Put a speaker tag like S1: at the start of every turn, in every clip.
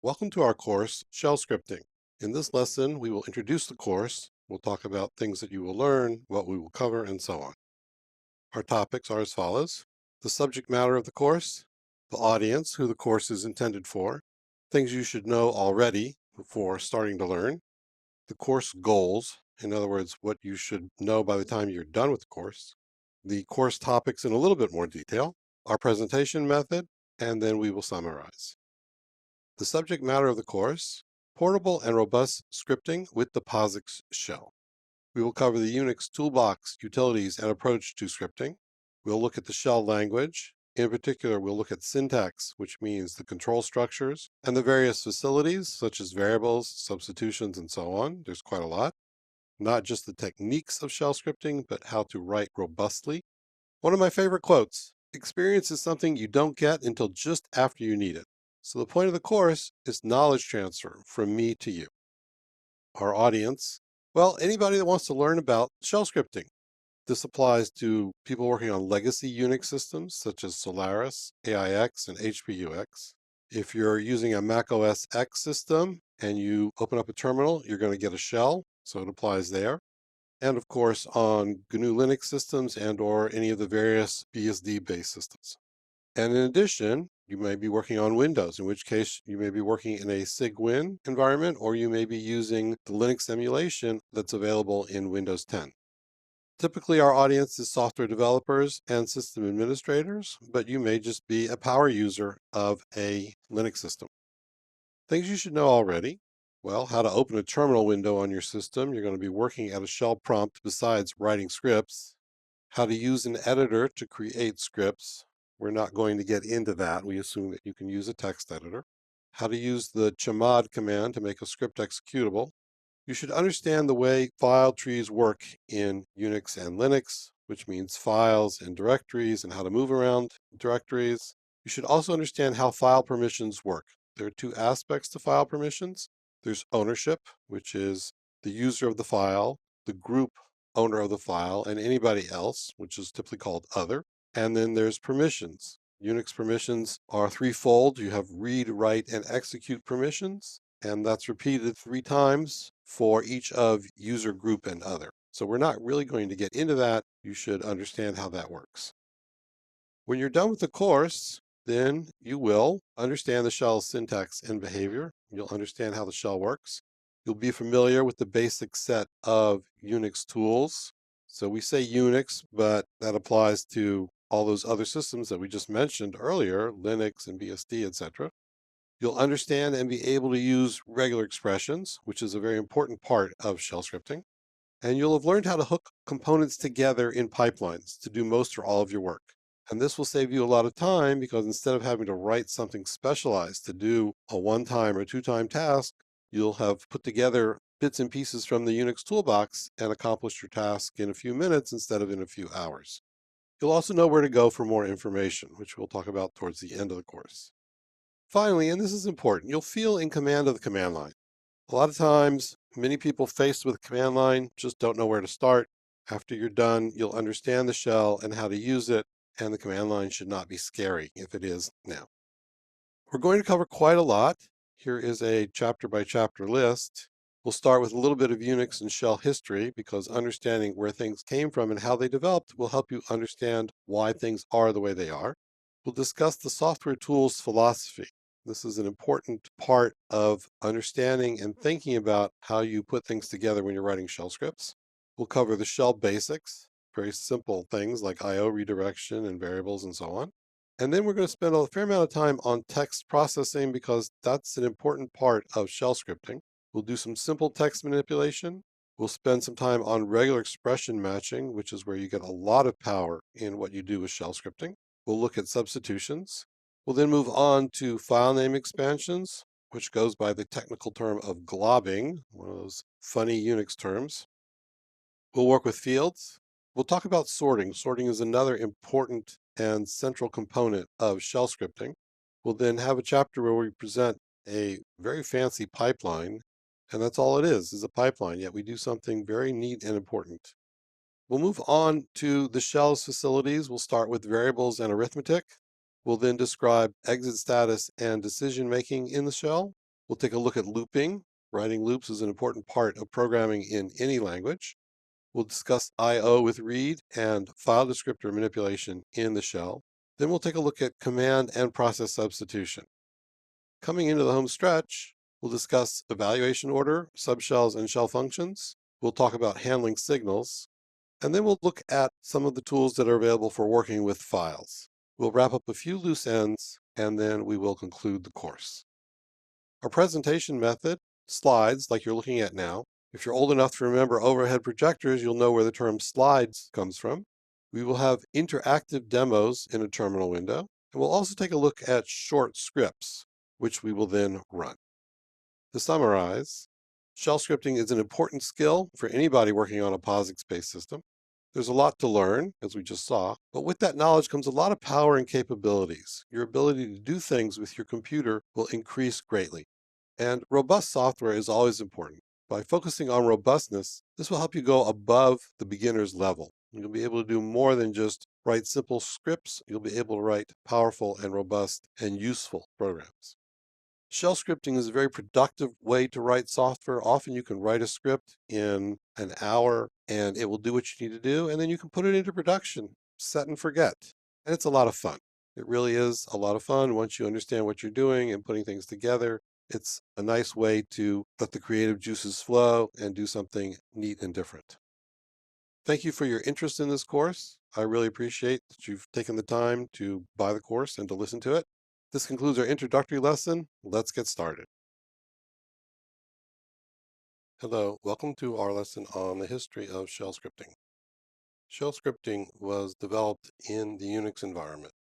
S1: Welcome to our course, Shell Scripting. In this lesson, we will introduce the course, we'll talk about things that you will learn, what we will cover, and so on. Our topics are as follows: the subject matter of the course, the audience, who the course is intended for, things you should know already before starting to learn, the course goals, in other words, what you should know by the time you're done with the course topics in a little bit more detail, our presentation method, and then we will summarize. The subject matter of the course: portable and robust scripting with the POSIX shell. We will cover the Unix toolbox, utilities, and approach to scripting. We'll look at the shell language. In particular, we'll look at syntax, which means the control structures, and the various facilities, such as variables, substitutions, and so on. There's quite a lot. Not just the techniques of shell scripting, but how to write robustly. One of my favorite quotes: experience is something you don't get until just after you need it. So the point of the course is knowledge transfer from me to you. Our audience: well, anybody that wants to learn about shell scripting. This applies to people working on legacy Unix systems such as Solaris, AIX, and HPUX. If you're using a Mac OS X system and you open up a terminal, you're going to get a shell, so it applies there. And of course, on GNU Linux systems and or any of the various BSD-based systems. And in addition, you may be working on Windows, in which case you may be working in a SIG-Win environment, or you may be using the Linux emulation that's available in Windows 10. Typically, our audience is software developers and system administrators, but you may just be a power user of a Linux system. Things you should know already: well, how to open a terminal window on your system. You're going to be working at a shell prompt besides writing scripts. How to use an editor to create scripts. We're not going to get into that. We assume that you can use a text editor. How to use the chmod command to make a script executable. You should understand the way file trees work in Unix and Linux, which means files and directories and how to move around directories. You should also understand how file permissions work. There are two aspects to file permissions. There's ownership, which is the user of the file, the group owner of the file, and anybody else, which is typically called other. And then there's permissions. Unix permissions are threefold. You have read, write, and execute permissions, and that's repeated 3 times for each of user, group, and other. So we're not really going to get into that. You should understand how that works. When you're done with the course, then you will understand the shell's syntax and behavior. You'll understand how the shell works. You'll be familiar with the basic set of Unix tools. So we say Unix, but that applies to all those other systems that we just mentioned earlier, Linux and BSD, etc. You'll understand and be able to use regular expressions, which is a very important part of shell scripting. And you'll have learned how to hook components together in pipelines to do most or all of your work. And this will save you a lot of time, because instead of having to write something specialized to do a one-time or two-time task, you'll have put together bits and pieces from the Unix toolbox and accomplished your task in a few minutes instead of in a few hours. You'll also know where to go for more information, which we'll talk about towards the end of the course. Finally, and this is important, you'll feel in command of the command line. A lot of times, many people faced with the command line just don't know where to start. After you're done, you'll understand the shell and how to use it, and the command line should not be scary if it is now. We're going to cover quite a lot. Here is a chapter by chapter list. We'll start with a little bit of Unix and shell history, because understanding where things came from and how they developed will help you understand why things are the way they are. We'll discuss the software tools philosophy. This is an important part of understanding and thinking about how you put things together when you're writing shell scripts. We'll cover the shell basics, very simple things like I/O redirection and variables and so on. And then we're going to spend a fair amount of time on text processing, because that's an important part of shell scripting. We'll do some simple text manipulation. We'll spend some time on regular expression matching, which is where you get a lot of power in what you do with shell scripting. We'll look at substitutions. We'll then move on to file name expansions, which goes by the technical term of globbing, one of those funny Unix terms. We'll work with fields. We'll talk about sorting. Sorting is another important and central component of shell scripting. We'll then have a chapter where we present a very fancy pipeline, and that's all it is a pipeline, yet we do something very neat and important. We'll move on to the shell's facilities. We'll start with variables and arithmetic. We'll then describe exit status and decision making in the shell. We'll take a look at looping. Writing loops is an important part of programming in any language. We'll discuss I/O with read and file descriptor manipulation in the shell. Then we'll take a look at command and process substitution. Coming into the home stretch, we'll discuss evaluation order, subshells, and shell functions. We'll talk about handling signals, and then we'll look at some of the tools that are available for working with files. We'll wrap up a few loose ends, and then we will conclude the course. Our presentation method, slides like you're looking at now. If you're old enough to remember overhead projectors, you'll know where the term slides comes from. We will have interactive demos in a terminal window, and we'll also take a look at short scripts, which we will then run. To summarize, shell scripting is an important skill for anybody working on a POSIX-based system. There's a lot to learn, as we just saw, but with that knowledge comes a lot of power and capabilities. Your ability to do things with your computer will increase greatly. And robust software is always important. By focusing on robustness, this will help you go above the beginner's level. You'll be able to do more than just write simple scripts. You'll be able to write powerful and robust and useful programs. Shell scripting is a very productive way to write software. Often you can write a script in an hour and it will do what you need to do, and then you can put it into production, set and forget. And it's a lot of fun. It really is a lot of fun once you understand what you're doing and putting things together. It's a nice way to let the creative juices flow and do something neat and different. Thank you for your interest in this course. I really appreciate that you've taken the time to buy the course and to listen to it. This concludes our introductory lesson. Let's get started. Hello, welcome to our lesson on the history of shell scripting. Shell scripting was developed in the Unix environment.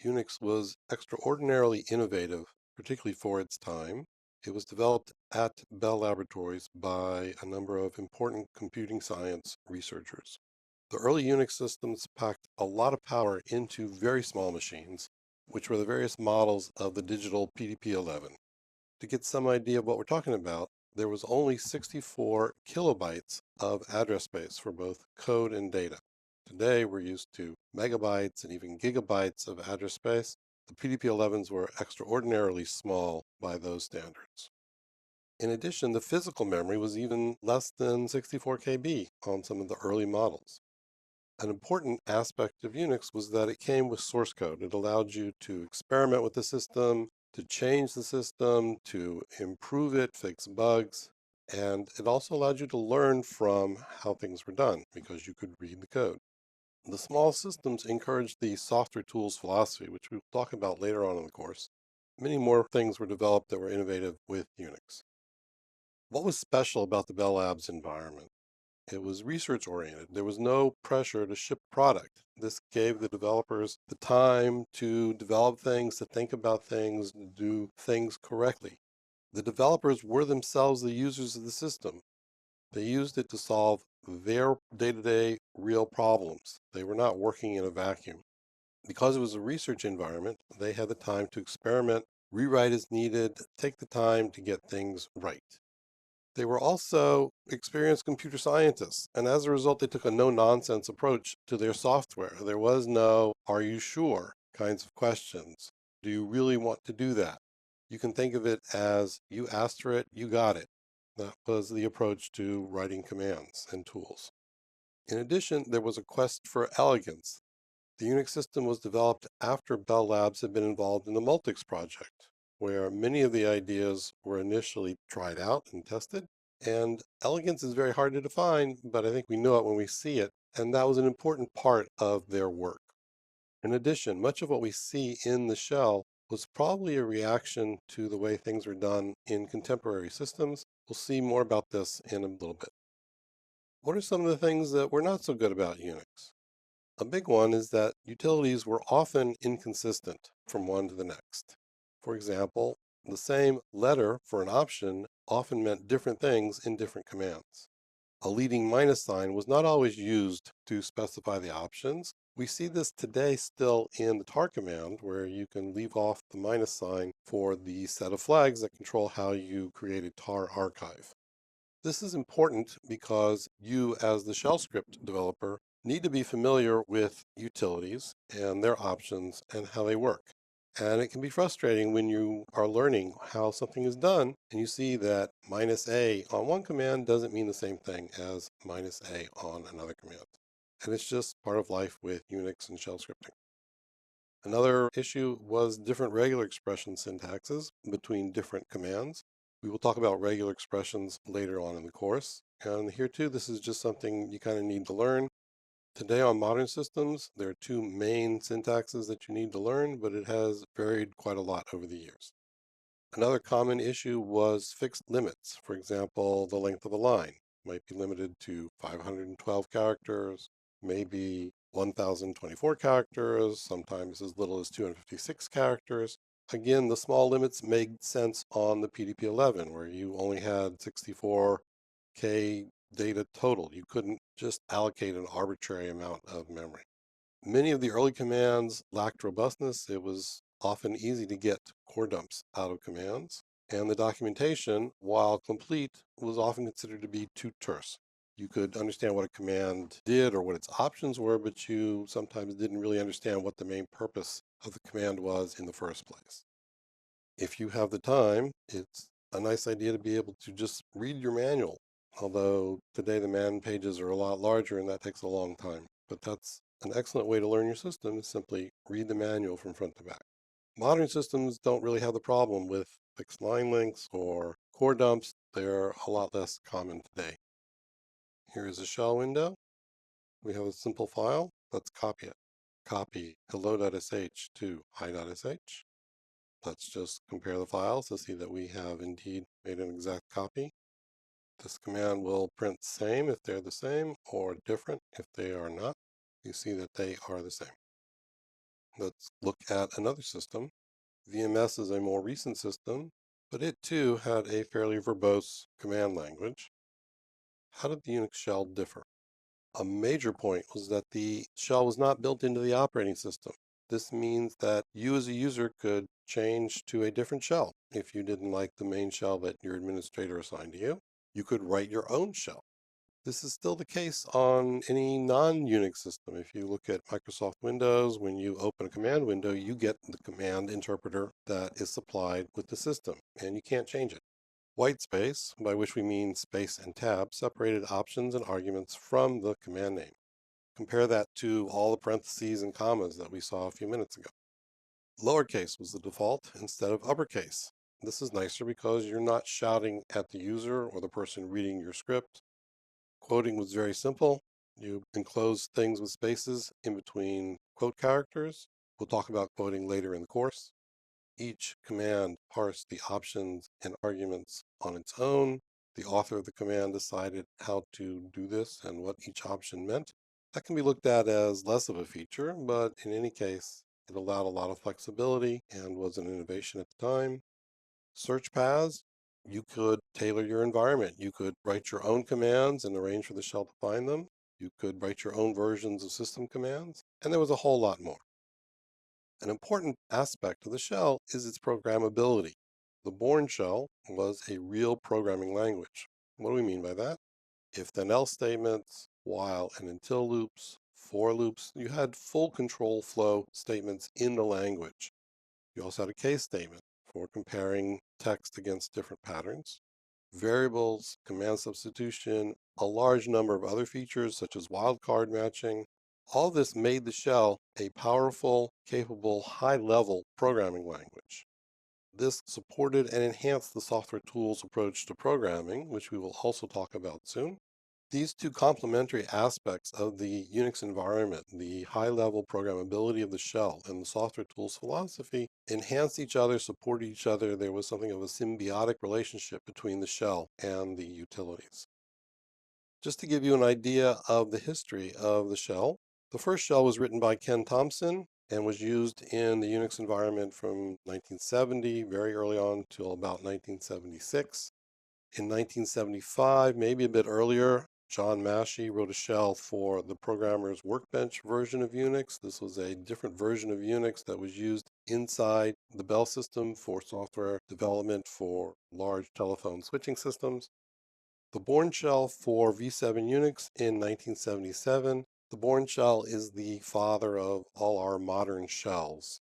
S1: Unix was extraordinarily innovative, particularly for its time. It was developed at Bell Laboratories by a number of important computing science researchers. The early Unix systems packed a lot of power into very small machines, which were the various models of the digital PDP-11. To get some idea of what we're talking about, there was only 64 kilobytes of address space for both code and data. Today, we're used to megabytes and even gigabytes of address space. The PDP-11s were extraordinarily small by those standards. In addition, the physical memory was even less than 64 KB on some of the early models. An important aspect of Unix was that it came with source code. It allowed you to experiment with the system, to change the system, to improve it, fix bugs, and it also allowed you to learn from how things were done because you could read the code. The small systems encouraged the software tools philosophy, which we'll talk about later on in the course. Many more things were developed that were innovative with Unix. What was special about the Bell Labs environment? It was research-oriented. There was no pressure to ship product. This gave the developers the time to develop things, to think about things, to do things correctly. The developers were themselves the users of the system. They used it to solve their day-to-day real problems. They were not working in a vacuum. Because it was a research environment, they had the time to experiment, rewrite as needed, take the time to get things right. They were also experienced computer scientists, and as a result, they took a no-nonsense approach to their software. There was no, "Are you sure?" kinds of questions. Do you really want to do that? You can think of it as, you asked for it, you got it. That was the approach to writing commands and tools. In addition, there was a quest for elegance. The Unix system was developed after Bell Labs had been involved in the Multics project, where many of the ideas were initially tried out and tested. And elegance is very hard to define, but I think we know it when we see it, and that was an important part of their work. In addition, much of what we see in the shell was probably a reaction to the way things were done in contemporary systems. We'll see more about this in a little bit. What are some of the things that were not so good about Unix? A big one is that utilities were often inconsistent from one to the next. For example, the same letter for an option often meant different things in different commands. A leading minus sign was not always used to specify the options. We see this today still in the tar command, where you can leave off the minus sign for the set of flags that control how you create a tar archive. This is important because you, as the shell script developer, need to be familiar with utilities and their options and how they work. And it can be frustrating when you are learning how something is done and you see that -a on one command doesn't mean the same thing as -a on another command. And it's just part of life with Unix and shell scripting. Another issue was different regular expression syntaxes between different commands. We will talk about regular expressions later on in the course. And here too, this is just something you kind of need to learn. Today on modern systems, there are two main syntaxes that you need to learn, but it has varied quite a lot over the years. Another common issue was fixed limits. For example, the length of a line might be limited to 512 characters, maybe 1024 characters, sometimes as little as 256 characters. Again, the small limits made sense on the PDP-11, where you only had 64K data total. You couldn't just allocate an arbitrary amount of memory. Many of the early commands lacked robustness. It was often easy to get core dumps out of commands, and the documentation, while complete, was often considered to be too terse. You could understand what a command did or what its options were, but you sometimes didn't really understand what the main purpose of the command was in the first place. If you have the time, it's a nice idea to be able to just read your manual, although today the man pages are a lot larger and that takes a long time. But that's an excellent way to learn your system, is simply read the manual from front to back. Modern systems don't really have the problem with fixed line lengths or core dumps. They're a lot less common today. Here is a shell window. We have a simple file. Let's copy it. Copy hello.sh to hi.sh. Let's just compare the files to see that we have indeed made an exact copy. This command will print same if they're the same, or different if they are not. You see that they are the same. Let's look at another system. VMS is a more recent system, but it too had a fairly verbose command language. How did the Unix shell differ? A major point was that the shell was not built into the operating system. This means that you as a user could change to a different shell. If you didn't like the main shell that your administrator assigned to you, you could write your own shell. This is still the case on any non-Unix system. If you look at Microsoft Windows, when you open a command window, you get the command interpreter that is supplied with the system, and you can't change it. Whitespace, by which we mean space and tab, separated options and arguments from the command name. Compare that to all the parentheses and commas that we saw a few minutes ago. Lowercase was the default instead of uppercase. This is nicer because you're not shouting at the user or the person reading your script. Quoting was very simple. You enclose things with spaces in between quote characters. We'll talk about quoting later in the course. Each command parsed the options and arguments on its own. The author of the command decided how to do this and what each option meant. That can be looked at as less of a feature, but in any case, it allowed a lot of flexibility and was an innovation at the time. Search paths, you could tailor your environment. You could write your own commands and arrange for the shell to find them. You could write your own versions of system commands, and there was a whole lot more. An important aspect of the shell is its programmability. The Bourne shell was a real programming language. What do we mean by that? If-then-else statements, while and until loops, for loops. You had full control flow statements in the language. You also had a case statement for comparing text against different patterns. Variables, command substitution, a large number of other features such as wildcard matching. All this made the shell a powerful, capable, high-level programming language. This supported and enhanced the software tools approach to programming, which we will also talk about soon. These two complementary aspects of the Unix environment, the high-level programmability of the shell and the software tools philosophy, enhanced each other, supported each other. There was something of a symbiotic relationship between the shell and the utilities. Just to give you an idea of the history of the shell, the first shell was written by Ken Thompson and was used in the Unix environment from 1970, very early on, till about 1976. In 1975, maybe a bit earlier, John Massey wrote a shell for the Programmer's Workbench version of Unix. This was a different version of Unix that was used inside the Bell system for software development for large telephone switching systems. The Bourne shell for V7 Unix in 1977. The Bourne shell is the father of all our modern shells.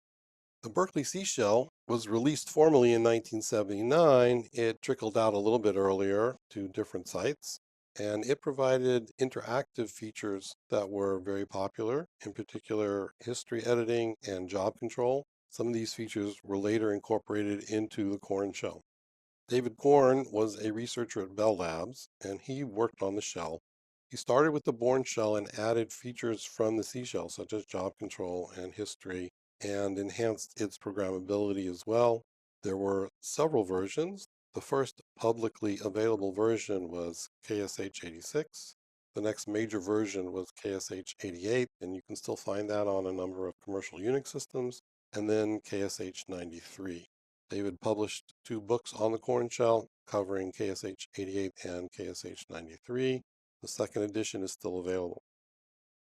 S1: The Berkeley C shell was released formally in 1979. It trickled out a little bit earlier to different sites, and it provided interactive features that were very popular, in particular history editing and job control. Some of these features were later incorporated into the Corn shell. David Corn was a researcher at Bell Labs, and he worked on the shell. He started with the Bourne shell and added features from the C shell, such as job control and history, and enhanced its programmability as well. There were several versions. The first publicly available version was KSH 86. The next major version was KSH 88, and you can still find that on a number of commercial Unix systems, and then KSH 93. David published 2 books on the Corn shell covering KSH 88 and KSH 93. The second edition is still available.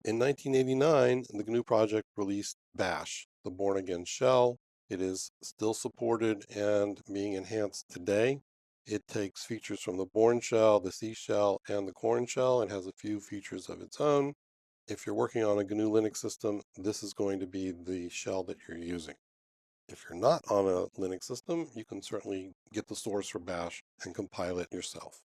S1: In 1989, the GNU project released Bash, the Born Again shell. It is still supported and being enhanced today. It takes features from the Bourne shell, the C shell, and the Corn shell, and has a few features of its own. If you're working on a GNU Linux system, this is going to be the shell that you're using. If you're not on a Linux system, you can certainly get the source for Bash and compile it yourself.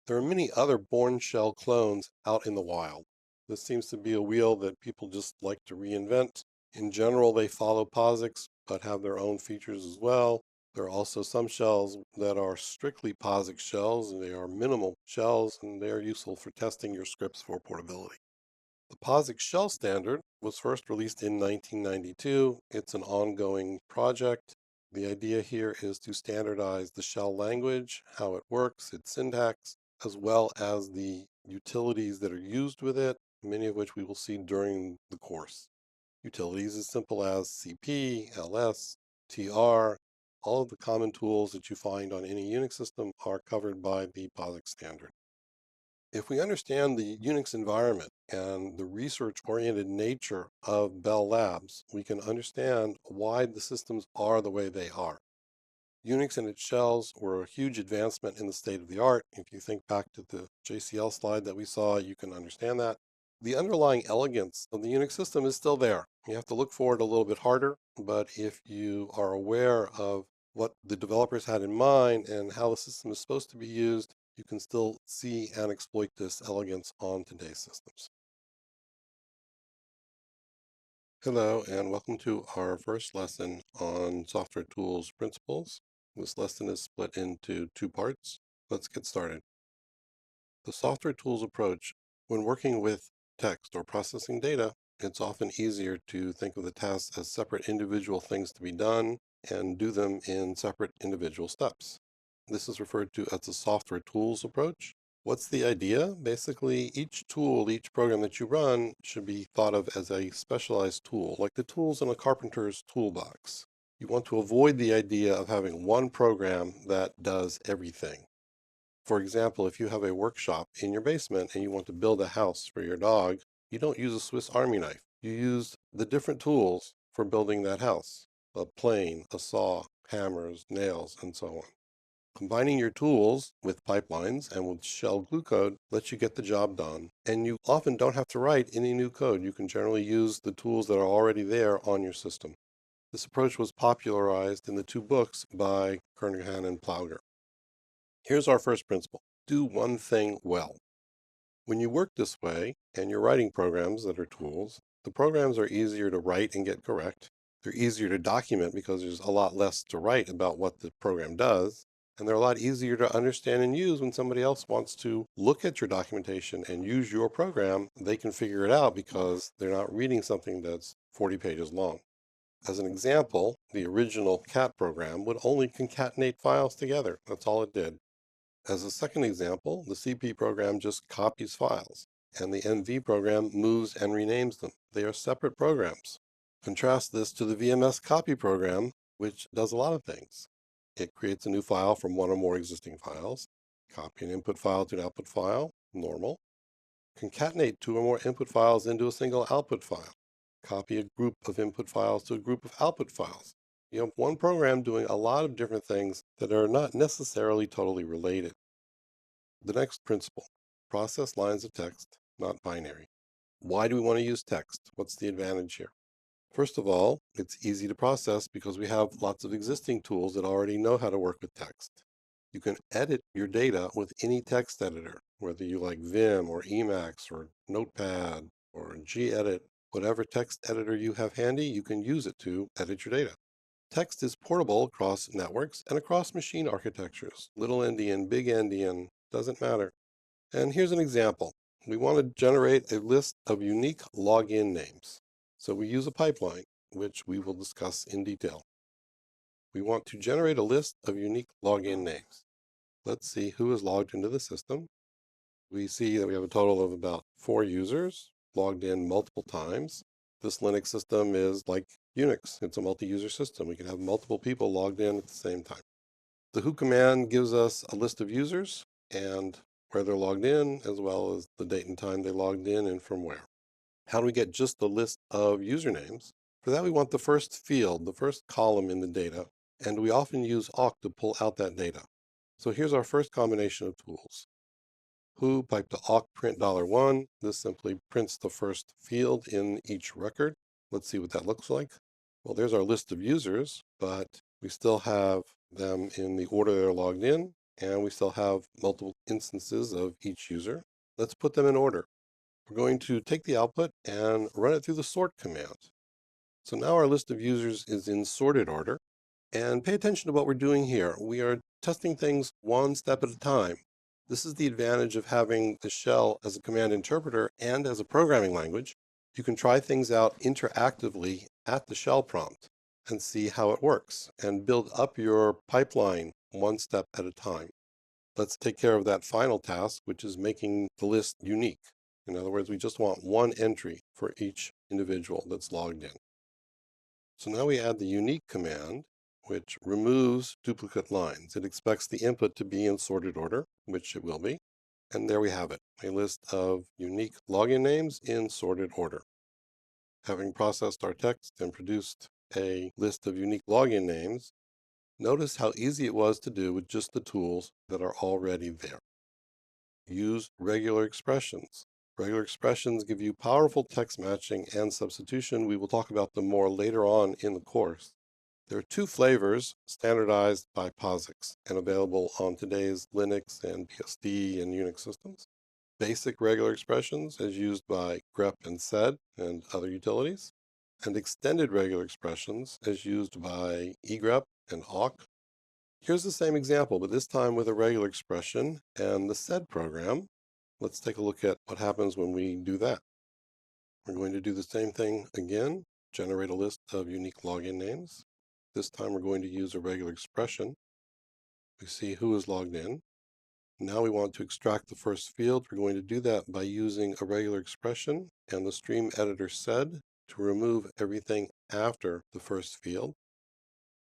S1: There are many other Bourne shell clones out in the wild. This seems to be a wheel that people just like to reinvent. In general, they follow POSIX, but have their own features as well. There are also some shells that are strictly POSIX shells, and they are minimal shells, and they are useful for testing your scripts for portability. The POSIX shell standard was first released in 1992. It's an ongoing project. The idea here is to standardize the shell language, how it works, its syntax, as well as the utilities that are used with it, many of which we will see during the course. Utilities as simple as CP, ls, tr, all of the common tools that you find on any Unix system are covered by the POSIX standard. If we understand the Unix environment and the research-oriented nature of Bell Labs, we can understand why the systems are the way they are. Unix and its shells were a huge advancement in the state of the art. If you think back to the JCL slide that we saw, you can understand that. The underlying elegance of the Unix system is still there. You have to look for it a little bit harder, but if you are aware of what the developers had in mind and how the system is supposed to be used, you can still see and exploit this elegance on today's systems. Hello, and welcome to our first lesson on software tools principles. This lesson is split into 2 parts. Let's get started. The software tools approach, when working with text or processing data, it's often easier to think of the tasks as separate individual things to be done and do them in separate individual steps. This is referred to as the software tools approach. What's the idea? Basically, each tool, each program that you run should be thought of as a specialized tool, like the tools in a carpenter's toolbox. You want to avoid the idea of having one program that does everything. For example, if you have a workshop in your basement and you want to build a house for your dog, you don't use a Swiss Army knife. You use the different tools for building that house: a plane, a saw, hammers, nails, and so on. Combining your tools with pipelines and with shell glue code lets you get the job done, and you often don't have to write any new code. You can generally use the tools that are already there on your system. This approach was popularized in the 2 books by Kernighan and Plauger. Here's our first principle: do one thing well. When you work this way and you're writing programs that are tools, the programs are easier to write and get correct. They're easier to document because there's a lot less to write about what the program does. And they're a lot easier to understand and use when somebody else wants to look at your documentation and use your program. They can figure it out because they're not reading something that's 40 pages long. As an example, the original cat program would only concatenate files together. That's all it did. As a second example, the CP program just copies files, and the NV program moves and renames them. They are separate programs. Contrast this to the VMS copy program, which does a lot of things. It creates a new file from one or more existing files, copy an input file to an output file, normal. Concatenate 2 or more input files into a single output file. Copy a group of input files to a group of output files. You have one program doing a lot of different things that are not necessarily totally related. The next principle: process lines of text, not binary. Why do we want to use text? What's the advantage here? First of all, it's easy to process because we have lots of existing tools that already know how to work with text. You can edit your data with any text editor, whether you like Vim or Emacs or Notepad or gedit. Whatever text editor you have handy, you can use it to edit your data. Text is portable across networks and across machine architectures. Little endian, big endian, doesn't matter. And here's an example. We want to generate a list of unique login names. So we use a pipeline, which we will discuss in detail. We want to generate a list of unique login names. Let's see who is logged into the system. We see that we have a total of about 4 users logged in multiple times. This Linux system is like Unix. It's a multi-user system. We can have multiple people logged in at the same time. The who command gives us a list of users and where they're logged in, as well as the date and time they logged in and from where. How do we get just the list of usernames? For that, we want the first field, the first column in the data, and we often use awk to pull out that data. So here's our first combination of tools. Who pipe to awk print $1. This simply prints the first field in each record. Let's see what that looks like. Well, there's our list of users, but we still have them in the order they're logged in, and we still have multiple instances of each user. Let's put them in order. We're going to take the output and run it through the sort command. So now our list of users is in sorted order. And pay attention to what we're doing here. We are testing things one step at a time. This is the advantage of having the shell as a command interpreter and as a programming language. You can try things out interactively at the shell prompt and see how it works and build up your pipeline one step at a time. Let's take care of that final task, which is making the list unique. In other words, we just want one entry for each individual that's logged in. So now we add the unique command, which removes duplicate lines. It expects the input to be in sorted order, which it will be. And there we have it, a list of unique login names in sorted order. Having processed our text and produced a list of unique login names, notice how easy it was to do with just the tools that are already there. Use regular expressions. Regular expressions give you powerful text matching and substitution. We will talk about them more later on in the course. There are 2 flavors standardized by POSIX and available on today's Linux and BSD and Unix systems. Basic regular expressions as used by grep and sed and other utilities, and extended regular expressions as used by egrep and awk. Here's the same example, but this time with a regular expression and the sed program. Let's take a look at what happens when we do that. We're going to do the same thing again, generate a list of unique login names. This time we're going to use a regular expression. We see who is logged in. Now we want to extract the first field. We're going to do that by using a regular expression and the stream editor sed to remove everything after the first field.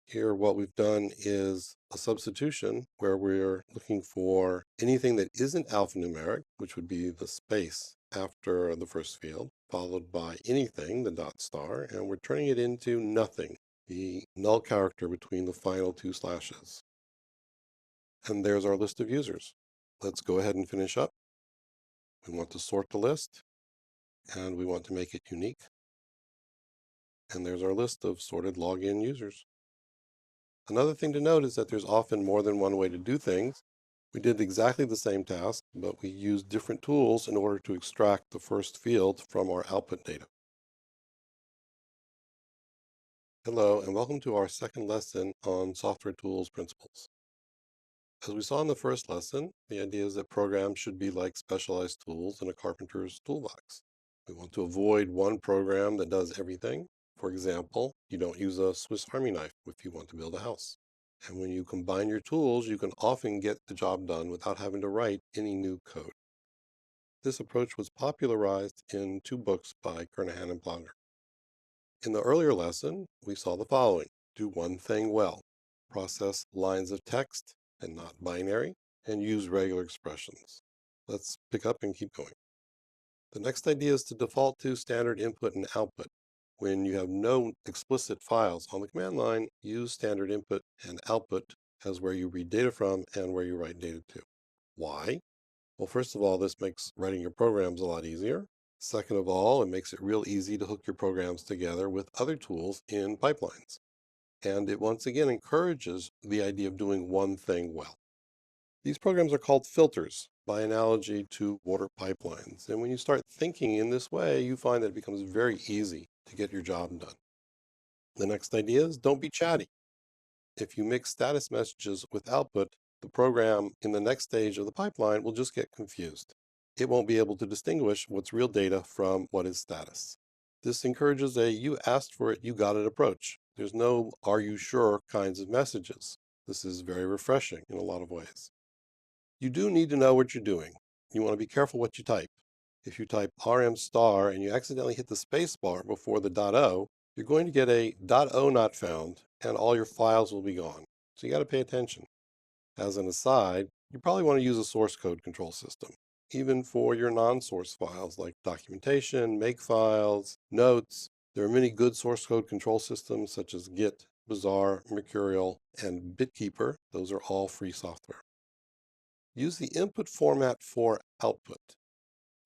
S1: Here what we've done is a substitution where we're looking for anything that isn't alphanumeric, which would be the space after the first field, followed by anything, the dot star, and we're turning it into nothing, the null character between the final 2 slashes. And there's our list of users. Let's go ahead and finish up. We want to sort the list, and we want to make it unique. And there's our list of sorted login users. Another thing to note is that there's often more than one way to do things. We did exactly the same task, but we used different tools in order to extract the first field from our output data. Hello, and welcome to our second lesson on software tools principles. As we saw in the first lesson, the idea is that programs should be like specialized tools in a carpenter's toolbox. We want to avoid one program that does everything. For example, you don't use a Swiss Army knife if you want to build a house. And when you combine your tools, you can often get the job done without having to write any new code. This approach was popularized in 2 books by Kernahan and Plowner. In the earlier lesson, we saw the following. Do one thing well. Process lines of text and not binary, and use regular expressions. Let's pick up and keep going. The next idea is to default to standard input and output. When you have no explicit files on the command line, use standard input and output as where you read data from and where you write data to. Why? Well, first of all, this makes writing your programs a lot easier. Second of all, it makes it real easy to hook your programs together with other tools in pipelines. And it once again encourages the idea of doing one thing well. These programs are called filters by analogy to water pipelines. And when you start thinking in this way, you find that it becomes very easy to get your job done. The next idea is don't be chatty. If you mix status messages with output, the program in the next stage of the pipeline will just get confused. It won't be able to distinguish what's real data from what is status. This encourages a you asked for it, you got it approach. There's no are you sure kinds of messages. This is very refreshing in a lot of ways. You do need to know what you're doing. You want to be careful what you type. If you type rm star and you accidentally hit the space bar before the .o, you're going to get a .o not found and all your files will be gone. So you got to pay attention. As an aside, you probably want to use a source code control system, even for your non-source files like documentation, makefiles, notes. There are many good source code control systems such as Git, Bazaar, Mercurial, and Bitkeeper. Those are all free software. Use the input format for output.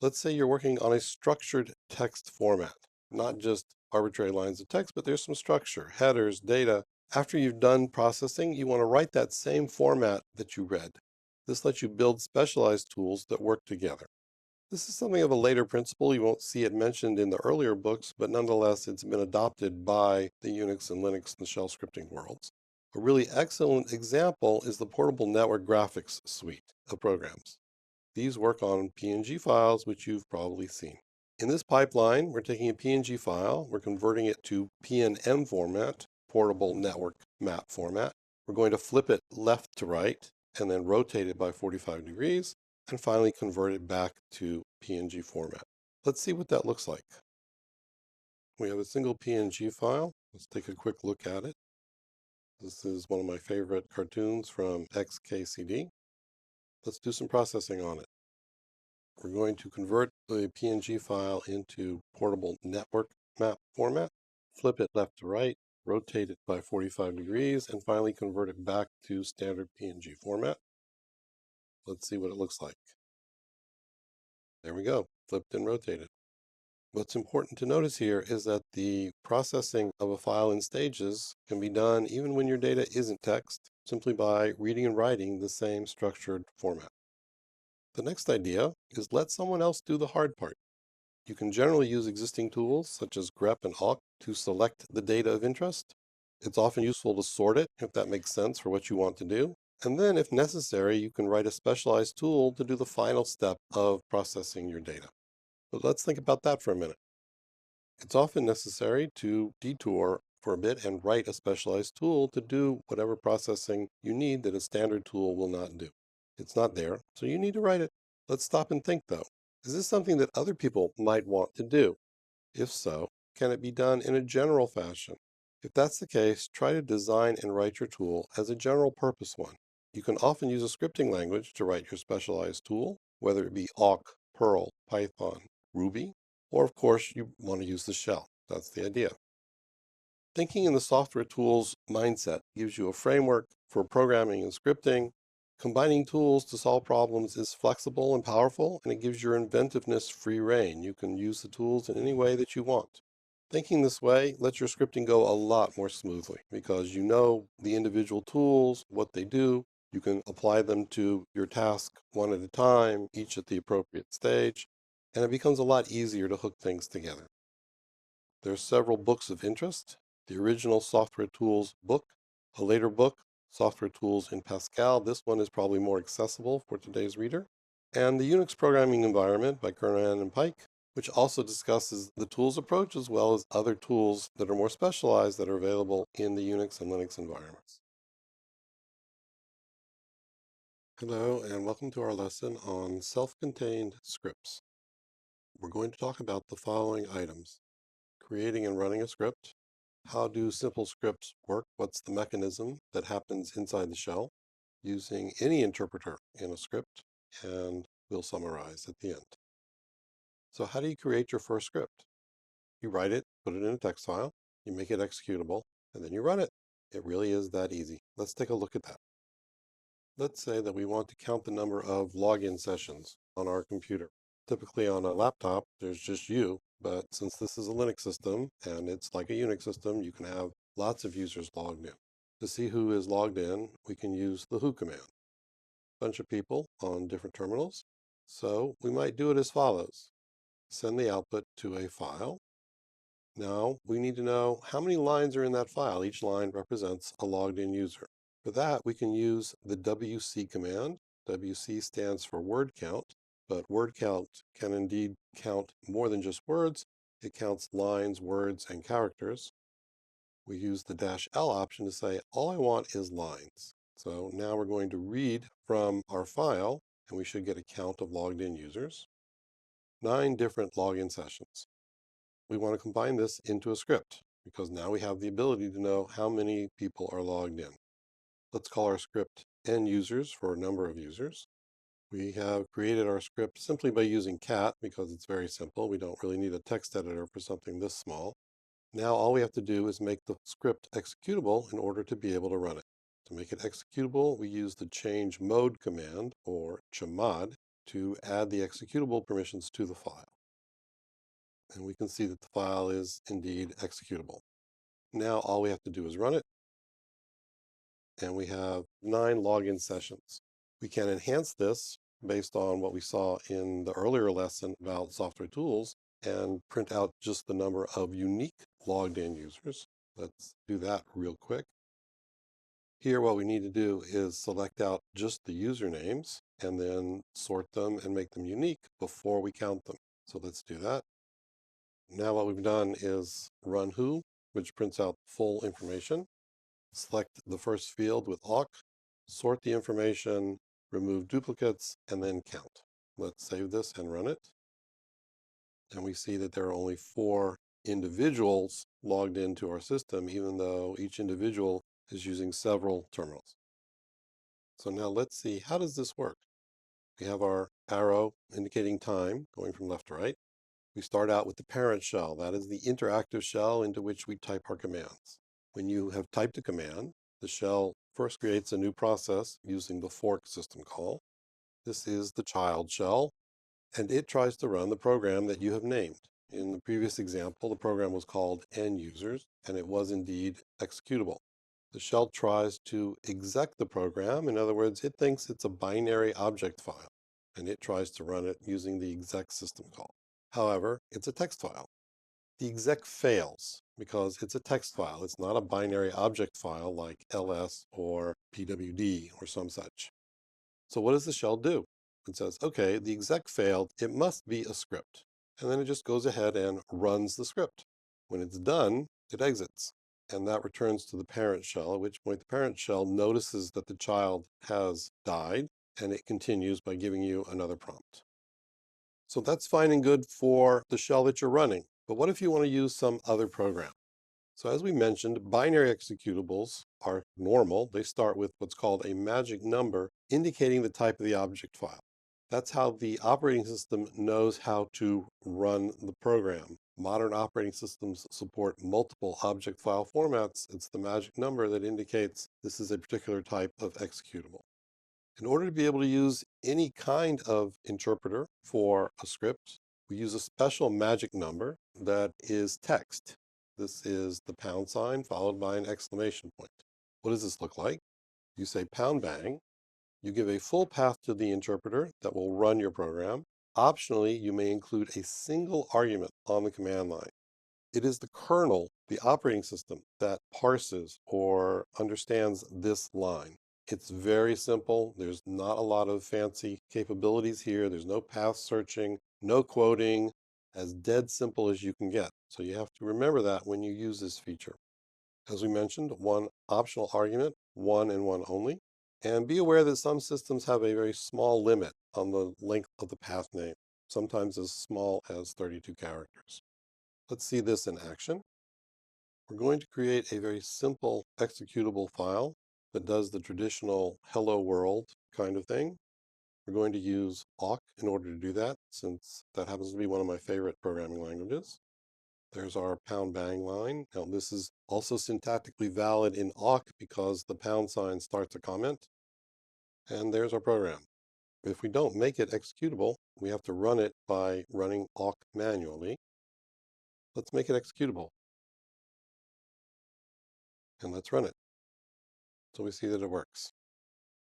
S1: Let's say you're working on a structured text format, not just arbitrary lines of text, but there's some structure, headers, data. After you've done processing, you want to write that same format that you read. This lets you build specialized tools that work together. This is something of a later principle. You won't see it mentioned in the earlier books, but nonetheless, it's been adopted by the Unix and Linux and shell scripting worlds. A really excellent example is the Portable Network Graphics suite of programs. These work on PNG files, which you've probably seen. In this pipeline, we're taking a PNG file, we're converting it to PNM format, Portable Network Map format. We're going to flip it left to right, and then rotate it by 45 degrees, and finally convert it back to PNG format. Let's see what that looks like. We have a single PNG file. Let's take a quick look at it. This is one of my favorite cartoons from XKCD. Let's do some processing on it. We're going to convert the PNG file into portable network map format, flip it left to right, rotate it by 45 degrees, and finally convert it back to standard PNG format. Let's see what it looks like. There we go, flipped and rotated. What's important to notice here is that the processing of a file in stages can be done even when your data isn't text, simply by reading and writing the same structured format. The next idea is let someone else do the hard part. You can generally use existing tools such as grep and awk to select the data of interest. It's often useful to sort it if that makes sense for what you want to do. And then if necessary, you can write a specialized tool to do the final step of processing your data. But let's think about that for a minute. It's often necessary to detour for a bit and write a specialized tool to do whatever processing you need that a standard tool will not do. It's not there, so you need to write it. Let's stop and think though. Is this something that other people might want to do? If so, can it be done in a general fashion? If that's the case, try to design and write your tool as a general purpose one. You can often use a scripting language to write your specialized tool, whether it be awk, Perl, Python, Ruby, or of course you want to use the shell. That's the idea. Thinking in the software tools mindset gives you a framework for programming and scripting. Combining tools to solve problems is flexible and powerful, and it gives your inventiveness free rein. You can use the tools in any way that you want. Thinking this way lets your scripting go a lot more smoothly because you know the individual tools, what they do. You can apply them to your task one at a time, each at the appropriate stage, and it becomes a lot easier to hook things together. There are several books of interest. The original Software Tools book, a later book, Software Tools in Pascal. This one is probably more accessible for today's reader. And the Unix Programming Environment by Kernan and Pike, which also discusses the tools approach as well as other tools that are more specialized that are available in the Unix and Linux environments. Hello, and welcome to our lesson on self-contained scripts. We're going to talk about the following items: creating and running a script, how do simple scripts work, what's the mechanism that happens inside the shell, using any interpreter in a script, and we'll summarize at the end. So how do you create your first script? You write it, put it in a text file, you make it executable, and then you run it. It really is that easy. Let's take a look at that. Let's say that we want to count the number of login sessions on our computer. Typically on a laptop, there's just you, but since this is a Linux system and it's like a Unix system, you can have lots of users logged in. To see who is logged in, we can use the who command. Bunch of people on different terminals. So we might do it as follows. Send the output to a file. Now we need to know how many lines are in that file. Each line represents a logged in user. For that, we can use the wc command. WC stands for word count, but word count can indeed count more than just words. It counts lines, words, and characters. We use the -l option to say, all I want is lines. So now we're going to read from our file, and we should get a count of logged in users. 9 different login sessions. We want to combine this into a script, because now we have the ability to know how many people are logged in. Let's call our script n users for a number of users. We have created our script simply by using cat because it's very simple. We don't really need a text editor for something this small. Now all we have to do is make the script executable in order to be able to run it. To make it executable, we use the change mode command, or chmod, to add the executable permissions to the file. And we can see that the file is indeed executable. Now all we have to do is run it, and we have 9 login sessions. We can enhance this based on what we saw in the earlier lesson about software tools and print out just the number of unique logged in users. Let's do that real quick. Here, what we need to do is select out just the usernames and then sort them and make them unique before we count them. So let's do that. Now what we've done is run who, which prints out full information. Select the first field with awk, sort the information, remove duplicates, and then count. Let's save this and run it. And we see that there are only 4 individuals logged into our system, even though each individual is using several terminals. So now let's see, how does this work? We have our arrow indicating time going from left to right. We start out with the parent shell. That is the interactive shell into which we type our commands. When you have typed a command, the shell first creates a new process using the fork system call. This is the child shell, and it tries to run the program that you have named. In the previous example, the program was called n users, and it was indeed executable. The shell tries to exec the program. In other words, it thinks it's a binary object file, and it tries to run it using the exec system call. However, it's a text file. The exec fails because it's a text file. It's not a binary object file like ls or pwd or some such. So what does the shell do? It says, okay, the exec failed. It must be a script. And then it just goes ahead and runs the script. When it's done, it exits. And that returns to the parent shell, at which point the parent shell notices that the child has died, and it continues by giving you another prompt. So that's fine and good for the shell that you're running. But what if you want to use some other program? So as we mentioned, binary executables are normal. They start with what's called a magic number indicating the type of the object file. That's how the operating system knows how to run the program. Modern operating systems support multiple object file formats. It's the magic number that indicates this is a particular type of executable. In order to be able to use any kind of interpreter for a script, we use a special magic number that is text. This is the # followed by an exclamation point. What does this look like? You say #bang. You give a full path to the interpreter that will run your program. Optionally, you may include a single argument on the command line. It is the kernel, the operating system, that parses or understands this line. It's very simple. There's not a lot of fancy capabilities here. There's no path searching, no quoting, as dead simple as you can get. So you have to remember that when you use this feature. As we mentioned, 1 optional argument, 1 and 1 only. And be aware that some systems have a very small limit on the length of the path name, sometimes as small as 32 characters. Let's see this in action. We're going to create a very simple executable file that does the traditional hello world kind of thing. We're going to use awk in order to do that, since that happens to be one of my favorite programming languages. There's our #bang line. Now this is also syntactically valid in awk because the # starts a comment. And there's our program. If we don't make it executable, we have to run it by running awk manually. Let's make it executable. And let's run it. So we see that it works.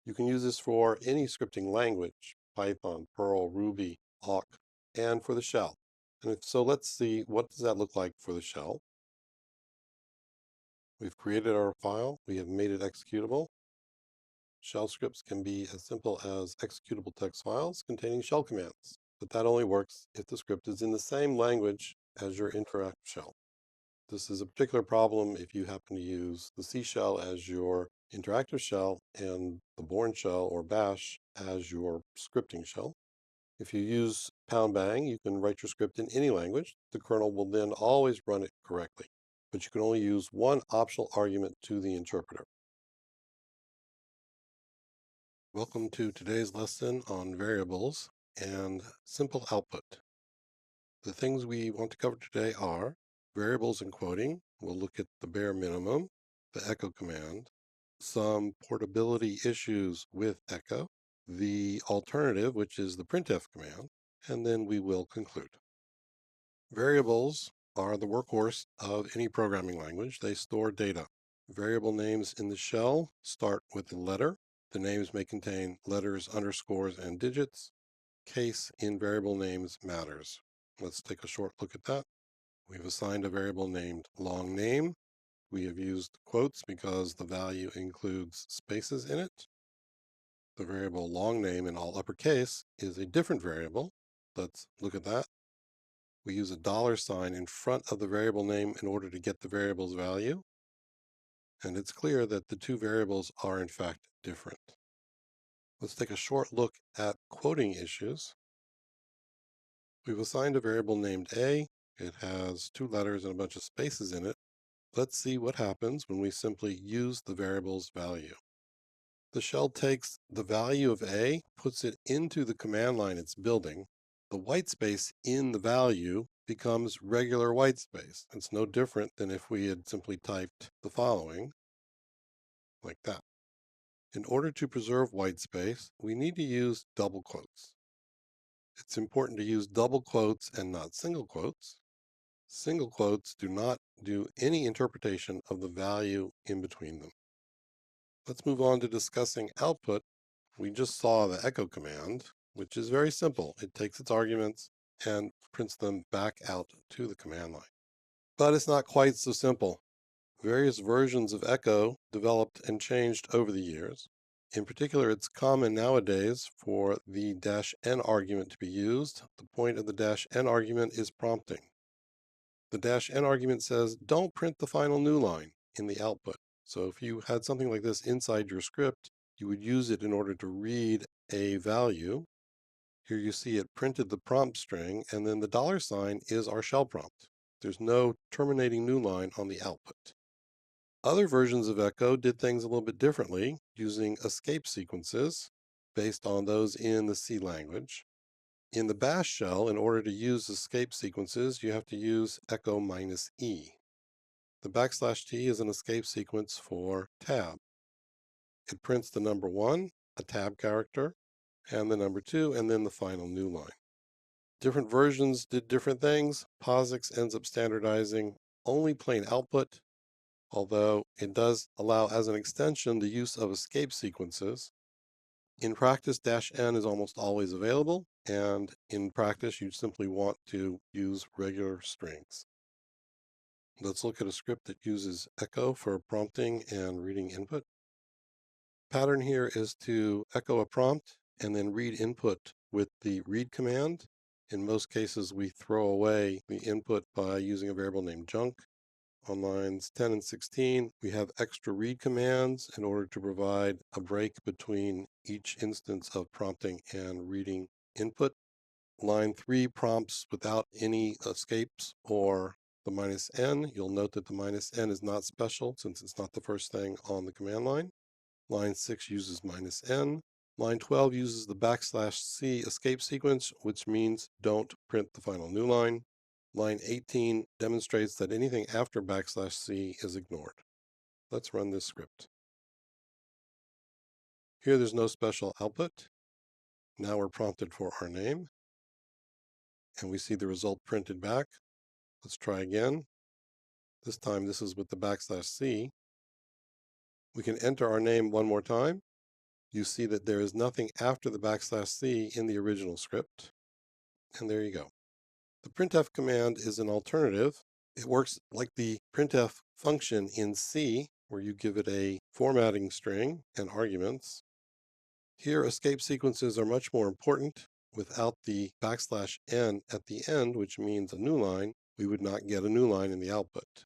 S1: You can use this for any scripting language, Python, Perl, Ruby, awk, and for the shell. And so let's see, what does that look like for the shell? We've created our file. We have made it executable. Shell scripts can be as simple as executable text files containing shell commands, but that only works if the script is in the same language as your interactive shell. This is a particular problem if you happen to use the C shell as your interactive shell and the Bourne shell or bash as your scripting shell. If you use #bang, you can write your script in any language. The kernel will then always run it correctly, but you can only use one optional argument to the interpreter. Welcome to today's lesson on variables and simple output. The things we want to cover today are variables and quoting. We'll look at the bare minimum, the echo command, some portability issues with echo, the alternative, which is the printf command, and then we will conclude. Variables are the workhorse of any programming language. They store data. Variable names in the shell start with a letter. The names may contain letters, underscores, and digits. Case in variable names matters. Let's take a short look at that. We've assigned a variable named long name. We have used quotes because the value includes spaces in it. The variable long name in all uppercase is a different variable. Let's look at that. We use a $sign in front of the variable name in order to get the variable's value. And it's clear that the two variables are in fact different. Let's take a short look at quoting issues. We've assigned a variable named A. It has 2 letters and a bunch of spaces in it. Let's see what happens when we simply use the variable's value. The shell takes the value of A, puts it into the command line it's building. The white space in the value becomes regular white space. It's no different than if we had simply typed the following, like that. In order to preserve white space, we need to use double quotes. It's important to use double quotes and not single quotes. Single quotes do not do any interpretation of the value in between them. Let's move on to discussing output. We just saw the echo command, which is very simple. It takes its arguments and prints them back out to the command line. But it's not quite so simple. Various versions of echo developed and changed over the years. In particular, it's common nowadays for the -n argument to be used. The point of the -n argument is prompting. The -n argument says, don't print the final new line in the output. So if you had something like this inside your script, you would use it in order to read a value. Here you see it printed the prompt string, and then the $sign is our shell prompt. There's no terminating new line on the output. Other versions of echo did things a little bit differently, using escape sequences based on those in the C language. In the bash shell, in order to use escape sequences, you have to use echo -e. The \t is an escape sequence for tab. It prints the number 1, a tab character, and the number 2, and then the final new line. Different versions did different things. POSIX ends up standardizing only plain output, although it does allow as an extension the use of escape sequences. In practice, -n is almost always available, and in practice, you simply want to use regular strings. Let's look at a script that uses echo for prompting and reading input. Pattern here is to echo a prompt and then read input with the read command. In most cases, we throw away the input by using a variable named junk. On lines 10 and 16, we have extra read commands in order to provide a break between each instance of prompting and reading input. Line 3 prompts without any escapes or the -n. You'll note that the -n is not special since it's not the first thing on the command line. Line 6 uses -n. Line 12 uses the \c escape sequence, which means don't print the final new line. Line 18 demonstrates that anything after \c is ignored. Let's run this script. Here there's no special output. Now we're prompted for our name, and we see the result printed back. Let's try again. This time this is with the \c. We can enter our name one more time. You see that there is nothing after the \c in the original script. And there you go. The printf command is an alternative. It works like the printf function in C, where you give it a formatting string and arguments. Here, escape sequences are much more important. Without the \n at the end, which means a new line, we would not get a new line in the output.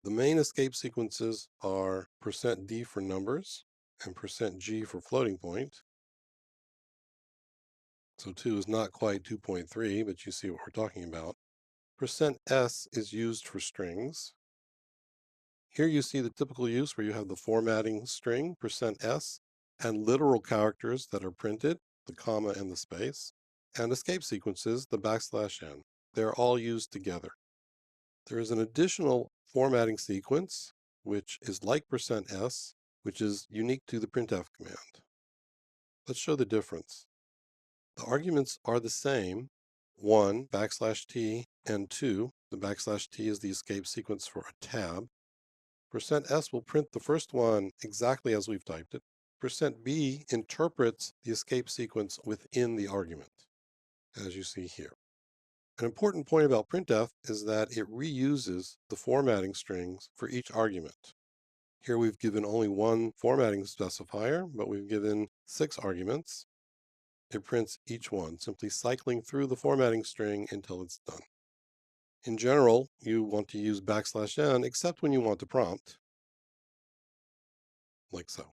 S1: The main escape sequences are %d for numbers and %g for floating point. So 2 is not quite 2.3, but you see what we're talking about. %s is used for strings. Here you see the typical use where you have the formatting string, %s, and literal characters that are printed, the comma and the space, and escape sequences, the \n. They're all used together. There is an additional formatting sequence, which is like %s, which is unique to the printf command. Let's show the difference. The arguments are the same, 1, \t, and 2. The \t is the escape sequence for a tab. %s will print the first one exactly as we've typed it. %b interprets the escape sequence within the argument, as you see here. An important point about printf is that it reuses the formatting strings for each argument. Here we've given only one formatting specifier, but we've given 6 arguments. It prints each one, simply cycling through the formatting string until it's done. In general, you want to use \n except when you want to prompt, like so.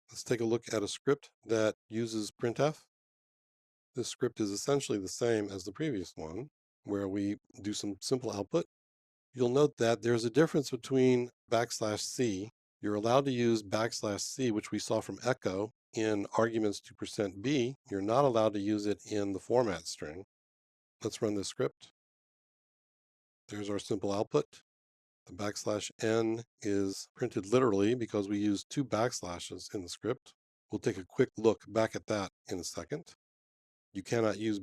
S1: Let's take a look at a script that uses printf. This script is essentially the same as the previous one, where we do some simple output. You'll note that there's a difference between \c. You're allowed to use \c, which we saw from echo, in arguments to %b. You're not allowed to use it in the format string. Let's run this script. There's our simple output. The \n is printed literally because we use 2 backslashes in the script. We'll take a quick look back at that in a second. You cannot use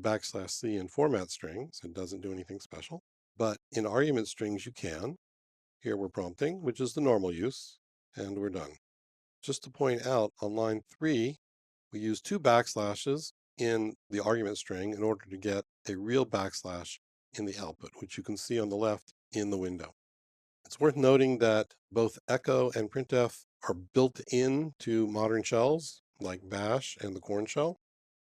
S1: \c in format strings. It doesn't do anything special. But in argument strings, you can. Here we're prompting, which is the normal use, and we're done. Just to point out, on line 3, we use 2 backslashes in the argument string in order to get a real backslash in the output, which you can see on the left in the window. It's worth noting that both echo and printf are built into modern shells, like bash and the corn shell.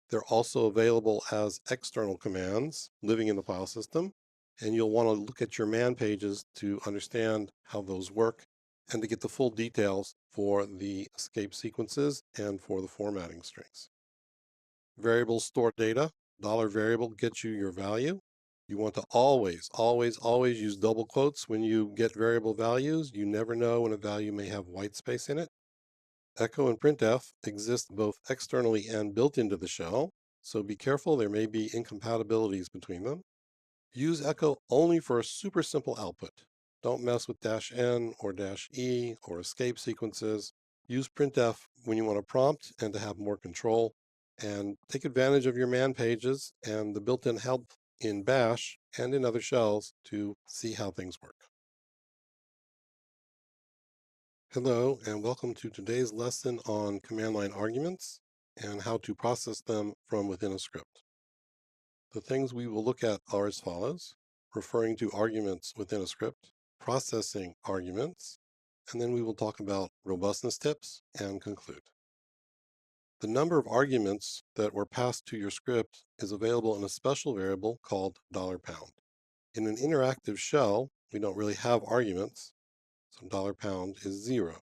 S1: They're also available as external commands living in the file system, and you'll want to look at your man pages to understand how those work and to get the full details for the escape sequences and for the formatting strings. Variables store data. $variable gets you your value. You want to always use double quotes when you get variable values. You never know when a value may have white space in it. Echo and printf exist both externally and built into the shell, so be careful, there may be incompatibilities between them. Use echo only for a super simple output. Don't mess with -n or -e or escape sequences. Use printf when you want to prompt and to have more control, and take advantage of your man pages and the built-in help in bash and in other shells to see how things work. Hello, and welcome to today's lesson on command line arguments and how to process them from within a script. The things we will look at are as follows: referring to arguments within a script, processing arguments, and then we will talk about robustness tips and conclude. The number of arguments that were passed to your script is available in a special variable called $pound. In an interactive shell, we don't really have arguments, so $pound is 0.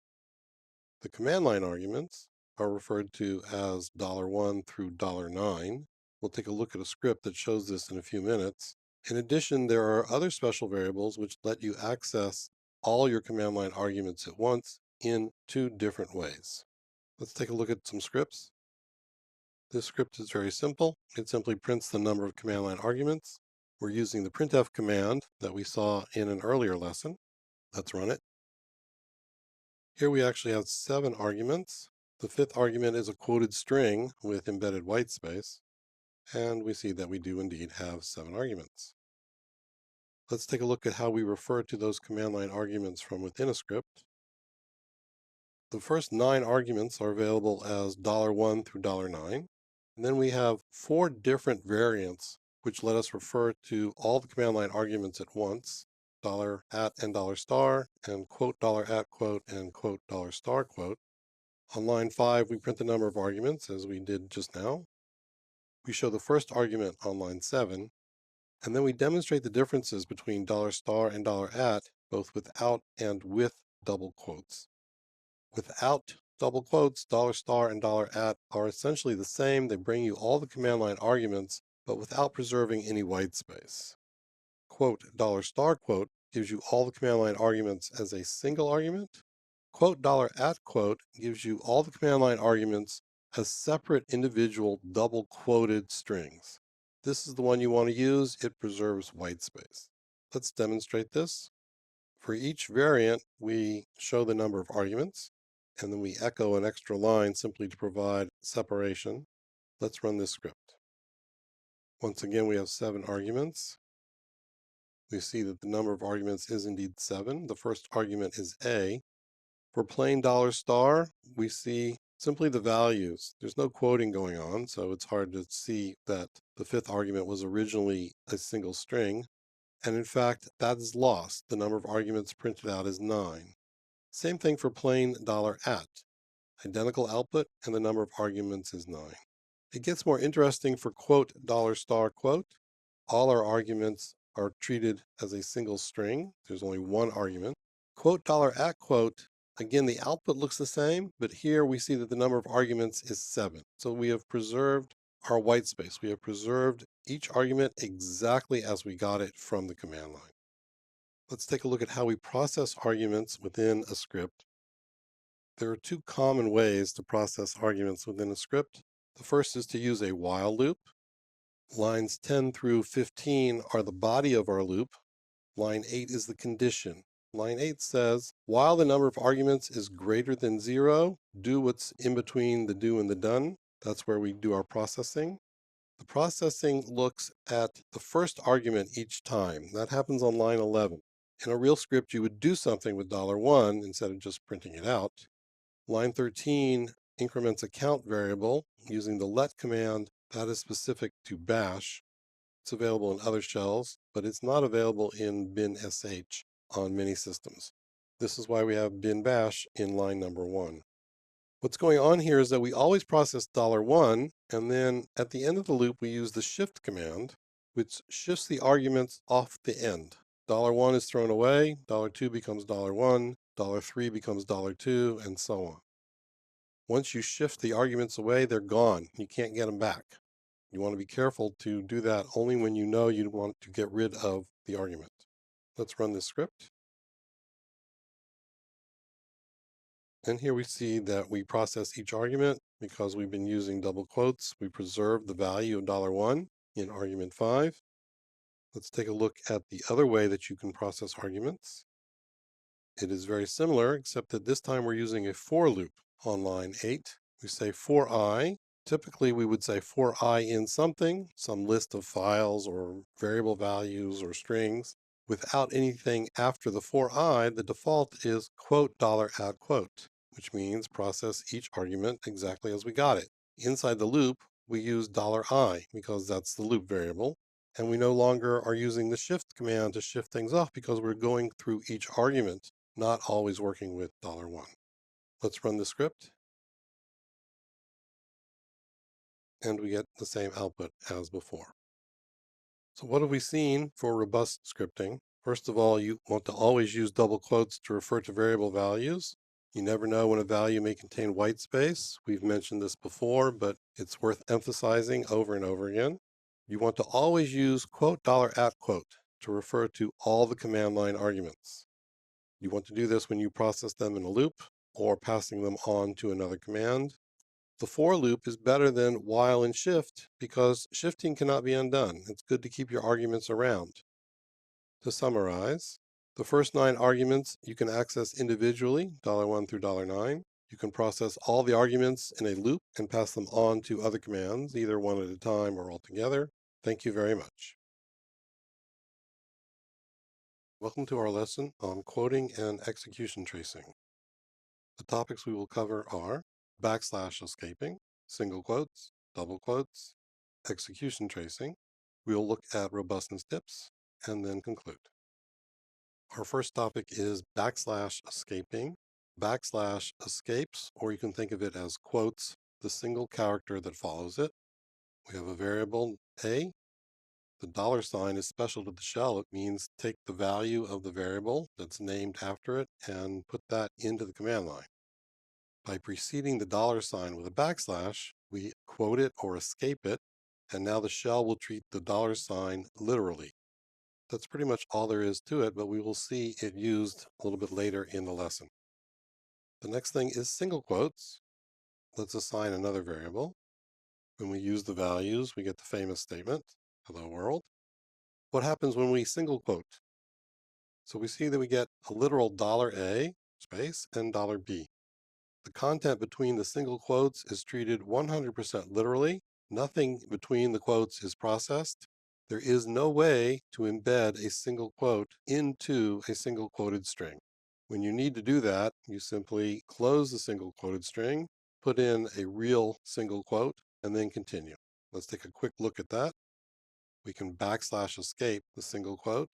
S1: The command line arguments are referred to as $1 through $9. We'll take a look at a script that shows this in a few minutes. In addition, there are other special variables which let you access all your command line arguments at once in 2 different ways. Let's take a look at some scripts. This script is very simple. It simply prints the number of command line arguments. We're using the printf command that we saw in an earlier lesson. Let's run it. Here we actually have 7 arguments. The fifth argument is a quoted string with embedded whitespace, and we see that we do indeed have 7 arguments. Let's take a look at how we refer to those command line arguments from within a script. The first 9 arguments are available as $1 through $9. And then we have 4 different variants which let us refer to all the command line arguments at once, $@ and $* and quote $@ quote and quote $* quote. On line 5, we print the number of arguments as we did just now. We show the first argument on line 7, and then we demonstrate the differences between $* and $@ both without and with double quotes. Without double quotes, $* and $@ are essentially the same. They bring you all the command line arguments, but without preserving any white space. Quote $* quote gives you all the command line arguments as a single argument. Quote $@ quote gives you all the command line arguments as separate individual double quoted strings. This is the one you want to use. It preserves white space. Let's demonstrate this. For each variant, we show the number of arguments, and then we echo an extra line simply to provide separation. Let's run this script. Once again, we have 7 arguments. We see that the number of arguments is indeed 7. The first argument is A. For plain $, we see simply the values. There's no quoting going on, so it's hard to see that the 5th argument was originally a single string. And in fact, that is lost. The number of arguments printed out is 9. Same thing for plain $@. Identical output, and the number of arguments is 9. It gets more interesting for quote $* quote. All our arguments are treated as a single string. There's only one argument. Quote $@ quote, again, the output looks the same, but here we see that the number of arguments is 7. So we have preserved our white space. We have preserved each argument exactly as we got it from the command line. Let's take a look at how we process arguments within a script. There are 2 common ways to process arguments within a script. The first is to use a while loop. Lines 10 through 15 are the body of our loop. Line 8 is the condition. Line 8 says, while the number of arguments is greater than 0, do what's in between the do and the done. That's where we do our processing. The processing looks at the first argument each time. That happens on line 11. In a real script, you would do something with $1 instead of just printing it out. Line 13 increments a count variable using the let command. That is specific to bash. It's available in other shells, but it's not available in bin sh on many systems. This is why we have bin bash in line number 1. What's going on here is that we always process $1, and then at the end of the loop, we use the shift command, which shifts the arguments off the end. $1 is thrown away, $2 becomes $1, $3 becomes $2, and so on. Once you shift the arguments away, they're gone. You can't get them back. You want to be careful to do that only when you know you want to get rid of the argument. Let's run this script. And here we see that we process each argument because we've been using double quotes. We preserve the value of $1 in argument 5. Let's take a look at the other way that you can process arguments. It is very similar, except that this time we're using a for loop on line 8. We say for I. Typically, we would say for I in something, some list of files or variable values or strings. Without anything after the for I, the default is quote $@ quote, which means process each argument exactly as we got it. Inside the loop, we use $I because that's the loop variable. And we no longer are using the shift command to shift things off because we're going through each argument, not always working with $1. Let's run the script. And we get the same output as before. So what have we seen for robust scripting? First of all, you want to always use double quotes to refer to variable values. You never know when a value may contain white space. We've mentioned this before, but it's worth emphasizing over and over again. You want to always use quote $@ quote to refer to all the command line arguments. You want to do this when you process them in a loop or passing them on to another command. The for loop is better than while and shift because shifting cannot be undone. It's good to keep your arguments around. To summarize, the first 9 arguments you can access individually, $1 through $9. You can process all the arguments in a loop and pass them on to other commands, either one at a time or all together. Thank you very much. Welcome to our lesson on quoting and execution tracing. The topics we will cover are \escaping, single quotes, double quotes, execution tracing. We will look at robustness tips and then conclude. Our first topic is \escaping. Backslash escapes, or you can think of it as quotes, the single character that follows it. We have a variable a. The $sign is special to the shell. It means take the value of the variable that's named after it and put that into the command line. By preceding the $sign with a backslash, we quote it or escape it, and now the shell will treat the $sign literally. That's pretty much all there is to it, but we will see it used a little bit later in the lesson. The next thing is single quotes. Let's assign another variable. When we use the values, we get the famous statement, hello world. What happens when we single quote? So we see that we get a literal $A space and $B. The content between the single quotes is treated 100% literally. Nothing between the quotes is processed. There is no way to embed a single quote into a single quoted string. When you need to do that, you simply close the single quoted string, put in a real single quote, and then continue. Let's take a quick look at that. We can backslash escape the single quote.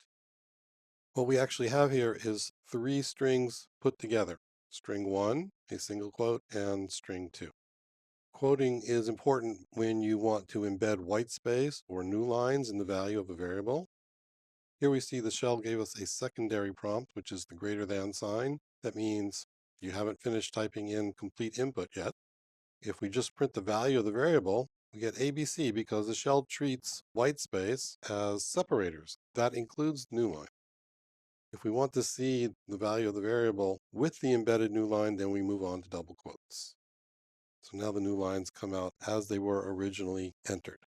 S1: What we actually have here is 3 strings put together. String 1, a single quote, and string 2. Quoting is important when you want to embed white space or new lines in the value of a variable. Here we see the shell gave us a secondary prompt, which is the greater than sign. That means you haven't finished typing in complete input yet. If we just print the value of the variable, we get ABC because the shell treats white space as separators. That includes new line. If we want to see the value of the variable with the embedded new line, then we move on to double quotes. So now the new lines come out as they were originally entered.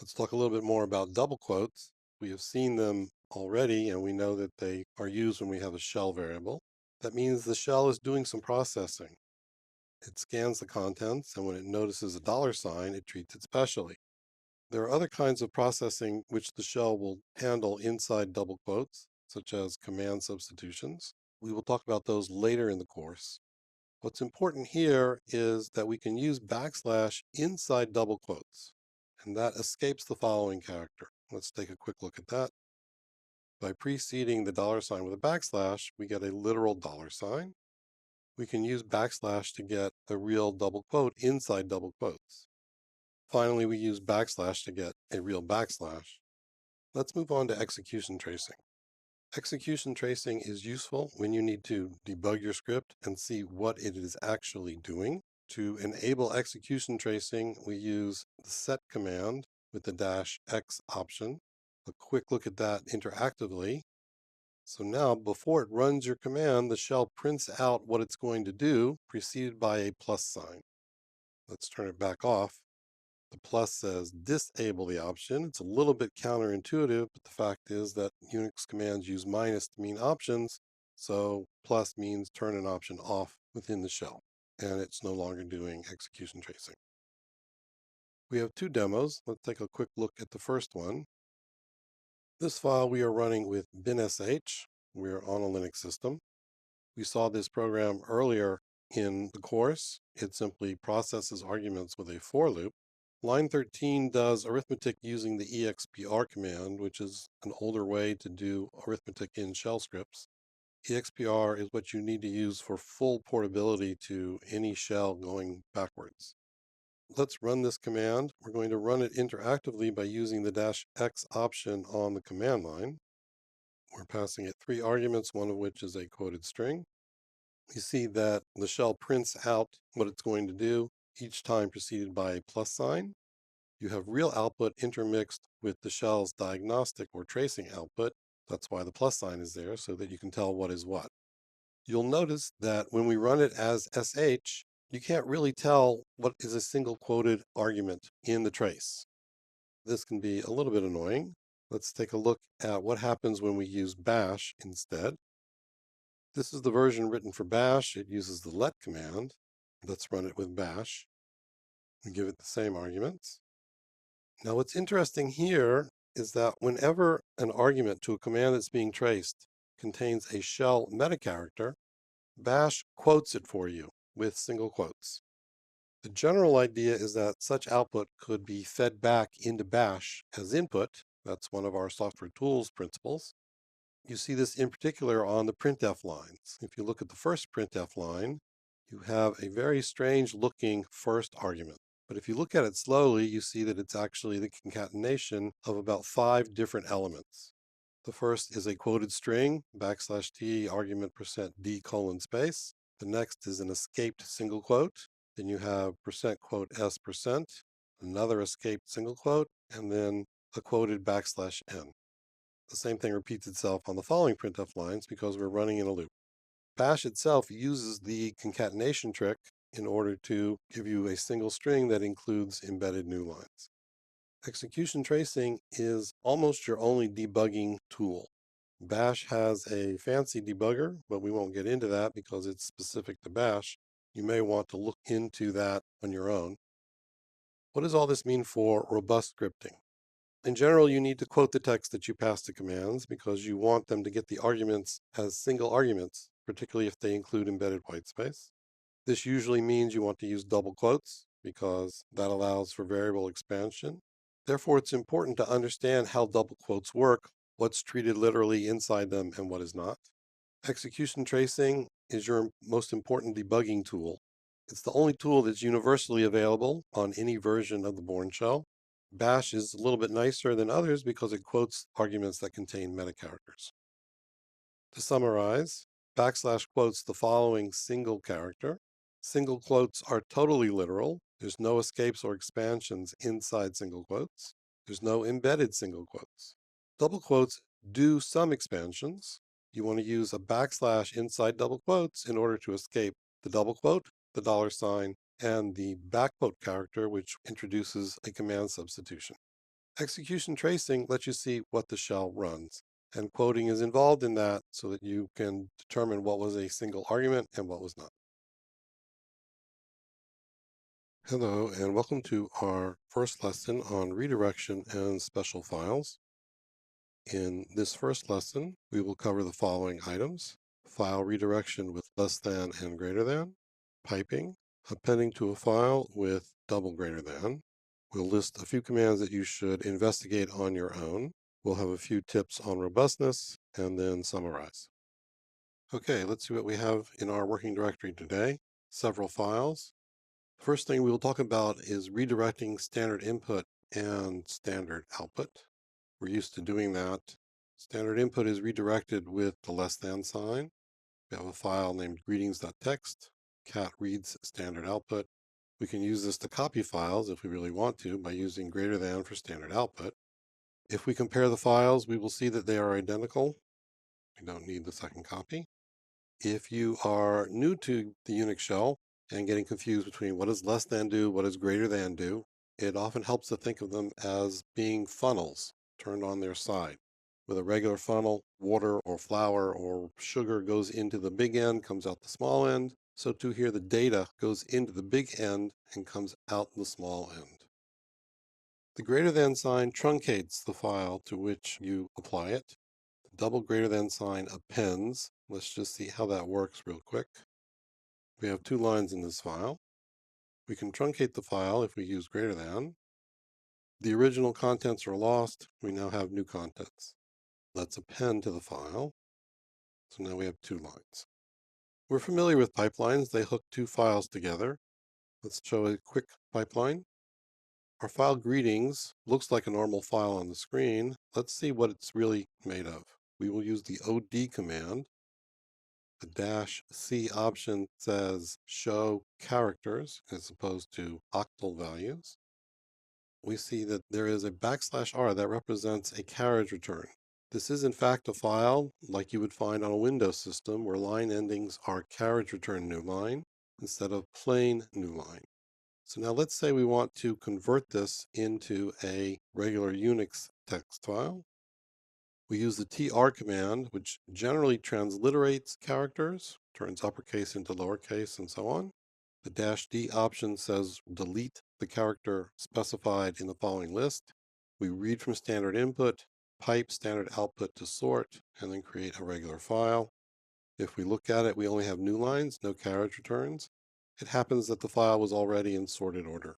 S1: Let's talk a little bit more about double quotes. We have seen them already, and we know that they are used when we have a shell variable. That means the shell is doing some processing. It scans the contents, and when it notices a $sign, it treats it specially. There are other kinds of processing which the shell will handle inside double quotes, such as command substitutions. We will talk about those later in the course. What's important here is that we can use backslash inside double quotes, and that escapes the following character. Let's take a quick look at that. By preceding the $sign with a backslash, we get a literal $sign. We can use backslash to get a real double quote inside double quotes. Finally, we use backslash to get a real backslash. Let's move on to execution tracing. Execution tracing is useful when you need to debug your script and see what it is actually doing. To enable execution tracing, we use the set command with the -x option. A quick look at that interactively. So now, before it runs your command, the shell prints out what it's going to do, preceded by a plus sign. Let's turn it back off. The plus says disable the option. It's a little bit counterintuitive, but the fact is that Unix commands use minus to mean options, so plus means turn an option off within the shell, and it's no longer doing execution tracing. We have 2 demos. Let's take a quick look at the first one. This file we are running with binsh. We're on a Linux system. We saw this program earlier in the course. It simply processes arguments with a for loop. Line 13 does arithmetic using the expr command, which is an older way to do arithmetic in shell scripts. expr is what you need to use for full portability to any shell going backwards. Let's run this command. We're going to run it interactively by using the -x option on the command line. We're passing it 3 arguments, one of which is a quoted string. You see that the shell prints out what it's going to do, each time preceded by a plus sign. You have real output intermixed with the shell's diagnostic or tracing output. That's why the plus sign is there, so that you can tell what is what. You'll notice that when we run it as sh, you can't really tell what is a single quoted argument in the trace. This can be a little bit annoying. Let's take a look at what happens when we use bash instead. This is the version written for bash. It uses the let command. Let's run it with bash and give it the same arguments. Now what's interesting here is that whenever an argument to a command that's being traced contains a shell meta character, bash quotes it for you with single quotes. The general idea is that such output could be fed back into bash as input. That's one of our software tools principles. You see this in particular on the printf lines. If you look at the first printf line, you have a very strange looking first argument. But if you look at it slowly, you see that it's actually the concatenation of about 5 different elements. The first is a quoted string, \t argument %d colon space. The next is an escaped single quote. Then you have %quote s%, another escaped single quote, and then a quoted \n. The same thing repeats itself on the following printf lines because we're running in a loop. Bash itself uses the concatenation trick in order to give you a single string that includes embedded new lines. Execution tracing is almost your only debugging tool. Bash has a fancy debugger, but we won't get into that because it's specific to Bash. You may want to look into that on your own. What does all this mean for robust scripting? In general, you need to quote the text that you pass to commands because you want them to get the arguments as single arguments, particularly if they include embedded whitespace. This usually means you want to use double quotes because that allows for variable expansion. Therefore, it's important to understand how double quotes work, what's treated literally inside them and what is not. Execution tracing is your most important debugging tool. It's the only tool that's universally available on any version of the Bourne shell. Bash is a little bit nicer than others because it quotes arguments that contain meta characters. To summarize, \ quotes the following single character. Single quotes are totally literal. There's no escapes or expansions inside single quotes. There's no embedded single quotes. Double quotes do some expansions. You want to use a \ inside double quotes in order to escape the double quote, the $, and the backquote character, which introduces a command substitution. Execution tracing lets you see what the shell runs, and quoting is involved in that so that you can determine what was a single argument and what was not. Hello, and welcome to our first lesson on redirection and special files. In this first lesson, we will cover the following items: file redirection with less than and greater than, piping, appending to a file with double greater than. We'll list a few commands that you should investigate on your own. We'll have a few tips on robustness and then summarize. Okay, let's see what we have in our working directory today. Several files. First thing we will talk about is redirecting standard input and standard output. We're used to doing that. Standard input is redirected with the less than sign. We have a file named greetings.txt. Cat reads standard output. We can use this to copy files if we really want to by using greater than for standard output. If we compare the files, we will see that they are identical. We don't need the second copy. If you are new to the Unix shell and getting confused between what does less than do, what does greater than do, it often helps to think of them as being funnels turned on their side. With a regular funnel, water or flour or sugar goes into the big end, comes out the small end. So too here, the data goes into the big end and comes out the small end. The greater than sign truncates the file to which you apply it. The double greater than sign appends. Let's just see how that works real quick. We have 2 lines in this file. We can truncate the file if we use greater than. The original contents are lost. We now have new contents. Let's append to the file. So now we have 2 lines. We're familiar with pipelines. They hook 2 files together. Let's show a quick pipeline. Our file greetings looks like a normal file on the screen. Let's see what it's really made of. We will use the od command. The -c option says show characters as opposed to octal values. We see that there is a \r that represents a carriage return. This is in fact a file like you would find on a Windows system where line endings are carriage return new line instead of plain new line. So now let's say we want to convert this into a regular Unix text file. We use the tr command, which generally transliterates characters, turns uppercase into lowercase, and so on. The -d option says delete the character specified in the following list. We read from standard input, pipe standard output to sort, and then create a regular file. If we look at it, we only have new lines, no carriage returns. It happens that the file was already in sorted order.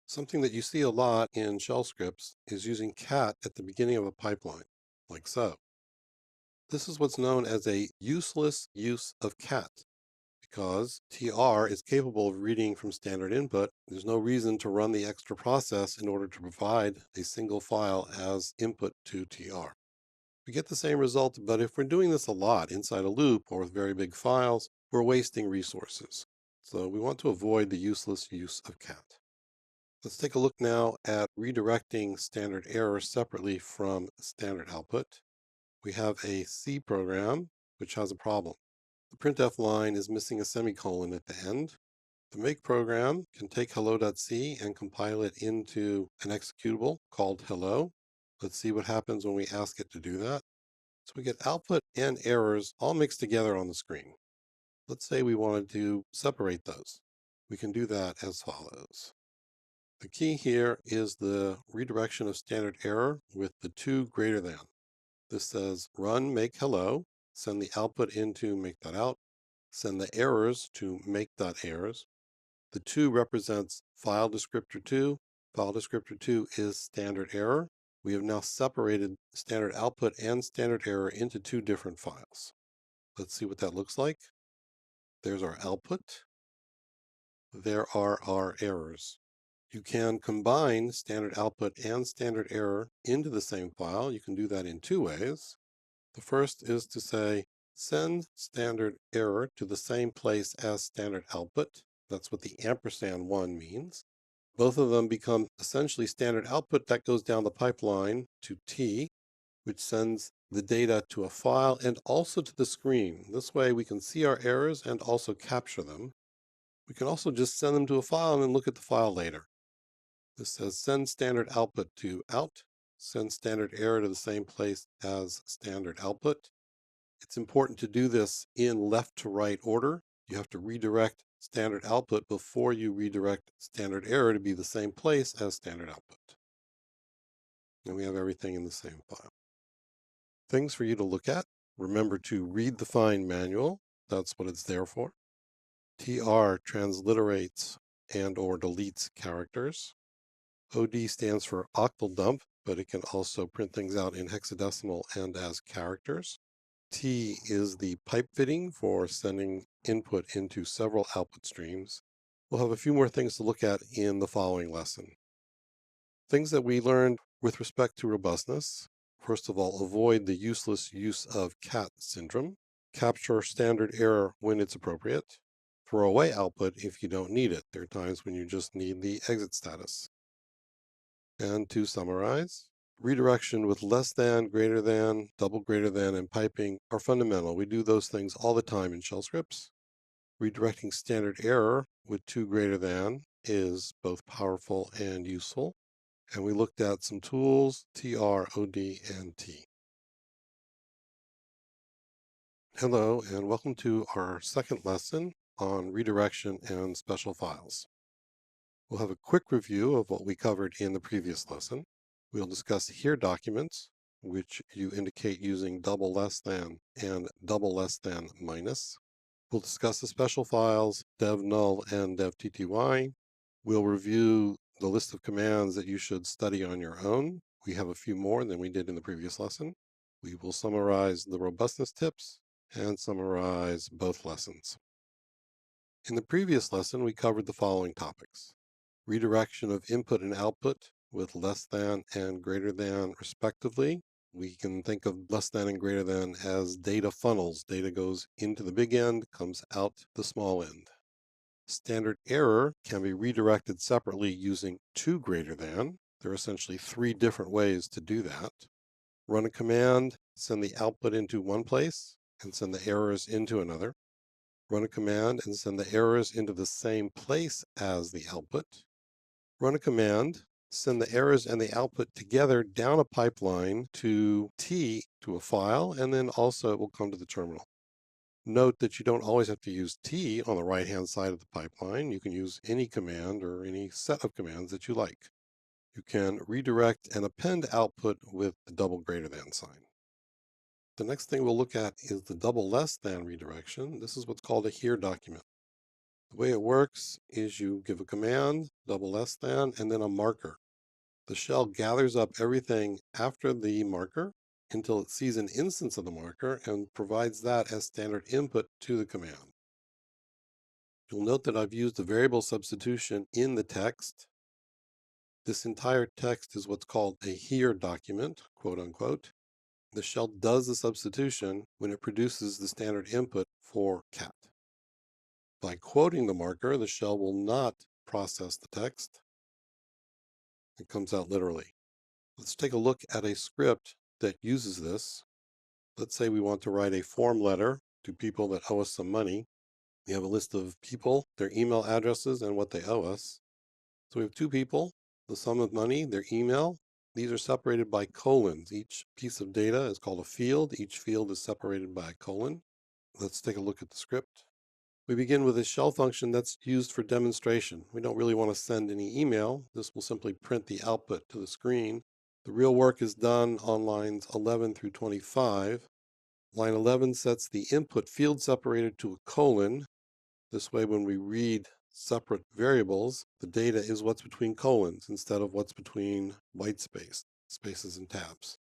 S1: Something that you see a lot in shell scripts is using cat at the beginning of a pipeline, like so. This is what's known as a useless use of cat. Because tr is capable of reading from standard input, there's no reason to run the extra process in order to provide a single file as input to tr. We get the same result, but if we're doing this a lot inside a loop or with very big files, we're wasting resources. So we want to avoid the useless use of cat. Let's take a look now at redirecting standard error separately from standard output. We have a C program which has a problem. The printf line is missing a semicolon at the end. The make program can take hello.c and compile it into an executable called hello. Let's see what happens when we ask it to do that. So we get output and errors all mixed together on the screen. Let's say we wanted to separate those. We can do that as follows. The key here is the redirection of standard error with the 2 greater than. This says run make hello, send the output into make.out, send the errors to make.errors. The 2 represents file descriptor 2. File descriptor 2 is standard error. We have now separated standard output and standard error into 2 different files. Let's see what that looks like. There's our output. There are our errors. You can combine standard output and standard error into the same file. You can do that in 2 ways. The first is to say, send standard error to the same place as standard output. That's what the &1 means. Both of them become essentially standard output that goes down the pipeline to T, which sends the data to a file and also to the screen. This way we can see our errors and also capture them. We can also just send them to a file and then look at the file later. This says send standard output to out, send standard error to the same place as standard output. It's important to do this in left to right order. You have to redirect standard output before you redirect standard error to be the same place as standard output. And we have everything in the same file. Things for you to look at. Remember to read the find manual. That's what it's there for. TR transliterates and or deletes characters. OD stands for octal dump, but it can also print things out in hexadecimal and as characters. T is the pipe fitting for sending input into several output streams. We'll have a few more things to look at in the following lesson. Things that we learned with respect to robustness. First of all, avoid the useless use of cat syndrome. Capture standard error when it's appropriate. Throw away output if you don't need it. There are times when you just need the exit status. And to summarize, redirection with less than, greater than, double greater than, and piping are fundamental. We do those things all the time in shell scripts. Redirecting standard error with 2 greater than is both powerful and useful. And we looked at some tools, TR, OD, and T. Hello, and welcome to our second lesson on redirection and special files. We'll have a quick review of what we covered in the previous lesson. We'll discuss here documents, which you indicate using double less than and double less than minus. We'll discuss the special files, dev null and dev tty. We'll review the list of commands that you should study on your own. We have a few more than we did in the previous lesson. We will summarize the robustness tips and summarize both lessons. In the previous lesson, we covered the following topics. Redirection of input and output with less than and greater than respectively. We can think of less than and greater than as data funnels. Data goes into the big end, comes out the small end. Standard error can be redirected separately using 2 greater than. There are essentially 3 different ways to do that. Run a command, send the output into one place and send the errors into another. Run a command and send the errors into the same place as the output. Run a command, send the errors and the output together down a pipeline to T to a file, and then also it will come to the terminal. Note that you don't always have to use T on the right-hand side of the pipeline. You can use any command or any set of commands that you like. You can redirect and append output with the double greater than sign. The next thing we'll look at is the double less than redirection. This is what's called a here document. The way it works is you give a command, double less than, and then a marker. The shell gathers up everything after the marker until it sees an instance of the marker and provides that as standard input to the command. You'll note that I've used a variable substitution in the text. This entire text is what's called a here document, quote unquote. The shell does the substitution when it produces the standard input for cat. By quoting the marker, the shell will not process the text. It comes out literally. Let's take a look at a script that uses this. Let's say we want to write a form letter to people that owe us some money. We have a list of people, their email addresses, and what they owe us. So we have two people, the sum of money, their email. These are separated by colons. Each piece of data is called a field. Each field is separated by a colon. Let's take a look at the script. We begin with a shell function that's used for demonstration. We don't really want to send any email. This will simply print the output to the screen. The real work is done on lines 11 through 25. Line 11 sets the input field separated to a colon. This way, when we read separate variables, the data is what's between colons instead of what's between white spaces and tabs.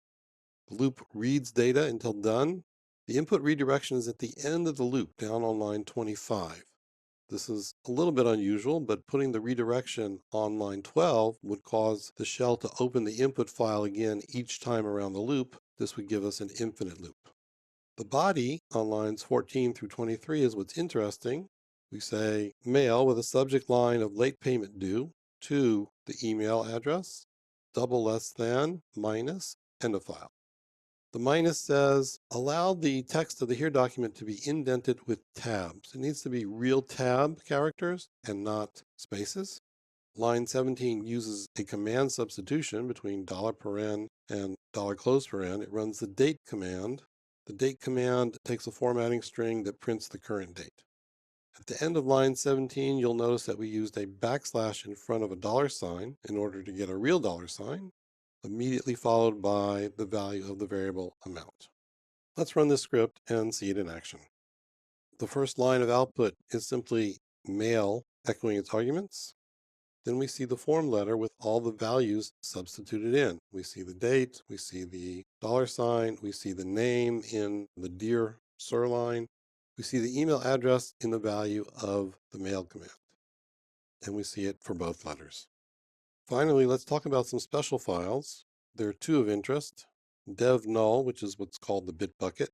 S1: The loop reads data until done. The input redirection is at the end of the loop, down on line 25. This is a little bit unusual, but putting the redirection on line 12 would cause the shell to open the input file again each time around the loop. This would give us an infinite loop. The body on lines 14 through 23 is what's interesting. We say mail with a subject line of late payment due to the email address, double less than, minus, end of file. The minus says, allow the text of the here document to be indented with tabs. It needs to be real tab characters and not spaces. Line 17 uses a command substitution between $paren and $paren. It runs the date command. The date command takes a formatting string that prints the current date. At the end of line 17, you'll notice that we used a backslash in front of a $sign in order to get a real $sign, immediately followed by the value of the variable amount. Let's run this script and see it in action. The first line of output is simply mail echoing its arguments. Then we see the form letter with all the values substituted in. We see the date, we see the $sign, we see the name in the Dear Sir line, we see the email address in the value of the mail command, and we see it for both letters. Finally, let's talk about some special files. There are two of interest. Dev null, which is what's called the bit bucket.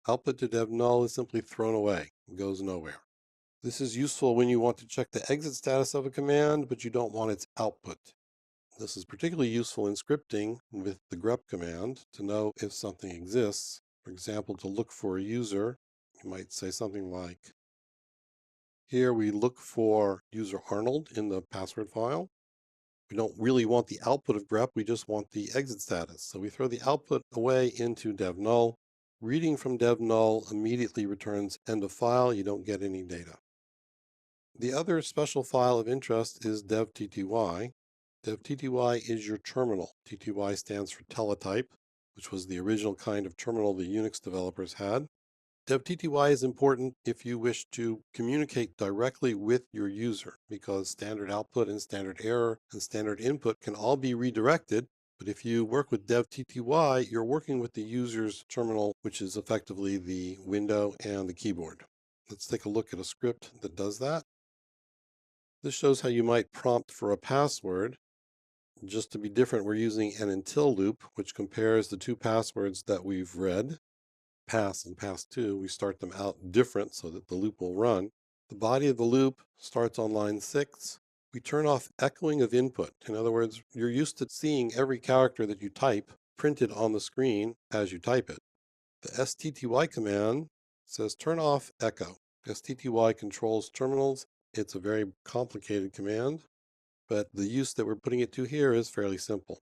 S1: Output to dev null is simply thrown away. It goes nowhere. This is useful when you want to check the exit status of a command, but you don't want its output. This is particularly useful in scripting with the grep command to know if something exists. For example, to look for a user, you might say something like, here we look for user Arnold in the password file. We don't really want the output of grep, we just want the exit status. So we throw the output away into dev null. Reading from dev null immediately returns end of file. You don't get any data. The other special file of interest is dev.tty. Dev.tty is your terminal. TTY stands for teletype, which was the original kind of terminal the Unix developers had. Dev.tty is important if you wish to communicate directly with your user, because standard output and standard error and standard input can all be redirected. But if you work with dev.tty, you're working with the user's terminal, which is effectively the window and the keyboard. Let's take a look at a script that does that. This shows how you might prompt for a password. Just to be different, we're using an until loop, which compares the two passwords that we've read, pass and pass2. We start them out different so that the loop will run. The body of the loop starts on line 6. We turn off echoing of input. In other words, you're used to seeing every character that you type printed on the screen as you type it. The stty command says turn off echo. Stty controls terminals. It's a very complicated command, but the use that we're putting it to here is fairly simple.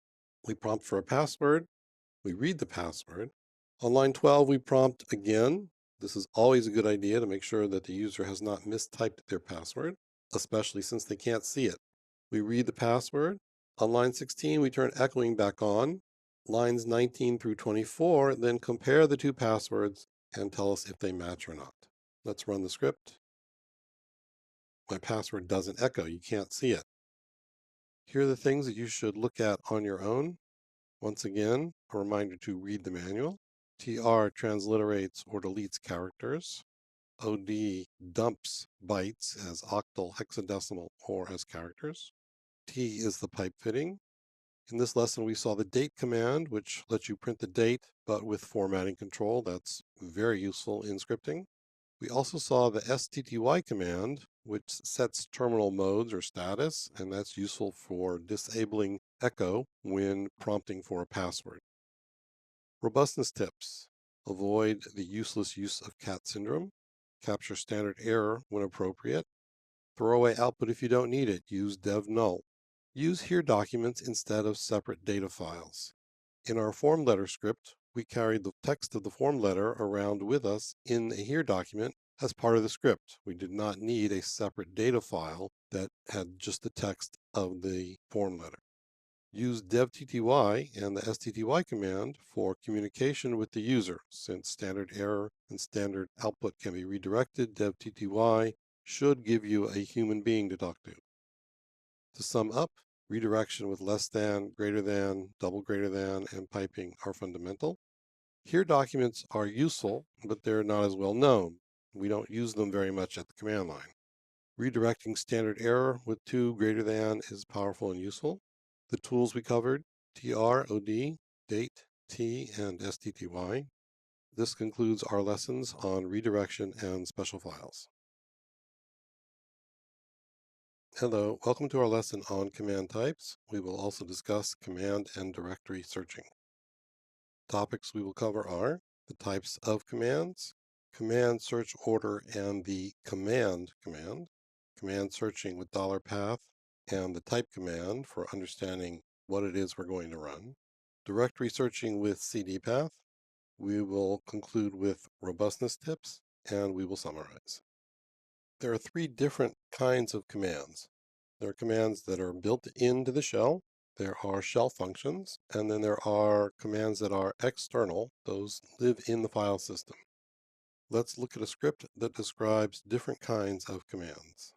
S1: We prompt for a password, we read the password. On line 12, we prompt again. This is always a good idea to make sure that the user has not mistyped their password, especially since they can't see it. We read the password. On line 16, we turn echoing back on. Lines 19 through 24 then compare the two passwords and tell us if they match or not. Let's run the script. My password doesn't echo. You can't see it. Here are the things that you should look at on your own. Once again, a reminder to read the manual. TR transliterates or deletes characters. OD dumps bytes as octal, hexadecimal, or as characters. T is the pipe fitting. In this lesson, we saw the date command, which lets you print the date, but with formatting control. That's very useful in scripting. We also saw the stty command, which sets terminal modes or status, and that's useful for disabling echo when prompting for a password. Robustness tips: avoid the useless use of cat syndrome, capture standard error when appropriate, throw away output if you don't need it, use dev null. Use here documents instead of separate data files. In our form letter script, we carried the text of the form letter around with us in a here document as part of the script. We did not need a separate data file that had just the text of the form letter. Use devtty and the stty command for communication with the user. Since standard error and standard output can be redirected, devtty should give you a human being to talk to. To sum up, redirection with less than, greater than, double greater than, and piping are fundamental. Here documents are useful, but they're not as well known. We don't use them very much at the command line. Redirecting standard error with 2 greater than is powerful and useful. The tools we covered: TR, OD, date, T, and stty. This concludes our lessons on redirection and special files. Hello, welcome to our lesson on command types. We will also discuss command and directory searching. Topics we will cover are the types of commands, command search order and the command, command searching with $path, and the type command for understanding what it is we're going to run, directory searching with cd path. We will conclude with robustness tips, and we will summarize. There are 3 different kinds of commands. There are commands that are built into the shell. There are shell functions, and then there are commands that are external. Those live in the file system. Let's look at a script that describes different kinds of commands.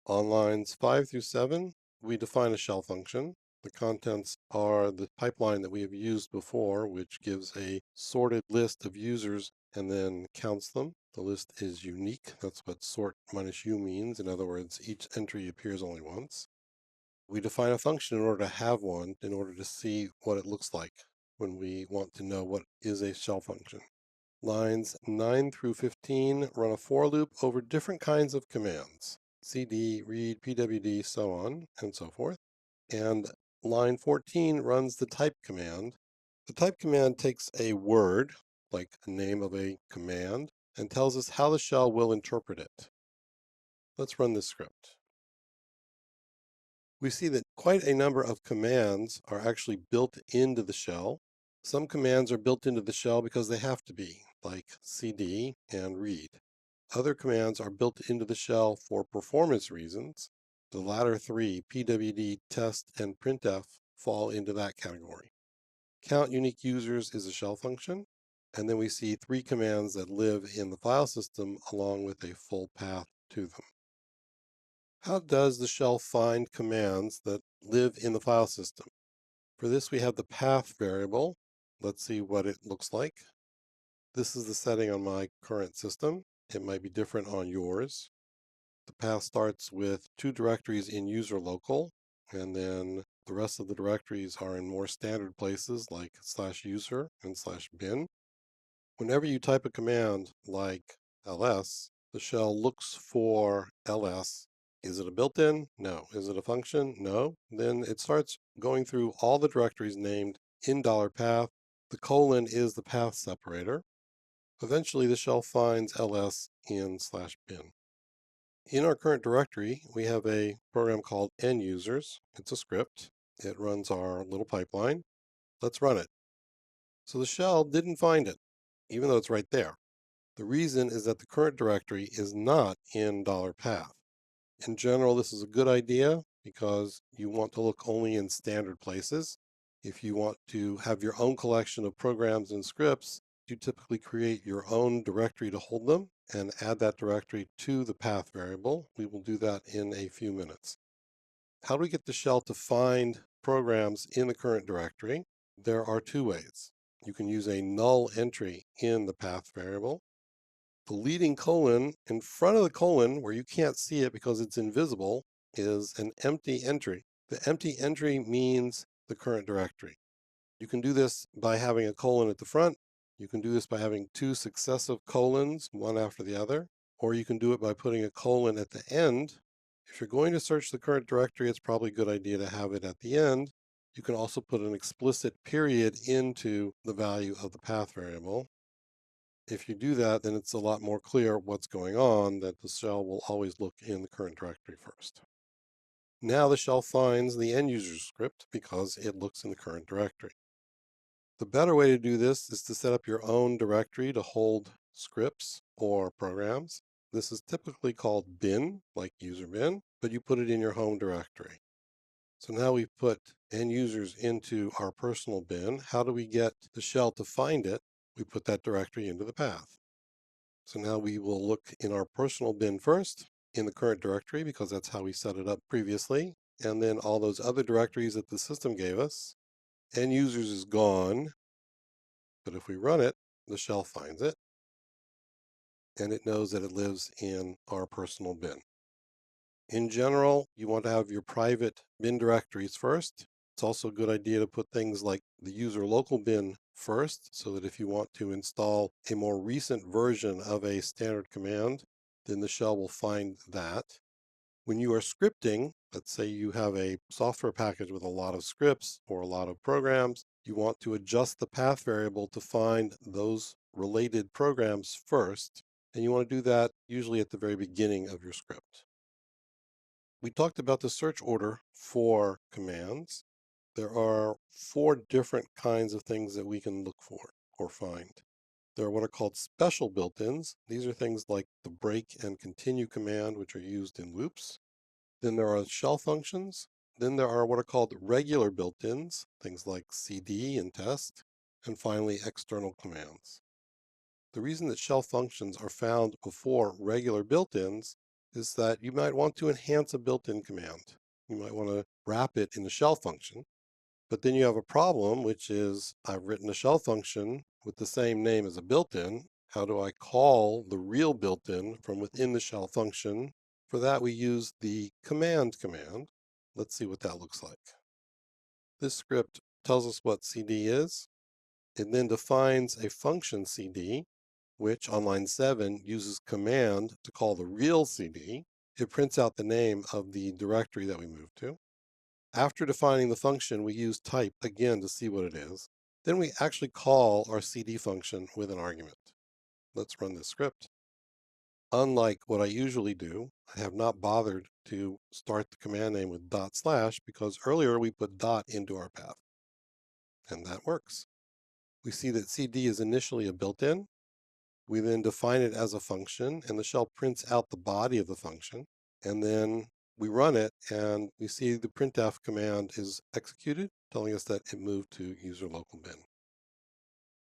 S1: On lines 5 through 7, we define a shell function. The contents are the pipeline that we have used before, which gives a sorted list of users and then counts them. The list is unique. That's what sort minus u means. In other words, each entry appears only once. We define a function in order to have one, in order to see what it looks like when we want to know what is a shell function. Lines 9 through 15 run a for loop over different kinds of commands: cd, read, pwd, so on and so forth. And line 14 runs the type command. The type command takes a word, like a name of a command, and tells us how the shell will interpret it. Let's run this script. We see that quite a number of commands are actually built into the shell. Some commands are built into the shell because they have to be, like cd and read. Other commands are built into the shell for performance reasons. The latter 3, pwd, test, and printf, fall into that category. Count unique users is a shell function, and then we see 3 commands that live in the file system along with a full path to them. How does the shell find commands that live in the file system? For this, we have the path variable. Let's see what it looks like. This is the setting on my current system. It might be different on yours. The path starts with 2 directories in user local, and then the rest of the directories are in more standard places like /user and /bin. Whenever you type a command like ls, the shell looks for ls. Is it a built-in? No. Is it a function? No. Then it starts going through all the directories named in $path. The colon is the path separator. Eventually, the shell finds ls in /bin. In our current directory, we have a program called end-users. It's a script. It runs our little pipeline. Let's run it. So the shell didn't find it, even though it's right there. The reason is that the current directory is not in $path. In general, this is a good idea because you want to look only in standard places. If you want to have your own collection of programs and scripts, you typically create your own directory to hold them and add that directory to the path variable. We will do that in a few minutes. How do we get the shell to find programs in the current directory? There are two ways. You can use a null entry in the path variable. The leading colon in front of the colon, where you can't see it because it's invisible, is an empty entry. The empty entry means the current directory. You can do this by having a colon at the front. You can do this by having two successive colons, one after the other, or you can do it by putting a colon at the end. If you're going to search the current directory, it's probably a good idea to have it at the end. You can also put an explicit period into the value of the path variable. If you do that, then it's a lot more clear what's going on, that the shell will always look in the current directory first. Now the shell finds the end user script because it looks in the current directory. The better way to do this is to set up your own directory to hold scripts or programs. This is typically called bin, like user bin, but you put it in your home directory. So now we've put end users into our personal bin. How do we get the shell to find it? We put that directory into the path. So now we will look in our personal bin first in the current directory because that's how we set it up previously. And then all those other directories that the system gave us. End users is gone, but if we run it, the shell finds it. And it knows that it lives in our personal bin. In general, you want to have your private bin directories first. It's also a good idea to put things like the user local bin first, so that if you want to install a more recent version of a standard command, then the shell will find that. When you are scripting, let's say you have a software package with a lot of scripts or a lot of programs, you want to adjust the path variable to find those related programs first, and you want to do that usually at the very beginning of your script. We talked about the search order for commands. There are 4 different kinds of things that we can look for or find. There are what are called special built-ins. These are things like the break and continue command, which are used in loops. Then there are shell functions. Then there are what are called regular built-ins, things like cd and test. And finally, external commands. The reason that shell functions are found before regular built-ins is that you might want to enhance a built-in command. You might want to wrap it in a shell function. But then you have a problem, which is I've written a shell function with the same name as a built-in. How do I call the real built-in from within the shell function? For that, we use the command. Let's see what that looks like. This script tells us what cd is. It then defines a function cd, which on line 7 uses command to call the real cd. It prints out the name of the directory that we moved to. After defining the function, we use type again to see what it is. Then we actually call our cd function with an argument. Let's run this script. Unlike what I usually do, I have not bothered to start the command name with // because earlier we put dot into our path. And that works. We see that cd is initially a built-in. We then define it as a function, and the shell prints out the body of the function. And then we run it, and we see the printf command is executed, telling us that it moved to user local bin.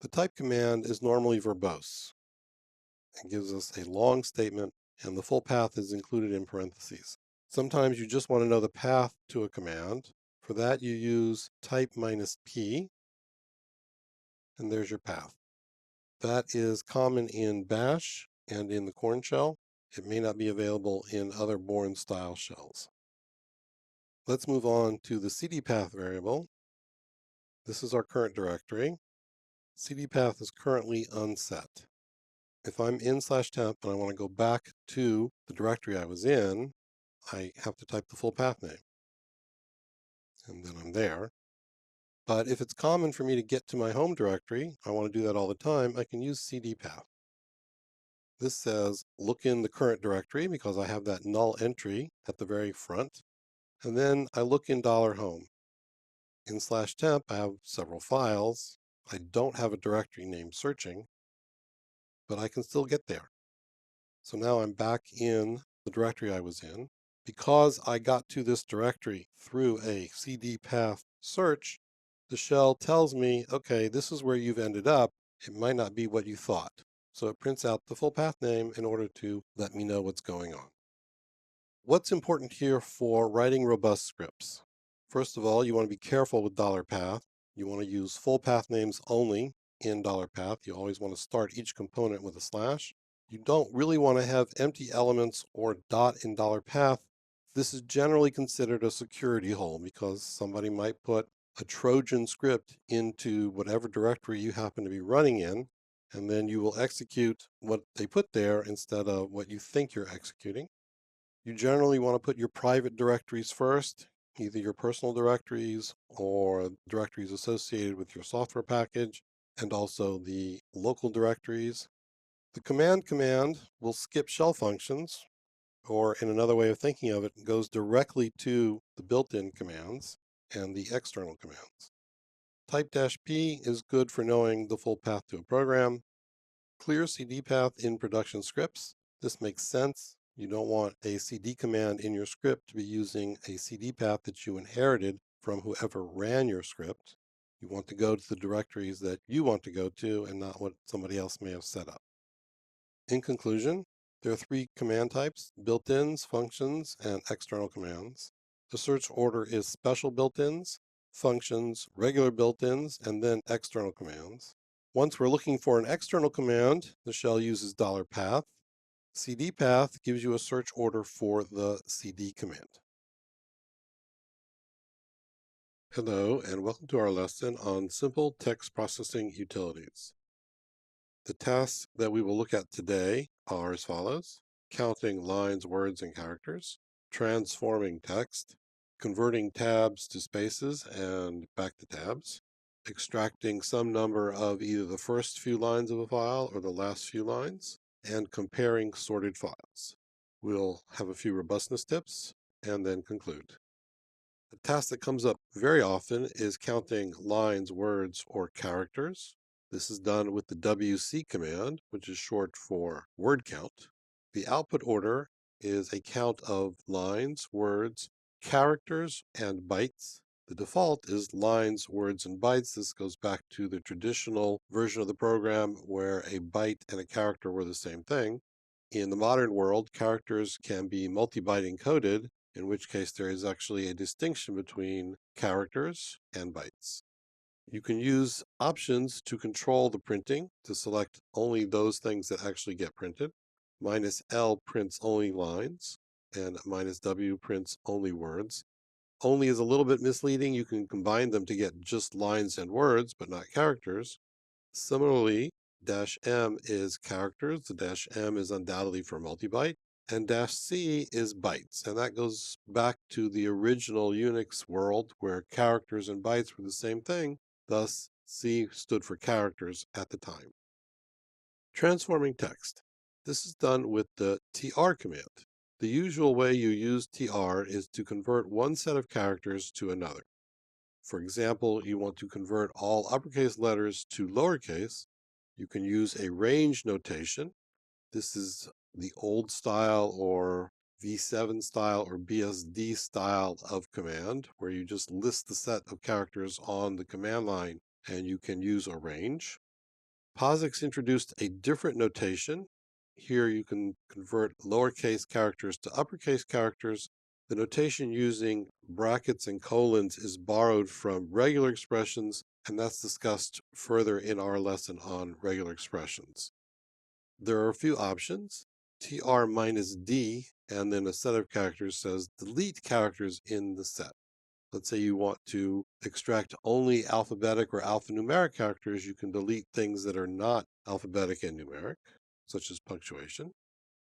S1: The type command is normally verbose. It gives us a long statement, and the full path is included in parentheses. Sometimes you just want to know the path to a command. For that, you use type -p, and there's your path. That is common in Bash and in the Korn shell. It may not be available in other Bourne style shells. Let's move on to the cd path variable. This is our current directory. Cd path is currently unset. If I'm in /temp and I want to go back to the directory I was in, I have to type the full path name. And then I'm there. But if it's common for me to get to my home directory, I want to do that all the time, I can use cd path. This says look in the current directory because I have that null entry at the very front. And then I look in $home. In /temp, I have several files. I don't have a directory named searching, but I can still get there. So now I'm back in the directory I was in. Because I got to this directory through a CD path search, the shell tells me, okay, this is where you've ended up. It might not be what you thought. So it prints out the full path name in order to let me know what's going on. What's important here for writing robust scripts? First of all, you want to be careful with $path. You want to use full path names only in $path. You always want to start each component with a slash. You don't really want to have empty elements or dot in $path. This is generally considered a security hole because somebody might put a Trojan script into whatever directory you happen to be running in, and then you will execute what they put there instead of what you think you're executing. You generally want to put your private directories first, either your personal directories or directories associated with your software package, and also the local directories. The command will skip shell functions, or in another way of thinking of it, goes directly to the built-in commands and the external commands. Type -P is good for knowing the full path to a program. Clear CD path in production scripts. This makes sense. You don't want a CD command in your script to be using a CD path that you inherited from whoever ran your script. You want to go to the directories that you want to go to and not what somebody else may have set up. In conclusion, there are three command types: built-ins, functions, and external commands. The search order is special built-ins, functions, regular built-ins, and then external commands. Once we're looking for an external command, the shell uses $path. CD path gives you a search order for the CD command. Hello, and welcome to our lesson on simple text processing utilities. The tasks that we will look at today are as follows: counting lines, words, and characters, transforming text, converting tabs to spaces and back to tabs, extracting some number of either the first few lines of a file or the last few lines, and comparing sorted files. We'll have a few robustness tips and then conclude. A task that comes up very often is counting lines, words, or characters. This is done with the WC command, which is short for word count. The output order is a count of lines, words, characters, and bytes. The default is lines, words, and bytes. This goes back to the traditional version of the program where a byte and a character were the same thing. In the modern world, characters can be multi-byte encoded, in which case there is actually a distinction between characters and bytes. You can use options to control the printing to select only those things that actually get printed. -L prints only lines, and -W prints only words. Only is a little bit misleading. You can combine them to get just lines and words, but not characters. Similarly, -M is characters. The -M is undoubtedly for multi-byte. And -C is bytes. And that goes back to the original Unix world where characters and bytes were the same thing. Thus, C stood for characters at the time. Transforming text. This is done with the TR command. The usual way you use TR is to convert one set of characters to another. For example, you want to convert all uppercase letters to lowercase. You can use a range notation. This is the old style or V7 style or BSD style of command, where you just list the set of characters on the command line and you can use a range. POSIX introduced a different notation. Here you can convert lowercase characters to uppercase characters. The notation using brackets and colons is borrowed from regular expressions, and that's discussed further in our lesson on regular expressions. There are a few options. TR-D, and then a set of characters says delete characters in the set. Let's say you want to extract only alphabetic or alphanumeric characters. You can delete things that are not alphabetic and numeric, such as punctuation.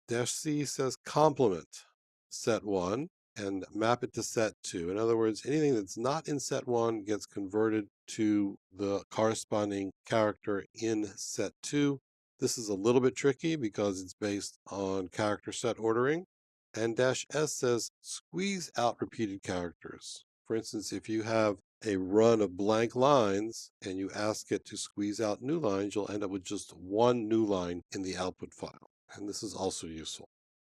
S1: -C says complement set 1 and map it to set 2. In other words, anything that's not in set 1 gets converted to the corresponding character in set 2. This is a little bit tricky because it's based on character set ordering. And dash S says squeeze out repeated characters. For instance, if you have a run of blank lines and you ask it to squeeze out new lines, you'll end up with just one new line in the output file. And this is also useful.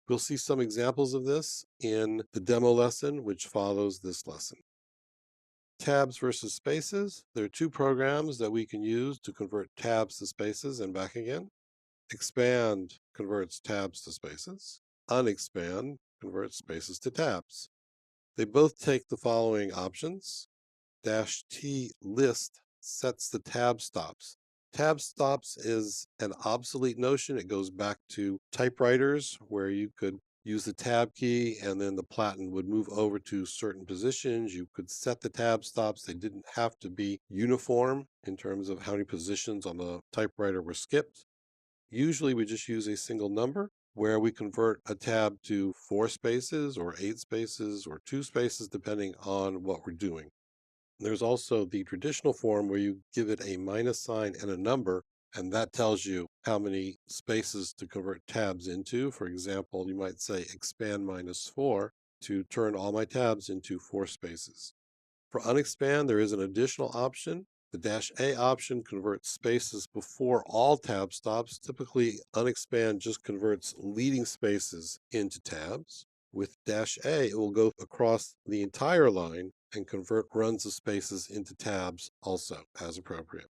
S1: We'll see some examples of this in the demo lesson, which follows this lesson. Tabs versus spaces. There are two programs that we can use to convert tabs to spaces and back again. Expand converts tabs to spaces. Unexpand converts spaces to tabs. They both take the following options. -T list sets the tab stops. Tab stops is an obsolete notion. It goes back to typewriters where you could use the tab key and then the platen would move over to certain positions. You could set the tab stops. They didn't have to be uniform in terms of how many positions on the typewriter were skipped. Usually we just use a single number where we convert a tab to 4 spaces or 8 spaces or 2 spaces depending on what we're doing. There's also the traditional form where you give it a minus sign and a number, and that tells you how many spaces to convert tabs into. For example, you might say expand -4 to turn all my tabs into 4 spaces. For unexpand, there is an additional option. The -A option converts spaces before all tab stops. Typically, unexpand just converts leading spaces into tabs. With -A, it will go across the entire line and convert runs of spaces into tabs also, as appropriate.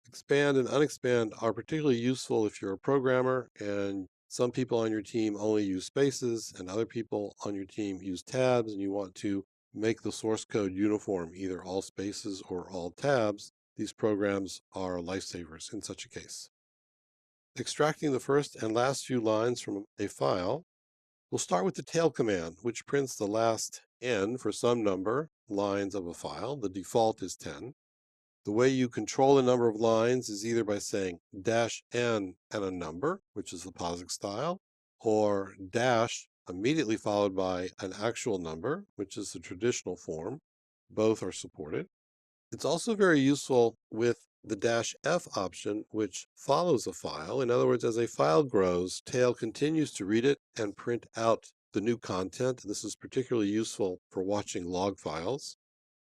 S1: Expand and unexpand are particularly useful if you're a programmer and some people on your team only use spaces and other people on your team use tabs, and you want to make the source code uniform, either all spaces or all tabs. These programs are lifesavers in such a case. Extracting the first and last few lines from a file. We'll start with the tail command, which prints the last n for some number lines of a file. The default is 10. The way you control the number of lines is either by saying -n and a number, which is the POSIX style, or dash immediately followed by an actual number, which is the traditional form. Both are supported. It's also very useful with the -f option, which follows a file. In other words, as a file grows, tail continues to read it and print out the new content. This is particularly useful for watching log files.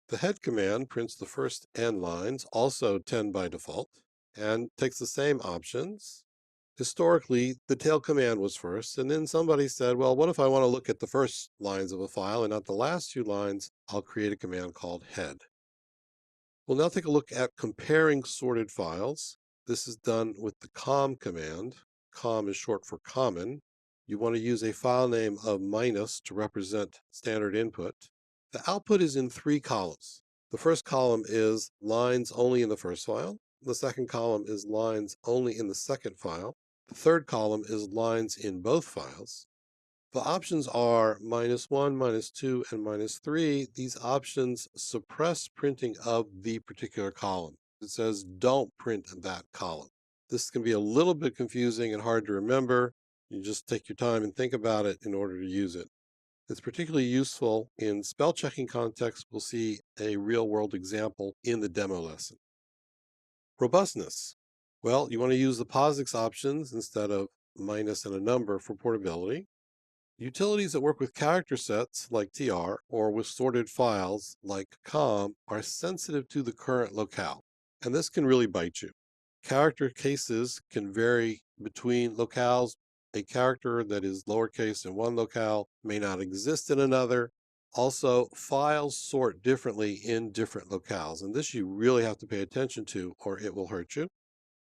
S1: The head command prints the first n lines, also 10 by default, and takes the same options. Historically, the tail command was first, and then somebody said, well, what if I want to look at the first lines of a file and not the last few lines? I'll create a command called head. We'll now take a look at comparing sorted files. This is done with the com command. Com is short for common. You want to use a file name of minus to represent standard input. The output is in 3 columns. The first column is lines only in the first file. The second column is lines only in the second file. The third column is lines in both files. The options are -1, -2, and -3. These options suppress printing of the particular column. It says don't print that column. This can be a little bit confusing and hard to remember. You just take your time and think about it in order to use it. It's particularly useful in spell checking context. We'll see a real world example in the demo lesson. Robustness. Well, you want to use the POSIX options instead of minus and a number for portability. Utilities that work with character sets like tr or with sorted files like com are sensitive to the current locale, and this can really bite you. Character cases can vary between locales. A character that is lowercase in one locale may not exist in another. Also, files sort differently in different locales, and this you really have to pay attention to or it will hurt you.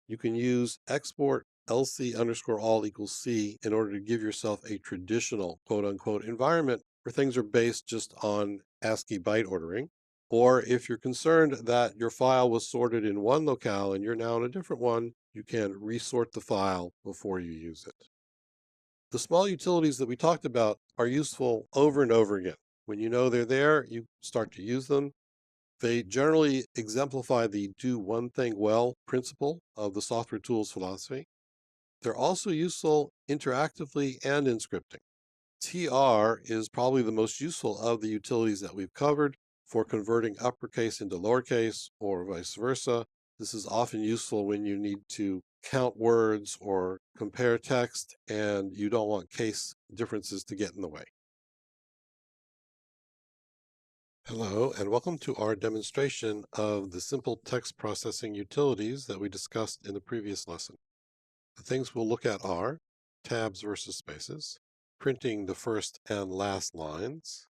S1: You can use export lc_all equals c in order to give yourself a traditional quote unquote environment where things are based just on ASCII byte ordering. Or if you're concerned that your file was sorted in one locale and you're now in a different one, you can resort the file before you use it. The small utilities that we talked about are useful over and over again. When you know they're there, you start to use them. They generally exemplify the do one thing well principle of the software tools philosophy. They're also useful interactively and in scripting. TR is probably the most useful of the utilities that we've covered for converting uppercase into lowercase or vice versa. This is often useful when you need to count words or compare text, and you don't want case differences to get in the way. Hello, and welcome to our demonstration of the simple text processing utilities that we discussed in the previous lesson. The things we'll look at are tabs versus spaces, printing the first and last lines,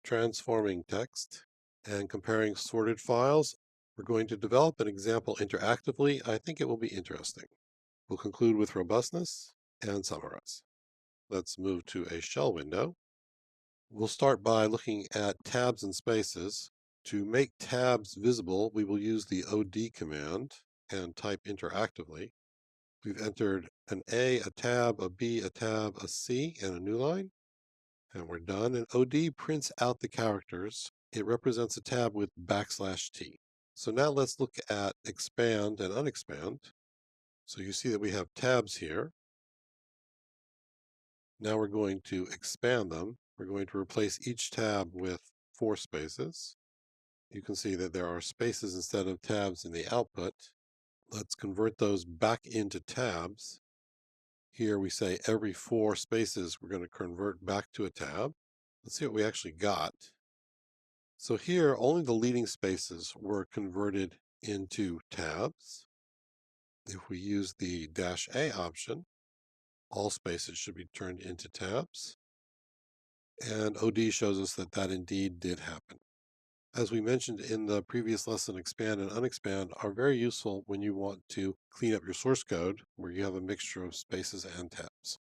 S1: transforming text, and comparing sorted files. We're going to develop an example interactively. I think it will be interesting. We'll conclude with robustness and summarize. Let's move to a shell window. We'll start by looking at tabs and spaces. To make tabs visible, we will use the OD command and type interactively. We've entered an A, a tab, a B, a tab, a C, and a new line. And we're done. And OD prints out the characters. It represents a tab with \T. So now let's look at expand and unexpand. So you see that we have tabs here. Now we're going to expand them. We're going to replace each tab with 4 spaces. You can see that there are spaces instead of tabs in the output. Let's convert those back into tabs. Here we say every 4 spaces we're going to convert back to a tab. Let's see what we actually got. So here only the leading spaces were converted into tabs. If we use the -A option, all spaces should be turned into tabs. And OD shows us that that indeed did happen. As we mentioned in the previous lesson, expand and unexpand are very useful when you want to clean up your source code where you have a mixture of spaces and tabs.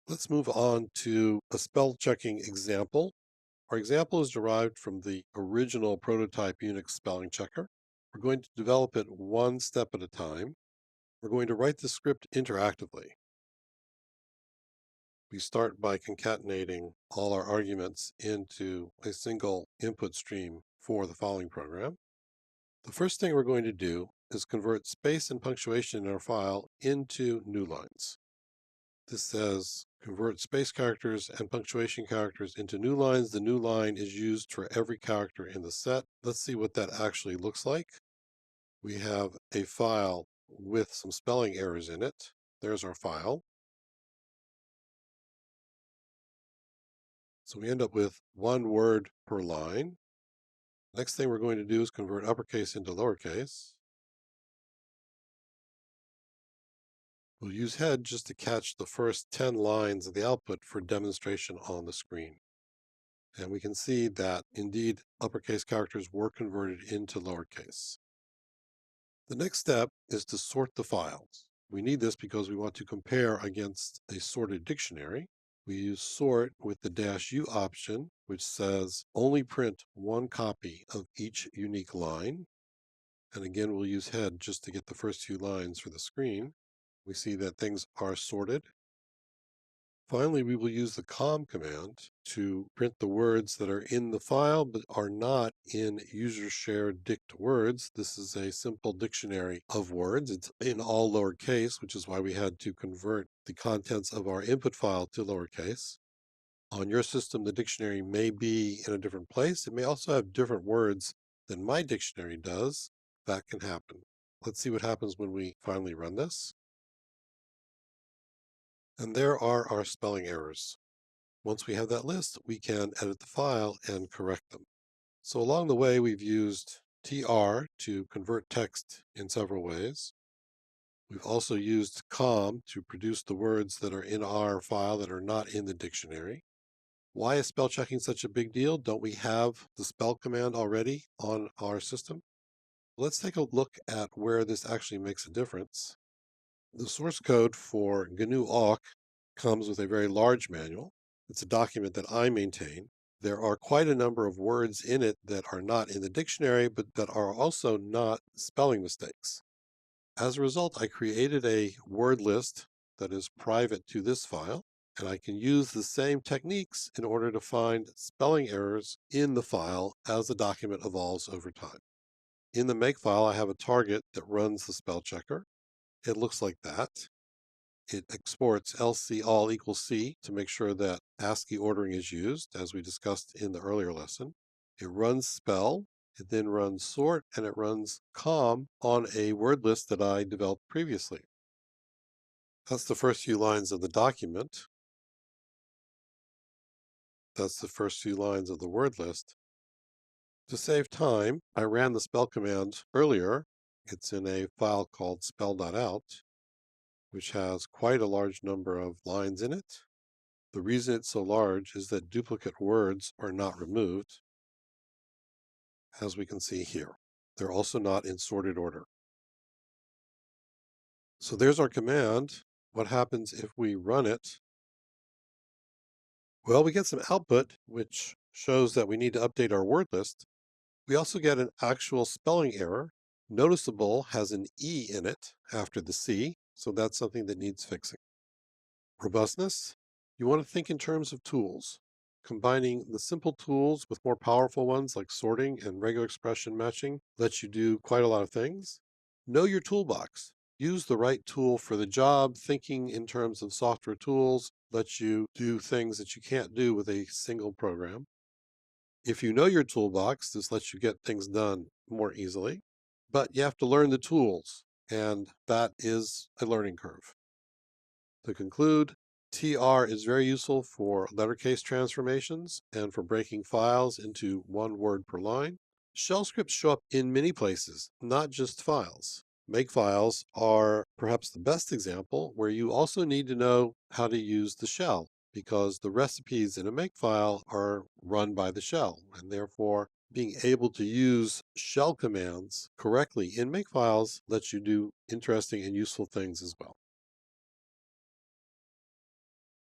S1: Let's move on to a spell checking example. Our example is derived from the original prototype Unix spelling checker. We're going to develop it one step at a time. We're going to write the script interactively. We start by concatenating all our arguments into a single input stream for the following program. The first thing we're going to do is convert space and punctuation in our file into new lines. This says convert space characters and punctuation characters into new lines. The new line is used for every character in the set. Let's see what that actually looks like. We have a file with some spelling errors in it. There's our file. So we end up with 1 word per line. Next thing we're going to do is convert uppercase into lowercase. We'll use head just to catch the first 10 lines of the output for demonstration on the screen. And we can see that indeed uppercase characters were converted into lowercase. The next step is to sort the files. We need this because we want to compare against a sorted dictionary. We use sort with the -U option, which says only print 1 copy of each unique line. And again, we'll use head just to get the first few lines for the screen. We see that things are sorted. Finally, we will use the com command to print the words that are in the file but are not in user shared dict words. This is a simple dictionary of words. It's in all lowercase, which is why we had to convert the contents of our input file to lowercase. On your system, the dictionary may be in a different place. It may also have different words than my dictionary does. That can happen. Let's see what happens when we finally run this. And there are our spelling errors. Once we have that list, we can edit the file and correct them. So along the way, we've used tr to convert text in several ways. We've also used com to produce the words that are in our file that are not in the dictionary. Why is spell checking such a big deal? Don't we have the spell command already on our system? Let's take a look at where this actually makes a difference. The source code for GNU-awk comes with a very large manual. It's a document that I maintain. There are quite a number of words in it that are not in the dictionary, but that are also not spelling mistakes. As a result, I created a word list that is private to this file, and I can use the same techniques in order to find spelling errors in the file as the document evolves over time. In the make file, I have a target that runs the spell checker. It looks like that. It exports lc all equals C to make sure that ASCII ordering is used, as we discussed in the earlier lesson. It runs spell, It then runs sort and it runs com on a word list that I developed previously. That's the first few lines of the document. That's the first few lines of the word list. To save time, I ran the spell command earlier. It's in a file called spell.out, which has quite a large number of lines in it. The reason it's so large is that duplicate words are not removed, as we can see here. They're also not in sorted order. So there's our command. What happens if we run it? Well, we get some output, which shows that we need to update our word list. We also get an actual spelling error. Noticeable has an E in it after the C, so that's something that needs fixing. Robustness. You want to think in terms of tools. Combining the simple tools with more powerful ones like sorting and regular expression matching lets you do quite a lot of things. Know your toolbox. Use the right tool for the job. Thinking in terms of software tools lets you do things that you can't do with a single program. If you know your toolbox, this lets you get things done more easily, but you have to learn the tools, and that is a learning curve. To conclude, TR is very useful for letter case transformations and for breaking files into one word per line. Shell scripts show up in many places, not just files. Makefiles are perhaps the best example, where you also need to know how to use the shell, because the recipes in a makefile are run by the shell, and therefore being able to use shell commands correctly in makefiles lets you do interesting and useful things as well.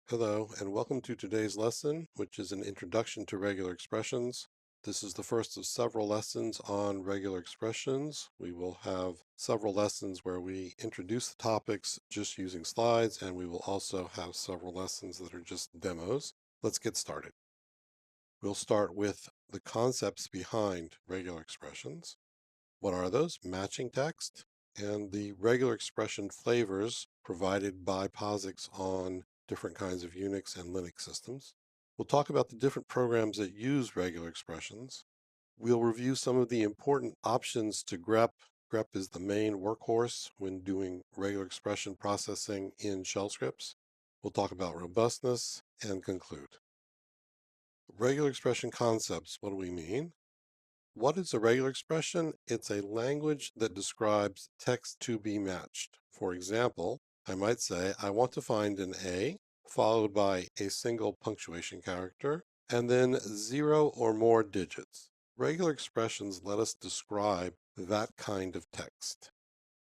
S1: Hello, and welcome to today's lesson, which is an introduction to regular expressions. This is the first of several lessons on regular expressions. We will have several lessons where we introduce the topics just using slides, and we will also have several lessons that are just demos. Let's get started. We'll start with the concepts behind regular expressions. What are those? Matching text and the regular expression flavors provided by POSIX on different kinds of Unix and Linux systems. We'll talk about the different programs that use regular expressions. We'll review some of the important options to grep. Grep is the main workhorse when doing regular expression processing in shell scripts. We'll talk about robustness and conclude. Regular expression concepts, what do we mean? What is a regular expression? It's a language that describes text to be matched. For example, I might say, I want to find an A, followed by a single punctuation character, and then 0 or more digits. Regular expressions let us describe that kind of text.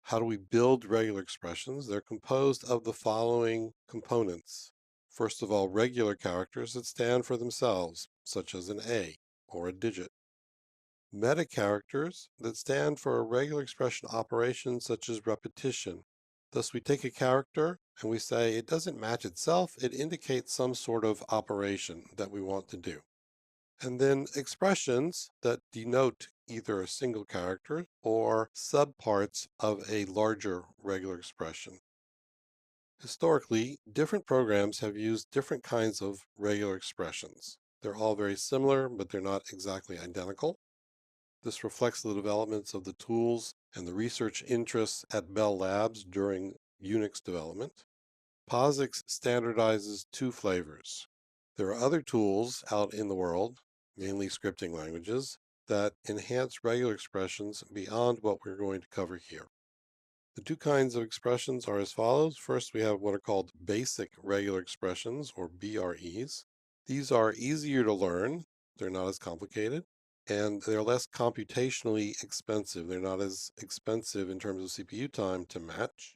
S1: How do we build regular expressions? They're composed of the following components. First of all, regular characters that stand for themselves, such as an A or a digit. Meta characters that stand for a regular expression operation such as repetition. Thus, we take a character and we say it doesn't match itself, it indicates some sort of operation that we want to do. And then expressions that denote either a single character or subparts of a larger regular expression. Historically, different programs have used different kinds of regular expressions. They're all very similar, but they're not exactly identical. This reflects the developments of the tools and the research interests at Bell Labs during Unix development. POSIX standardizes 2 flavors. There are other tools out in the world, mainly scripting languages, that enhance regular expressions beyond what we're going to cover here. The 2 kinds of expressions are as follows. First, we have what are called basic regular expressions, or BREs. These are easier to learn. They're not as complicated, and they're less computationally expensive. They're not as expensive in terms of CPU time to match.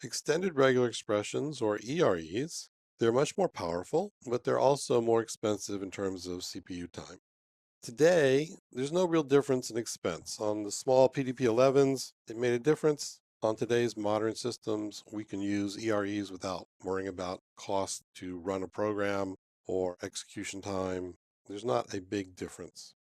S1: Extended regular expressions, or EREs, they're much more powerful, but they're also more expensive in terms of CPU time. Today, there's no real difference in expense. On the small PDP-11s, it made a difference. On today's modern systems, we can use EREs without worrying about cost to run a program or execution time. There's not a big difference.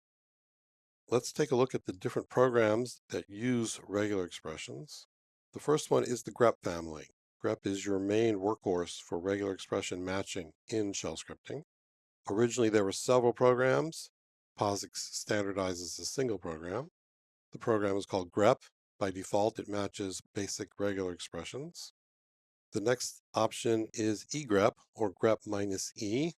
S1: Let's take a look at the different programs that use regular expressions. The first one is the grep family. Grep is your main workhorse for regular expression matching in shell scripting. Originally, there were several programs. POSIX standardizes a single program. The program is called grep. By default, it matches basic regular expressions. The next option is egrep, or grep minus e.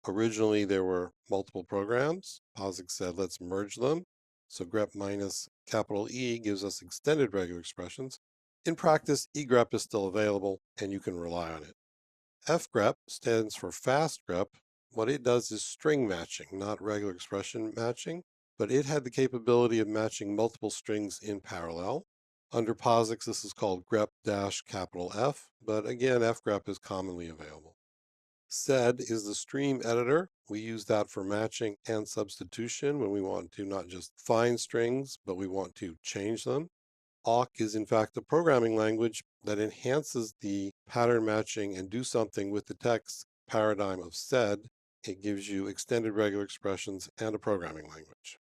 S1: Originally, there were multiple programs. POSIX said, let's merge them. So grep minus capital E gives us extended regular expressions. In practice, egrep is still available, and you can rely on it. fgrep stands for fast grep. What it does is string matching, not regular expression matching, but it had the capability of matching multiple strings in parallel. Under POSIX, this is called grep-capital F, but again, fgrep is commonly available. Sed is the stream editor. We use that for matching and substitution when we want to not just find strings, but we want to change them. awk is in fact a programming language that enhances the pattern matching and do something with the text paradigm of sed. It gives you extended regular expressions and a programming language.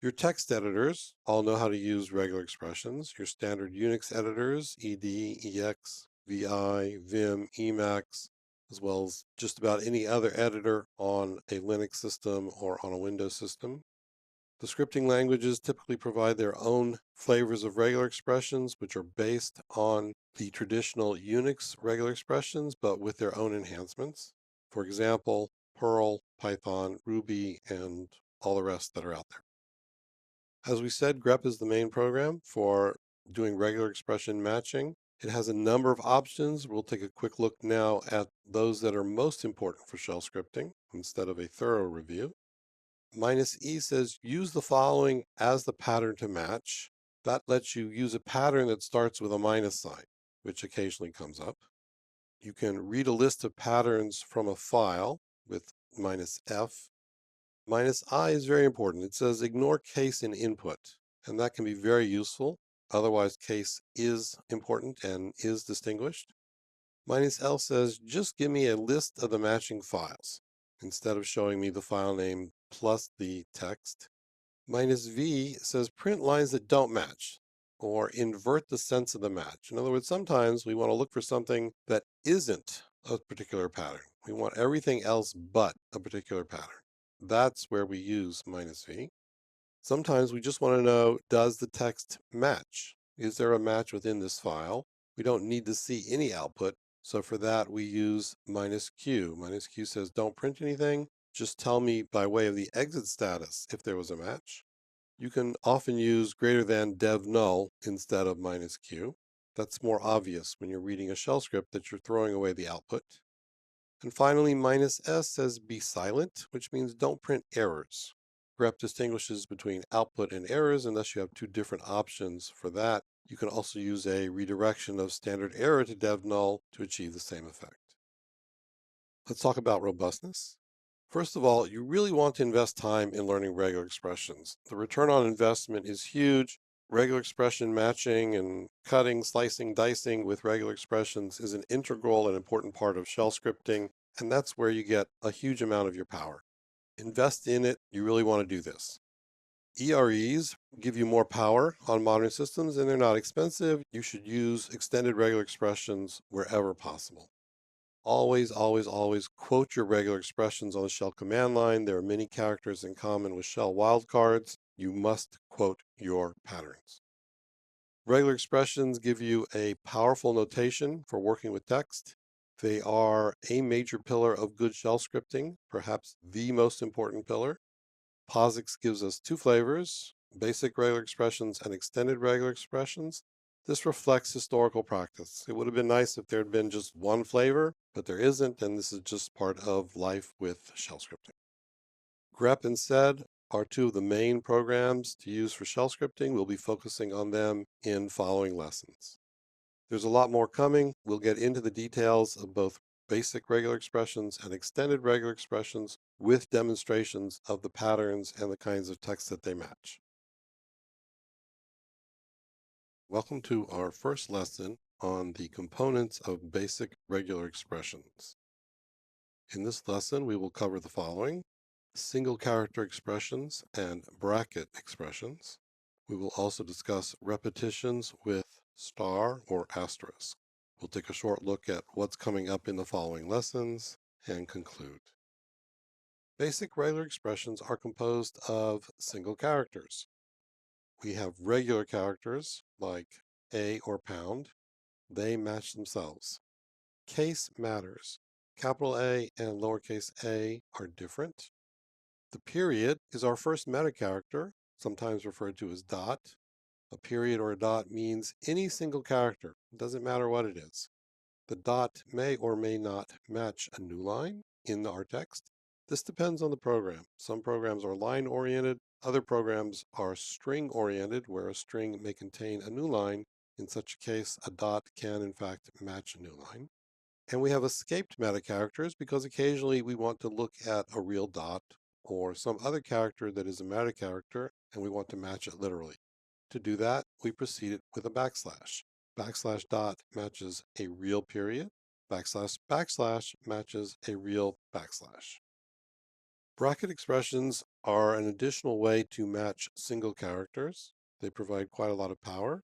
S1: Your text editors all know how to use regular expressions. Your standard Unix editors, ed, ex, vi, vim, emacs, as well as just about any other editor on a Linux system or on a Windows system. The scripting languages typically provide their own flavors of regular expressions, which are based on the traditional Unix regular expressions, but with their own enhancements. For example, Perl, Python, Ruby, and all the rest that are out there. As we said, grep is the main program for doing regular expression matching. It has a number of options. We'll take a quick look now at those that are most important for shell scripting instead of a thorough review. -E says use the following as the pattern to match. That lets you use a pattern that starts with a minus sign, which occasionally comes up. You can read a list of patterns from a file with -F. -I is very important. It says ignore case in input, and that can be very useful. Otherwise, case is important and is distinguished. -L says just give me a list of the matching files instead of showing me the file name plus the text. -V says print lines that don't match or invert the sense of the match. In other words, sometimes we want to look for something that isn't a particular pattern. We want everything else but a particular pattern. That's where we use -V. Sometimes we just want to know, does the text match? Is there a match within this file? We don't need to see any output. So for that, we use -Q. -Q says don't print anything. Just tell me by way of the exit status if there was a match. You can often use greater than dev null instead of -Q. That's more obvious when you're reading a shell script that you're throwing away the output. And finally, -S says be silent, which means don't print errors. grep distinguishes between output and errors, and thus you have two different options for that. You can also use a redirection of standard error to dev null to achieve the same effect. Let's talk about robustness. First of all, you really want to invest time in learning regular expressions. The return on investment is huge. Regular expression matching and cutting, slicing, dicing with regular expressions is an integral and important part of shell scripting, and that's where you get a huge amount of your power. Invest in it. You really want to do this. EREs give you more power on modern systems, and they're not expensive. You should use extended regular expressions wherever possible. Always, always, always quote your regular expressions on the shell command line. There are many characters in common with shell wildcards. You must quote your patterns. Regular expressions give you a powerful notation for working with text. They are a major pillar of good shell scripting, perhaps the most important pillar. POSIX gives us two flavors, basic regular expressions and extended regular expressions. This reflects historical practice. It would have been nice if there had been just one flavor, but there isn't, and this is just part of life with shell scripting. grep and sed are two of the main programs to use for shell scripting. We'll be focusing on them in following lessons. There's a lot more coming. We'll get into the details of both basic regular expressions and extended regular expressions with demonstrations of the patterns and the kinds of text that they match. Welcome to our first lesson on the components of basic regular expressions. In this lesson, we will cover the following: single character expressions and bracket expressions. We will also discuss repetitions with star or asterisk. We'll take a short look at what's coming up in the following lessons and conclude. Basic regular expressions are composed of single characters. We have regular characters like a or pound. They match themselves. Case matters. Capital A and lowercase a are different. The period is our first meta character, sometimes referred to as dot. A period or a dot means any single character. It doesn't matter what it is. The dot may or may not match a new line in our text. This depends on the program. Some programs are line-oriented. Other programs are string-oriented, where a string may contain a new line. In such a case, a dot can, in fact, match a new line. And we have escaped meta characters because occasionally we want to look at a real dot or some other character that is a meta character, and we want to match it literally. To do that, we proceed with a backslash. Backslash dot matches a real period. Backslash backslash matches a real backslash. Bracket expressions are an additional way to match single characters. They provide quite a lot of power.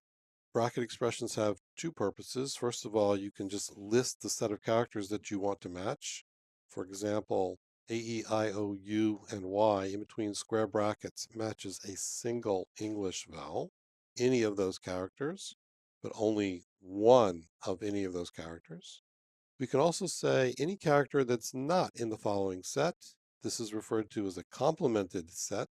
S1: Bracket expressions have two purposes. First of all, you can just list the set of characters that you want to match. For example, A, E, I, O, U, and Y in between square brackets matches a single English vowel, any of those characters, but only one of any of those characters. We can also say any character that's not in the following set. This is referred to as a complemented set.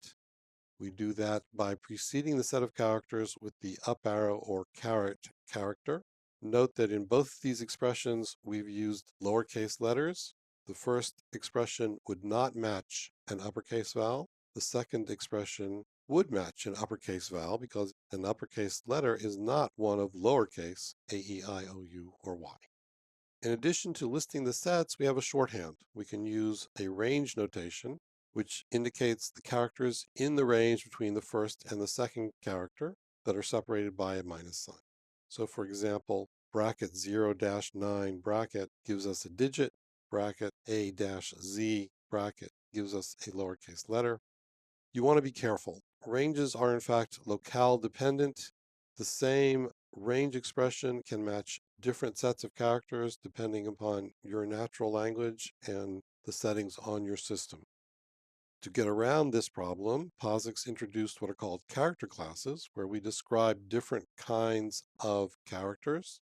S1: We do that by preceding the set of characters with the up arrow or caret character. Note that in both these expressions, we've used lowercase letters. The first expression would not match an uppercase vowel. The second expression would match an uppercase vowel because an uppercase letter is not one of lowercase a, e, I, o, u, or y. In addition to listing the sets, we have a shorthand. We can use a range notation, which indicates the characters in the range between the first and the second character that are separated by a minus sign. So for example, bracket 0-9 bracket gives us a digit, bracket A-Z bracket gives us a lowercase letter. You want to be careful. Ranges are in fact locale dependent. The same range expression can match different sets of characters depending upon your natural language and the settings on your system. To get around this problem, POSIX introduced what are called character classes, where we describe different kinds of characters.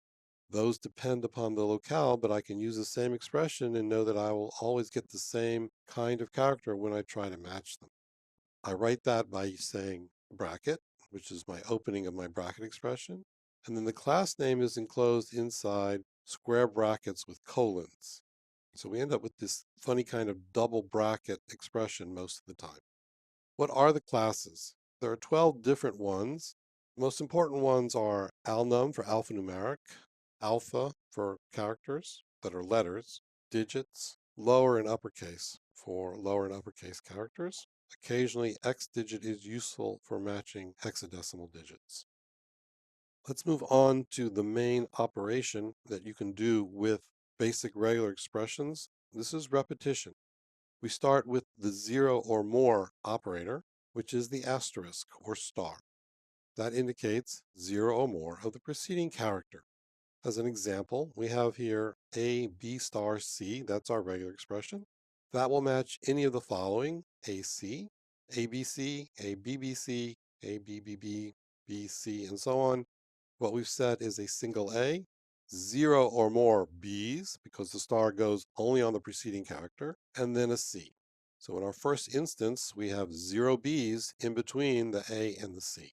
S1: Those depend upon the locale, but I can use the same expression and know that I will always get the same kind of character when I try to match them. I write that by saying bracket, which is my opening of my bracket expression, and then the class name is enclosed inside square brackets with colons. So we end up with this funny kind of double bracket expression most of the time. What are the classes? There are 12 different ones. The most important ones are alnum for alphanumeric, alpha for characters that are letters, digits, lower and uppercase for lower and uppercase characters. Occasionally, X digit is useful for matching hexadecimal digits. Let's move on to the main operation that you can do with basic regular expressions. This is repetition. We start with the 0 or more operator, which is the asterisk or star. That indicates 0 or more of the preceding character. As an example, we have here A, B star, C. That's our regular expression. That will match any of the following: AC, ABC, ABBC, ABBB, BC, and so on. What we've said is a single A, 0 or more Bs, because the star goes only on the preceding character, and then a C. So in our first instance, we have 0 Bs in between the A and the C.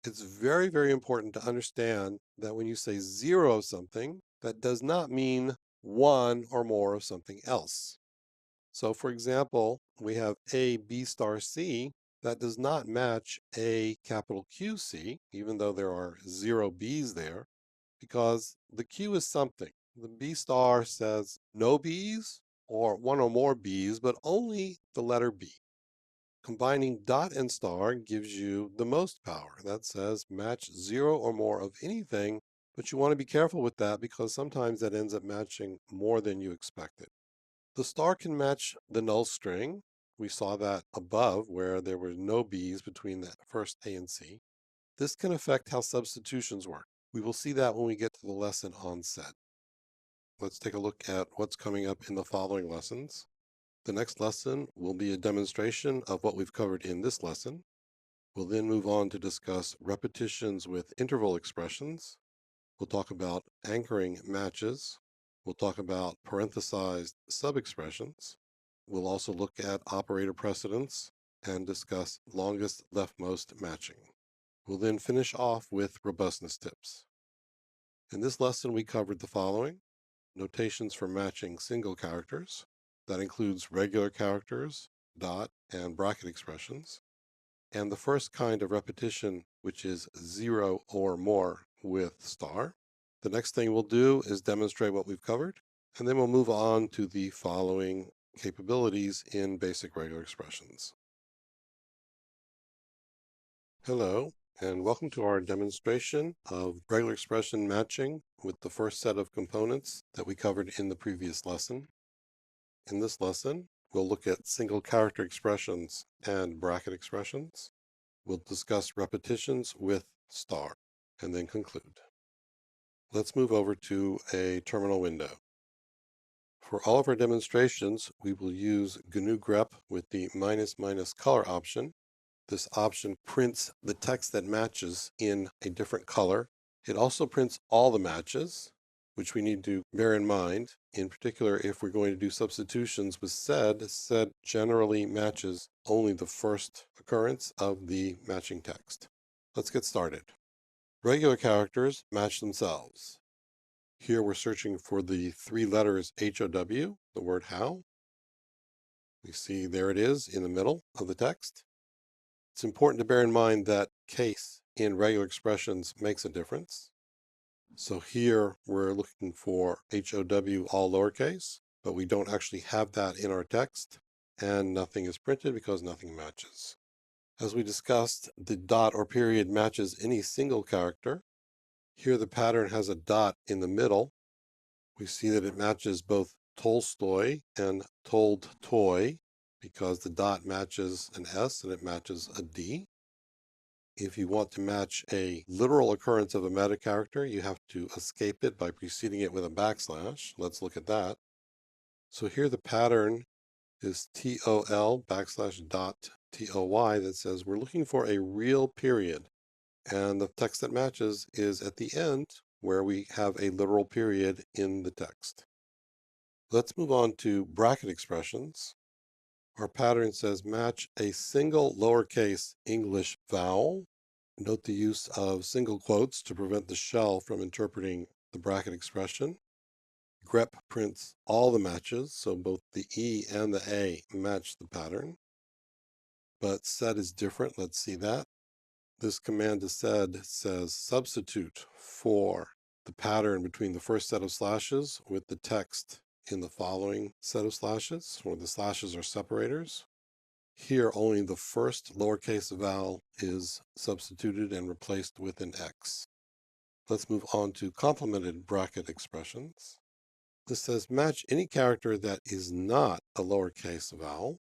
S1: It's very, very important to understand that when you say 0 of something, that does not mean 1 or more of something else. So for example, we have A, B star, C. That does not match A capital Q, C, even though there are 0 Bs there, because the Q is something. The B star says no Bs or 1 or more Bs, but only the letter B. Combining dot and star gives you the most power. That says match 0 or more of anything, but you want to be careful with that because sometimes that ends up matching more than you expected. The star can match the null string. We saw that above where there were no B's between the first A and C. This can affect how substitutions work. We will see that when we get to the lesson on sed. Let's take a look at what's coming up in the following lessons. The next lesson will be a demonstration of what we've covered in this lesson. We'll then move on to discuss repetitions with interval expressions. We'll talk about anchoring matches. We'll talk about parenthesized sub-expressions. We'll also look at operator precedence and discuss longest leftmost matching. We'll then finish off with robustness tips. In this lesson, we covered the following: notations for matching single characters. That includes regular characters, dot, and bracket expressions. And the first kind of repetition, which is 0 or more with star. The next thing we'll do is demonstrate what we've covered, and then we'll move on to the following capabilities in basic regular expressions. Hello, and welcome to our demonstration of regular expression matching with the first set of components that we covered in the previous lesson. In this lesson, we'll look at single character expressions and bracket expressions. We'll discuss repetitions with star, and then conclude. Let's move over to a terminal window. For all of our demonstrations, we will use GNU grep with the ---- color option. This option prints the text that matches in a different color. It also prints all the matches, which we need to bear in mind. In particular, if we're going to do substitutions with sed, sed generally matches only the first occurrence of the matching text. Let's get started. Regular characters match themselves. Here we're searching for the three letters HOW, the word how. We see there it is in the middle of the text. It's important to bear in mind that case in regular expressions makes a difference. So here we're looking for HOW all lowercase, but we don't actually have that in our text, and nothing is printed because nothing matches. As we discussed, the dot or period matches any single character. Here the pattern has a dot in the middle. We see that it matches both Tolstoy and told toy because the dot matches an S and it matches a D. If you want to match a literal occurrence of a meta character, you have to escape it by preceding it with a backslash. Let's look at that. So here the pattern is TOL \dot TOY that says we're looking for a real period. And the text that matches is at the end where we have a literal period in the text. Let's move on to bracket expressions. Our pattern says match a single lowercase English vowel. Note the use of single quotes to prevent the shell from interpreting the bracket expression. Grep prints all the matches, so both the E and the A match the pattern. But sed is different. Let's see that. This command to sed says substitute for the pattern between the first set of slashes with the text in the following set of slashes, where the slashes are separators. Here, only the first lowercase vowel is substituted and replaced with an X. Let's move on to complemented bracket expressions. This says match any character that is not a lowercase vowel.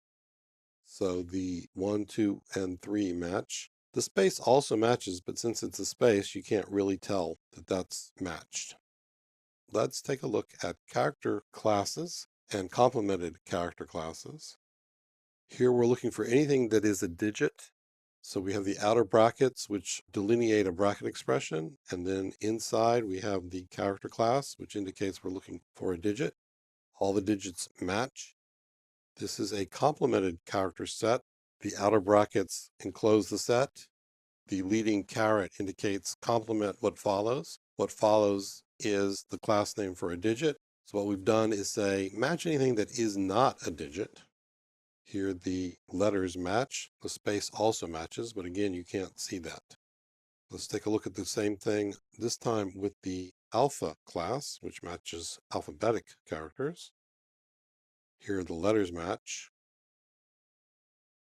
S1: So the 1, 2, and 3 match. The space also matches, but since it's a space, you can't really tell that that's matched. Let's take a look at character classes and complemented character classes. Here we're looking for anything that is a digit. So we have the outer brackets, which delineate a bracket expression. And then inside we have the character class, which indicates we're looking for a digit. All the digits match. This is a complemented character set. The outer brackets enclose the set. The leading caret indicates complement what follows. What follows is the class name for a digit. So what we've done is say match anything that is not a digit. Here the letters match. The space also matches, but again, you can't see that. Let's take a look at the same thing, this time with the alpha class, which matches alphabetic characters. Here the letters match.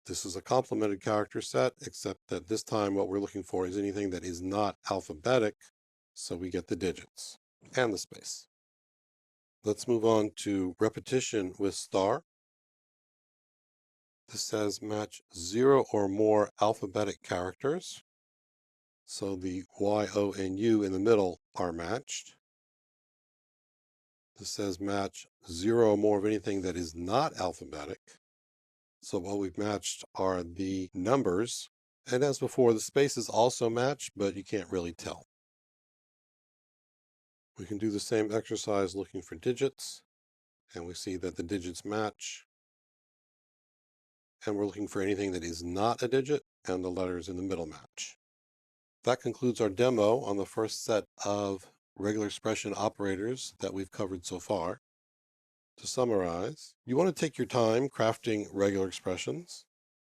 S1: This is a complemented character set, except that this time what we're looking for is anything that is not alphabetic, so we get the digits and the space. Let's move on to repetition with star. This says match 0 or more alphabetic characters. So the Y, O, and U in the middle are matched. This says match 0 or more of anything that is not alphabetic. So what we've matched are the numbers. And as before, the spaces also match, but you can't really tell. We can do the same exercise looking for digits, and we see that the digits match. And we're looking for anything that is not a digit, and the letters in the middle match. That concludes our demo on the first set of regular expression operators that we've covered so far. To summarize, you want to take your time crafting regular expressions.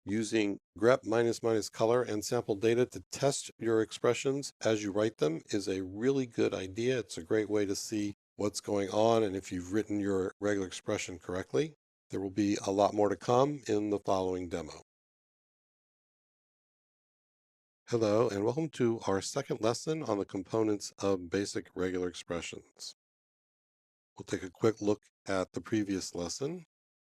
S1: Using grep color and sample data to test your expressions as you write them is a really good idea. It's a great way to see what's going on and if you've written your regular expression correctly. There will be a lot more to come in the following demo. Hello, and welcome to our second lesson on the components of basic regular expressions. We'll take a quick look at the previous lesson.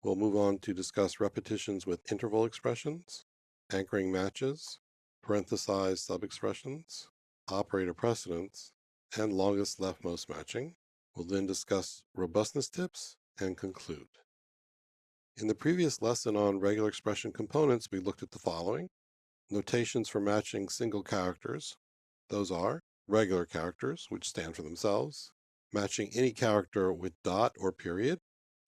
S1: We'll move on to discuss repetitions with interval expressions, anchoring matches, parenthesized subexpressions, operator precedence, and longest leftmost matching. We'll then discuss robustness tips and conclude. In the previous lesson on regular expression components, we looked at the following: notations for matching single characters. Those are regular characters, which stand for themselves, matching any character with dot or period,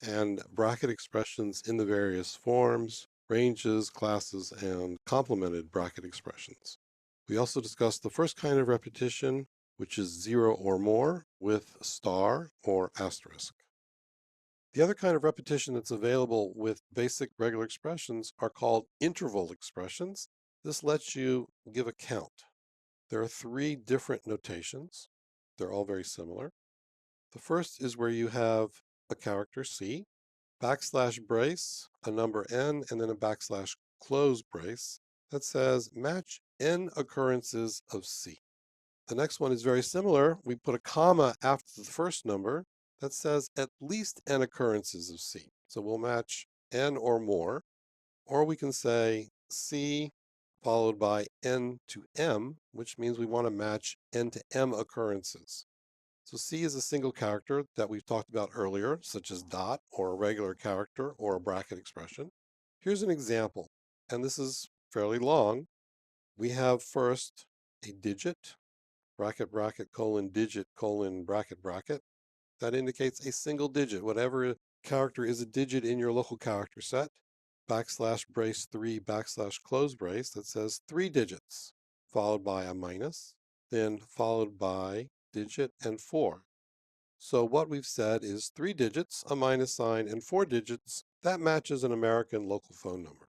S1: and bracket expressions in the various forms, ranges, classes, and complemented bracket expressions. We also discussed the first kind of repetition, which is 0 or more with star or asterisk. The other kind of repetition that's available with basic regular expressions are called interval expressions. This lets you give a count. There are 3 different notations. They're all very similar. The first is where you have a character C, backslash brace, a number n, and then a backslash close brace that says match n occurrences of C. The next one is very similar. We put a comma after the first number that says at least n occurrences of C. So we'll match n or more, or we can say C followed by n to m, which means we want to match n to m occurrences. So C is a single character that we've talked about earlier, such as dot or a regular character or a bracket expression. Here's an example, and this is fairly long. We have first a digit, bracket, bracket, colon, digit, colon, bracket, bracket. That indicates a single digit. Whatever character is a digit in your local character set. Backslash brace 3, backslash close brace that says 3 digits, followed by a minus, then followed by digit and 4. So what we've said is 3 digits, a minus sign, and 4 digits. That matches an American local phone number.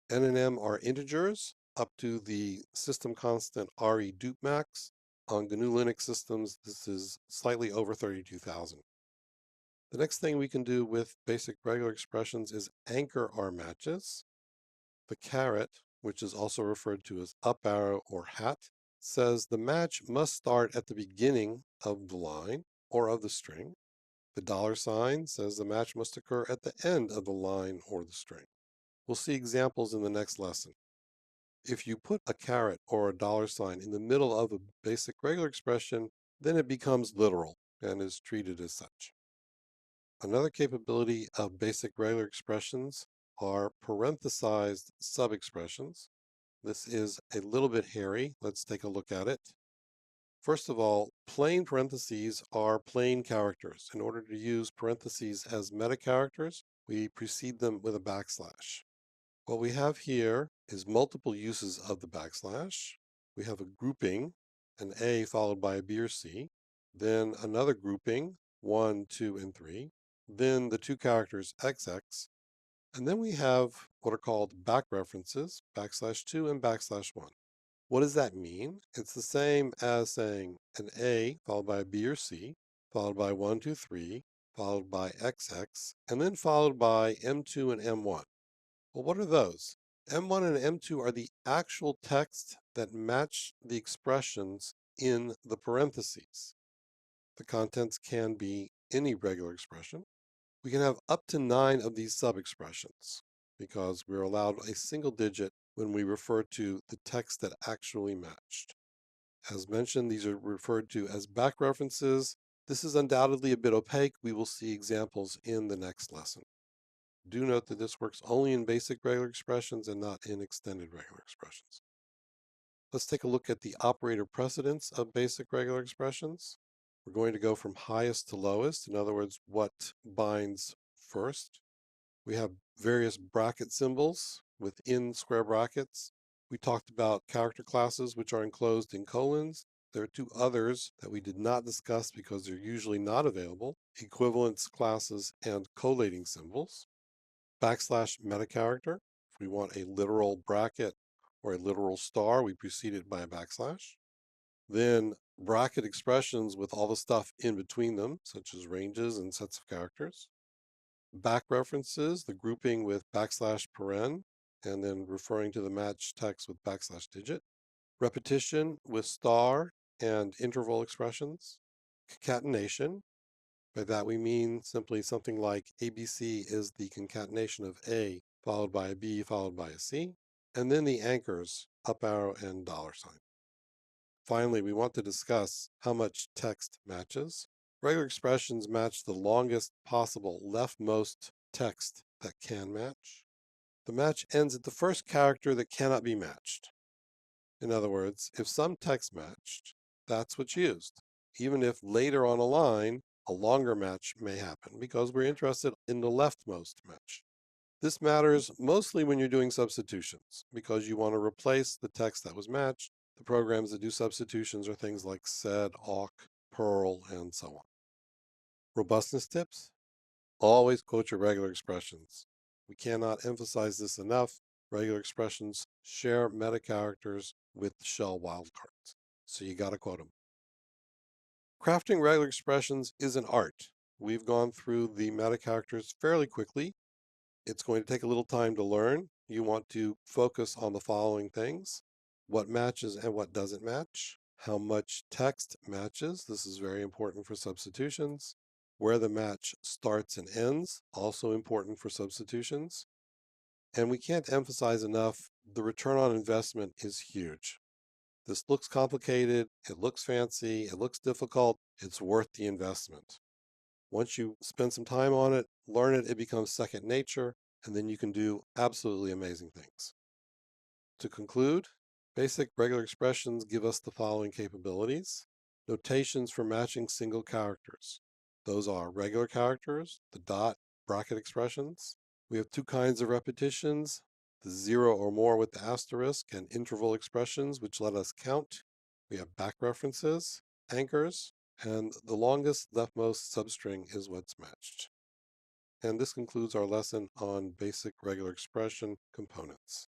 S1: N and M are integers up to the system constant RE dupe max. On GNU Linux systems, this is slightly over 32,000. The next thing we can do with basic regular expressions is anchor our matches. The caret, which is also referred to as up arrow or hat, says the match must start at the beginning of the line or of the string. The $sign says the match must occur at the end of the line or the string. We'll see examples in the next lesson. If you put a caret or a $sign in the middle of a basic regular expression, then it becomes literal and is treated as such. Another capability of basic regular expressions are parenthesized subexpressions. This is a little bit hairy. Let's take a look at it. First of all, plain parentheses are plain characters. In order to use parentheses as meta characters, we precede them with a backslash. What we have here is multiple uses of the backslash. We have a grouping, an A followed by a B or C, then another grouping, 1, 2, and 3, then the 2 characters XX, and then we have what are called back references, \2 and \1. What does that mean? It's the same as saying an A followed by a B or C, followed by 1, 2, 3, followed by XX, and then followed by M2 and M1. Well, what are those? M1 and M2 are the actual text that match the expressions in the parentheses. The contents can be any regular expression. We can have up to 9 of these subexpressions because we're allowed a single digit when we refer to the text that actually matched. As mentioned, these are referred to as back references. This is undoubtedly a bit opaque. We will see examples in the next lesson. Do note that this works only in basic regular expressions and not in extended regular expressions. Let's take a look at the operator precedence of basic regular expressions. We're going to go from highest to lowest. In other words, what binds first. We have various bracket symbols within square brackets. We talked about character classes, which are enclosed in colons. There are two others that we did not discuss because they're usually not available: equivalence classes and collating symbols. Backslash meta character. If we want a literal bracket or a literal star, we precede it by a backslash. Then bracket expressions with all the stuff in between them, such as ranges and sets of characters. Back references, the grouping with backslash paren, and then referring to the match text with backslash digit. Repetition with star and interval expressions. Concatenation. By that we mean simply something like ABC is the concatenation of A followed by a B followed by a C. And then the anchors, up arrow and $sign. Finally, we want to discuss how much text matches. Regular expressions match the longest possible leftmost text that can match. The match ends at the first character that cannot be matched. In other words, if some text matched, that's what's used, even if later on a line, a longer match may happen because we're interested in the leftmost match. This matters mostly when you're doing substitutions because you want to replace the text that was matched. The programs that do substitutions are things like sed, awk, Perl, and so on. Robustness tips: always quote your regular expressions. We cannot emphasize this enough. Regular expressions share meta characters with shell wildcards, so you got to quote them. Crafting regular expressions is an art. We've gone through the meta characters fairly quickly. It's going to take a little time to learn. You want to focus on the following things: what matches and what doesn't match, how much text matches. This is very important for substitutions. Where the match starts and ends, also important for substitutions. And we can't emphasize enough, the return on investment is huge. This looks complicated, it looks fancy, it looks difficult, it's worth the investment. Once you spend some time on it, learn it, it becomes second nature, and then you can do absolutely amazing things. To conclude, basic regular expressions give us the following capabilities. Notations for matching single characters. Those are regular characters, the dot, bracket expressions. We have two kinds of repetitions: the 0 or more with the asterisk, and interval expressions, which let us count. We have back references, anchors, and the longest leftmost substring is what's matched. And this concludes our lesson on basic regular expression components.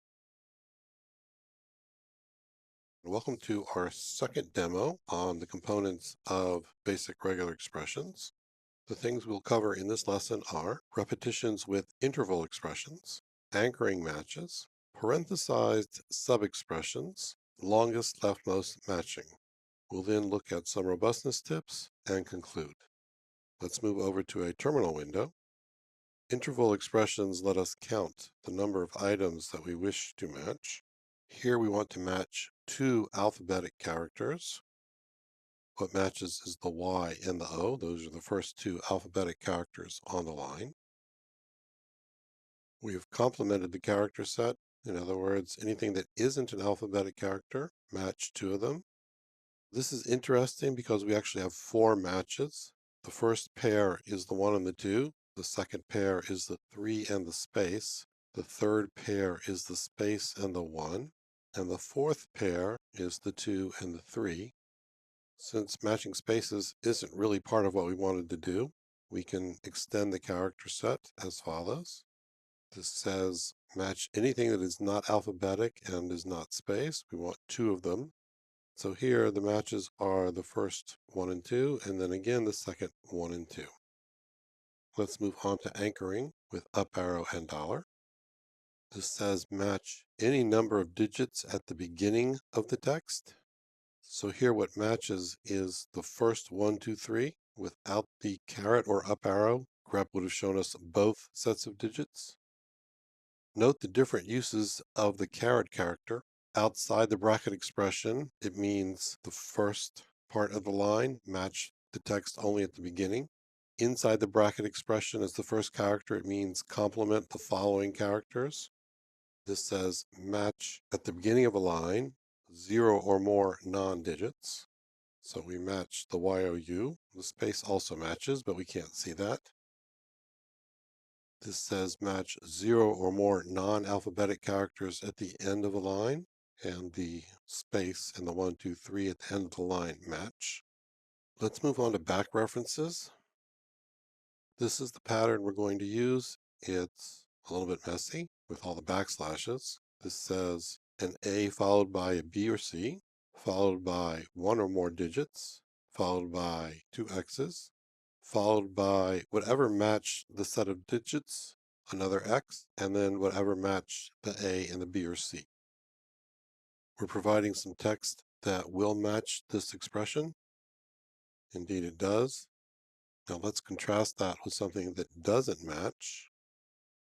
S1: Welcome to our second demo on the components of basic regular expressions. The things we'll cover in this lesson are repetitions with interval expressions, anchoring matches, parenthesized sub-expressions, longest leftmost matching. We'll then look at some robustness tips and conclude. Let's move over to a terminal window. Interval expressions let us count the number of items that we wish to match. Here we want to match two alphabetic characters. What matches is the Y and the O. Those are the first two alphabetic characters on the line. We have complemented the character set. In other words, anything that isn't an alphabetic character, match two of them. This is interesting because we actually have four matches. The first pair is the 1 and the 2. The second pair is the 3 and the space. The third pair is the space and the 1. And the fourth pair is the 2 and the 3. Since matching spaces isn't really part of what we wanted to do, we can extend the character set as follows. This says match anything that is not alphabetic and is not space. We want two of them. So here the matches are the first 1 and 2, and then again the second 1 and 2. Let's move on to anchoring with up arrow and $. This says match any number of digits at the beginning of the text. So here what matches is the first 1, 2, 3. Without the caret or up arrow, grep would have shown us both sets of digits. Note the different uses of the caret character. Outside the bracket expression, it means the first part of the line, match the text only at the beginning. Inside the bracket expression is the first character. It means complement the following characters. This says match at the beginning of a line, 0 or more non-digits. So we match the YOU. The space also matches, but we can't see that. This says match 0 or more non-alphabetic characters at the end of a line, and the space and the 1, 2, 3 at the end of the line match. Let's move on to back references. This is the pattern we're going to use. It's a little bit messy with all the backslashes. This says an A followed by a B or C, followed by 1 or more digits, followed by 2 X's, followed by whatever match the set of digits, another X, and then whatever match the A and the B or C. We're providing some text that will match this expression. Indeed it does. Now let's contrast that with something that doesn't match.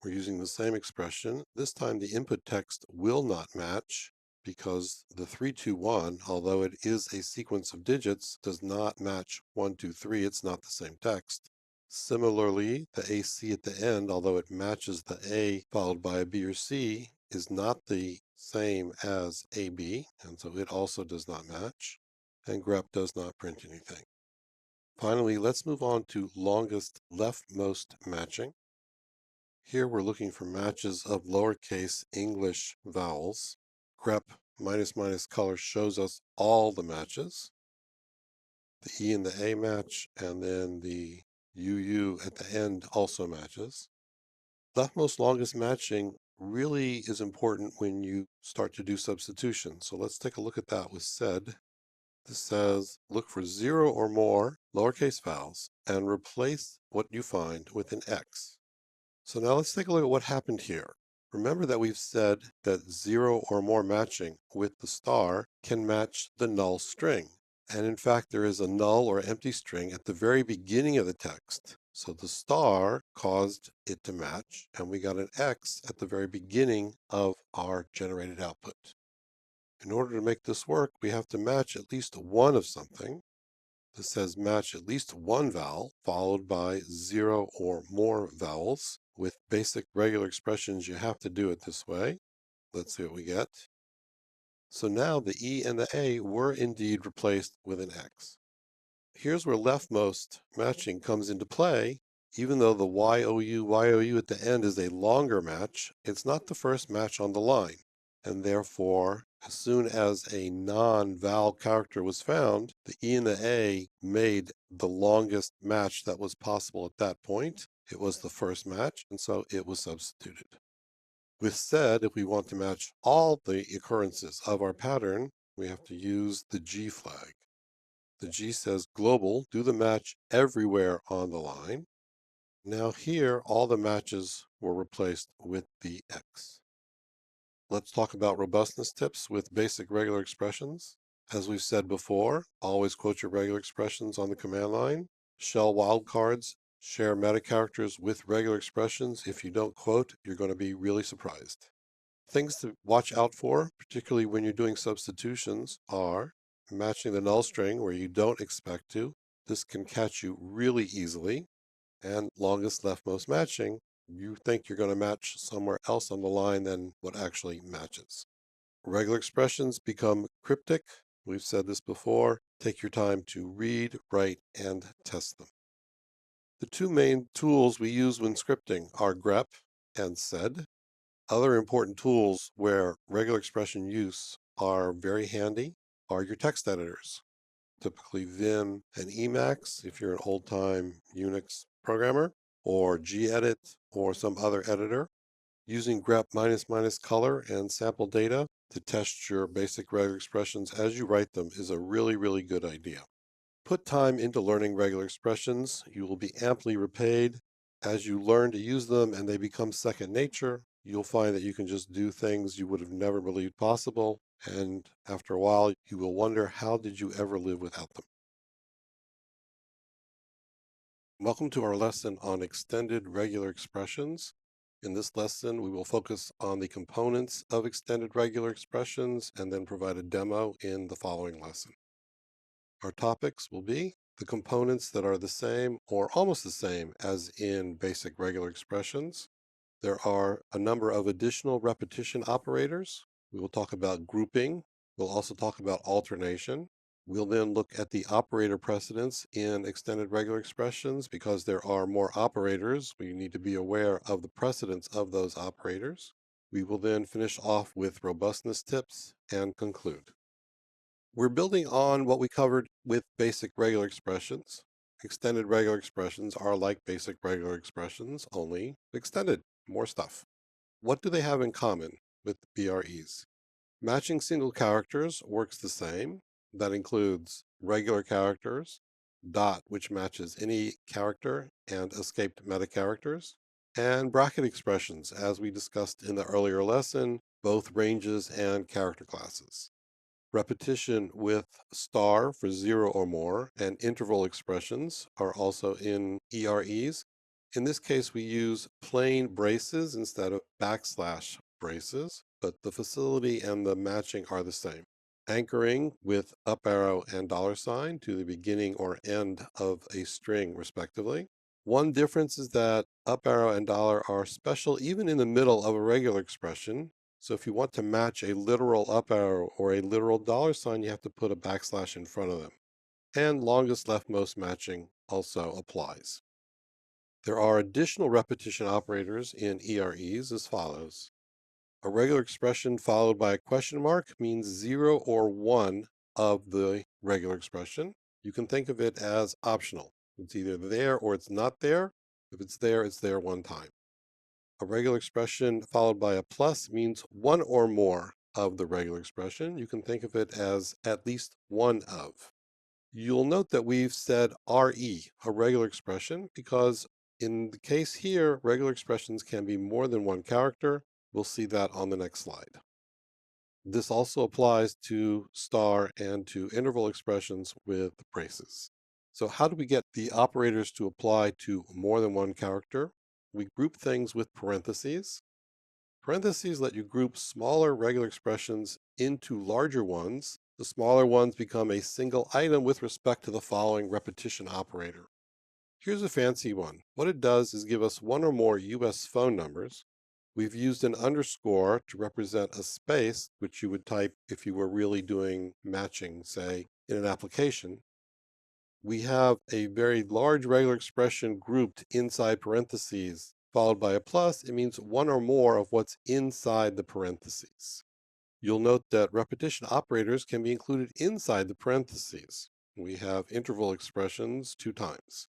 S1: We're using the same expression. This time the input text will not match because the 321, although it is a sequence of digits, does not match 1, 2, 3. It's not the same text. Similarly, the AC at the end, although it matches the A followed by a B or C, is not the same as AB, and so it also does not match. And grep does not print anything. Finally, let's move on to longest leftmost matching. Here we're looking for matches of lowercase English vowels. Grep -- color shows us all the matches. The E and the A match, and then the UU at the end also matches. Leftmost longest matching really is important when you start to do substitution. So let's take a look at that with sed. This says look for 0 or more lowercase vowels and replace what you find with an X. So now let's take a look at what happened here. Remember that we've said that 0 or more matching with the star can match the null string. And in fact, there is a null or empty string at the very beginning of the text. So the star caused it to match, and we got an X at the very beginning of our generated output. In order to make this work, we have to match at least one of something. This says match at least one vowel, followed by 0 or more vowels. With basic regular expressions, you have to do it this way. Let's see what we get. So now the E and the A were indeed replaced with an X. Here's where leftmost matching comes into play. Even though the YOU at the end is a longer match, it's not the first match on the line. And therefore, as soon as a non-vowel character was found, the E and the A made the longest match that was possible at that point. It was the first match, and so it was substituted. With sed, if we want to match all the occurrences of our pattern, we have to use the G flag. The G says global, do the match everywhere on the line. Now here, all the matches were replaced with the X. Let's talk about robustness tips with basic regular expressions. As we've said before, always quote your regular expressions on the command line. Shell wildcards share meta characters with regular expressions. If you don't quote, you're going to be really surprised. Things to watch out for, particularly when you're doing substitutions, are matching the null string where you don't expect to. This can catch you really easily. And longest leftmost matching, you think you're going to match somewhere else on the line than what actually matches. Regular expressions become cryptic. We've said this before. Take your time to read, write, and test them. The two main tools we use when scripting are grep and sed. Other important tools where regular expression use are very handy are your text editors. Typically Vim and Emacs if you're an old-time Unix programmer, or gedit or some other editor. Using grep -- color and sample data to test your basic regular expressions as you write them is a really good idea. Put time into learning regular expressions. You will be amply repaid. As you learn to use them and they become second nature, you'll find that you can just do things you would have never believed possible. And after a while, you will wonder, how did you ever live without them? Welcome to our lesson on extended regular expressions. In this lesson, we will focus on the components of extended regular expressions and then provide a demo in the following lesson. Our topics will be the components that are the same or almost the same as in basic regular expressions. There are a number of additional repetition operators. We will talk about grouping. We'll also talk about alternation. We'll then look at the operator precedence in extended regular expressions. Because there are more operators, we need to be aware of the precedence of those operators. We will then finish off with robustness tips and conclude. We're building on what we covered with basic regular expressions. Extended regular expressions are like basic regular expressions, only extended, more stuff. What do they have in common with BREs? Matching single characters works the same. That includes regular characters, dot, which matches any character, and escaped meta characters, and bracket expressions, as we discussed in the earlier lesson, both ranges and character classes. Repetition with star for 0 or more, and interval expressions are also in EREs. In this case, we use plain braces instead of backslash braces, but the facility and the matching are the same. Anchoring with up arrow and $sign to the beginning or end of a string, respectively. One difference is that up arrow and dollar are special even in the middle of a regular expression. So if you want to match a literal up arrow or a literal $sign, you have to put a backslash in front of them. And longest leftmost matching also applies. There are additional repetition operators in EREs as follows. A regular expression followed by a question mark means 0 or 1 of the regular expression. You can think of it as optional. It's either there or it's not there. If it's there one time. A regular expression followed by a plus means 1 or more of the regular expression. You can think of it as at least one of. You'll note that we've said RE, a regular expression, because in the case here, regular expressions can be more than one character. We'll see that on the next slide. This also applies to star and to interval expressions with braces. So how do we get the operators to apply to more than one character? We group things with parentheses. Parentheses let you group smaller regular expressions into larger ones. The smaller ones become a single item with respect to the following repetition operator. Here's a fancy one. What it does is give us one or more US phone numbers. We've used an underscore to represent a space, which you would type if you were really doing matching, say, in an application. We have a very large regular expression grouped inside parentheses, followed by a plus. It means one or more of what's inside the parentheses. You'll note that repetition operators can be included inside the parentheses. We have interval expressions 2 times.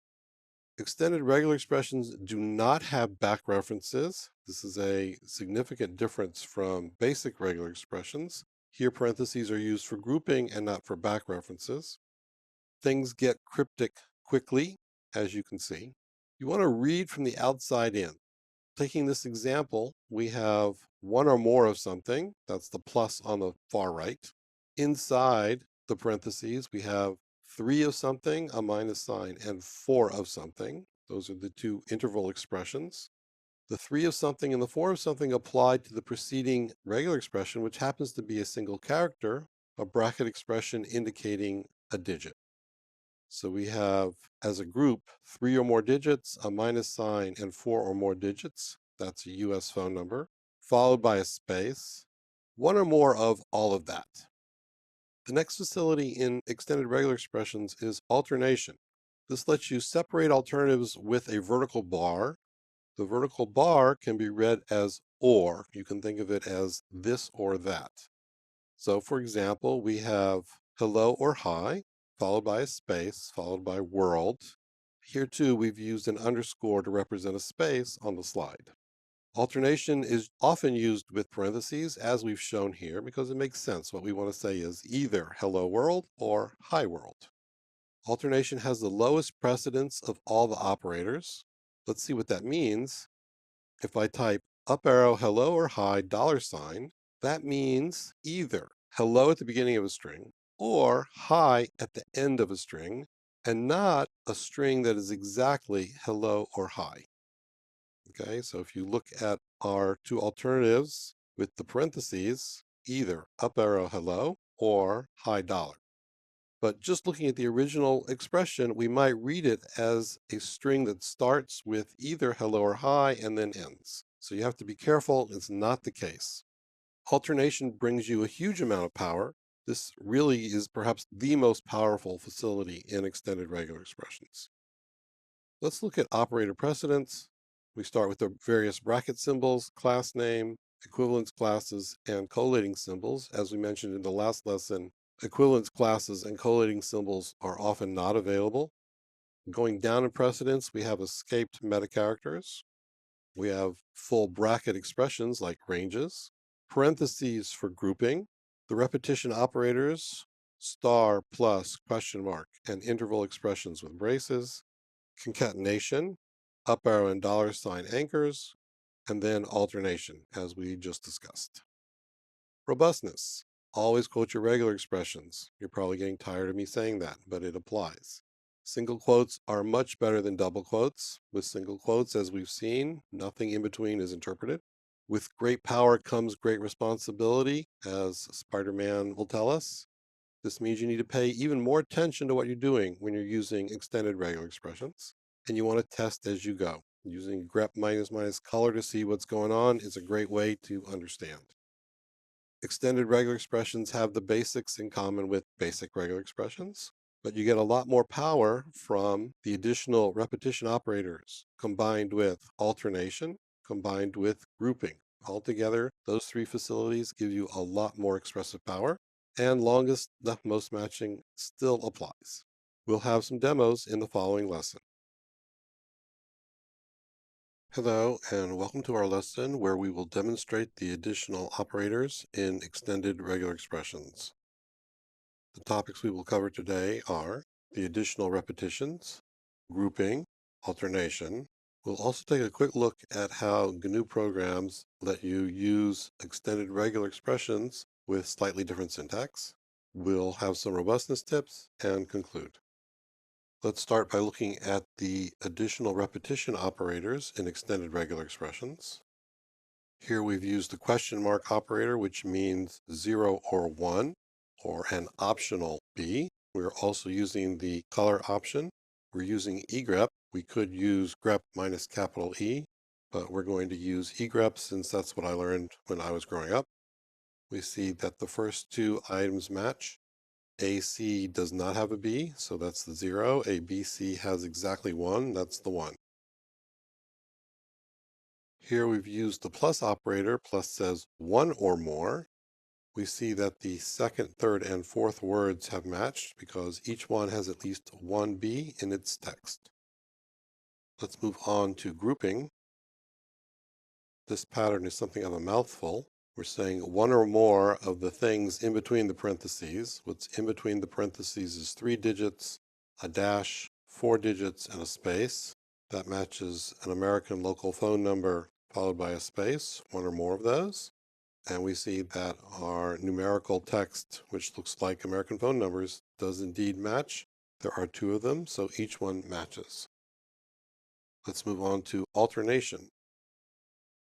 S1: Extended regular expressions do not have back references. This is a significant difference from basic regular expressions. Here, parentheses are used for grouping and not for back references. Things get cryptic quickly, as you can see. You want to read from the outside in. Taking this example, we have one or more of something. That's the plus on the far right. Inside the parentheses, we have 3 of something, a minus sign, and 4 of something. Those are the 2 interval expressions. The 3 of something and the 4 of something apply to the preceding regular expression, which happens to be a single character, a bracket expression indicating a digit. So we have, as a group, 3 or more digits, a minus sign, and 4 or more digits. That's a US phone number, followed by a space, 1 or more of all of that. The next facility in extended regular expressions is alternation. This lets you separate alternatives with a vertical bar. The vertical bar can be read as or. You can think of it as this or that. So for example, we have hello or hi, followed by a space, followed by world. Here too, we've used an underscore to represent a space on the slide. Alternation is often used with parentheses, as we've shown here, because it makes sense. What we want to say is either hello world or hi world. Alternation has the lowest precedence of all the operators. Let's see what that means. If I type up arrow hello or hi $, that means either hello at the beginning of a string or hi at the end of a string, and not a string that is exactly hello or hi. Okay, so if you look at our 2 alternatives with the parentheses, either up arrow hello or hi $. But just looking at the original expression, we might read it as a string that starts with either hello or hi and then ends. So you have to be careful. It's not the case. Alternation brings you a huge amount of power. This really is perhaps the most powerful facility in extended regular expressions. Let's look at operator precedence. We start with the various bracket symbols, class name, equivalence classes, and collating symbols. As we mentioned in the last lesson, equivalence classes and collating symbols are often not available. Going down in precedence, we have escaped meta characters. We have full bracket expressions like ranges, parentheses for grouping, the repetition operators, star, plus, question mark, and interval expressions with braces, concatenation, up arrow and dollar sign anchors, and then alternation, as we just discussed. Robustness. Always quote your regular expressions. You're probably getting tired of me saying that, but it applies. Single quotes are much better than double quotes. With single quotes, as we've seen, nothing in between is interpreted. With great power comes great responsibility, as Spider-Man will tell us. This means you need to pay even more attention to what you're doing when you're using extended regular expressions, and you want to test as you go. Using grep minus color to see what's going on is a great way to understand. Extended regular expressions have the basics in common with basic regular expressions, but you get a lot more power from the additional repetition operators combined with alternation, combined with grouping. Altogether, those three facilities give you a lot more expressive power, and longest leftmost matching still applies. We'll have some demos in the following lesson. Hello, and welcome to our lesson where we will demonstrate the additional operators in extended regular expressions. The topics we will cover today are the additional repetitions, grouping, alternation. We'll also take a quick look at how GNU programs let you use extended regular expressions with slightly different syntax. We'll have some robustness tips and conclude. Let's start by looking at the additional repetition operators in extended regular expressions. Here we've used the question mark operator, which means 0 or 1, or an optional B. We're also using the color option. We're using egrep. We could use grep minus capital E, but we're going to use egrep since that's what I learned when I was growing up. We see that the first two items match. AC does not have a B, so that's the 0. ABC has exactly 1, that's the 1. Here we've used the plus operator. Plus says 1 or more. We see that the second, third, and fourth words have matched because each one has at least one B in its text. Let's move on to grouping. This pattern is something of a mouthful. We're saying one or more of the things in between the parentheses. What's in between the parentheses is 3 digits, a dash, 4 digits, and a space. That matches an American local phone number followed by a space, one or more of those. And we see that our numerical text, which looks like American phone numbers, does indeed match. There are 2 of them, so each one matches. Let's move on to alternation.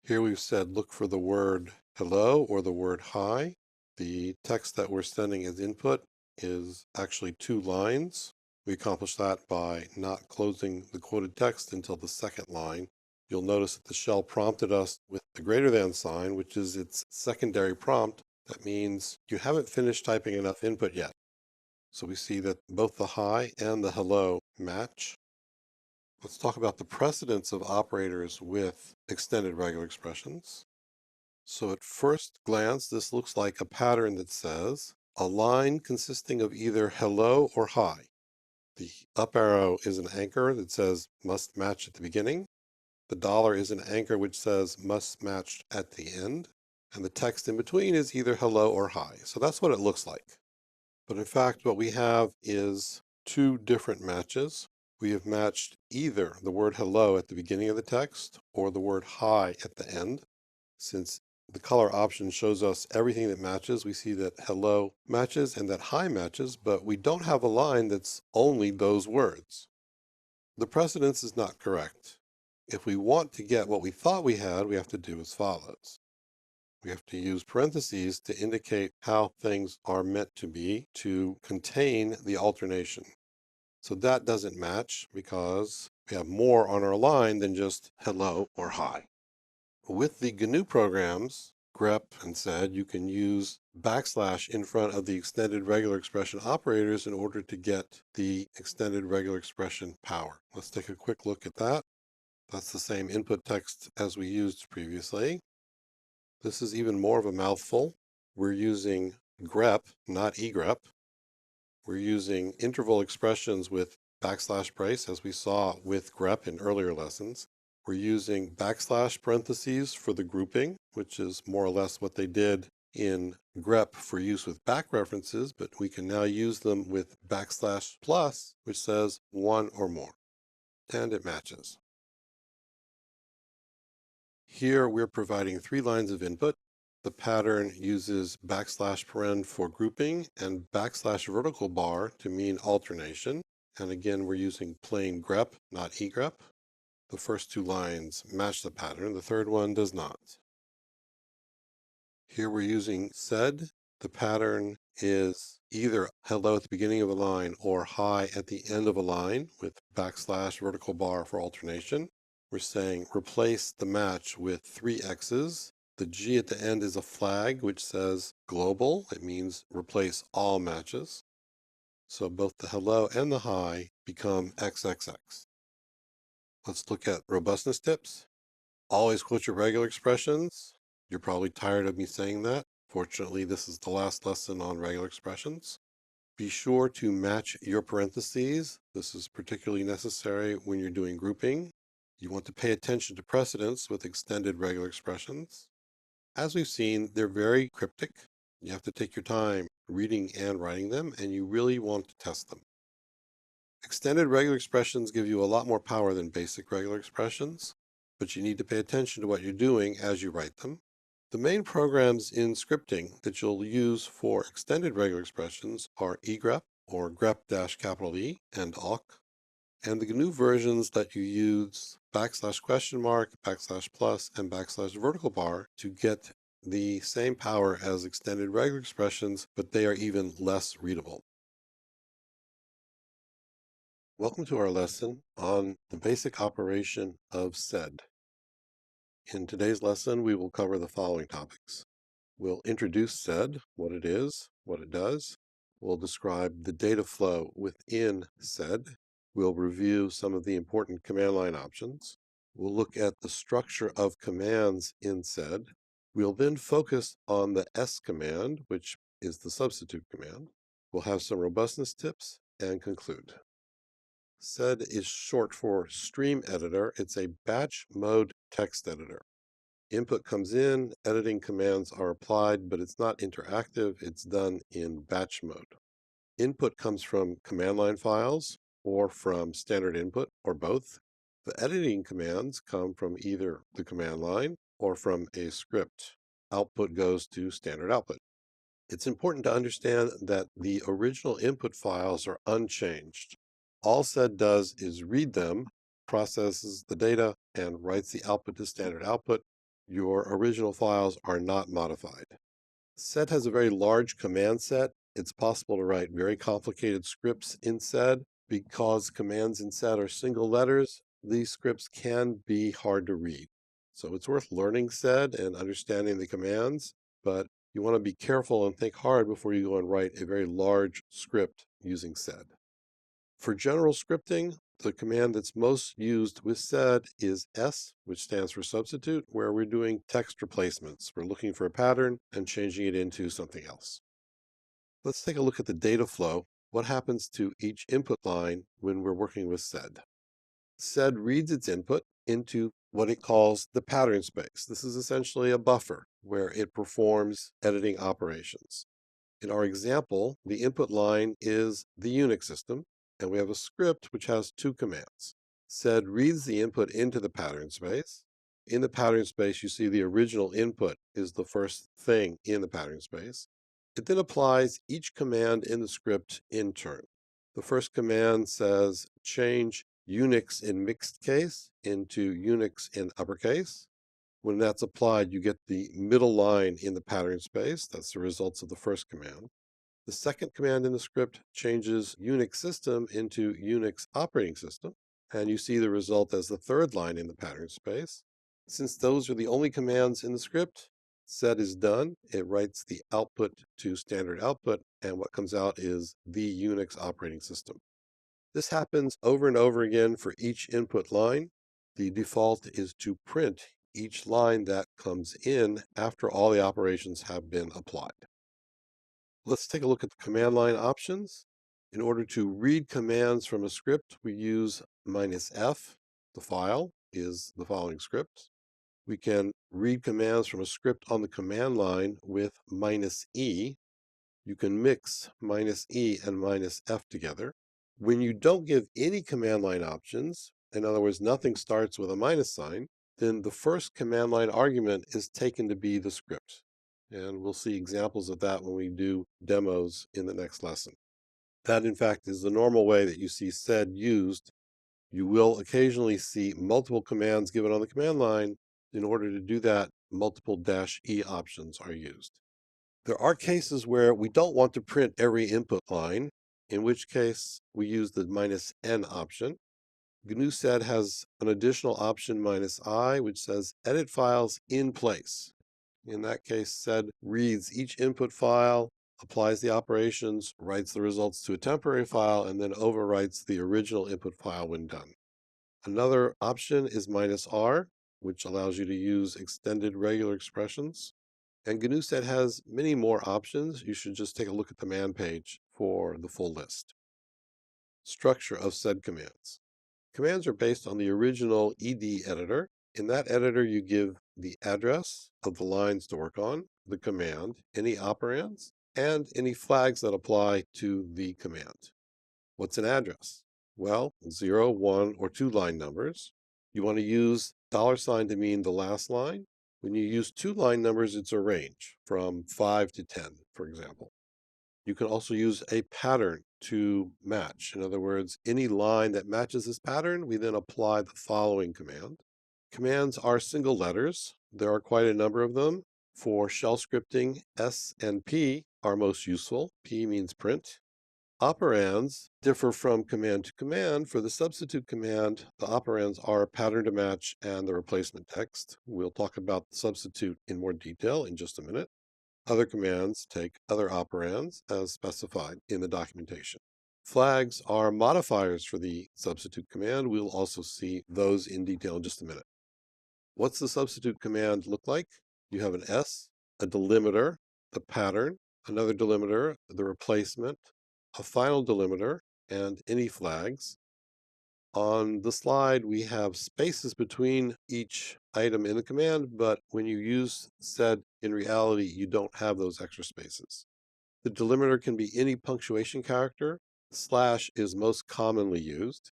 S1: Here we've said look for the word hello or the word hi. The text that we're sending as input is actually 2 lines. We accomplish that by not closing the quoted text until the second line. You'll notice that the shell prompted us with the greater than sign, which is its secondary prompt. That means you haven't finished typing enough input yet. So we see that both the hi and the hello match. Let's talk about the precedence of operators with extended regular expressions. So at first glance, this looks like a pattern that says a line consisting of either hello or hi. The up arrow is an anchor that says must match at the beginning. The dollar is an anchor which says must match at the end. And the text in between is either hello or hi. So that's what it looks like. But in fact, what we have is 2 different matches. We have matched either the word hello at the beginning of the text or the word hi at the end. Since the color option shows us everything that matches, we see that hello matches and that hi matches, but we don't have a line that's only those words. The precedence is not correct. If we want to get what we thought we had, we have to do as follows. We have to use parentheses to indicate how things are meant to be to contain the alternation. So that doesn't match because we have more on our line than just hello or hi. With the GNU programs, grep and sed, you can use backslash in front of the extended regular expression operators in order to get the extended regular expression power. Let's take a quick look at that. That's the same input text as we used previously. This is even more of a mouthful. We're using grep, not egrep. We're using interval expressions with backslash brace, as we saw with grep in earlier lessons. We're using backslash parentheses for the grouping, which is more or less what they did in grep for use with back references, but we can now use them with backslash plus, which says one or more, and it matches. Here we're providing 3 lines of input. The pattern uses backslash paren for grouping and backslash vertical bar to mean alternation. And again, we're using plain grep, not egrep. The first 2 lines match the pattern. The third one does not. Here we're using sed. The pattern is either hello at the beginning of a line or hi at the end of a line with backslash vertical bar for alternation. We're saying replace the match with 3 X's. The G at the end is a flag which says global. It means replace all matches. So both the hello and the hi become XXX. Let's look at robustness tips. Always quote your regular expressions. You're probably tired of me saying that. Fortunately, this is the last lesson on regular expressions. Be sure to match your parentheses. This is particularly necessary when you're doing grouping. You want to pay attention to precedence with extended regular expressions. As we've seen, they're very cryptic. You have to take your time reading and writing them, and you really want to test them. Extended regular expressions give you a lot more power than basic regular expressions, but you need to pay attention to what you're doing as you write them. The main programs in scripting that you'll use for extended regular expressions are egrep, or grep-E, and awk. And the GNU versions that you use backslash question mark, backslash plus, and backslash vertical bar to get the same power as extended regular expressions, but they are even less readable. Welcome to our lesson on the basic operation of sed. In today's lesson, we will cover the following topics. We'll introduce sed, what it is, what it does. We'll describe the data flow within sed. We'll review some of the important command line options. We'll look at the structure of commands in sed. We'll then focus on the S command, which is the substitute command. We'll have some robustness tips and conclude. Sed is short for stream editor. It's a batch mode text editor. Input comes in, editing commands are applied, but it's not interactive. It's done in batch mode. Input comes from command line files or from standard input or both. The editing commands come from either the command line or from a script. Output goes to standard output. It's important to understand that the original input files are unchanged. All sed does is read them, processes the data, and writes the output to standard output. Your original files are not modified. Sed has a very large command set. It's possible to write very complicated scripts in sed. Because commands in sed are single letters, these scripts can be hard to read. So it's worth learning sed and understanding the commands, but you want to be careful and think hard before you go and write a very large script using sed. For general scripting, the command that's most used with sed is S, which stands for substitute, where we're doing text replacements. We're looking for a pattern and changing it into something else. Let's take a look at the data flow. What happens to each input line when we're working with sed? Sed reads its input into what it calls the pattern space. This is essentially a buffer where it performs editing operations. In our example, the input line is the Uniq system, and we have a script which has 2 commands. Sed reads the input into the pattern space. In the pattern space, you see the original input is the first thing in the pattern space. It then applies each command in the script in turn. The first command says change Unix in mixed case into Unix in uppercase. When that's applied, you get the middle line in the pattern space. That's the results of the first command. The second command in the script changes Unix system into Unix operating system, and you see the result as the third line in the pattern space. Since those are the only commands in the script, sed is done. It writes the output to standard output, and what comes out is the Unix operating system. This happens over and over again for each input line. The default is to print each line that comes in after all the operations have been applied. Let's take a look at the command line options. In order to read commands from a script, we use -f. The file is the following script. We can read commands from a script on the command line with -e. You can mix -e and -f together. When you don't give any command line options, in other words, nothing starts with a minus sign, then the first command line argument is taken to be the script. And we'll see examples of that when we do demos in the next lesson. That, in fact, is the normal way that you see sed used. You will occasionally see multiple commands given on the command line. In order to do that, multiple -e options are used. There are cases where we don't want to print every input line, in which case we use the -n option. GNU sed has an additional option -i, which says edit files in place. In that case, sed reads each input file, applies the operations, writes the results to a temporary file, and then overwrites the original input file when done. Another option is -r, which allows you to use extended regular expressions. And GNU sed has many more options. You should just take a look at the man page for the full list. Structure of sed commands. Commands are based on the original ed editor. In that editor, you give the address of the lines to work on, the command, any operands, and any flags that apply to the command. What's an address? Well, 0, 1, or 2 line numbers. You want to use $sign to mean the last line. When you use 2 line numbers, it's a range from 5 to 10, for example. You can also use a pattern to match. In other words, any line that matches this pattern, we then apply the following command. Commands are single letters. There are quite a number of them. For shell scripting, S and P are most useful. P means print. Operands differ from command to command. For the substitute command, the operands are pattern to match and the replacement text. We'll talk about the substitute in more detail in just a minute. Other commands take other operands as specified in the documentation. Flags are modifiers for the substitute command. We'll also see those in detail in just a minute. What's the substitute command look like? You have an S, a delimiter, the pattern, another delimiter, the replacement, a final delimiter, and any flags. On the slide, we have spaces between each item in the command, but when you use sed, in reality, you don't have those extra spaces. The delimiter can be any punctuation character. Slash is most commonly used.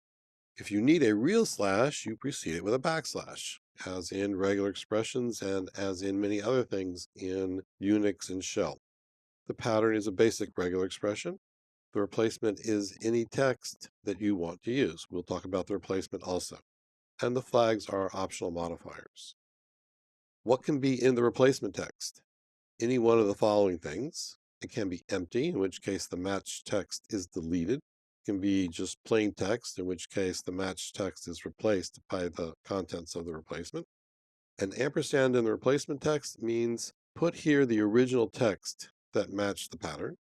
S1: If you need a real slash, you precede it with a backslash, as in regular expressions and as in many other things in Unix and shell. The pattern is a basic regular expression. The replacement is any text that you want to use. We'll talk about the replacement also. And the flags are optional modifiers. What can be in the replacement text? Any one of the following things. It can be empty, in which case the matched text is deleted. It can be just plain text, in which case the matched text is replaced by the contents of the replacement. An ampersand in the replacement text means put here the original text that matched the pattern.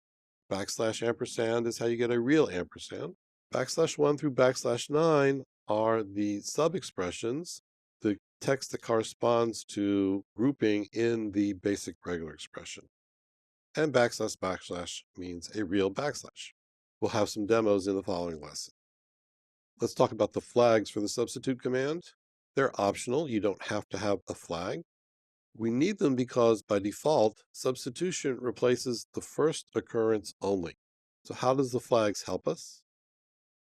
S1: Backslash ampersand is how you get a real ampersand. \1 through \9 are the sub-expressions, the text that corresponds to grouping in the basic regular expression. And \\/ means a real backslash. We'll have some demos in the following lesson. Let's talk about the flags for the substitute command. They're optional. You don't have to have a flag. We need them because by default, substitution replaces the first occurrence only. So how does the flags help us?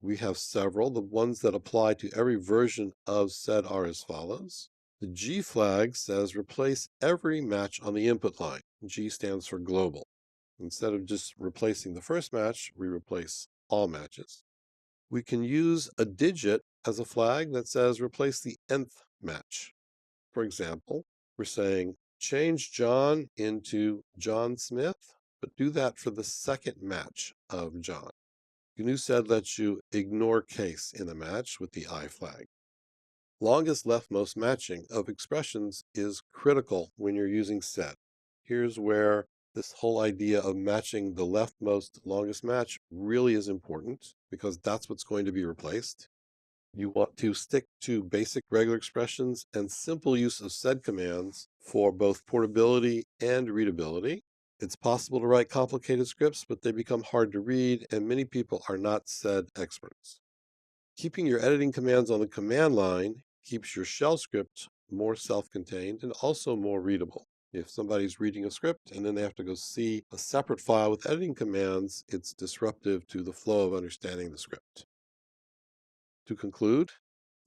S1: We have several. The ones that apply to every version of sed are as follows. The G flag says replace every match on the input line. G stands for global. Instead of just replacing the first match, we replace all matches. We can use a digit as a flag that says replace the nth match. For example, We're saying change John into John Smith, but do that for the second match of John. GNU Sed lets you ignore case in the match with the I flag. Longest leftmost matching of expressions is critical when you're using sed. Here's where this whole idea of matching the leftmost longest match really is important, because that's what's going to be replaced. You want to stick to basic regular expressions and simple use of sed commands for both portability and readability. It's possible to write complicated scripts, but they become hard to read, and many people are not sed experts. Keeping your editing commands on the command line keeps your shell script more self-contained and also more readable. If somebody's reading a script and then they have to go see a separate file with editing commands, it's disruptive to the flow of understanding the script. To conclude,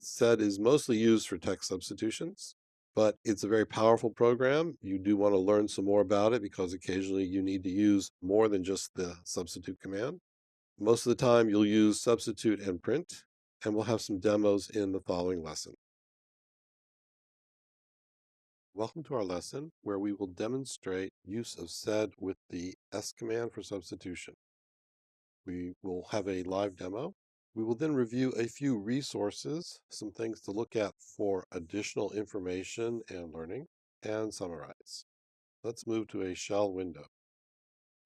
S1: sed is mostly used for text substitutions, but it's a very powerful program. You do want to learn some more about it because occasionally you need to use more than just the substitute command. Most of the time you'll use substitute and print, and we'll have some demos in the following lesson. Welcome to our lesson where we will demonstrate use of sed with the S command for substitution. We will have a live demo. We will then review a few resources, some things to look at for additional information and learning, and summarize. Let's move to a shell window.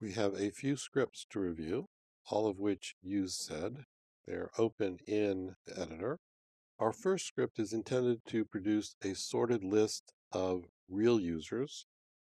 S1: We have a few scripts to review, all of which use sed. They're open in the editor. Our first script is intended to produce a sorted list of real users.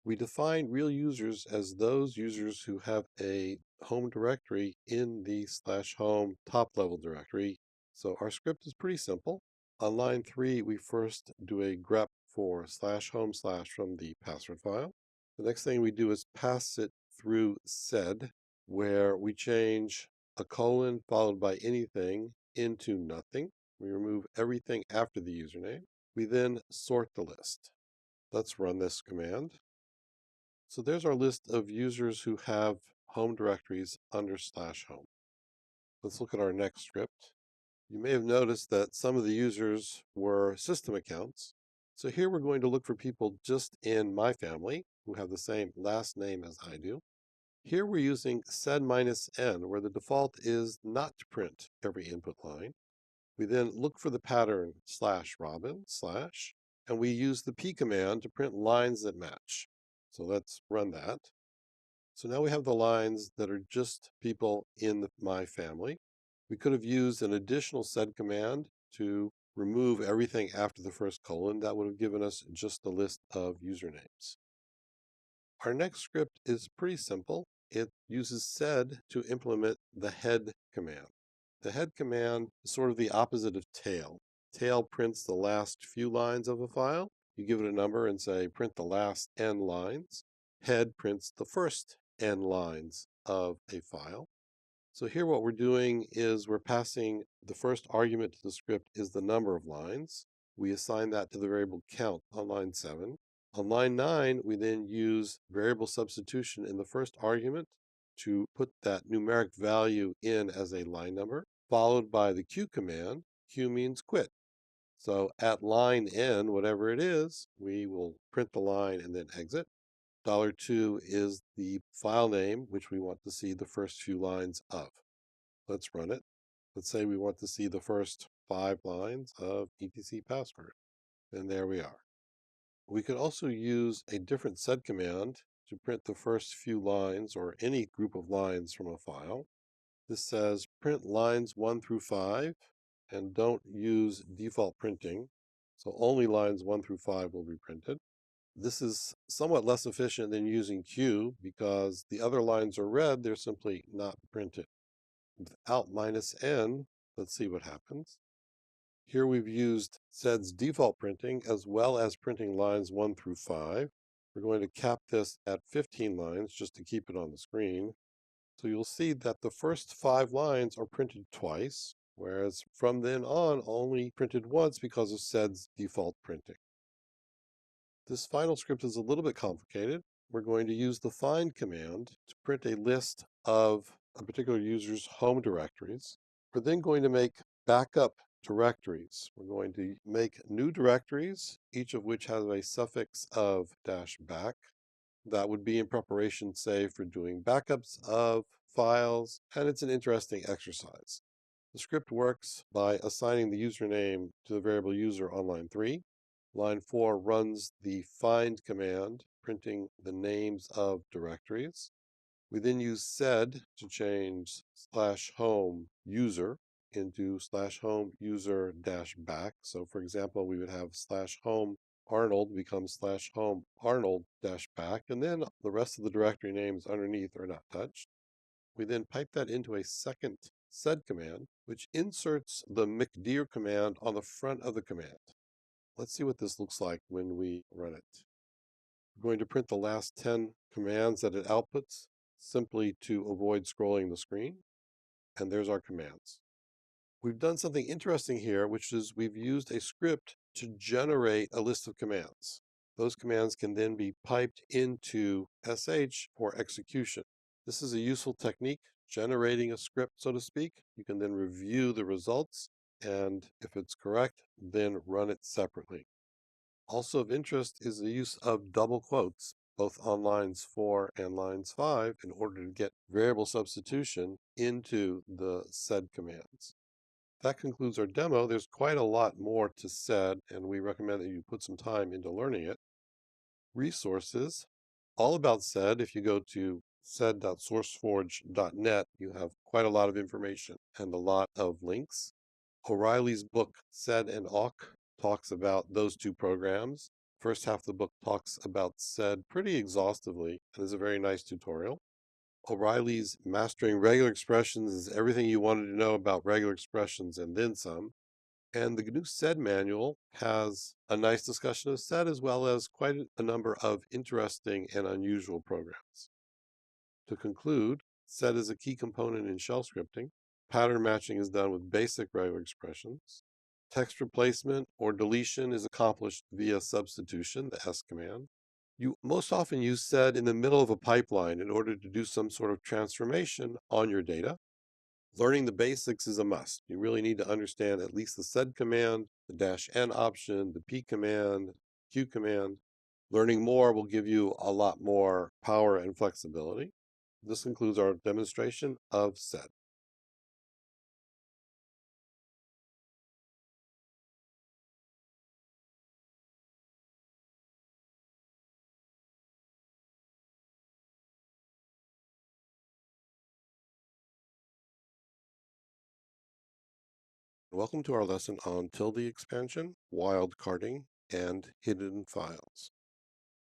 S1: We define real users as those users who have a home directory in the /home top level directory. So our script is pretty simple. On line 3, we first do a grep for /home/ from the password file. The next thing we do is pass it through sed, where we change a colon followed by anything into nothing. We remove everything after the username. We then sort the list. Let's run this command. So there's our list of users who have home directories under /home. Let's look at our next script. You may have noticed that some of the users were system accounts. So here we're going to look for people just in my family who have the same last name as I do. Here we're using sed-n, where the default is not to print every input line. We then look for the pattern /robin/ and we use the p command to print lines that match. So let's run that. So now we have the lines that are just people in my family. We could have used an additional sed command to remove everything after the first colon. That would have given us just a list of usernames. Our next script is pretty simple. It uses sed to implement the head command. The head command is sort of the opposite of tail. Tail prints the last few lines of a file. You give it a number and say print the last n lines. Head prints the first n lines of a file. So here what we're doing is we're passing the first argument to the script is the number of lines. We assign that to the variable count on line 7. On line 9, we then use variable substitution in the first argument to put that numeric value in as a line number, followed by the Q command. Q means quit. So at line n, whatever it is, we will print the line and then exit. $2 is the file name which we want to see the first few lines of. Let's run it. Let's say we want to see the first 5 lines of etc password. And there we are. We could also use a different sed command to print the first few lines or any group of lines from a file. This says print lines 1 through 5 and don't use default printing. So only lines 1 through 5 will be printed. This is somewhat less efficient than using Q because the other lines are red, they're simply not printed. Without -n, let's see what happens. Here we've used sed's default printing as well as printing lines 1 through 5. We're going to cap this at 15 lines just to keep it on the screen. So you'll see that the first 5 lines are printed twice, whereas from then on only printed once because of sed's default printing. This final script is a little bit complicated. We're going to use the find command to print a list of a particular user's home directories. We're then going to make backup directories. We're going to make new directories, each of which has a suffix of -back. That would be in preparation, say, for doing backups of files, and it's an interesting exercise. The script works by assigning the username to the variable user on line 3. Line 4 runs the find command, printing the names of directories. We then use sed to change /home user into /home user -back. So for example, we would have /home Arnold become /home Arnold -back, and then the rest of the directory names underneath are not touched. We then pipe that into a second sed command, which inserts the mcdir command on the front of the command. Let's see what this looks like when we run it. We're going to print the last 10 commands that it outputs, simply to avoid scrolling the screen. And there's our commands. We've done something interesting here, which is we've used a script to generate a list of commands. Those commands can then be piped into sh for execution. This is a useful technique, generating a script, so to speak. You can then review the results, and if it's correct, then run it separately. Also of interest is the use of double quotes, both on lines 4 and lines 5, in order to get variable substitution into the sed commands. That concludes our demo. There's quite a lot more to sed, and we recommend that you put some time into learning it. Resources, all about sed. If you go to sed.sourceforge.net, you have quite a lot of information and a lot of links. O'Reilly's book, Sed and Awk, talks about those two programs. First half of the book talks about sed pretty exhaustively and is a very nice tutorial. O'Reilly's Mastering Regular Expressions is everything you wanted to know about regular expressions and then some. And the GNU sed manual has a nice discussion of sed, as well as quite a number of interesting and unusual programs. To conclude, sed is a key component in shell scripting. Pattern matching is done with basic regular expressions. Text replacement or deletion is accomplished via substitution, the S command. You most often use sed in the middle of a pipeline in order to do some sort of transformation on your data. Learning the basics is a must. You really need to understand at least the sed command, the -n option, the p command, q command. Learning more will give you a lot more power and flexibility. This concludes our demonstration of sed. Welcome to our lesson on Tilde expansion, wildcarding, and hidden files.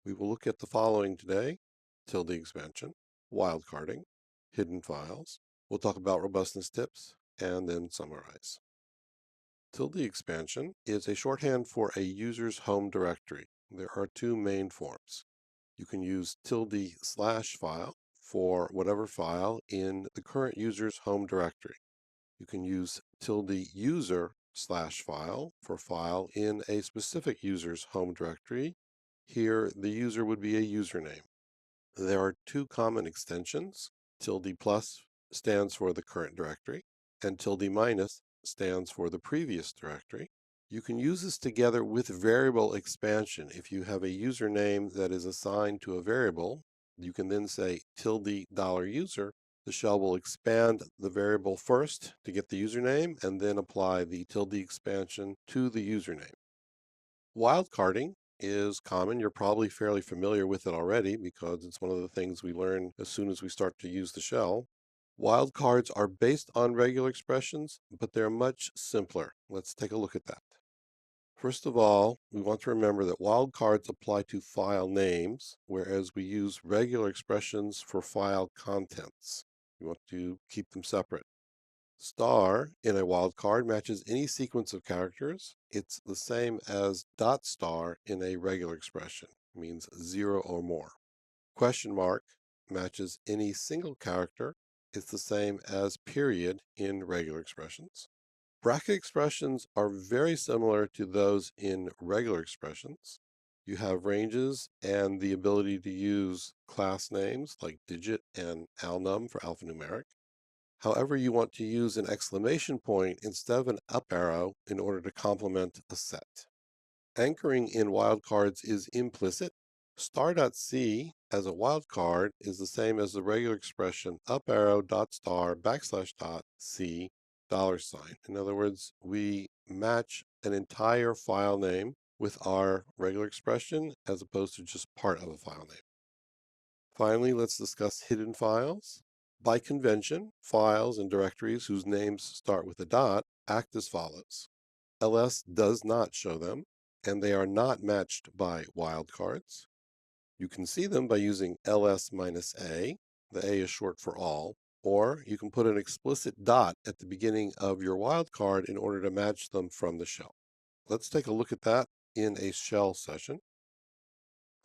S1: We will look at the following today: Tilde expansion, wildcarding, hidden files. We'll talk about robustness tips and then summarize. Tilde expansion is a shorthand for a user's home directory. There are two main forms. You can use tilde/file for whatever file in the current user's home directory. You can use tilde/user/file for file in a specific user's home directory. Here, the user would be a username. There are two common extensions. Tilde+ stands for the current directory, and tilde- stands for the previous directory. You can use this together with variable expansion. If you have a username that is assigned to a variable, you can then say tilde$user. The shell will expand the variable first to get the username and then apply the tilde expansion to the username. Wildcarding is common. You're probably fairly familiar with it already because it's one of the things we learn as soon as we start to use the shell. Wildcards are based on regular expressions, but they're much simpler. Let's take a look at that. First of all, we want to remember that wildcards apply to file names, whereas we use regular expressions for file contents. We want to keep them separate. Star in a wildcard matches any sequence of characters. It's the same as .star in a regular expression. It means 0 or more. Question mark matches any single character. It's the same as period in regular expressions. Bracket expressions are very similar to those in regular expressions. You have ranges and the ability to use class names like digit and alnum for alphanumeric. However, you want to use an exclamation point instead of an up arrow in order to complement a set. Anchoring in wildcards is implicit. Star.c as a wildcard is the same as the regular expression up arrow dot star backslash dot c $. In other words, we match an entire file name with our regular expression as opposed to just part of a file name. Finally, let's discuss hidden files. By convention, files and directories whose names start with a dot act as follows. ls does not show them, and they are not matched by wildcards. You can see them by using ls-a, the a is short for all, or you can put an explicit dot at the beginning of your wildcard in order to match them from the shell. Let's take a look at that in a shell session.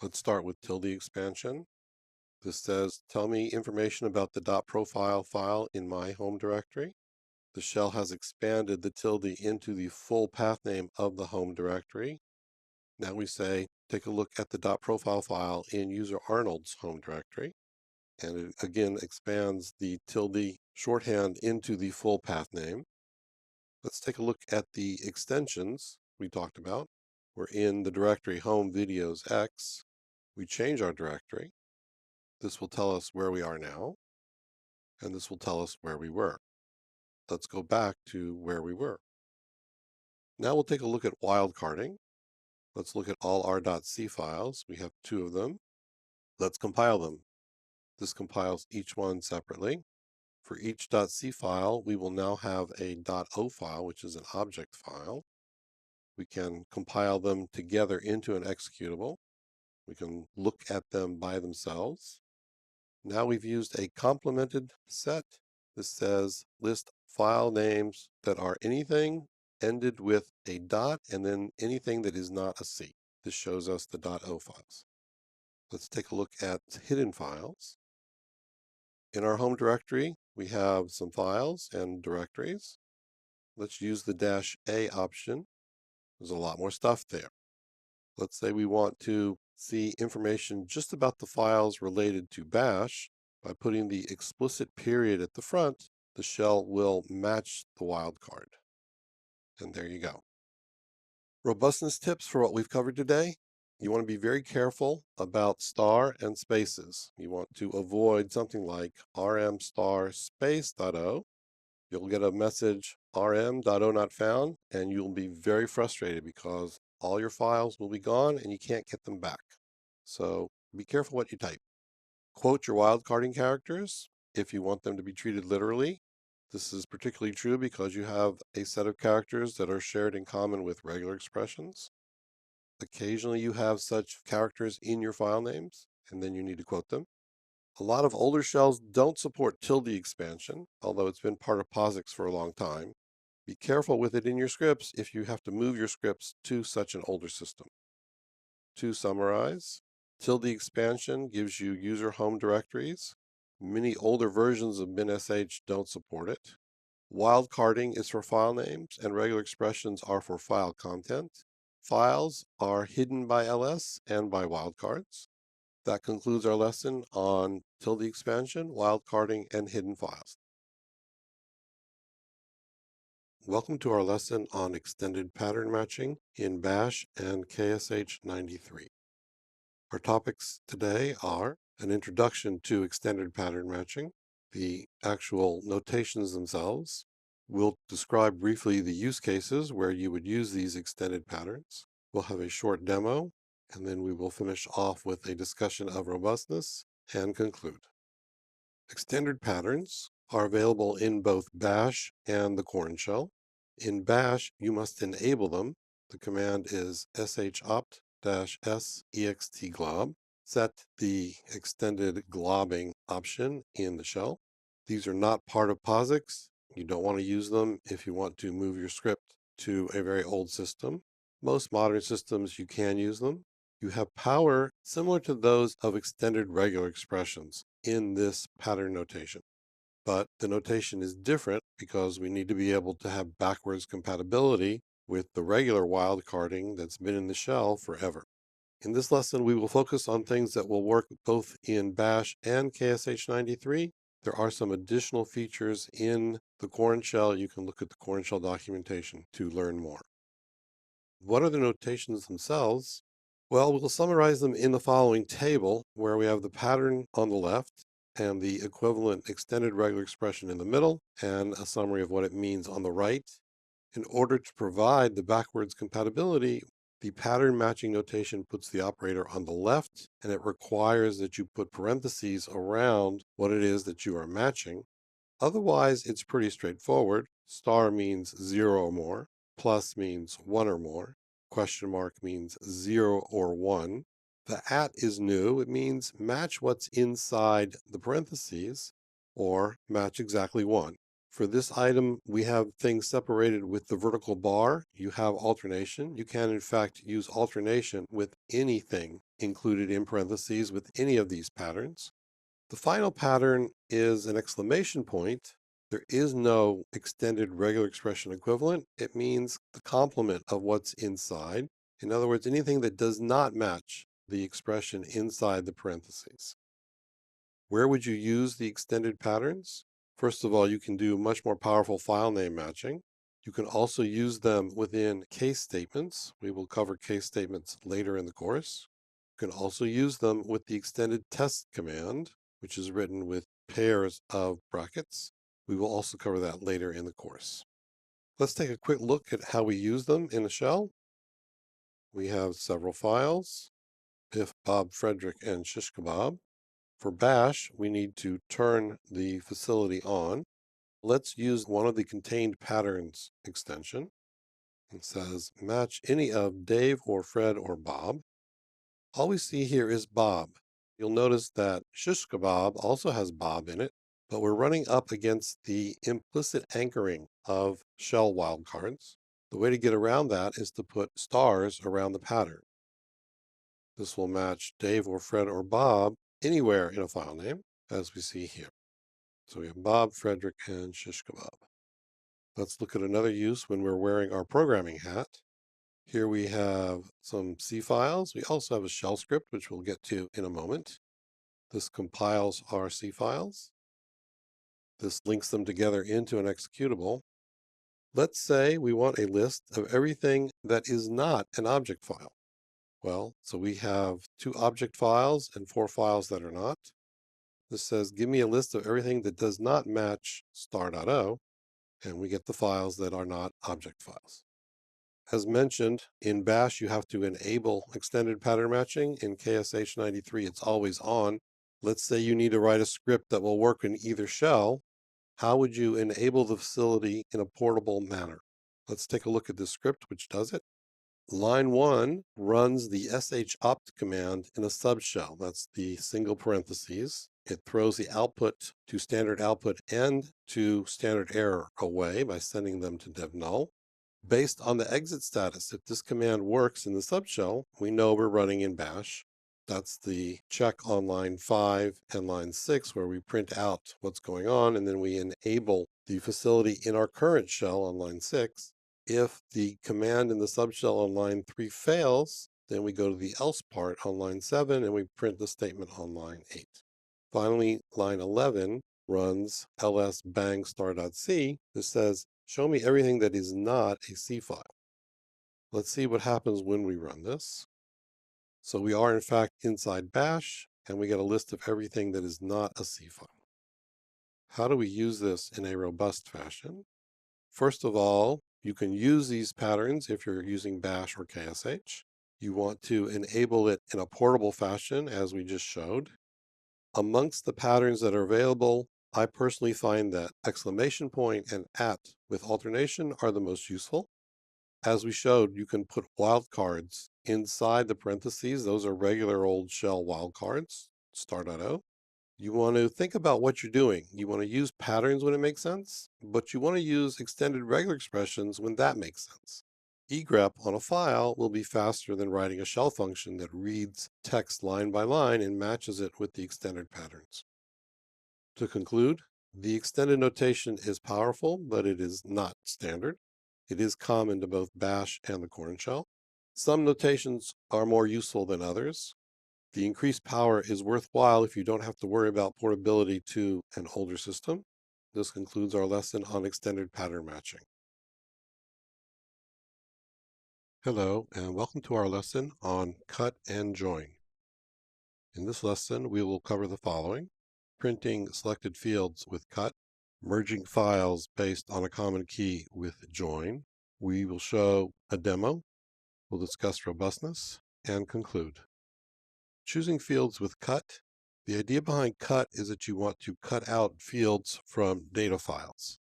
S1: Let's start with Tilde expansion. This says, tell me information about the .profile file in my home directory. The shell has expanded the tilde into the full path name of the home directory. Now we say, take a look at the .profile file in user Arnold's home directory. And it again expands the tilde shorthand into the full path name. Let's take a look at the extensions we talked about. We're in the directory home videos X. We change our directory. This will tell us where we are now, and this will tell us where we were. Let's go back to where we were. Now we'll take a look at wildcarding. Let's look at all our .c files. We have 2 of them. Let's compile them. This compiles each one separately. For each .c file, we will now have a .o file, which is an object file. We can compile them together into an executable. We can look at them by themselves. Now we've used a complemented set. This says list file names that are anything ended with a dot and then anything that is not a C. This shows us the .o files. Let's take a look at hidden files. In our home directory, we have some files and directories. Let's use the -a option. There's a lot more stuff there. Let's say we want to see information just about the files related to bash. By putting the explicit period at the front, the shell will match the wildcard. And there you go. Robustness tips for what we've covered today. You want to be very careful about star and spaces. You want to avoid something like rm star space.o. You'll get a message rm.o not found, and you'll be very frustrated because all your files will be gone and you can't get them back. So be careful what you type. Quote your wildcarding characters if you want them to be treated literally. This is particularly true because you have a set of characters that are shared in common with regular expressions. Occasionally you have such characters in your file names, and then you need to quote them. A lot of older shells don't support tilde expansion, although it's been part of POSIX for a long time. Be careful with it in your scripts if you have to move your scripts to such an older system. To summarize, tilde expansion gives you user home directories. Many older versions of min.sh don't support it. Wildcarding is for file names, and regular expressions are for file content. Files are hidden by ls and by wildcards. That concludes our lesson on tilde expansion, wildcarding, and hidden files. Welcome to our lesson on extended pattern matching in Bash and KSH93. Our topics today are an introduction to extended pattern matching, the actual notations themselves. We'll describe briefly the use cases where you would use these extended patterns. We'll have a short demo, and then we will finish off with a discussion of robustness and conclude. Extended patterns are available in both Bash and the Corn shell. In Bash, you must enable them. The command is shopt-s-extglob. Set the extended globbing option in the shell. These are not part of POSIX. You don't want to use them if you want to move your script to a very old system. Most modern systems, you can use them. You have power similar to those of extended regular expressions in this pattern notation. But the notation is different because we need to be able to have backwards compatibility with the regular wildcarding that's been in the shell forever. In this lesson, we will focus on things that will work both in Bash and KSH93, There are some additional features in the Corn Shell. You can look at the Corn Shell documentation to learn more. What are the notations themselves? Well, we'll summarize them in the following table, where we have the pattern on the left and the equivalent extended regular expression in the middle, and a summary of what it means on the right. In order to provide the backwards compatibility, the pattern matching notation puts the operator on the left, and it requires that you put parentheses around what it is that you are matching. Otherwise, it's pretty straightforward. Star means 0 or more, plus means 1 or more, question mark means 0 or 1. The at is new. It means match what's inside the parentheses, or match exactly 1. For this item, we have things separated with the vertical bar. You have alternation. You can, in fact, use alternation with anything included in parentheses with any of these patterns. The final pattern is an exclamation point. There is no extended regular expression equivalent. It means the complement of what's inside. In other words, anything that does not match the expression inside the parentheses. Where would you use the extended patterns? First of all, you can do much more powerful file name matching. You can also use them within case statements. We will cover case statements later in the course. You can also use them with the extended test command, which is written with pairs of brackets. We will also cover that later in the course. Let's take a quick look at how we use them in a shell. We have several files, if, Bob, Frederick, and shish kebab. For bash, we need to turn the facility on. Let's use one of the contained patterns extension. It says match any of Dave or Fred or Bob. All we see here is Bob. You'll notice that shish kebab also has Bob in it, but we're running up against the implicit anchoring of shell wildcards. The way to get around that is to put stars around the pattern. This will match Dave or Fred or Bob anywhere in a file name, as we see here. So we have Bob, Frederick, and shish kebab. Let's look at another use when we're wearing our programming hat. Here we have some C files. We also have a shell script, which we'll get to in a moment. This compiles our C files. This links them together into an executable. Let's say we want a list of everything that is not an object file. Well, so we have 2 object files and 4 files that are not. This says, give me a list of everything that does not match star.o, and we get the files that are not object files. As mentioned, in bash, you have to enable extended pattern matching. In KSH93, it's always on. Let's say you need to write a script that will work in either shell. How would you enable the facility in a portable manner? Let's take a look at this script, which does it. Line 1 runs the shopt command in a subshell. That's the single parentheses. It throws the output to standard output and to standard error away by sending them to dev null. Based on the exit status, if this command works in the subshell, we know we're running in bash. That's the check on line 5 and line 6, where we print out what's going on, and then we enable the facility in our current shell on line 6. If the command in the subshell on line 3 fails, then we go to the else part on line 7, and we print the statement on line 8. Finally, line 11 runs ls bang star.c. This says, show me everything that is not a C file. Let's see what happens when we run this. So we are in fact inside bash, and we get a list of everything that is not a C file. How do we use this in a robust fashion? First of all, you can use these patterns if you're using bash or KSH. You want to enable it in a portable fashion, as we just showed. Amongst the patterns that are available, I personally find that exclamation point and at with alternation are the most useful. As we showed, you can put wildcards inside the parentheses. Those are regular old shell wildcards, star.o. You want to think about what you're doing. You want to use patterns when it makes sense, but you want to use extended regular expressions when that makes sense. Egrep on a file will be faster than writing a shell function that reads text line by line and matches it with the extended patterns. To conclude, the extended notation is powerful, but it is not standard. It is common to both bash and the Corn shell. Some notations are more useful than others. The increased power is worthwhile if you don't have to worry about portability to an older system. This concludes our lesson on extended pattern matching. Hello, and welcome to our lesson on cut and join. In this lesson, we will cover the following: printing selected fields with cut, merging files based on a common key with join. We will show a demo, we'll discuss robustness, and conclude. Choosing fields with cut. The idea behind cut is that you want to cut out fields from data files.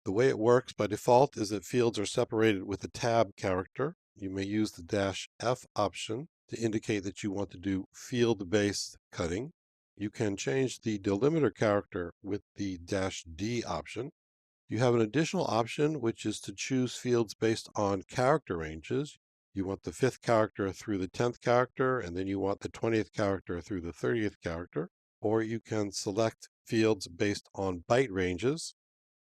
S1: The way it works by default is that fields are separated with a tab character. You may use the -F option to indicate that you want to do field-based cutting. You can change the delimiter character with the -D option. You have an additional option, which is to choose fields based on character ranges. You want the 5th character through the 10th character, and then you want the 20th character through the 30th character. Or you can select fields based on byte ranges.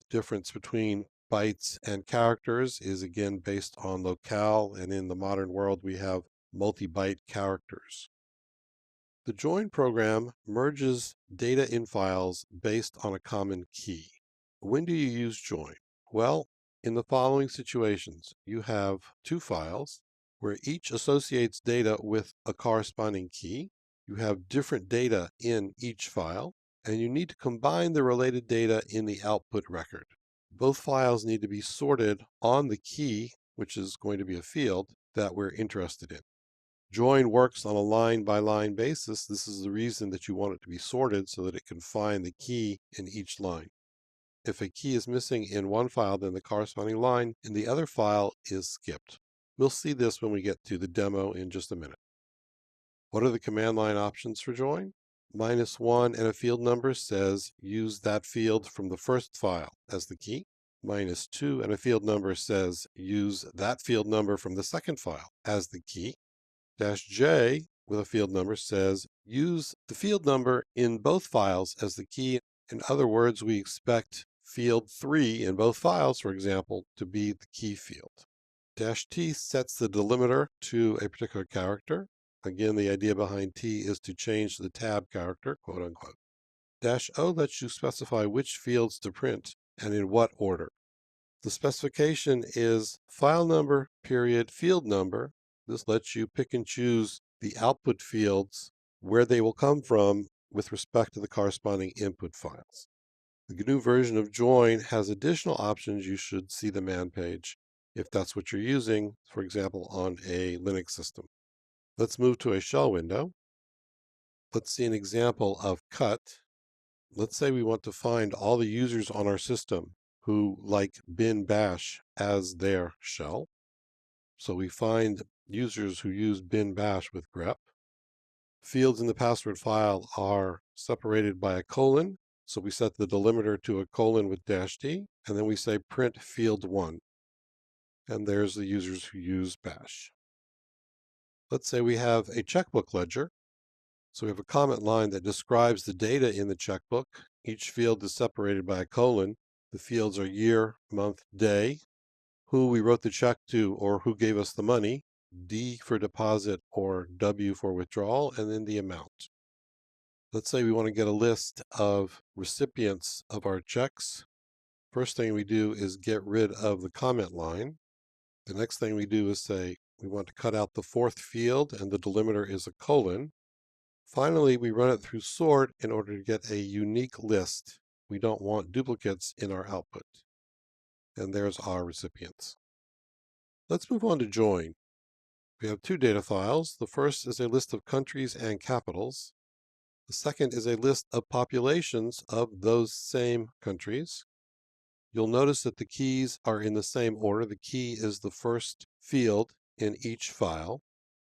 S1: The difference between bytes and characters is again based on locale, and in the modern world we have multi-byte characters. The join program merges data in files based on a common key. When do you use join? Well, in the following situations. You have two files where each associates data with a corresponding key. You have different data in each file, and you need to combine the related data in the output record. Both files need to be sorted on the key, which is going to be a field that we're interested in. Join works on a line-by-line basis. This is the reason that you want it to be sorted so that it can find the key in each line. If a key is missing in one file, then the corresponding line in the other file is skipped. We'll see this when we get to the demo in just a minute. What are the command line options for join? -1 and a field number says use that field from the first file as the key. -2 and a field number says use that field number from the second file as the key. -J with a field number says use the field number in both files as the key. In other words, we expect field 3 in both files, for example, to be the key field. -T sets the delimiter to a particular character. Again, the idea behind T is to change the tab character, quote unquote. -O lets you specify which fields to print and in what order. The specification is file number, period, field number. This lets you pick and choose the output fields where they will come from with respect to the corresponding input files. The GNU version of join has additional options. You should see the man page if that's what you're using, for example, on a Linux system. Let's move to a shell window. Let's see an example of cut. Let's say we want to find all the users on our system who like bin bash as their shell. So we find users who use bin bash with grep. Fields in the password file are separated by a colon. So we set the delimiter to a colon with -D, and then we say print field 1. And there's the users who use bash. Let's say we have a checkbook ledger. So we have a comment line that describes the data in the checkbook. Each field is separated by a colon. The fields are year, month, day, who we wrote the check to or who gave us the money, D for deposit or W for withdrawal, and then the amount. Let's say we want to get a list of recipients of our checks. First thing we do is get rid of the comment line. The next thing we do is say we want to cut out the 4th field, and the delimiter is a colon. Finally, we run it through sort in order to get a unique list. We don't want duplicates in our output. And there's our recipients. Let's move on to join. We have two data files. The first is a list of countries and capitals. The second is a list of populations of those same countries. You'll notice that the keys are in the same order. The key is the first field in each file.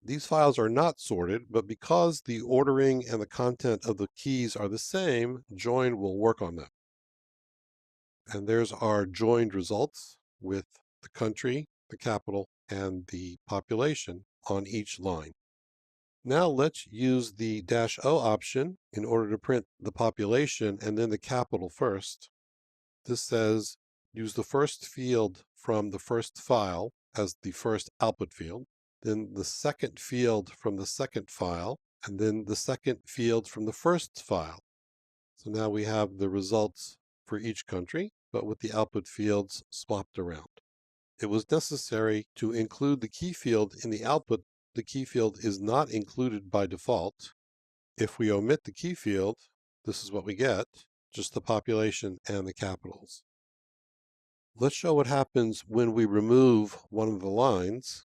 S1: These files are not sorted, but because the ordering and the content of the keys are the same, join will work on them. And there's our joined results with the country, the capital, and the population on each line. Now let's use the -O option in order to print the population and then the capital first. This says use the first field from the first file as the first output field, then the second field from the second file, and then the second field from the first file. So now we have the results for each country, but with the output fields swapped around. It was necessary to include the key field in the output. The key field is not included by default. If we omit the key field, this is what we get, just the population and the capitals. Let's show what happens when we remove one of the lines.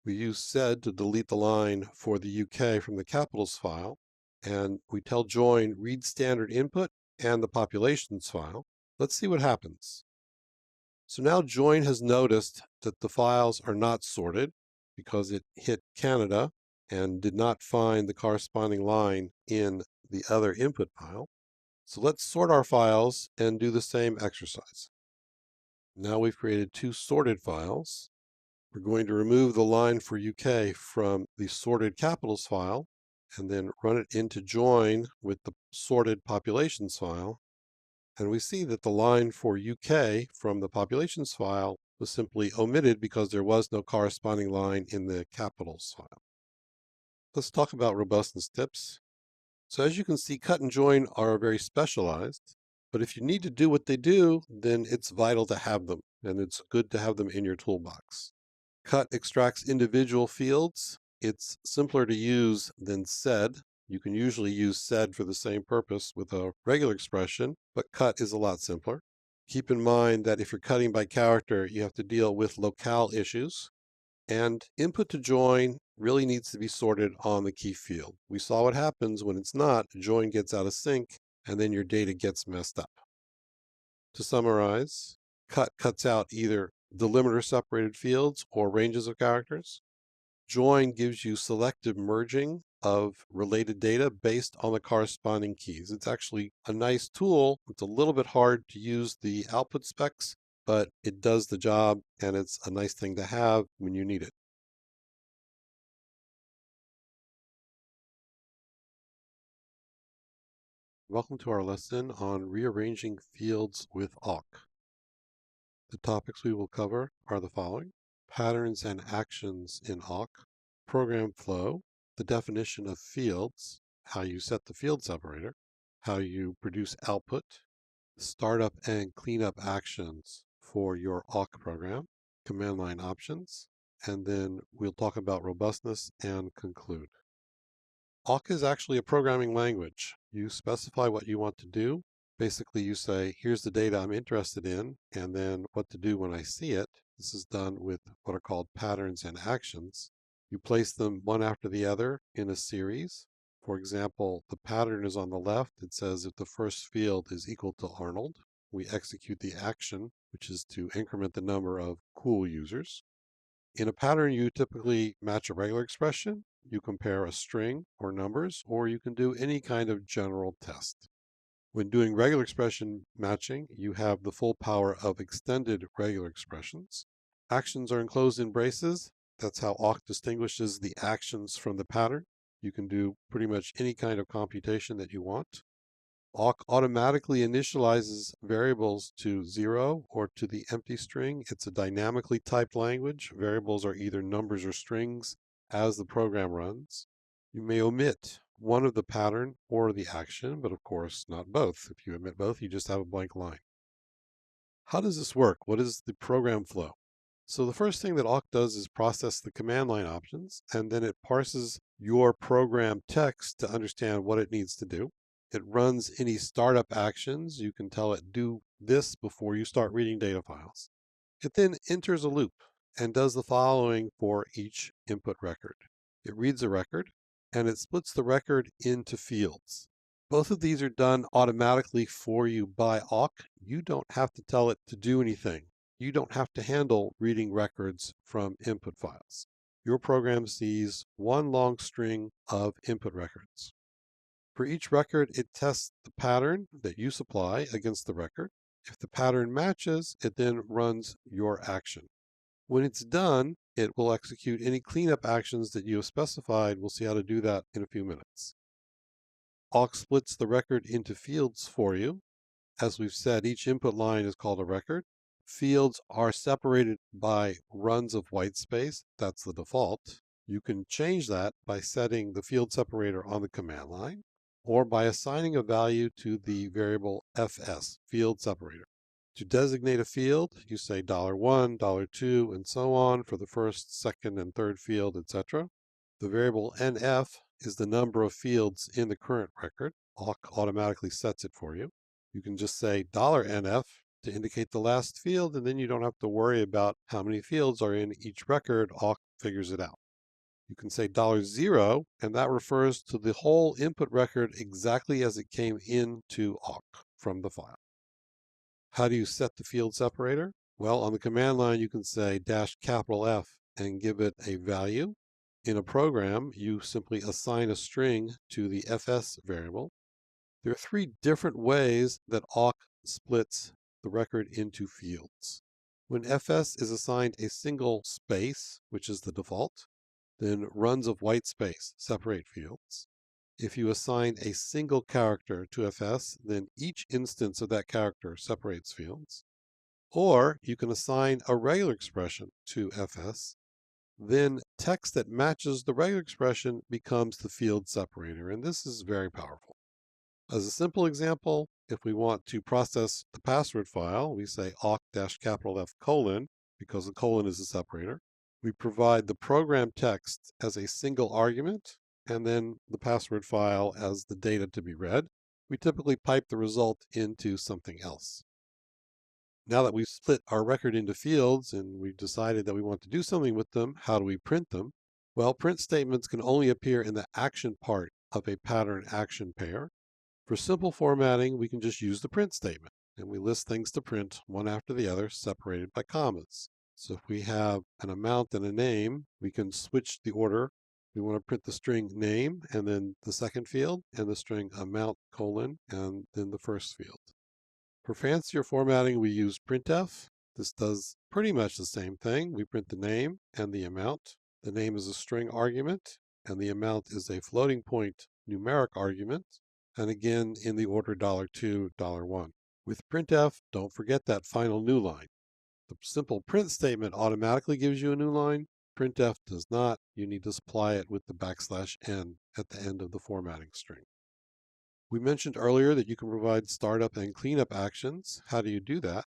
S1: We use sed to delete the line for the UK from the capitals file, and we tell join read standard input and the populations file. Let's see what happens. So now join has noticed that the files are not sorted because it hit Canada and did not find the corresponding line in the other input file. So let's sort our files and do the same exercise. Now we've created two sorted files. We're going to remove the line for UK from the sorted capitals file and then run it into join with the sorted populations file. And we see that the line for UK from the populations file was simply omitted because there was no corresponding line in the capitals file. Let's talk about robustness tips. So as you can see, cut and join are very specialized, but if you need to do what they do, then it's vital to have them, and it's good to have them in your toolbox. Cut extracts individual fields. It's simpler to use than sed. You can usually use sed for the same purpose with a regular expression, but cut is a lot simpler. Keep in mind that if you're cutting by character, you have to deal with locale issues. And input to join really needs to be sorted on the key field. We saw what happens when it's not, join gets out of sync, and then your data gets messed up. To summarize, cut cuts out either delimiter separated fields or ranges of characters. Join gives you selective merging of related data based on the corresponding keys. It's actually a nice tool. It's a little bit hard to use the output specs, but it does the job, and it's a nice thing to have when you need it. Welcome to our lesson on rearranging fields with awk. The topics we will cover are the following: patterns and actions in awk, program flow, the definition of fields, how you set the field separator, how you produce output, startup and cleanup actions for your awk program, command line options, and then we'll talk about robustness and conclude. Awk is actually a programming language. You specify what you want to do. Basically, you say, here's the data I'm interested in, and then what to do when I see it. This is done with what are called patterns and actions. You place them one after the other in a series. For example, the pattern is on the left. It says if the first field is equal to Arnold, we execute the action, which is to increment the number of cool users. In a pattern, you typically match a regular expression. You compare a string or numbers, or you can do any kind of general test. When doing regular expression matching, you have the full power of extended regular expressions. Actions are enclosed in braces. That's how awk distinguishes the actions from the pattern. You can do pretty much any kind of computation that you want. Awk automatically initializes variables to 0 or to the empty string. It's a dynamically typed language. Variables are either numbers or strings as the program runs. You may omit one of the pattern or the action, but of course not both. If you omit both, you just have a blank line. How does this work? What is the program flow? So the first thing that awk does is process the command line options, and then it parses your program text to understand what it needs to do. It runs any startup actions. You can tell it do this before you start reading data files. It then enters a loop and does the following for each input record. It reads a record and it splits the record into fields. Both of these are done automatically for you by awk. You don't have to tell it to do anything. You don't have to handle reading records from input files. Your program sees one long string of input records. For each record, it tests the pattern that you supply against the record. If the pattern matches, it then runs your action. When it's done, it will execute any cleanup actions that you have specified. We'll see how to do that in a few minutes. Awk splits the record into fields for you. As we've said, each input line is called a record. Fields are separated by runs of white space. That's the default. You can change that by setting the field separator on the command line or by assigning a value to the variable fs, field separator. To designate a field, you say $1, $2, and so on for the first, second, and third field, etc. The variable nf is the number of fields in the current record. Awk automatically sets it for you. You can just say $nf to indicate the last field, and then you don't have to worry about how many fields are in each record. Awk figures it out. You can say $0, and that refers to the whole input record exactly as it came into awk from the file. How do you set the field separator? Well, on the command line, you can say -F and give it a value. In a program, you simply assign a string to the fs variable. There are three different ways that awk splits the record into fields. When fs is assigned a single space, which is the default, then runs of white space separate fields. If you assign a single character to fs, then each instance of that character separates fields. Or you can assign a regular expression to fs, then text that matches the regular expression becomes the field separator, and this is very powerful. As a simple example, if we want to process the password file, we say awk-F:, because the colon is a separator. We provide the program text as a single argument, and then the password file as the data to be read. We typically pipe the result into something else. Now that we've split our record into fields and we've decided that we want to do something with them, how do we print them? Well, print statements can only appear in the action part of a pattern action pair. For simple formatting, we can just use the print statement, and we list things to print one after the other, separated by commas. So if we have an amount and a name, we can switch the order. We want to print the string name, and then the second field, and the string amount, and then the first field. For fancier formatting, we use printf. This does pretty much the same thing. We print the name and the amount. The name is a string argument, and the amount is a floating point numeric argument, and again in the order $2, $1. With printf, don't forget that final new line. The simple print statement automatically gives you a new line. Printf does not. You need to supply it with the \n at the end of the formatting string. We mentioned earlier that you can provide startup and cleanup actions. How do you do that?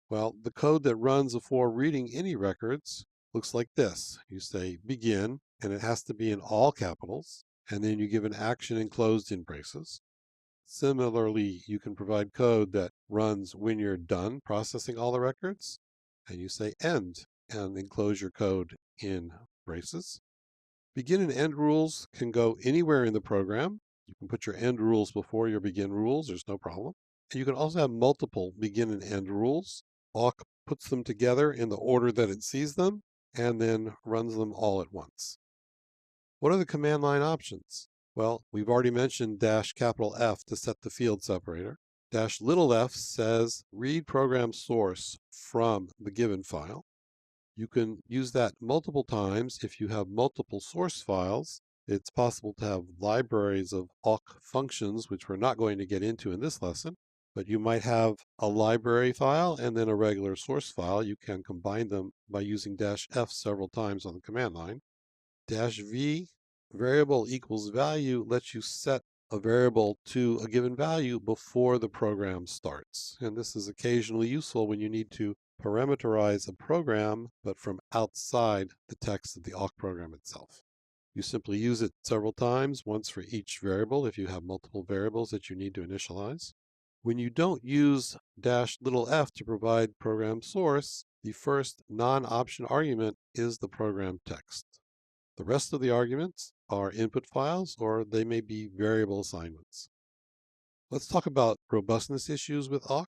S1: Well, the code that runs before reading any records looks like this. You say begin, and it has to be in all capitals, and then you give an action enclosed in braces. Similarly, you can provide code that runs when you're done processing all the records, and you say end and enclose your code in braces. Begin and end rules can go anywhere in the program. You can put your end rules before your begin rules, there's no problem. And you can also have multiple begin and end rules. Awk puts them together in the order that it sees them, and then runs them all at once. What are the command line options? Well, we've already mentioned -F to set the field separator. -f says read program source from the given file. You can use that multiple times if you have multiple source files. It's possible to have libraries of awk functions, which we're not going to get into in this lesson, but you might have a library file and then a regular source file. You can combine them by using -F several times on the command line. -V, variable equals value, lets you set a variable to a given value before the program starts. And this is occasionally useful when you need to parameterize a program, but from outside the text of the awk program itself. You simply use it several times, once for each variable if you have multiple variables that you need to initialize. When you don't use -f to provide program source, the first non-option argument is the program text. The rest of the arguments are input files, or they may be variable assignments. Let's talk about robustness issues with awk.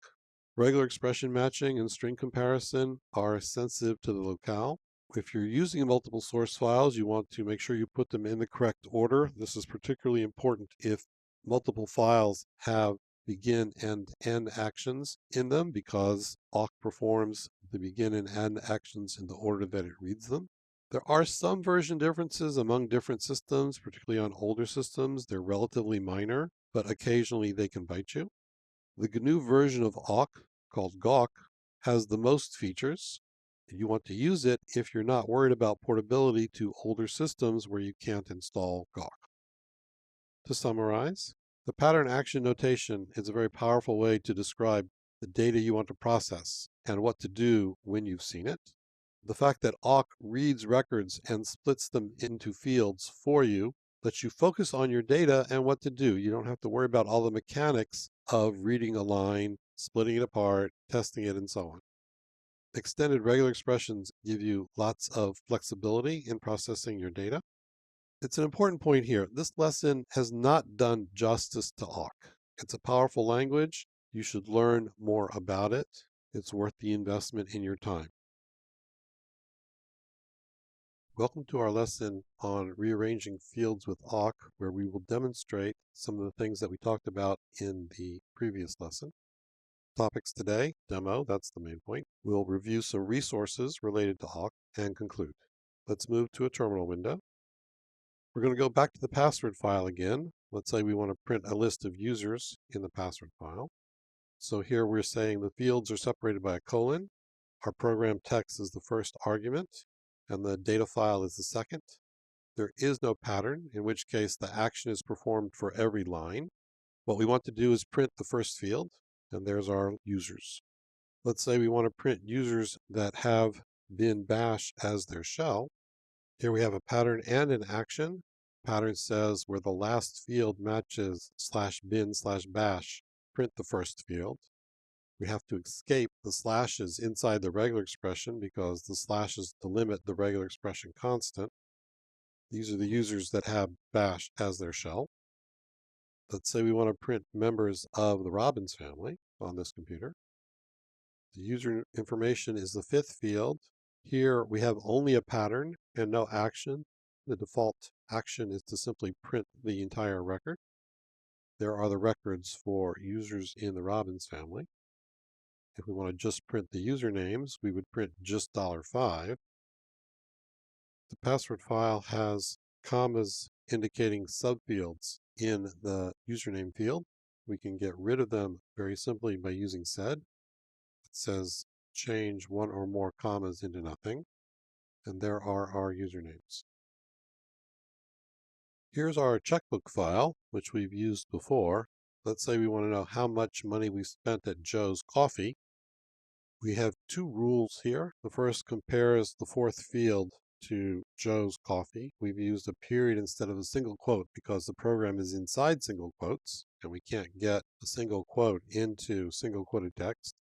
S1: Regular expression matching and string comparison are sensitive to the locale. If you're using multiple source files, you want to make sure you put them in the correct order. This is particularly important if multiple files have begin and end actions in them, because awk performs the begin and end actions in the order that it reads them. There are some version differences among different systems, particularly on older systems. They're relatively minor, but occasionally they can bite you. The GNU version of awk, called Gawk, has the most features. You want to use it if you're not worried about portability to older systems where you can't install Gawk. To summarize, the pattern action notation is a very powerful way to describe the data you want to process and what to do when you've seen it. The fact that awk reads records and splits them into fields for you lets you focus on your data and what to do. You don't have to worry about all the mechanics of reading a line, splitting it apart, testing it, and so on. Extended regular expressions give you lots of flexibility in processing your data. It's an important point here. This lesson has not done justice to awk. It's a powerful language. You should learn more about it. It's worth the investment in your time. Welcome to our lesson on rearranging fields with awk, where we will demonstrate some of the things that we talked about in the previous lesson. Topics today, demo, that's the main point. We'll review some resources related to awk and conclude. Let's move to a terminal window. We're going to go back to the password file again. Let's say we want to print a list of users in the password file. So here we're saying the fields are separated by a colon. Our program text is the first argument, and the data file is the second. There is no pattern, in which case the action is performed for every line. What we want to do is print the first field, and there's our users. Let's say we want to print users that have bin bash as their shell. Here we have a pattern and an action. Pattern says where the last field matches /bin/bash, print the first field. We have to escape the slashes inside the regular expression because the slashes delimit the regular expression constant. These are the users that have bash as their shell. Let's say we want to print members of the Robbins family on this computer. The user information is the fifth field. Here we have only a pattern and no action. The default action is to simply print the entire record. There are the records for users in the Robbins family. If we want to just print the usernames, we would print just $5. The password file has commas indicating subfields in the username field. We can get rid of them very simply by using sed. It says change one or more commas into nothing, and there are our usernames. Here's our checkbook file, which we've used before. Let's say we want to know how much money we spent at Joe's Coffee. We have two rules here. The first compares the fourth field to Joe's Coffee. We've used a period instead of a single quote because the program is inside single quotes, and we can't get a single quote into single quoted text.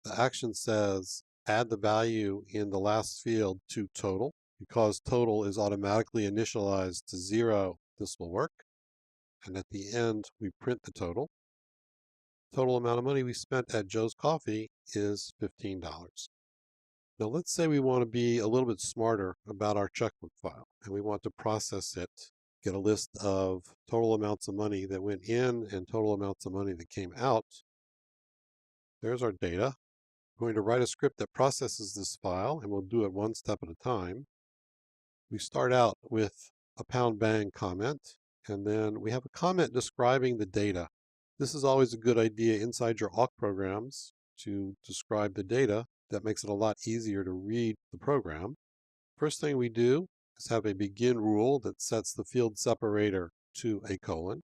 S1: The action says add the value in the last field to total. Because total is automatically initialized to 0, this will work. And at the end, we print the total. Total amount of money we spent at Joe's Coffee is $15. Now let's say we want to be a little bit smarter about our checkbook file, and we want to process it, get a list of total amounts of money that went in and total amounts of money that came out. There's our data. We're going to write a script that processes this file, and we'll do it one step at a time. We start out with a #bang comment, and then we have a comment describing the data. This is always a good idea inside your awk programs to describe the data. That makes it a lot easier to read the program. First thing we do is have a begin rule that sets the field separator to a colon.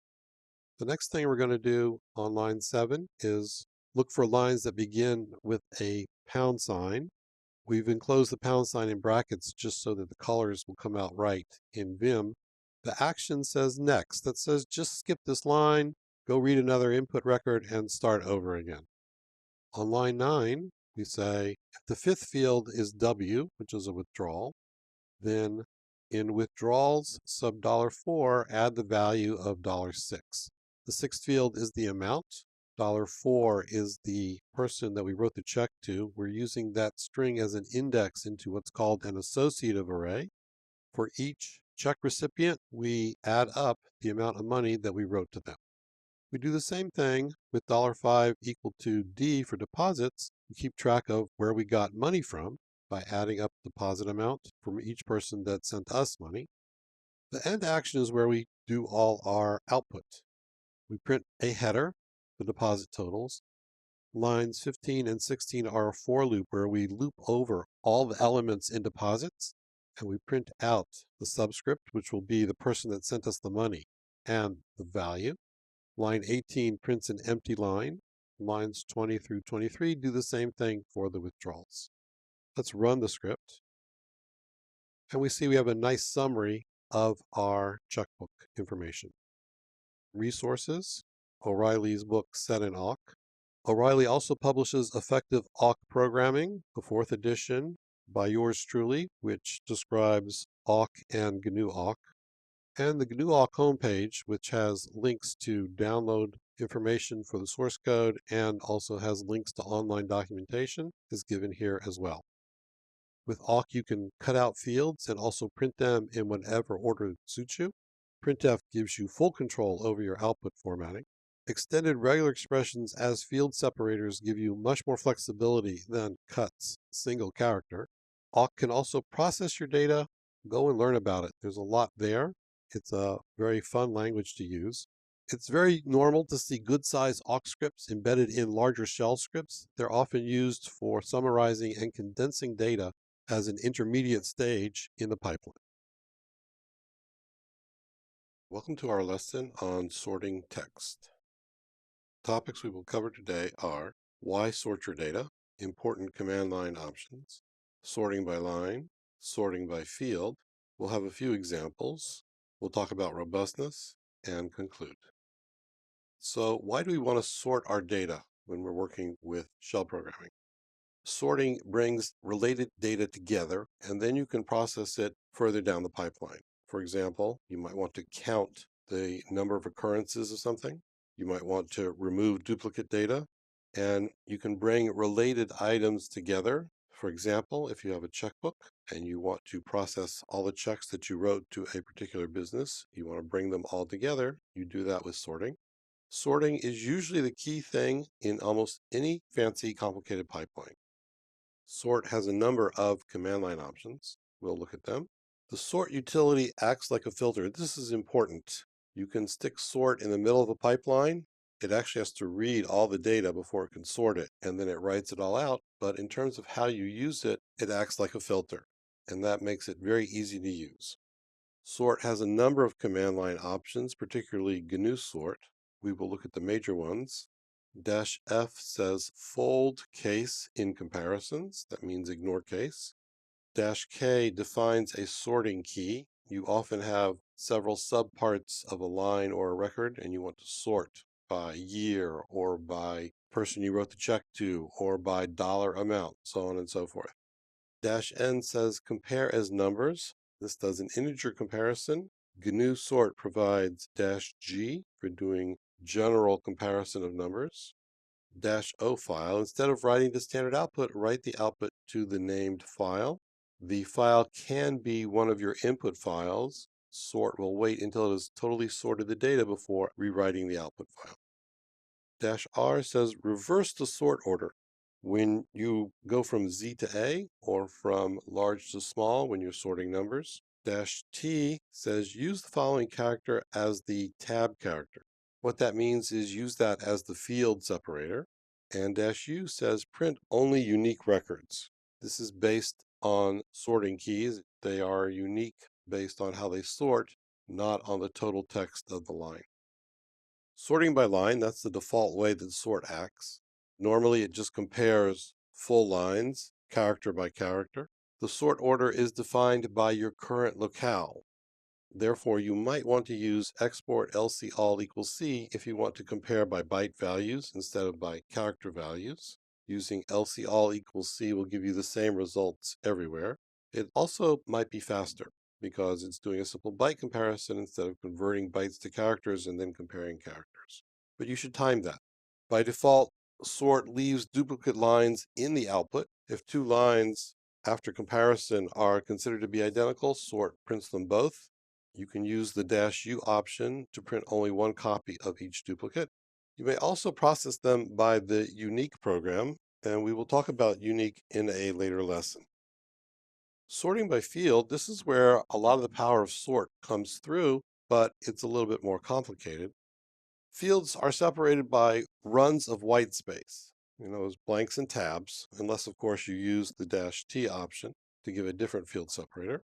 S1: The next thing we're going to do on line 7 is look for lines that begin with a #. We've enclosed the # in brackets just so that the colors will come out right in Vim. The action says next. That says just skip this line, go read another input record, and start over again. On line 9, we say if the fifth field is W, which is a withdrawal, then in withdrawals sub $4, add the value of $6. The sixth field is the amount. $4 is the person that we wrote the check to. We're using that string as an index into what's called an associative array. For each check recipient, we add up the amount of money that we wrote to them. We do the same thing with $5 equal to D for deposits. We keep track of where we got money from by adding up deposit amount from each person that sent us money. The end action is where we do all our output. We print a header, the deposit totals. Lines 15 and 16 are a for loop where we loop over all the elements in deposits and we print out the subscript, which will be the person that sent us the money, and the value. Line 18 prints an empty line. Lines 20 through 23 do the same thing for the withdrawals. Let's run the script. And we see we have a nice summary of our checkbook information. Resources, O'Reilly's book Sed and Awk. O'Reilly also publishes Effective Awk Programming, the 4th edition, by yours truly, which describes Awk and GNU Awk, and the GNU Awk homepage, which has links to download information for the source code and also has links to online documentation, is given here as well. With awk, you can cut out fields and also print them in whatever order suits you. Printf gives you full control over your output formatting. Extended regular expressions as field separators give you much more flexibility than cuts, single character. Awk can also process your data. Go and learn about it. There's a lot there. It's a very fun language to use. It's very normal to see good-sized awk scripts embedded in larger shell scripts. They're often used for summarizing and condensing data as an intermediate stage in the pipeline. Welcome to our lesson on sorting text. Topics we will cover today are why sort your data, important command line options, sorting by line, sorting by field. We'll have a few examples. We'll talk about robustness and conclude. So why do we want to sort our data when we're working with shell programming? Sorting brings related data together, and then you can process it further down the pipeline. For example, you might want to count the number of occurrences of something. You might want to remove duplicate data, and you can bring related items together. For example, if you have a checkbook and you want to process all the checks that you wrote to a particular business, you want to bring them all together, you do that with sorting. Sorting is usually the key thing in almost any fancy, complicated pipeline. Sort has a number of command line options. We'll look at them. The sort utility acts like a filter. This is important. You can stick sort in the middle of a pipeline. It actually has to read all the data before it can sort it, and then it writes it all out. But in terms of how you use it, it acts like a filter, and that makes it very easy to use. Sort has a number of command line options, particularly GNU sort. We will look at the major ones. -F says fold case in comparisons. That means ignore case. -K defines a sorting key. You often have several subparts of a line or a record, and you want to sort by year or by person you wrote the check to or by dollar amount, so on and so forth. -N says compare as numbers. This does an integer comparison. GNU sort provides -G for doing general comparison of numbers. -O file, instead of writing the standard output, write the output to the named file. The file can be one of your input files. Sort will wait until it has totally sorted the data before rewriting the output file. -R says reverse the sort order. When you go from Z to A or from large to small when you're sorting numbers. -T says use the following character as the tab character. What that means is use that as the field separator. And -U says print only unique records. This is based on sorting keys. They are unique based on how they sort, not on the total text of the line. Sorting by line, that's the default way that sort acts. Normally it just compares full lines, character by character. The sort order is defined by your current locale. Therefore, you might want to use export lc all equals C if you want to compare by byte values instead of by character values. Using lc all equals C will give you the same results everywhere. It also might be faster because it's doing a simple byte comparison instead of converting bytes to characters and then comparing characters. But you should time that. By default, sort leaves duplicate lines in the output. If two lines after comparison are considered to be identical, sort prints them both. You can use the -U option to print only one copy of each duplicate. You may also process them by the Uniq program, and we will talk about Uniq in a later lesson. Sorting by field, this is where a lot of the power of sort comes through, but it's a little bit more complicated. Fields are separated by runs of white space. those blanks and tabs, unless of course you use the -T option to give a different field separator.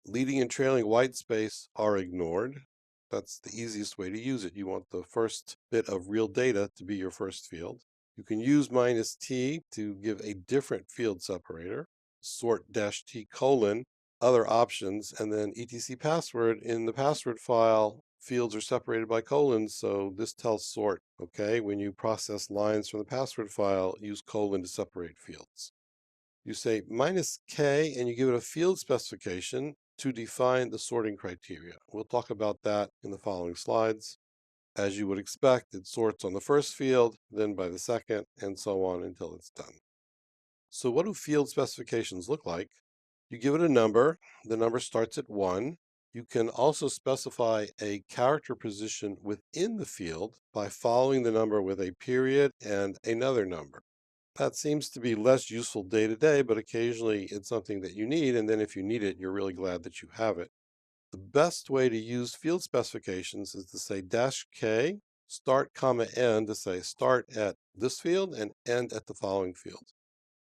S1: Leading and trailing white space are ignored. That's the easiest way to use it. You want the first bit of real data to be your first field. You can use -T to give a different field separator, sort -T colon, other options, and then etc password. In the password file, fields are separated by colons, so this tells sort, okay, when you process lines from the password file, use colon to separate fields. You say -K and you give it a field specification to define the sorting criteria. We'll talk about that in the following slides. As you would expect, it sorts on the first field, then by the second, and so on until it's done. So what do field specifications look like? You give it a number. The number starts at 1. You can also specify a character position within the field by following the number with a period and another number. That seems to be less useful day to day, but occasionally it's something that you need, and then if you need it, you're really glad that you have it. The best way to use field specifications is to say -K, start, end to say start at this field and end at the following field.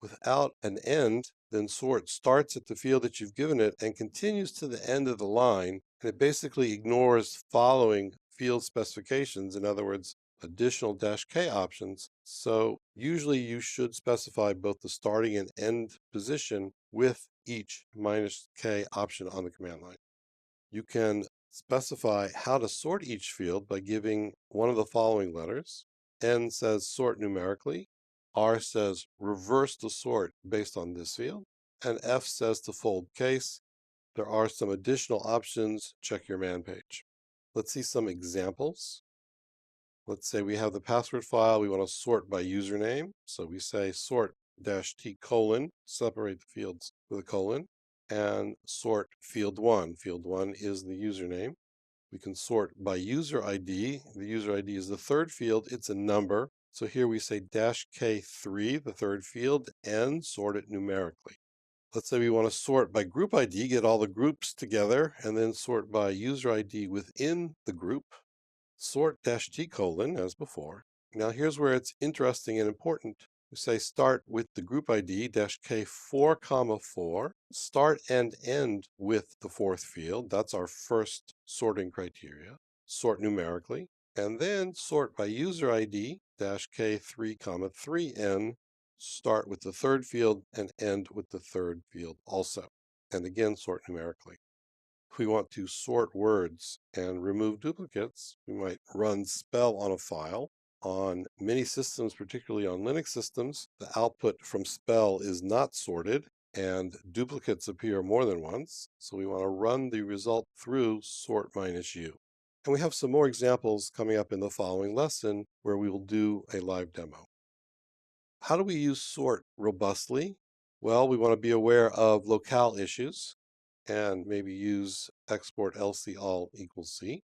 S1: Without an end, then sort starts at the field that you've given it and continues to the end of the line, and it basically ignores following field specifications, in other words, additional -K options. So usually you should specify both the starting and end position with each -K option on the command line. You can specify how to sort each field by giving one of the following letters. N says sort numerically. R says reverse the sort based on this field. And F says to fold case. There are some additional options. Check your man page. Let's see some examples. Let's say we have the password file. We want to sort by username. So we say sort -T colon, separate the fields with a colon, and sort field 1. Field 1 is the username. We can sort by user ID. The user ID is the third field. It's a number. So here we say -K3, the third field, and sort it numerically. Let's say we want to sort by group ID, get all the groups together, and then sort by user ID within the group. Sort -T colon, as before. Now here's where it's interesting and important. We say start with the group ID -K4, 4, start and end with the fourth field. That's our first sorting criteria. Sort numerically, and then sort by user ID -K3, 3n, start with the third field and end with the third field also. And again, sort numerically. If we want to sort words and remove duplicates, we might run spell on a file. On many systems, particularly on Linux systems, the output from spell is not sorted and duplicates appear more than once. So we want to run the result through sort -u. And we have some more examples coming up in the following lesson where we will do a live demo. How do we use sort robustly? Well, we want to be aware of locale issues and maybe use export lc all equals C.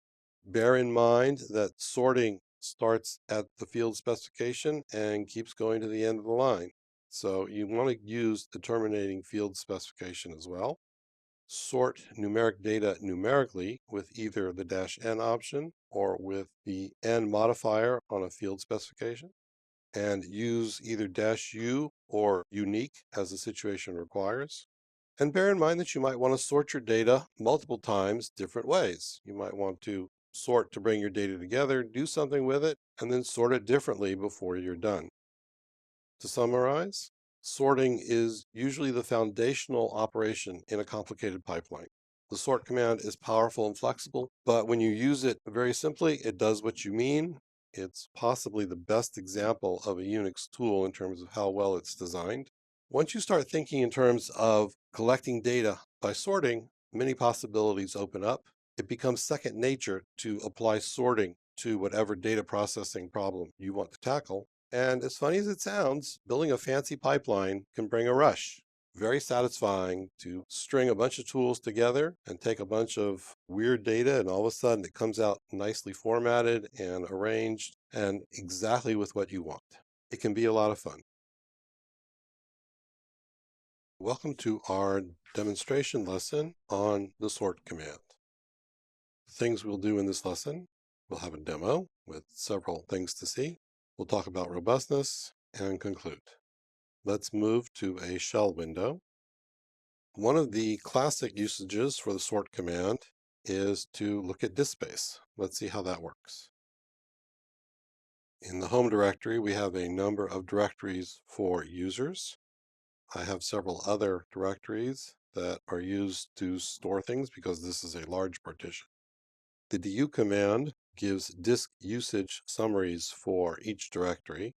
S1: Bear in mind that sorting starts at the field specification and keeps going to the end of the line. So you want to use the terminating field specification as well. Sort numeric data numerically with either the -n option or with the n modifier on a field specification, and use either -u or Uniq as the situation requires. And bear in mind that you might want to sort your data multiple times different ways. You might want to sort to bring your data together, do something with it, and then sort it differently before you're done. To summarize, sorting is usually the foundational operation in a complicated pipeline. The sort command is powerful and flexible, but when you use it very simply, it does what you mean. It's possibly the best example of a Unix tool in terms of how well it's designed. Once you start thinking in terms of collecting data by sorting, many possibilities open up. It becomes second nature to apply sorting to whatever data processing problem you want to tackle. And as funny as it sounds, building a fancy pipeline can bring a rush. Very satisfying to string a bunch of tools together and take a bunch of weird data, and all of a sudden it comes out nicely formatted and arranged and exactly with what you want. It can be a lot of fun. Welcome to our demonstration lesson on the sort command. Things we'll do in this lesson: we'll have a demo with several things to see. We'll talk about robustness, and conclude. Let's move to a shell window. One of the classic usages for the sort command is to look at disk space. Let's see how that works. In the home directory, we have a number of directories for users. I have several other directories that are used to store things because this is a large partition. The du command gives disk usage summaries for each directory.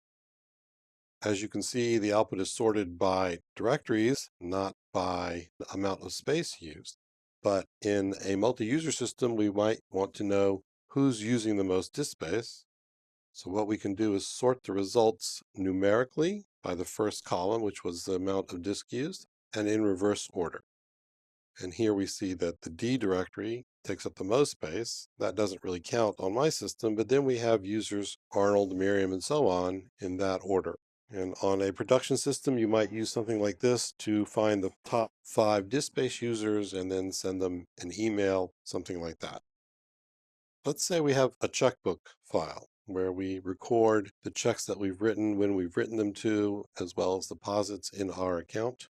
S1: As you can see, the output is sorted by directories, not by the amount of space used. But in a multi-user system, we might want to know who's using the most disk space. So what we can do is sort the results numerically by the first column, which was the amount of disk used, and in reverse order. And here we see that the D directory takes up the most space. That doesn't really count on my system, but then we have users Arnold, Miriam, and so on in that order. And on a production system, you might use something like this to find the top 5 disk space users and then send them an email, something like that. Let's say we have a checkbook file where we record the checks that we've written, when we've written them to, as well as deposits in our account.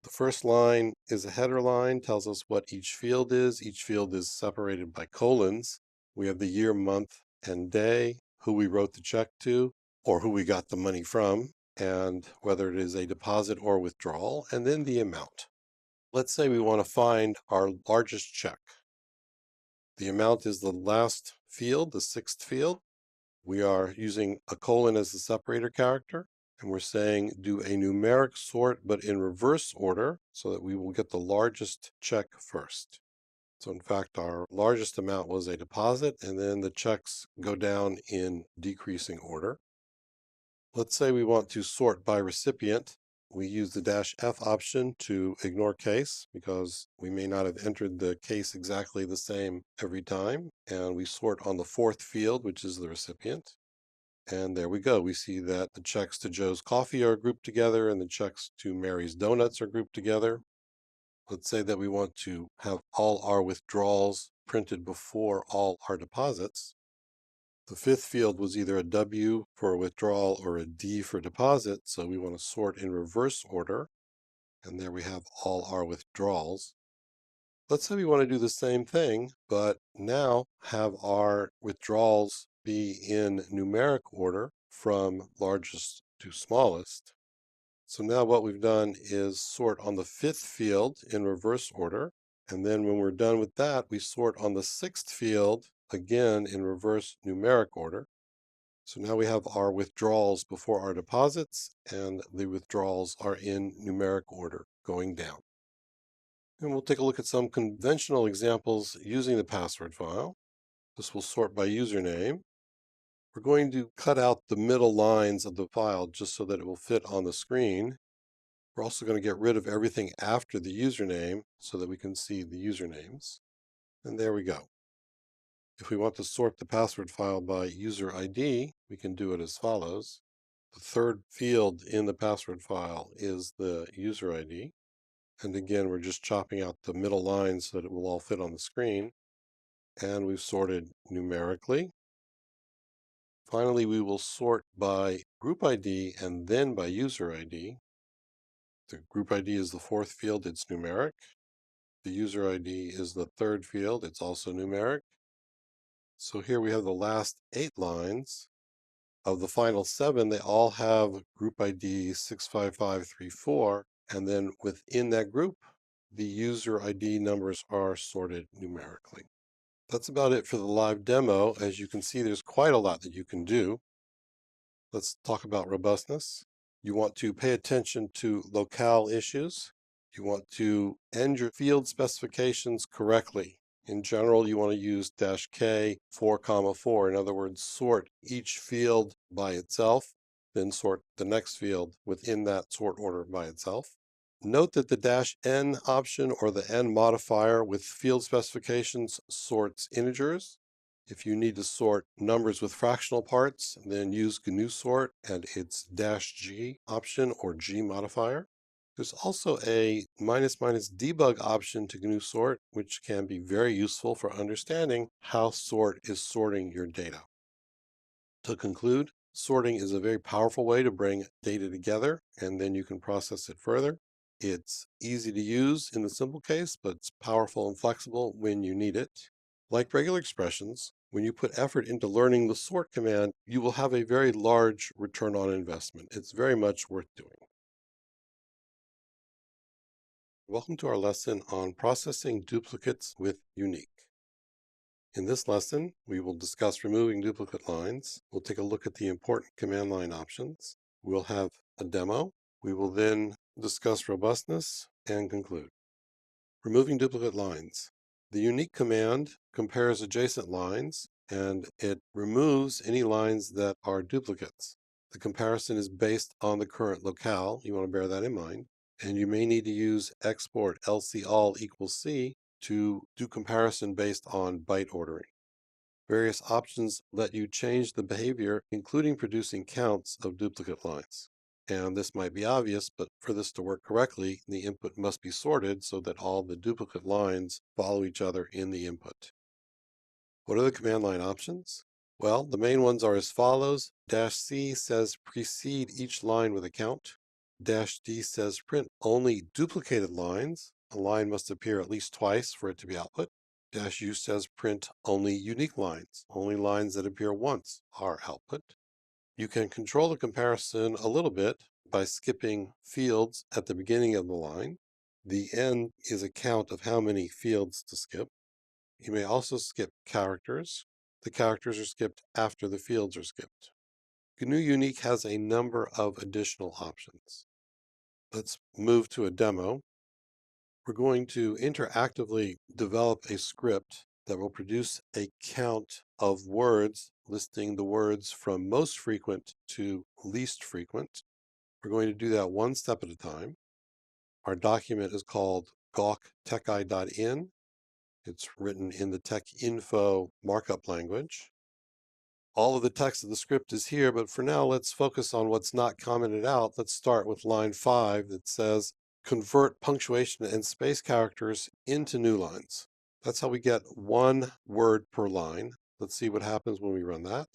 S1: The first line is a header line, tells us what each field is. Each field is separated by colons. We have the year, month, and day, who we wrote the check to, or who we got the money from, and whether it is a deposit or withdrawal, and then the amount. Let's say we want to find our largest check. The amount is the last field, the 6th field. We are using a colon as the separator character, and we're saying do a numeric sort, but in reverse order, so that we will get the largest check first. So in fact, our largest amount was a deposit, and then the checks go down in decreasing order. Let's say we want to sort by recipient. We use the -F option to ignore case because we may not have entered the case exactly the same every time. And we sort on the 4th field, which is the recipient. And there we go. We see that the checks to Joe's Coffee are grouped together and the checks to Mary's Donuts are grouped together. Let's say that we want to have all our withdrawals printed before all our deposits. The 5th field was either a W for a withdrawal or a D for deposit, so we want to sort in reverse order. And there we have all our withdrawals. Let's say we want to do the same thing, but now have our withdrawals be in numeric order from largest to smallest. So now what we've done is sort on the 5th field in reverse order. And then when we're done with that, we sort on the 6th field again in reverse numeric order. So now we have our withdrawals before our deposits, and the withdrawals are in numeric order going down. And we'll take a look at some conventional examples using the password file. This will sort by username. We're going to cut out the middle lines of the file just so that it will fit on the screen. We're also going to get rid of everything after the username so that we can see the usernames. And there we go. If we want to sort the password file by user ID, we can do it as follows. The 3rd field in the password file is the user ID. And again, we're just chopping out the middle lines so that it will all fit on the screen. And we've sorted numerically. Finally, we will sort by group ID and then by user ID. The group ID is the 4th field, it's numeric. The user ID is the 3rd field, it's also numeric. So here we have the last 8 lines. Of the final 7, they all have group ID 65534, and then within that group, the user ID numbers are sorted numerically. That's about it for the live demo. As you can see, there's quite a lot that you can do. Let's talk about robustness. You want to pay attention to locale issues. You want to end your field specifications correctly. In general, you want to use -K 4, in other words, sort each field by itself, then sort the next field within that sort order by itself. Note that the -N option or the N modifier with field specifications sorts integers. If you need to sort numbers with fractional parts, then use GNU sort and its -G option or G modifier. There's also a --debug option to GNU sort, which can be very useful for understanding how sort is sorting your data. To conclude, Sorting is a very powerful way to bring data together, and then you can process it further. It's easy to use in the simple case, but it's powerful and flexible when you need it. Like regular expressions, when you put effort into learning the sort command, you will have a very large return on investment. It's very much worth doing. Welcome to our lesson on processing duplicates with Uniq. In this lesson, we will discuss removing duplicate lines. We'll take a look at the important command line options. We'll have a demo. We will then discuss robustness and conclude. Removing duplicate lines. The Uniq command compares adjacent lines and it removes any lines that are duplicates. The comparison is based on the current locale. You want to bear that in mind. And you may need to use export lcall equals C to do comparison based on byte ordering. Various options let you change the behavior, including producing counts of duplicate lines. And this might be obvious, but for this to work correctly, the input must be sorted so that all the duplicate lines follow each other in the input. What are the command line options? Well, the main ones are as follows. -C says precede each line with a count. -D says print only duplicated lines. A line must appear at least twice for it to be output. -U says print only unique lines. Only lines that appear once are output. You can control the comparison a little bit by skipping fields at the beginning of the line. The N is a count of how many fields to skip. You may also skip characters. The characters are skipped after the fields are skipped. GNU Uniq has a number of additional options. Let's move to a demo. We're going to interactively develop a script that will produce a count of words, listing the words from most frequent to least frequent. We're going to do that one step at a time. Our document is called gawktecheye.in. It's written in the TechInfo markup language. All of the text of the script is here, but for now, let's focus on what's not commented out. Let's start with line 5 that says, convert punctuation and space characters into new lines. That's how we get one word per line. Let's see what happens when we run that.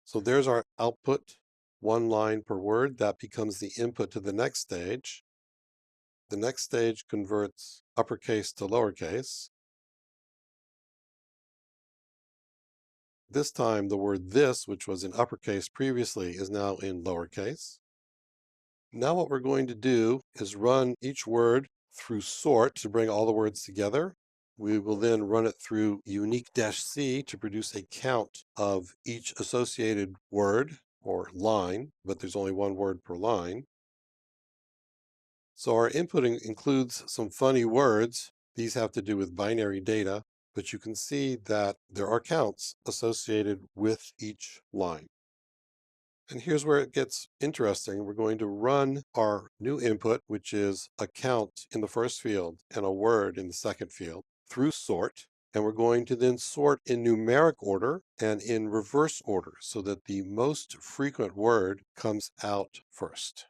S1: So there's our output, one line per word. That becomes the input to the next stage. The next stage converts uppercase to lowercase. This time the word this, which was in uppercase previously, is now in lowercase. Now what we're going to do is run each word through sort to bring all the words together. We will then run it through Uniq-C to produce a count of each associated word or line, but there's only one word per line. So our inputting includes some funny words. These have to do with binary data, but you can see that there are counts associated with each line. And here's where it gets interesting. We're going to run our new input, which is a count in the first field and a word in the second field, through sort. And we're going to then sort in numeric order and in reverse order so that the most frequent word comes out first.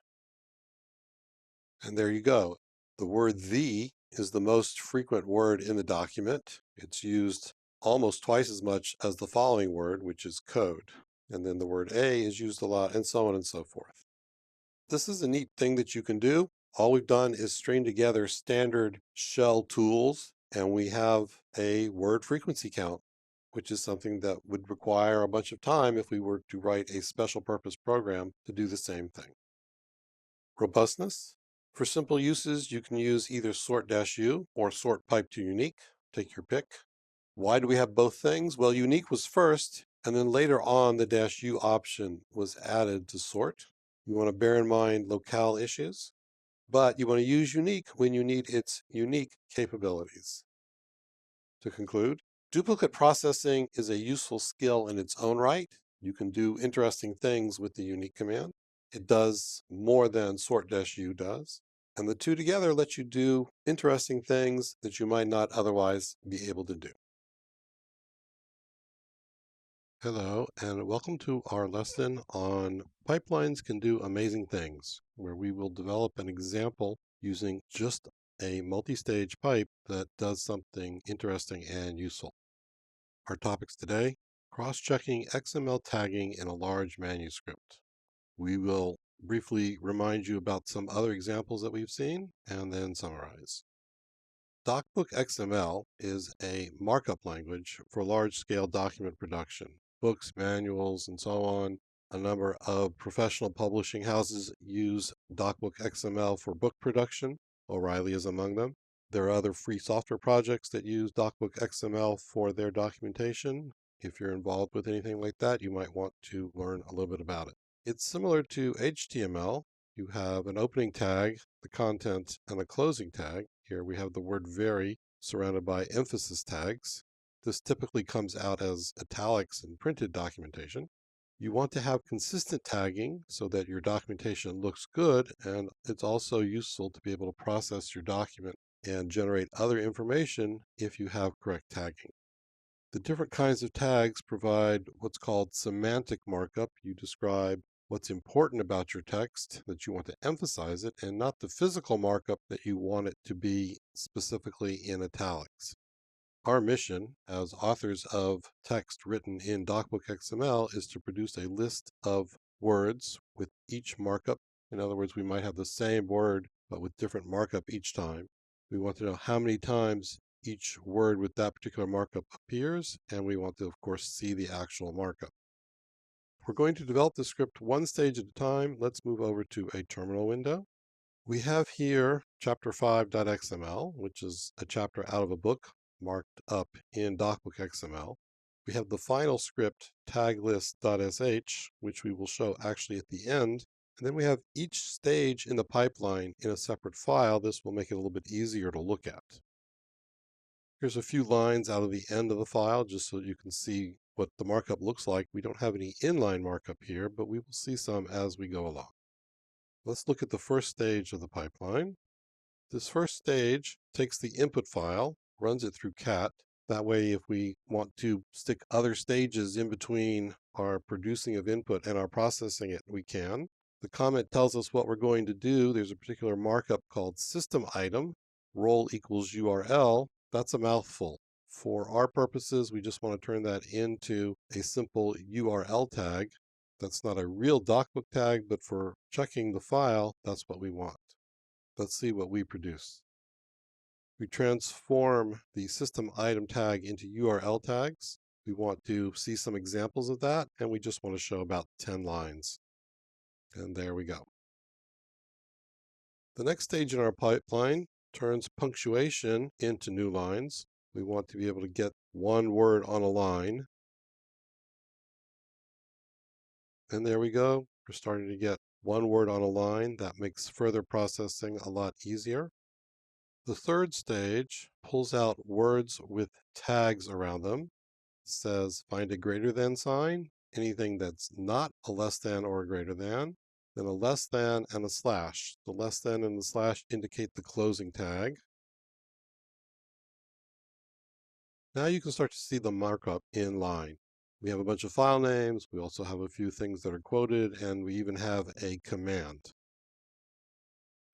S1: And there you go. The word the is the most frequent word in the document. It's used almost twice as much as the following word, which is code. And then the word a is used a lot, and so on and so forth. This is a neat thing that you can do. All we've done is string together standard shell tools, and we have a word frequency count, which is something that would require a bunch of time if we were to write a special purpose program to do the same thing. Robustness. For simple uses, you can use either sort-u or sort pipe to Uniq. Take your pick. Why do we have both things? Well, Uniq was first, and then later on, the -u option was added to sort. You want to bear in mind locale issues, but you want to use Uniq when you need its unique capabilities. To conclude, duplicate processing is a useful skill in its own right. You can do interesting things with the Uniq command. It does more than sort-u does. And the two together let you do interesting things that you might not otherwise be able to do. Hello, and welcome to our lesson on pipelines can do amazing things, where we will develop an example using just a multi-stage pipe that does something interesting and useful. Our topics today: Cross-checking XML tagging in a large manuscript. We will briefly remind you about some other examples that we've seen and then summarize. DocBook XML is a markup language for large-scale document production. Books, manuals, and so on. A number of professional publishing houses use DocBook XML for book production. O'Reilly is among them. There are other free software projects that use DocBook XML for their documentation. If you're involved with anything like that, you might want to learn a little bit about it. It's similar to HTML. You have an opening tag, the content, and a closing tag. Here we have the word very surrounded by emphasis tags. This typically comes out as italics in printed documentation. You want to have consistent tagging so that your documentation looks good, and it's also useful to be able to process your document and generate other information if you have correct tagging. The different kinds of tags provide what's called semantic markup. You describe what's important about your text, that you want to emphasize it, and not the physical markup that you want it to be specifically in italics. Our mission as authors of text written in DocBook XML is to produce a list of words with each markup. In other words, we might have the same word, but with different markup each time. We want to know how many times each word with that particular markup appears, and we want to, of course, see the actual markup. We're going to develop the script one stage at a time. Let's move over to a terminal window. We have here chapter 5.xml, which is a chapter out of a book marked up in DocBook XML. We have the final script taglist.sh, which we will show actually at the end. And then we have each stage in the pipeline in a separate file. This will make it a little bit easier to look at. Here's a few lines out of the end of the file, just so you can see what the markup looks like. We don't have any inline markup here, but we will see some as we go along. Let's look at the first stage of the pipeline. This first stage takes the input file, runs it through cat. That way, if we want to stick other stages in between our producing of input and our processing it, we can. The comment tells us what we're going to do. There's a particular markup called system item, role equals URL. That's a mouthful. For our purposes, we just want to turn that into a simple URL tag. That's not a real DocBook tag, but for checking the file, that's what we want. Let's see what we produce. We transform the system item tag into URL tags. We want to see some examples of that, and we just want to show about 10 lines. And there we go. The next stage in our pipeline turns punctuation into new lines. We want to be able to get one word on a line. And there we go. We're starting to get one word on a line. That makes further processing a lot easier. The third stage pulls out words with tags around them. It says find a greater than sign, anything that's not a less than or a greater than, then a less than and a slash. The less than and the slash indicate the closing tag. Now you can start to see the markup in line. We have a bunch of file names. We also have a few things that are quoted, and we even have a command.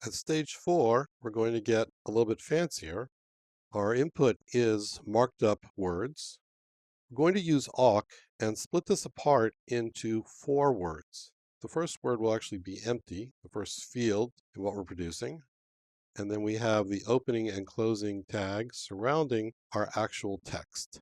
S1: At stage 4, we're going to get a little bit fancier. Our input is marked up words. We're going to use awk and split this apart into 4 words. The first word will actually be empty, the first field in what we're producing. And then we have the opening and closing tags surrounding our actual text.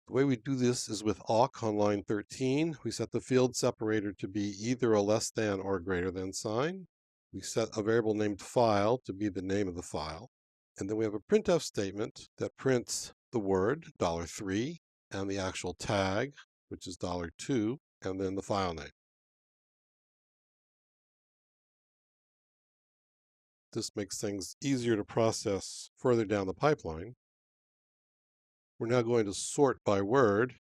S1: The way we do this is with awk on line 13. We set the field separator to be either a less than or a greater than sign. We set a variable named file to be the name of the file. And then we have a printf statement that prints the word $3 and the actual tag, which is $2, and then the file name. This makes things easier to process further down the pipeline. We're now going to sort by word.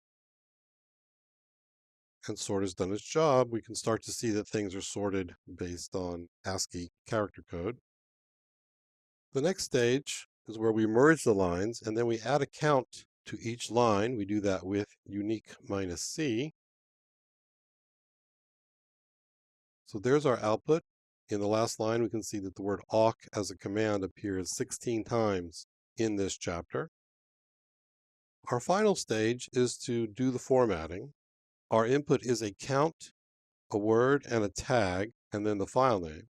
S1: And sort has done its job. We can start to see that things are sorted based on ASCII character code. The next stage is where we merge the lines, and then we add a count to each line. We do that with Uniq -C. So there's our output. In the last line, we can see that the word awk as a command appears 16 times in this chapter. Our final stage is to do the formatting. Our input is a count, a word, and a tag, and then the file name.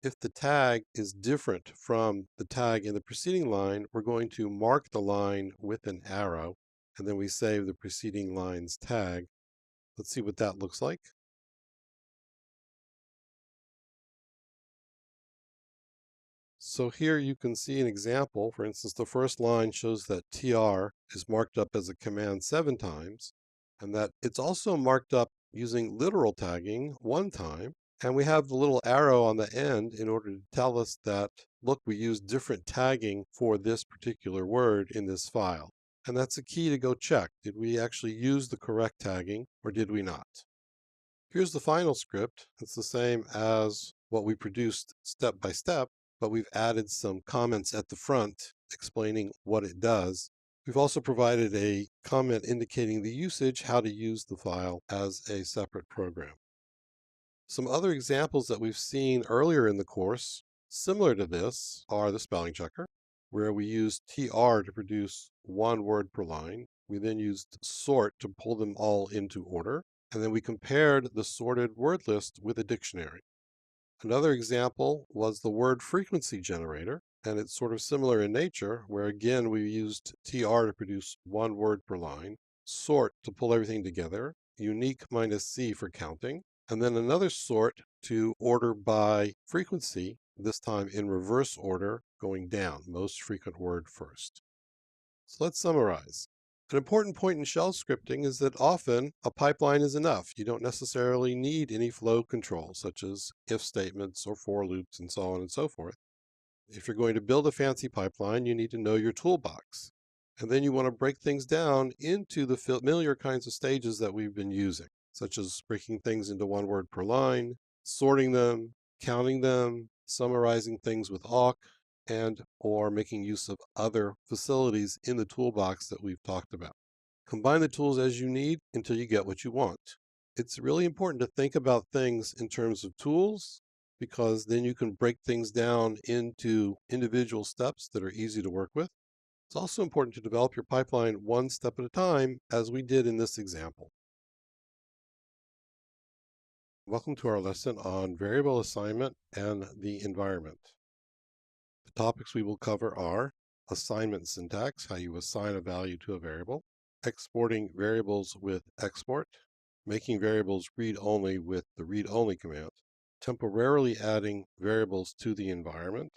S1: If the tag is different from the tag in the preceding line, we're going to mark the line with an arrow, and then we save the preceding line's tag. Let's see what that looks like. So here you can see an example. For instance, the first line shows that tr is marked up as a command 7 times, and that it's also marked up using literal tagging 1 time. And we have the little arrow on the end in order to tell us that, look, we used different tagging for this particular word in this file. And that's a key to go check. Did we actually use the correct tagging or did we not? Here's the final script. It's the same as what we produced step by step, but we've added some comments at the front explaining what it does. We've also provided a comment indicating the usage, how to use the file as a separate program. Some other examples that we've seen earlier in the course, similar to this, are the spelling checker, where we used tr to produce 1 word per line. We then used sort to pull them all into order, and then we compared the sorted word list with a dictionary. Another example was the word frequency generator, and it's sort of similar in nature, where again we used tr to produce 1 word per line, sort to pull everything together, Uniq minus C for counting, and then another sort to order by frequency, this time in reverse order, going down, most frequent word first. So let's summarize. An important point in shell scripting is that often a pipeline is enough. You don't necessarily need any flow control, such as if statements or for loops and so on and so forth. If you're going to build a fancy pipeline, you need to know your toolbox. And then you want to break things down into the familiar kinds of stages that we've been using, such as breaking things into 1 word per line, sorting them, counting them, summarizing things with awk, and or making use of other facilities in the toolbox that we've talked about. Combine the tools as you need until you get what you want. It's really important to think about things in terms of tools, because then you can break things down into individual steps that are easy to work with. It's also important to develop your pipeline 1 step at a time, as we did in this example. Welcome to our lesson on variable assignment and the environment. The topics we will cover are assignment syntax, how you assign a value to a variable, exporting variables with export, making variables read-only with the read-only command, temporarily adding variables to the environment,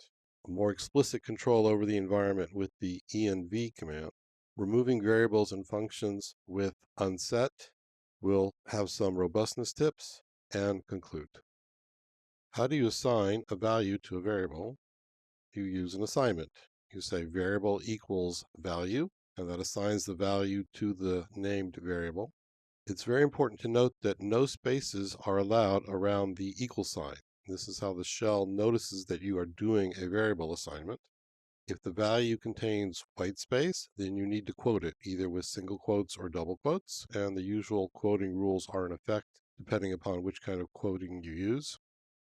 S1: more explicit control over the environment with the env command, removing variables and functions with unset. We'll have some robustness tips and conclude. How do you assign a value to a variable? You use an assignment. You say variable equals value, and that assigns the value to the named variable. It's very important to note that no spaces are allowed around the equal sign. This is how the shell notices that you are doing a variable assignment. If the value contains white space, then you need to quote it, either with single quotes or double quotes, and the usual quoting rules are in effect depending upon which kind of quoting you use.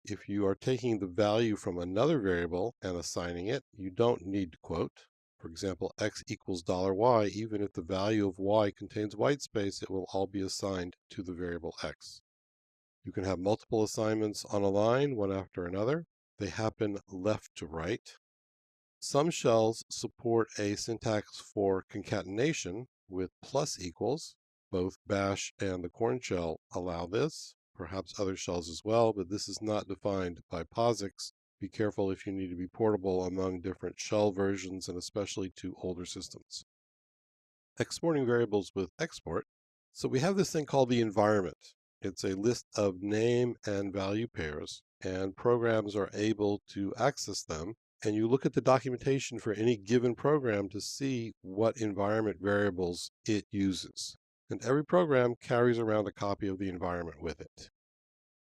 S1: If you are taking the value from another variable and assigning it, you don't need to quote. For example, x equals $y, even if the value of y contains white space, it will all be assigned to the variable x. You can have multiple assignments on a line, one after another. They happen left to right. Some shells support a syntax for concatenation with plus equals. Both bash and the corn shell allow this. Perhaps other shells as well, but this is not defined by POSIX. Be careful if you need to be portable among different shell versions and especially to older systems. Exporting variables with export. So we have this thing called the environment. It's a list of name and value pairs, and programs are able to access them. And you look at the documentation for any given program to see what environment variables it uses. And every program carries around a copy of the environment with it.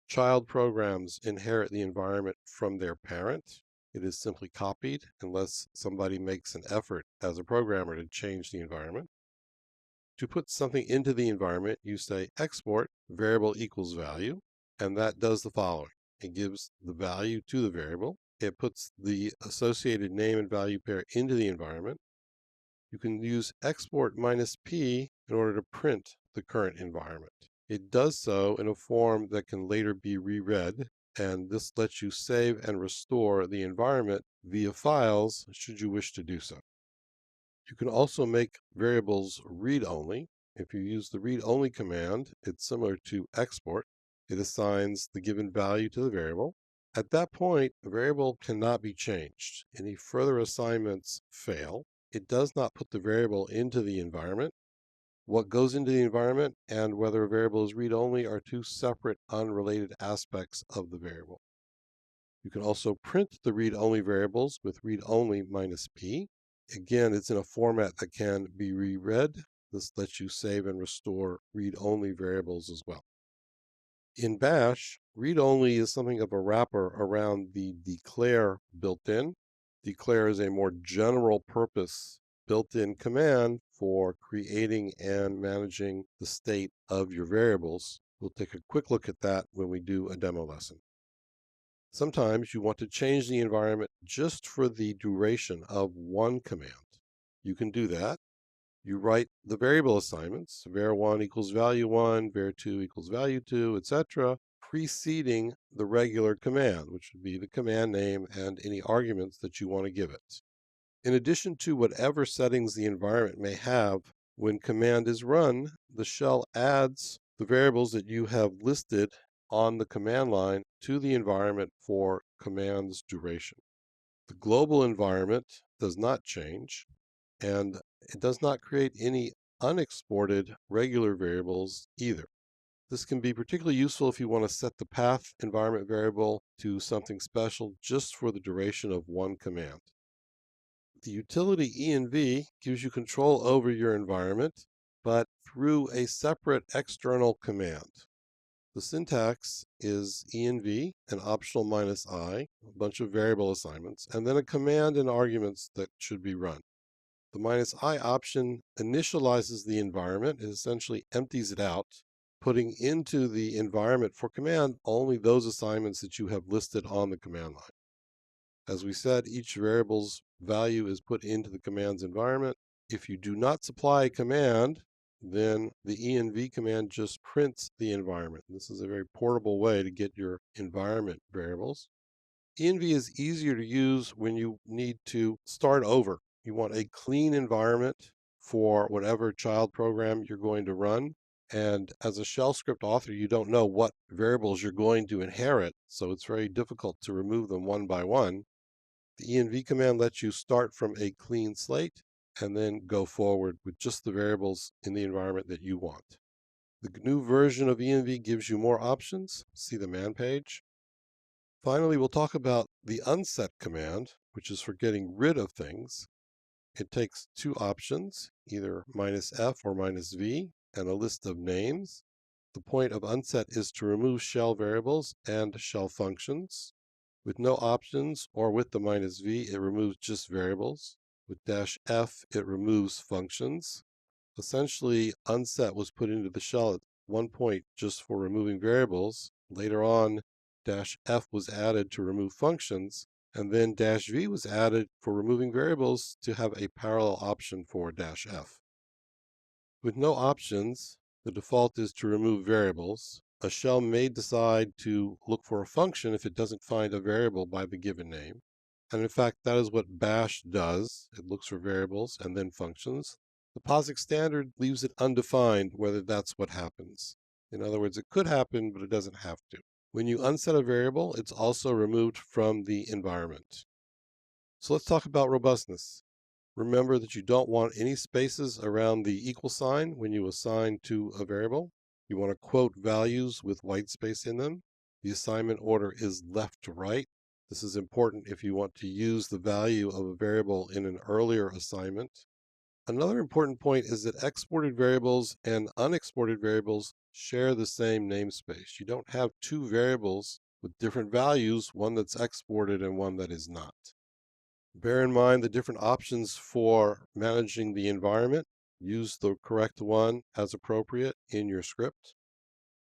S1: Child programs inherit the environment from their parent. It is simply copied unless somebody makes an effort as a programmer to change the environment. To put something into the environment, you say export variable equals value, and that does the following. It gives the value to the variable. It puts the associated name and value pair into the environment. You can use export -p in order to print the current environment. It does so in a form that can later be reread, and this lets you save and restore the environment via files should you wish to do so. You can also make variables read-only. If you use the read-only command, it's similar to export. It assigns the given value to the variable. At that point, a variable cannot be changed. Any further assignments fail. It does not put the variable into the environment. What goes into the environment and whether a variable is read-only are two separate, unrelated aspects of the variable. You can also print the read-only variables with read-only -p. Again, it's in a format that can be reread. This lets you save and restore read-only variables as well. In Bash, read-only is something of a wrapper around the declare built-in. Declare is a more general purpose built-in command for creating and managing the state of your variables. We'll take a quick look at that when we do a demo lesson. Sometimes you want to change the environment just for the duration of one command. You can do that. You write the variable assignments, var1 equals value1, var2 equals value2, etc., preceding the regular command, which would be the command name and any arguments that you want to give it. In addition to whatever settings the environment may have, when command is run, the shell adds the variables that you have listed on the command line to the environment for command's duration. The global environment does not change, and it does not create any unexported regular variables either. This can be particularly useful if you want to set the path environment variable to something special just for the duration of one command. The utility env gives you control over your environment, but through a separate external command. The syntax is env, an optional -i, a bunch of variable assignments, and then a command and arguments that should be run. The -i option initializes the environment. It essentially empties it out, putting into the environment for command only those assignments that you have listed on the command line. As we said, each variable's value is put into the command's environment. If you do not supply a command, then the env command just prints the environment. This is a very portable way to get your environment variables. Env is easier to use when you need to start over. You want a clean environment for whatever child program you're going to run. And as a shell script author, you don't know what variables you're going to inherit, so it's very difficult to remove them one by one. The env command lets you start from a clean slate and then go forward with just the variables in the environment that you want. The GNU version of env gives you more options. See the man page. Finally, we'll talk about the unset command, which is for getting rid of things. It takes two options, either -f or -v, and a list of names. The point of unset is to remove shell variables and shell functions. With no options or with the -v, it removes just variables. With -f, it removes functions. Essentially, unset was put into the shell at one point just for removing variables. Later on, -f was added to remove functions, and then -v was added for removing variables to have a parallel option for -f. With no options, the default is to remove variables. A shell may decide to look for a function if it doesn't find a variable by the given name. And in fact, that is what bash does. It looks for variables and then functions. The POSIX standard leaves it undefined whether that's what happens. In other words, it could happen, but it doesn't have to. When you unset a variable, it's also removed from the environment. So let's talk about robustness. Remember that you don't want any spaces around the equal sign when you assign to a variable. You want to quote values with white space in them. The assignment order is left to right. This is important if you want to use the value of a variable in an earlier assignment. Another important point is that exported variables and unexported variables share the same namespace. You don't have two variables with different values, one that's exported and one that is not. Bear in mind the different options for managing the environment. Use the correct one as appropriate in your script.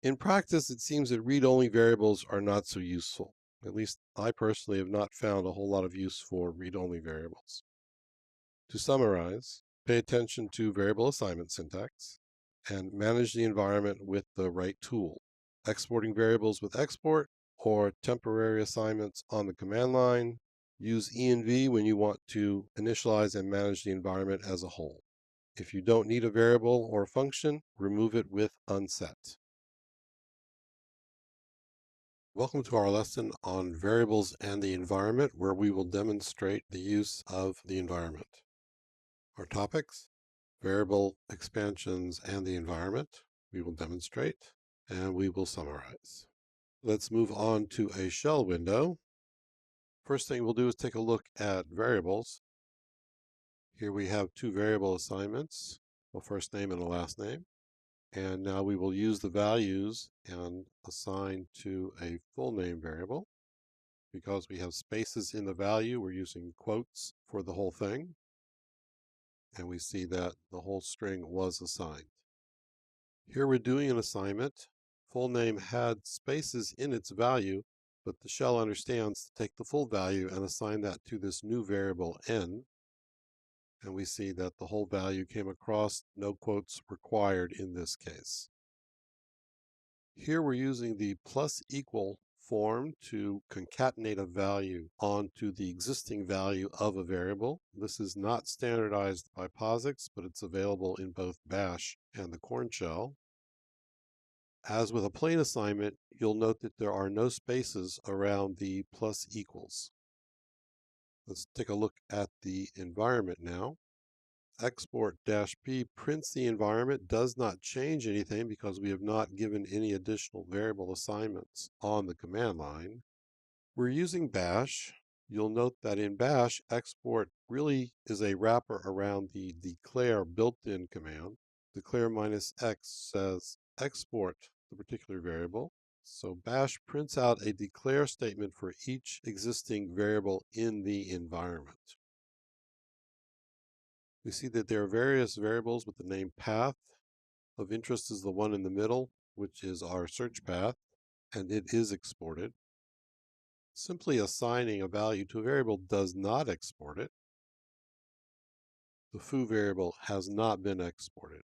S1: In practice, it seems that read-only variables are not so useful. At least I personally have not found a whole lot of use for read-only variables. To summarize, Pay attention to variable assignment syntax and manage the environment with the right tool. Exporting variables with export or temporary assignments on the command line. Use env when you want to initialize and manage the environment as a whole. If you don't need a variable or a function, remove it with unset. Welcome to our lesson on variables and the environment, where we will demonstrate the use of the environment. Our topics: variable expansions and the environment. We will demonstrate and we will summarize. Let's move on to a shell window. First thing we'll do is take a look at variables. Here we have two variable assignments, a first name and a last name. And now we will use the values and assign to a full name variable. Because we have spaces in the value, we're using quotes for the whole thing. And we see that the whole string was assigned. Here we're doing an assignment. Full name had spaces in its value, but the shell understands to take the full value and assign that to this new variable n. And we see that the whole value came across, no quotes required in this case. Here we're using the plus equal form to concatenate a value onto the existing value of a variable. This is not standardized by POSIX, but it's available in both Bash and the Corn shell. As with a plain assignment, you'll note that there are no spaces around the plus equals. Let's take a look at the environment now. Export-p prints the environment, does not change anything because we have not given any additional variable assignments on the command line. We're using Bash. You'll note that in Bash, export really is a wrapper around the declare built-in command. Declare -x says export the particular variable. So Bash prints out a declare statement for each existing variable in the environment. We see that there are various variables with the name path. Of interest is the one in the middle, which is our search path, and it is exported. Simply assigning a value to a variable does not export it. The foo variable has not been exported.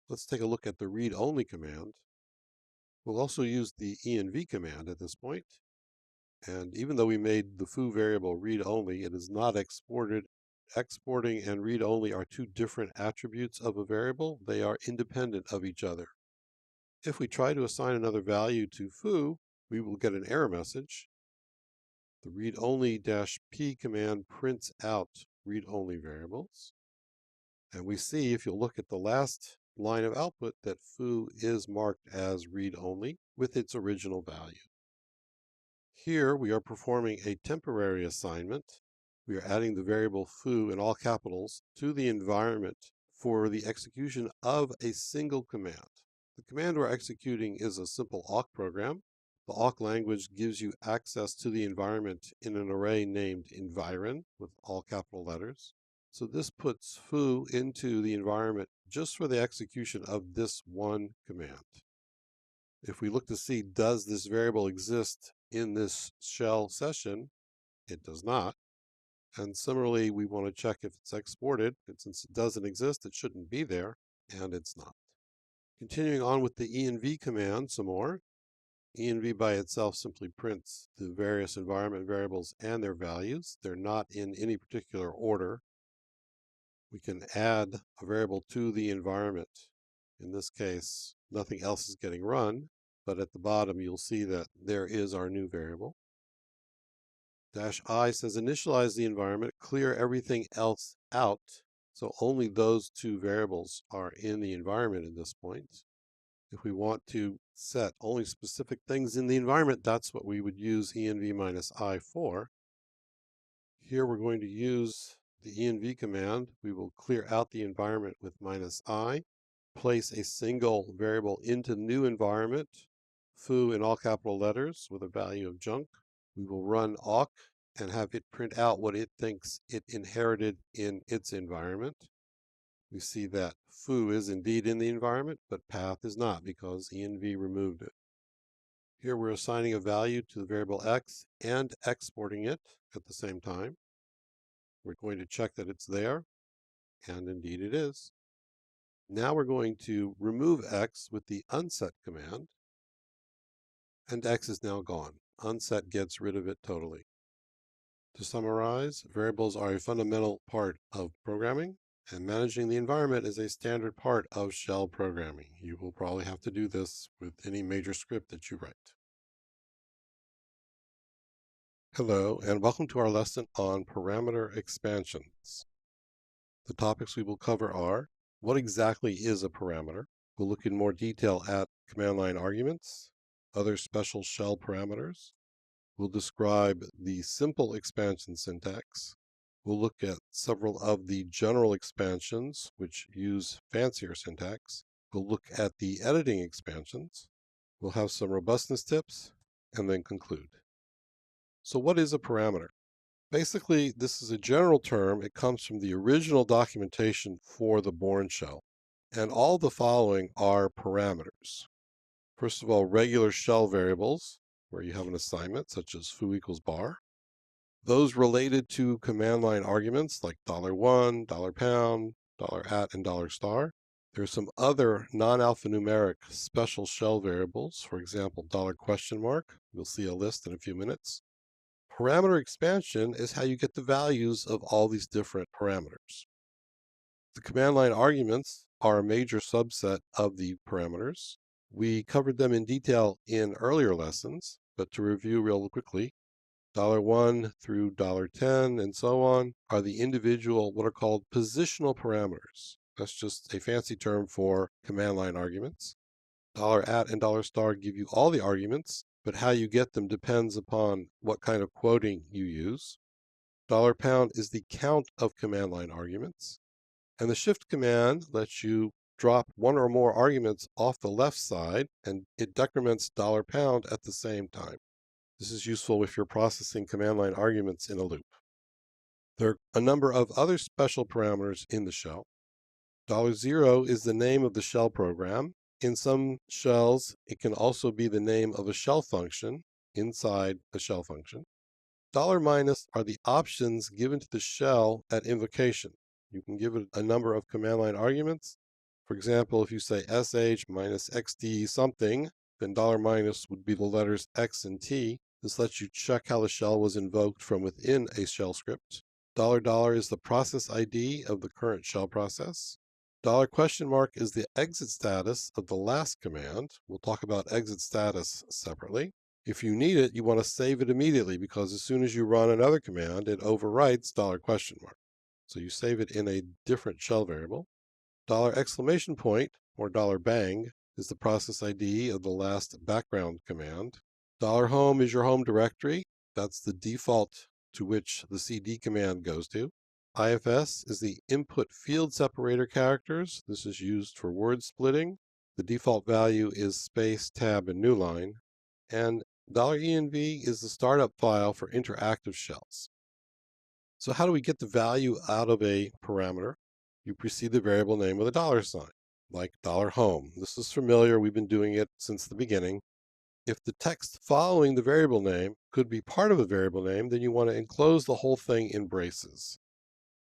S1: Let's take a look at the read-only command. We'll also use the env command at this point. And even though we made the foo variable read-only, it is not exported. Exporting and read-only are two different attributes of a variable. They are independent of each other. If we try to assign another value to foo, we will get an error message. The read-only-p command prints out read-only variables. And we see, if you look at the last line of output, that foo is marked as read-only with its original value. Here we are performing a temporary assignment. We are adding the variable foo in all capitals to the environment for the execution of a single command. The command we're executing is a simple awk program. The awk language gives you access to the environment in an array named environ with all capital letters. So this puts foo into the environment just for the execution of this one command. If we look to see, does this variable exist in this shell session, it does not. And similarly, we want to check if it's exported. And since it doesn't exist, it shouldn't be there, and it's not. Continuing on with the env command some more. Env by itself simply prints the various environment variables and their values. They're not in any particular order. We can add a variable to the environment. In this case, nothing else is getting run, but at the bottom you'll see that there is our new variable. -I says initialize the environment, clear everything else out. So only those two variables are in the environment at this point. If we want to set only specific things in the environment, that's what we would use env-i for. Here we're going to use the env command. We will clear out the environment with -i, place a single variable into the new environment, foo in all capital letters with a value of junk. We will run awk and have it print out what it thinks it inherited in its environment. We see that foo is indeed in the environment, but path is not because env removed it. Here we're assigning a value to the variable x and exporting it at the same time. We're going to check that it's there. and indeed it is. Now we're going to remove x with the unset command, and x is now gone. Unset gets rid of it totally. To summarize, variables are a fundamental part of programming, and managing the environment is a standard part of shell programming. You will probably have to do this with any major script that you write. Hello, and welcome to our lesson on parameter expansions. The topics we will cover are: what exactly is a parameter? We'll look in more detail at command line arguments, other special shell parameters. We'll describe the simple expansion syntax. We'll look at several of the general expansions, which use fancier syntax. We'll look at the editing expansions. We'll have some robustness tips, and then conclude. So what is a parameter? Basically, this is a general term. It comes from the original documentation for the Bourne shell. And all the following are parameters. First of all, regular shell variables, where you have an assignment, such as foo equals bar. Those related to command line arguments like $1, $pound, $@ and $star. There are some other non-alphanumeric special shell variables, for example, $?. We'll see a list in a few minutes. Parameter expansion is how you get the values of all these different parameters. The command line arguments are a major subset of the parameters. We covered them in detail in earlier lessons, but to review real quickly, $1 through $10 and so on are the individual what are called positional parameters. That's just a fancy term for command line arguments. $@ and $star give you all the arguments, but how you get them depends upon what kind of quoting you use. $pound is the count of command line arguments. And the shift command lets you drop one or more arguments off the left side, and it decrements $pound at the same time. This is useful if you're processing command line arguments in a loop. There are a number of other special parameters in the shell. $0 is the name of the shell program. In some shells, it can also be the name of a shell function inside a shell function. $- are the options given to the shell at invocation. You can give it a number of command line arguments. For example, if you say sh minus xd something, then $- would be the letters x and t. This lets you check how the shell was invoked from within a shell script. $$ is the process ID of the current shell process. $? is the exit status of the last command. We'll talk about exit status separately. If you need it, you want to save it immediately because as soon as you run another command, it overwrites $? So you save it in a different shell variable. $! or $bang is the process ID of the last background command. $home is your home directory. That's the default to which the cd command goes to. IFS is the input field separator characters. This is used for word splitting. The default value is space, tab, and new line. And $env is the startup file for interactive shells. So how do we get the value out of a parameter? You precede the variable name with a $sign, like $home. This is familiar. We've been doing it since the beginning. If the text following the variable name could be part of a variable name, then you want to enclose the whole thing in braces.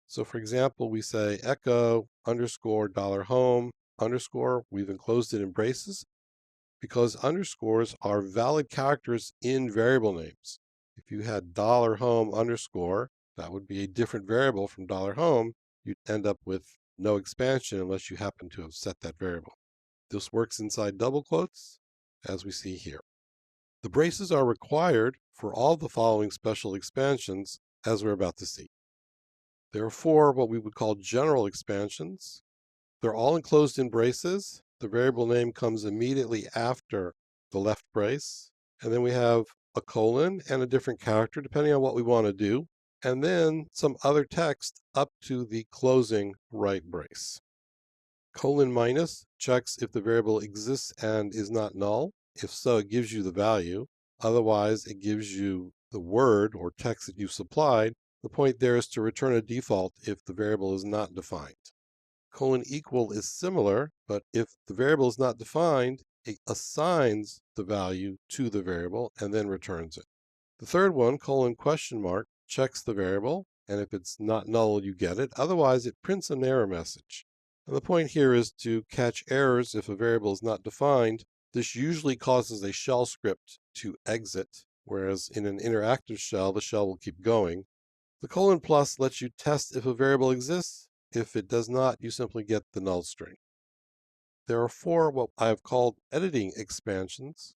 S1: So for example, we say echo underscore $home underscore. We've enclosed it in braces because underscores are valid characters in variable names. If you had $home underscore, that would be a different variable from $home. You'd end up with no expansion unless you happen to have set that variable. This works inside double quotes, as we see here. The braces are required for all the following special expansions, as we're about to see. There are 4 what we would call general expansions. They're all enclosed in braces. The variable name comes immediately after the left brace. And then we have a colon and a different character, depending on what we want to do. And then some other text up to the closing right brace. $- checks if the variable exists and is not null. If so, it gives you the value. Otherwise, it gives you the word or text that you've supplied. The point there is to return a default if the variable is not defined. $= is similar, but if the variable is not defined, it assigns the value to the variable and then returns it. The third one, $?, checks the variable and if it's not null, you get it. Otherwise, it prints an error message. And the point here is to catch errors if a variable is not defined. This usually causes a shell script to exit, whereas in an interactive shell, the shell will keep going. The colon plus lets you test if a variable exists. If it does not, you simply get the null string. There are 4 what I have called editing expansions.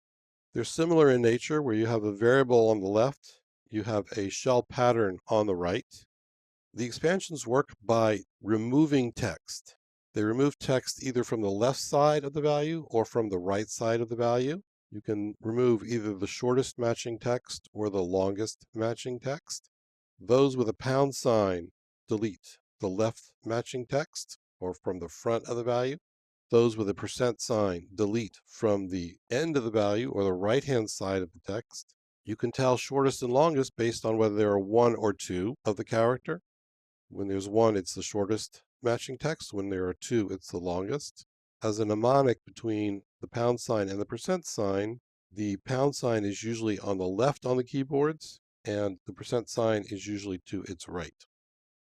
S1: They're similar in nature, where you have a variable on the left, you have a shell pattern on the right. The expansions work by removing text. They remove text either from the left side of the value or from the right side of the value. You can remove either the shortest matching text or the longest matching text. Those with a pound sign delete the left matching text or from the front of the value. Those with a percent sign delete from the end of the value or the right-hand side of the text. You can tell shortest and longest based on whether there are 1 or 2 of the character. When there's 1, it's the shortest matching text. When there are 2, it's the longest. As a mnemonic between the pound sign and the percent sign, the pound sign is usually on the left on the keyboards, and the percent sign is usually to its right.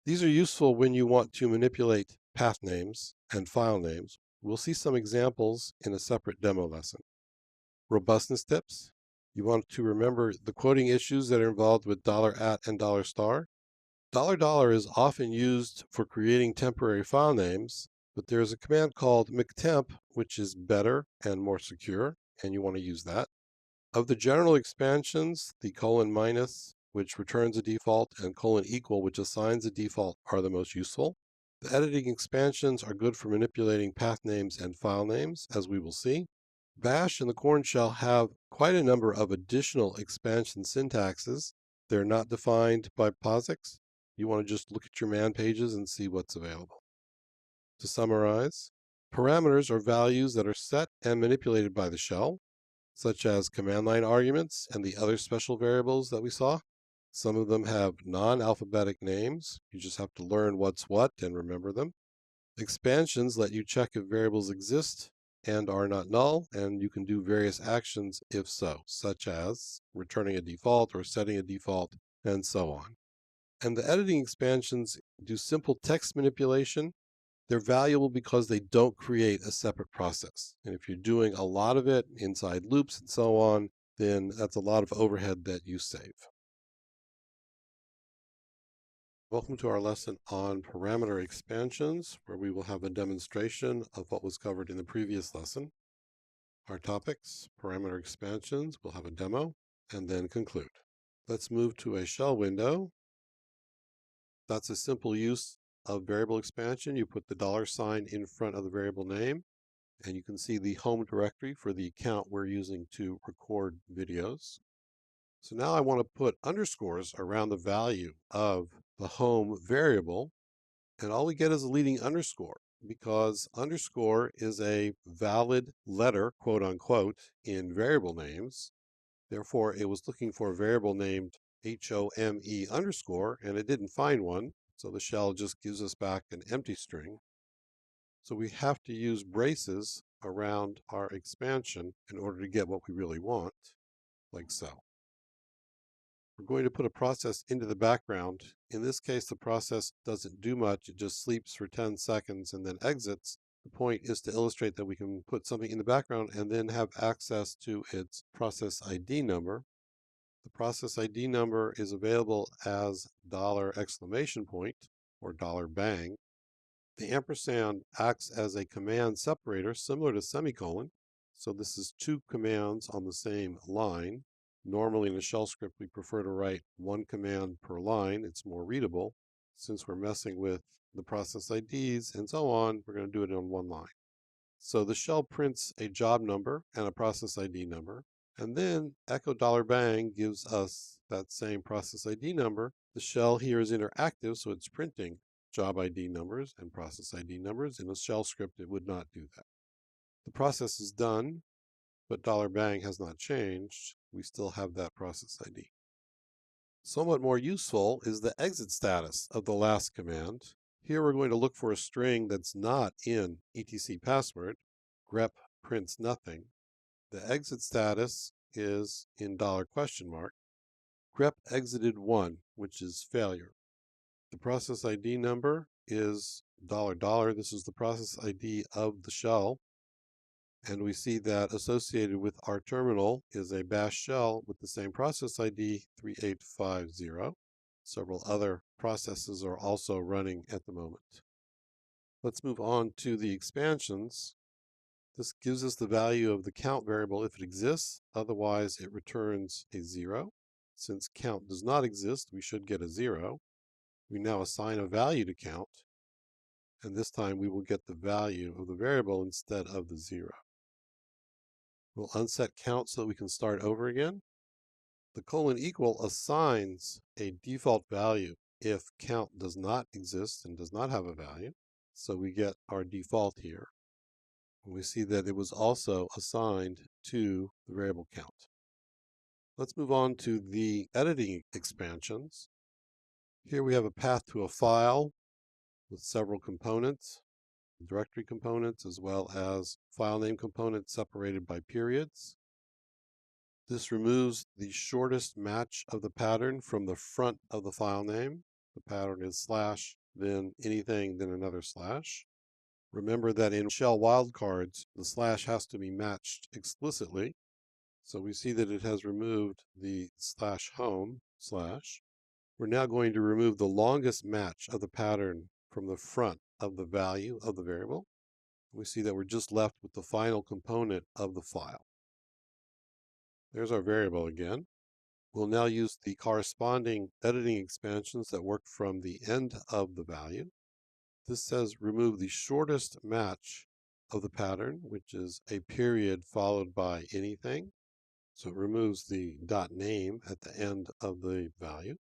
S1: These are useful when you want to manipulate path names and file names. We'll see some examples in a separate demo lesson. Robustness tips. You want to remember the quoting issues that are involved with $@ and $. $$ is often used for creating temporary file names, but there is a command called mctemp, which is better and more secure, and you want to use that. Of the general expansions, the :-, which returns a default, and := which assigns a default, are the most useful. The editing expansions are good for manipulating path names and file names, as we will see. Bash and the Corn shell have quite a number of additional expansion syntaxes. They're not defined by POSIX. You want to just look at your man pages and see what's available. To summarize, parameters are values that are set and manipulated by the shell, such as command line arguments and the other special variables that we saw. Some of them have non-alphabetic names. You just have to learn what's what and remember them. Expansions let you check if variables exist and are not null, and you can do various actions if so, such as returning a default or setting a default, and so on. And the editing expansions do simple text manipulation. They're valuable because they don't create a separate process. And if you're doing a lot of it inside loops and so on, then that's a lot of overhead that you save. Welcome to our lesson on parameter expansions, where we will have a demonstration of what was covered in the previous lesson. Our topics: parameter expansions, we'll have a demo, and then conclude. Let's move to a shell window. That's a simple use of variable expansion. You put the $ in front of the variable name, and you can see the home directory for the account we're using to record videos. So now I want to put underscores around the value of the home variable, and all we get is a leading underscore, because underscore is a valid letter, quote unquote, in variable names. Therefore, it was looking for a variable named HOME underscore, and it didn't find one, so the shell just gives us back an empty string. So we have to use braces around our expansion in order to get what we really want, like so. We're going to put a process into the background. In this case, the process doesn't do much. It just sleeps for 10 seconds and then exits. The point is to illustrate that we can put something in the background and then have access to its process ID number. The process ID number is available as $! or $bang. The ampersand acts as a command separator similar to semicolon. So this is 2 commands on the same line. Normally in a shell script, we prefer to write 1 command per line. It's more readable. Since we're messing with the process IDs and so on, we're going to do it on 1 line. So the shell prints a job number and a process ID number, and then echo $bang gives us that same process ID number. The shell here is interactive, so it's printing job ID numbers and process ID numbers. In a shell script, it would not do that. The process is done, but $bang has not changed. We still have that process ID. Somewhat more useful is the exit status of the last command. Here we're going to look for a string that's not in etc password. grep prints nothing. The exit status is in $?. grep exited 1, which is failure. The process ID number is $. This is the process ID of the shell. And we see that associated with our terminal is a bash shell with the same process ID 3850. Several other processes are also running at the moment. Let's move on to the expansions. This gives us the value of the count variable if it exists. Otherwise, it returns a 0. Since count does not exist, we should get a 0. We now assign a value to count, and this time we will get the value of the variable instead of the 0. We'll unset count so that we can start over again. The := assigns a default value if count does not exist and does not have a value. So we get our default here. And we see that it was also assigned to the variable count. Let's move on to the editing expansions. Here we have a path to a file with several components, directory components, as well as file name components separated by periods. This removes the shortest match of the pattern from the front of the file name. The pattern is slash, then anything, then another slash. Remember that in shell wildcards, the slash has to be matched explicitly. So we see that it has removed the /home/. We're now going to remove the longest match of the pattern from the front of the value of the variable. We see that we're just left with the final component of the file. There's our variable again. We'll now use the corresponding editing expansions that work from the end of the value. This says remove the shortest match of the pattern, which is a period followed by anything. So it removes the .name at the end of the value.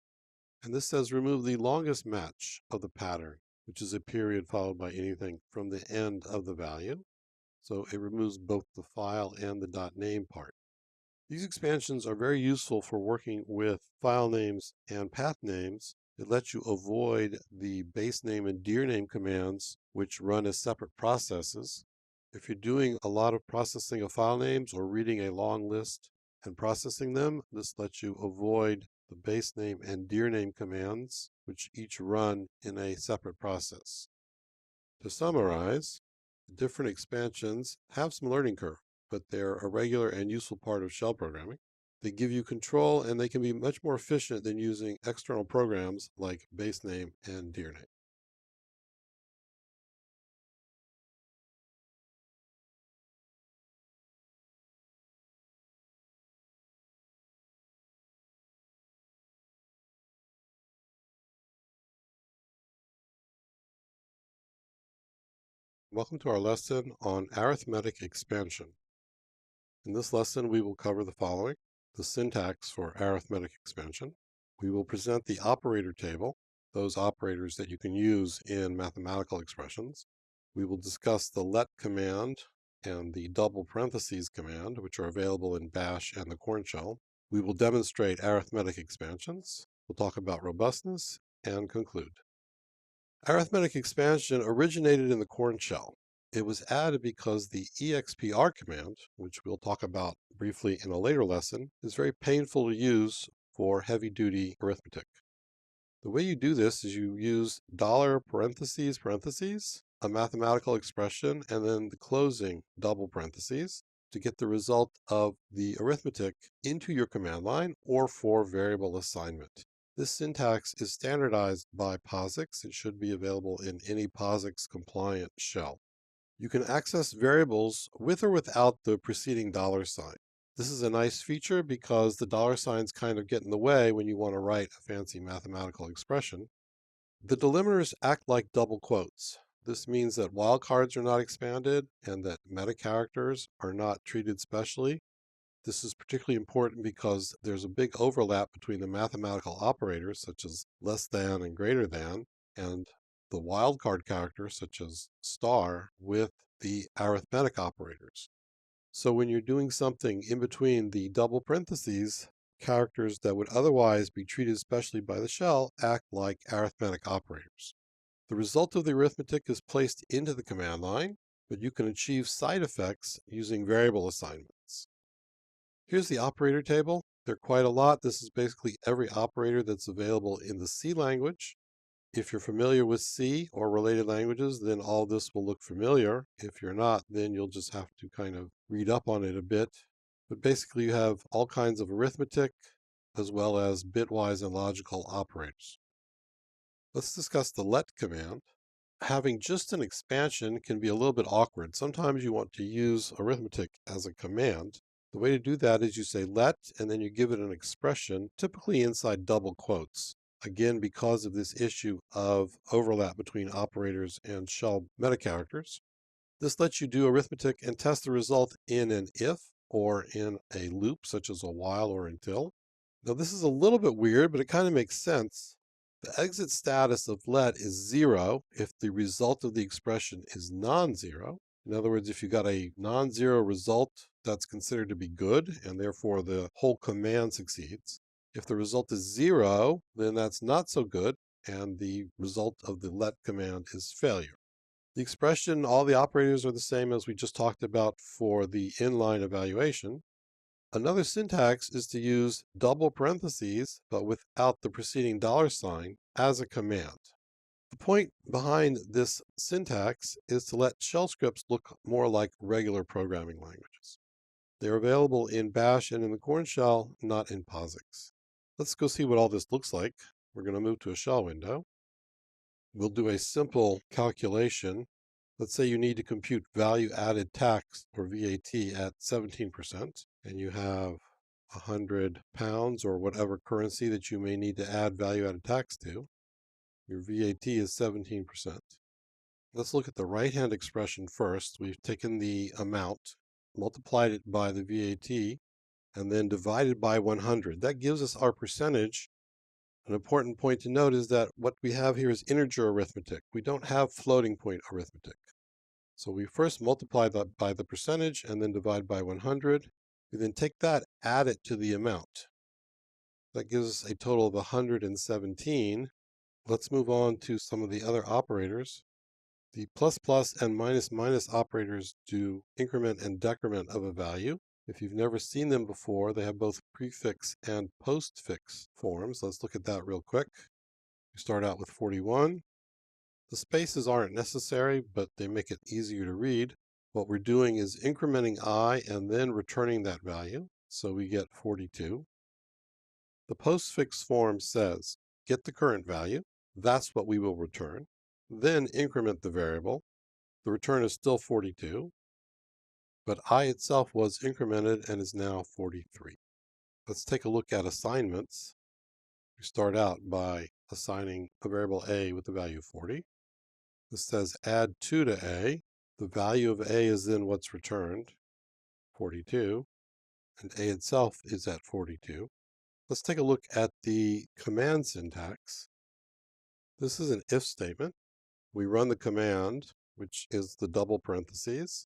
S1: And this says remove the longest match of the pattern, which is a period followed by anything from the end of the value. So it removes both the file and the .name part. These expansions are very useful for working with file names and path names. It lets you avoid the base name and dir name commands, which run as separate processes. If you're doing a lot of processing of file names or reading a long list and processing them, this lets you avoid the base name and dir name commands, which each run in a separate process. To summarize, the different expansions have some learning curve, but they're a regular and useful part of shell programming. They give you control, and they can be much more efficient than using external programs like base name and dir name. Welcome to our lesson on arithmetic expansion. In this lesson, we will cover the following: the syntax for arithmetic expansion. We will present the operator table, those operators that you can use in mathematical expressions. We will discuss the let command and the double parentheses command, which are available in bash and the Korn shell. We will demonstrate arithmetic expansions. We'll talk about robustness and conclude. Arithmetic expansion originated in the Korn shell. It was added because the expr command, which we'll talk about briefly in a later lesson, is very painful to use for heavy-duty arithmetic. The way you do this is you use $parentheses, a mathematical expression, and then the closing double parentheses to get the result of the arithmetic into your command line or for variable assignment. This syntax is standardized by POSIX. It should be available in any POSIX compliant shell. You can access variables with or without the preceding $sign. This is a nice feature because the $signs kind of get in the way when you want to write a fancy mathematical expression. The delimiters act like double quotes. This means that wildcards are not expanded and that meta characters are not treated specially. This is particularly important because there's a big overlap between the mathematical operators, such as less than and greater than, and the wildcard characters, such as star, with the arithmetic operators. So when you're doing something in between the double parentheses, characters that would otherwise be treated specially by the shell act like arithmetic operators. The result of the arithmetic is placed into the command line, but you can achieve side effects using variable assignments. Here's the operator table. There are quite a lot. This is basically every operator that's available in the C language. If you're familiar with C or related languages, then all this will look familiar. If you're not, then you'll just have to kind of read up on it a bit. But basically, you have all kinds of arithmetic as well as bitwise and logical operators. Let's discuss the let command. Having just an expansion can be a little bit awkward. Sometimes you want to use arithmetic as a command. The way to do that is you say let, and then you give it an expression, typically inside double quotes. Again, because of this issue of overlap between operators and shell metacharacters. This lets you do arithmetic and test the result in an if or in a loop, such as a while or until. Now, this is a little bit weird, but it kind of makes sense. The exit status of let is 0 if the result of the expression is non-zero. In other words, if you got a non-zero result, that's considered to be good, and therefore the whole command succeeds. If the result is 0, then that's not so good, and the result of the let command is failure. The expression, all the operators are the same as we just talked about for the inline evaluation. Another syntax is to use double parentheses, but without the preceding $sign as a command. The point behind this syntax is to let shell scripts look more like regular programming languages. They're available in Bash and in the Corn shell, not in POSIX. Let's go see what all this looks like. We're going to move to a shell window. We'll do a simple calculation. Let's say you need to compute value added tax or VAT at 17%, and you have 100 pounds or whatever currency that you may need to add value added tax to. Your VAT is 17%. Let's look at the right-hand expression first. We've taken the amount, multiplied it by the VAT, and then divided by 100. That gives us our percentage. An important point to note is that what we have here is integer arithmetic. We don't have floating point arithmetic. So we first multiply that by the percentage and then divide by 100. We then take that, add it to the amount. That gives us a total of 117. Let's move on to some of the other operators. The plus plus and minus minus operators do increment and decrement of a value. If you've never seen them before, they have both prefix and postfix forms. Let's look at that real quick. We start out with 41. The spaces aren't necessary, but they make it easier to read. What we're doing is incrementing I and then returning that value. So we get 42. The postfix form says, get the current value. That's what we will return. Then increment the variable. The return is still 42. But I itself was incremented and is now 43. Let's take a look at assignments. We start out by assigning a variable a with the value 40. This says add 2 to a. The value of a is then what's returned, 42, and a itself is at 42. Let's take a look at the command syntax. This is an if statement. We run the command, which is the double parentheses.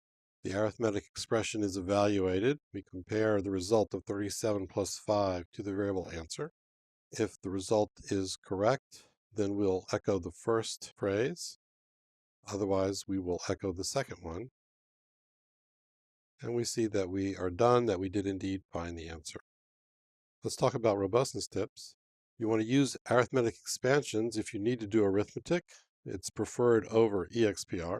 S1: The arithmetic expression is evaluated. We compare the result of 37 plus 5 to the variable answer. If the result is correct, then we'll echo the first phrase. Otherwise, we will echo the second one. And we see that we are done, that we did indeed find the answer. Let's talk about robustness tips. You want to use arithmetic expansions if you need to do arithmetic. It's preferred over EXPR.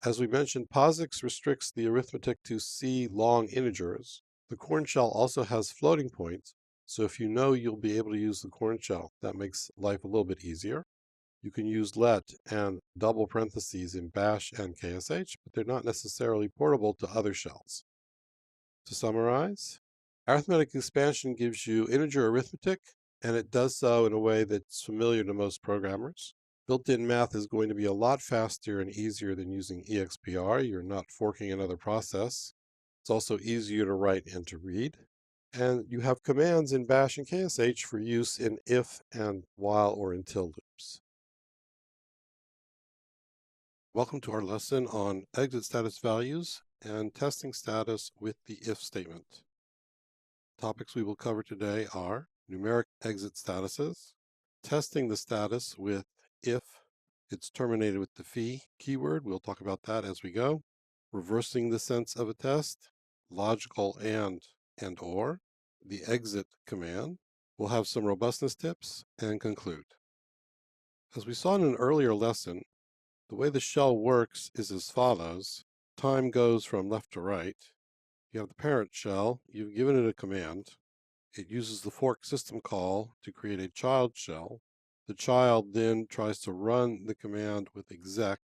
S1: As we mentioned, POSIX restricts the arithmetic to C long integers. The Corn shell also has floating points, so if you know you'll be able to use the Corn shell, that makes life a little bit easier. You can use let and double parentheses in Bash and KSH, but they're not necessarily portable to other shells. To summarize, arithmetic expansion gives you integer arithmetic, and it does so in a way that's familiar to most programmers. Built-in math is going to be a lot faster and easier than using EXPR. You're not forking another process. It's also easier to write and to read. And you have commands in Bash and KSH for use in if and while or until loops. Welcome to our lesson on exit status values and testing status with the if statement. Topics we will cover today are numeric exit statuses, testing the status with if it's terminated with the phi keyword. We'll talk about that as we go. Reversing the sense of a test, logical and or, the exit command. We'll have some robustness tips and conclude. As we saw in an earlier lesson, the way the shell works is as follows. Time goes from left to right. You have the parent shell, you've given it a command. It uses the fork system call to create a child shell. The child then tries to run the command with exec.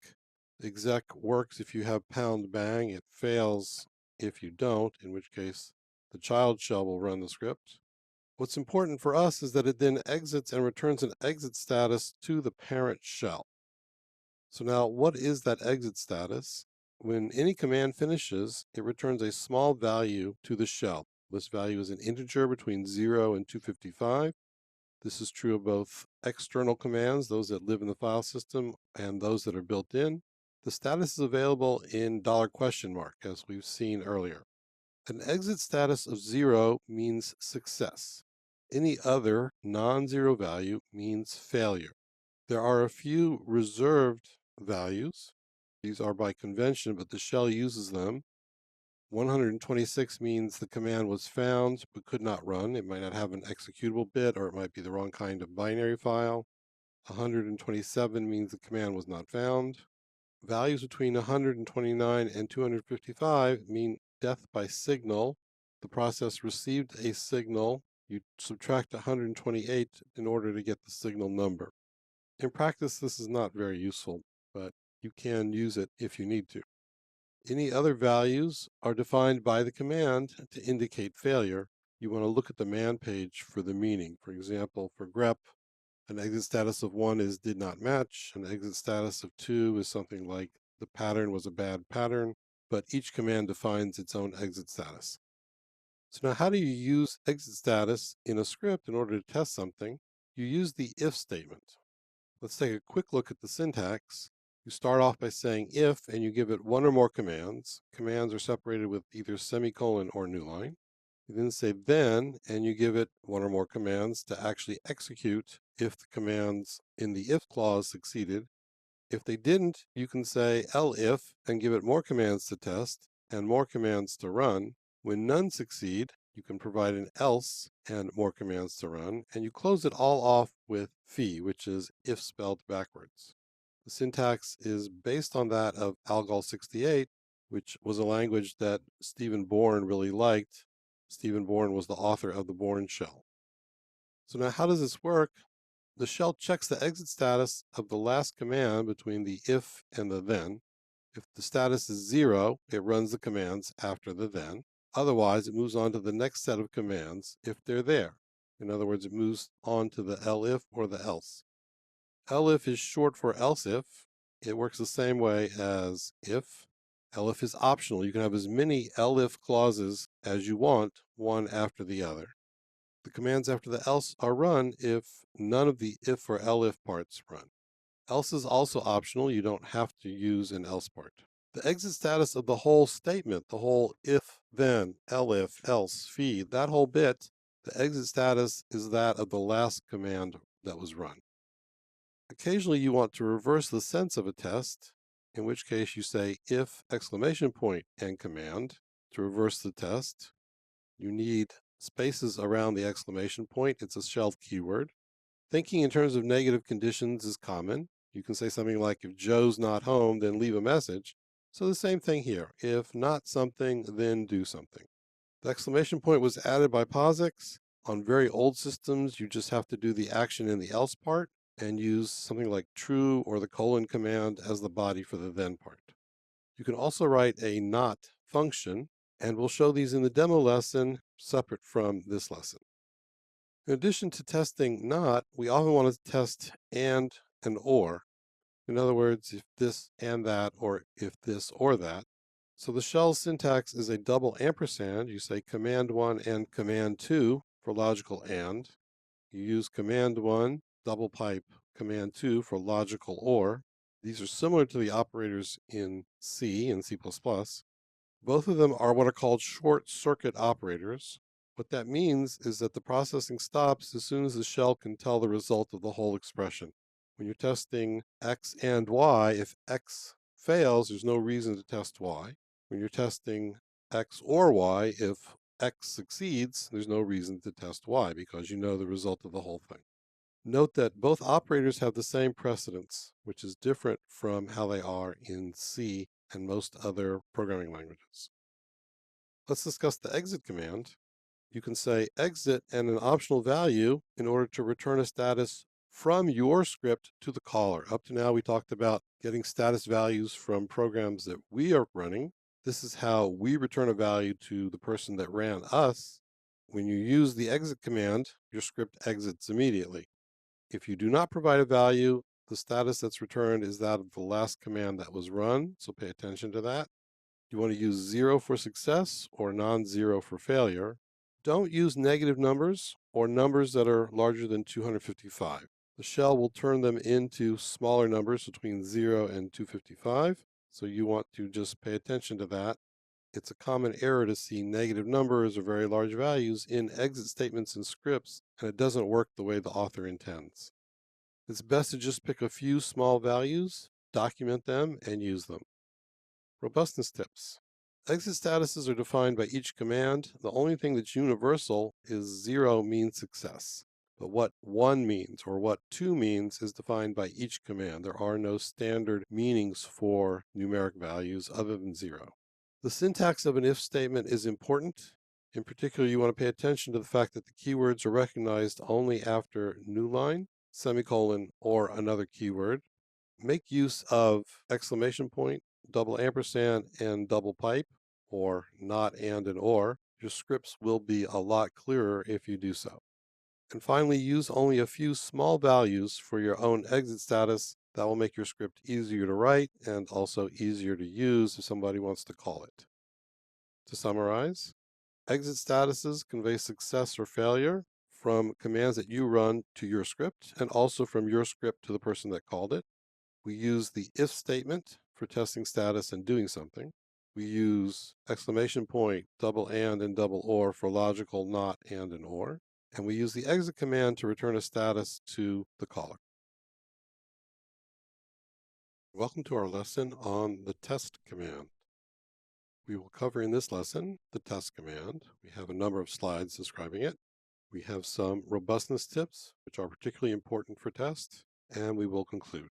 S1: The exec works if you have pound bang. It fails if you don't, in which case the child shell will run the script. What's important for us is that it then exits and returns an exit status to the parent shell. So now what is that exit status? When any command finishes, it returns a small value to the shell. This value is an integer between 0 and 255. This is true of both external commands, those that live in the file system, and those that are built in. The status is available in $, as we've seen earlier. An exit status of 0 means success. Any other non-zero value means failure. There are a few reserved values. These are by convention, but the shell uses them. 126 means the command was found but could not run. It might not have an executable bit, or it might be the wrong kind of binary file. 127 means the command was not found. Values between 129 and 255 mean death by signal. The process received a signal. You subtract 128 in order to get the signal number. In practice, this is not very useful, but you can use it if you need to. Any other values are defined by the command to indicate failure. You want to look at the man page for the meaning. For example, for grep, an exit status of 1 is did not match. An exit status of 2 is something like the pattern was a bad pattern, but each command defines its own exit status. So now how do you use exit status in a script in order to test something? You use the if statement. Let's take a quick look at the syntax. You start off by saying if, and you give it one or more commands. Commands are separated with either semicolon or new line. You then say then, and you give it one or more commands to actually execute if the commands in the if clause succeeded. If they didn't, you can say elif and give it more commands to test and more commands to run. When none succeed, you can provide an else and more commands to run, and you close it all off with phi, which is if spelled backwards. The syntax is based on that of Algol 68, which was a language that Stephen Bourne really liked. Stephen Bourne was the author of the Bourne shell. So now how does this work? The shell checks the exit status of the last command between the if and the then. If the status is 0, it runs the commands after the then. Otherwise, it moves on to the next set of commands if they're there. In other words, it moves on to the elif or the else. Elif is short for else if. It works the same way as if. Elif is optional. You can have as many elif clauses as you want, one after the other. The commands after the else are run if none of the if or elif parts run. Else is also optional. You don't have to use an else part. The exit status of the whole statement, the whole if, then, elif, else, phi, that whole bit, the exit status is that of the last command that was run. Occasionally you want to reverse the sense of a test, in which case you say if exclamation point and command to reverse the test. You need spaces around the exclamation point. It's a shell keyword. Thinking in terms of negative conditions is common. You can say something like, if Joe's not home, then leave a message. So the same thing here. If not something, then do something. The exclamation point was added by POSIX. On very old systems, you just have to do the action in the else part and use something like true or the colon command as the body for the then part. You can also write a not function, and we'll show these in the demo lesson separate from this lesson. In addition to testing not, we often want to test and or. In other words, if this and that, or if this or that. So the shell syntax is a double ampersand. You say command 1 and command 2 for logical and. You use command 1, double pipe, command 2 for logical or. These are similar to the operators in C and C++. Both of them are what are called short circuit operators. What that means is that the processing stops as soon as the shell can tell the result of the whole expression. When you're testing x and y, if x fails, there's no reason to test y. When you're testing x or y, if x succeeds, there's no reason to test y because you know the result of the whole thing. Note that both operators have the same precedence, which is different from how they are in C and most other programming languages. Let's discuss the exit command. You can say exit and an optional value in order to return a status from your script to the caller. Up to now, we talked about getting status values from programs that we are running. This is how we return a value to the person that ran us. When you use the exit command, your script exits immediately. If you do not provide a value, the status that's returned is that of the last command that was run, so pay attention to that. You want to use 0 for success or non-zero for failure. Don't use negative numbers or numbers that are larger than 255. The shell will turn them into smaller numbers between 0 and 255, so you want to just pay attention to that. It's a common error to see negative numbers or very large values in exit statements and scripts, and it doesn't work the way the author intends. It's best to just pick a few small values, document them, and use them. Robustness tips. Exit statuses are defined by each command. The only thing that's universal is 0 means success. But what 1 means or what 2 means is defined by each command. There are no standard meanings for numeric values other than 0. The syntax of an if statement is important. In particular, you want to pay attention to the fact that the keywords are recognized only after new line, semicolon, or another keyword. Make use of exclamation point, double ampersand, and double pipe, or not and or. Your scripts will be a lot clearer if you do so. And finally, use only a few small values for your own exit status. That will make your script easier to write and also easier to use if somebody wants to call it. To summarize, exit statuses convey success or failure from commands that you run to your script and also from your script to the person that called it. We use the if statement for testing status and doing something. We use exclamation point, double and double or for logical not and or. And we use the exit command to return a status to the caller. Welcome to our lesson on the test command. We will cover in this lesson the test command. We have a number of slides describing it. We have some robustness tips, which are particularly important for test, and we will conclude.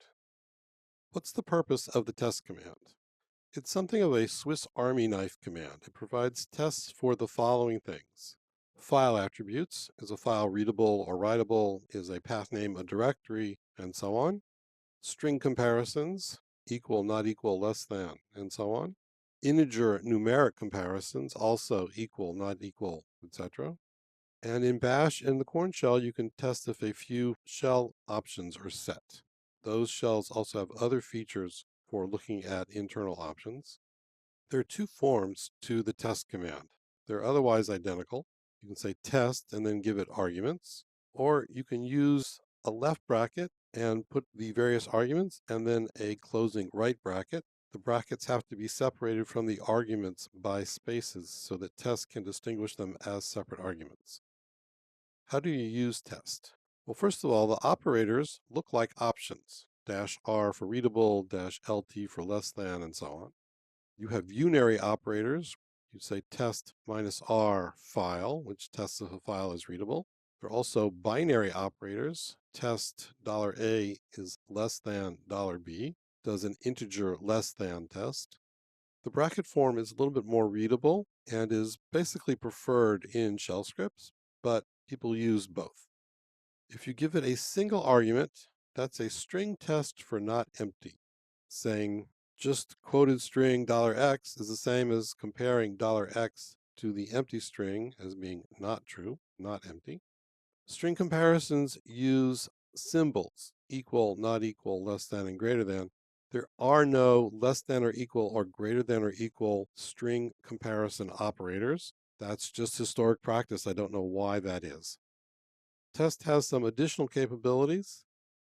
S1: What's the purpose of the test command? It's something of a Swiss Army knife command. It provides tests for the following things. File attributes, is a file readable or writable, is a path name a directory, and so on. String comparisons, equal, not equal, less than, and so on. Integer numeric comparisons, also equal, not equal, etc. And in Bash and the Corn shell, you can test if a few shell options are set. Those shells also have other features for looking at internal options. There are two forms to the test command. They're otherwise identical. You can say test and then give it arguments, or you can use a left bracket and put the various arguments and then a closing right bracket. The brackets have to be separated from the arguments by spaces so that test can distinguish them as separate arguments. How do you use test? Well, first of all, the operators look like options. -R for readable, -LT for less than, and so on. You have unary operators. You say test -R file, which tests if a file is readable. There are also binary operators. Test $A is less than $B, does an integer less than test. The bracket form is a little bit more readable and is basically preferred in shell scripts, but people use both. If you give it a single argument, that's a string test for not empty. Saying just quoted string $X is the same as comparing $X to the empty string as being not true, not empty. String comparisons use symbols, equal, not equal, less than, and greater than. There are no less than or equal or greater than or equal string comparison operators. That's just historic practice. I don't know why that is. Test has some additional capabilities.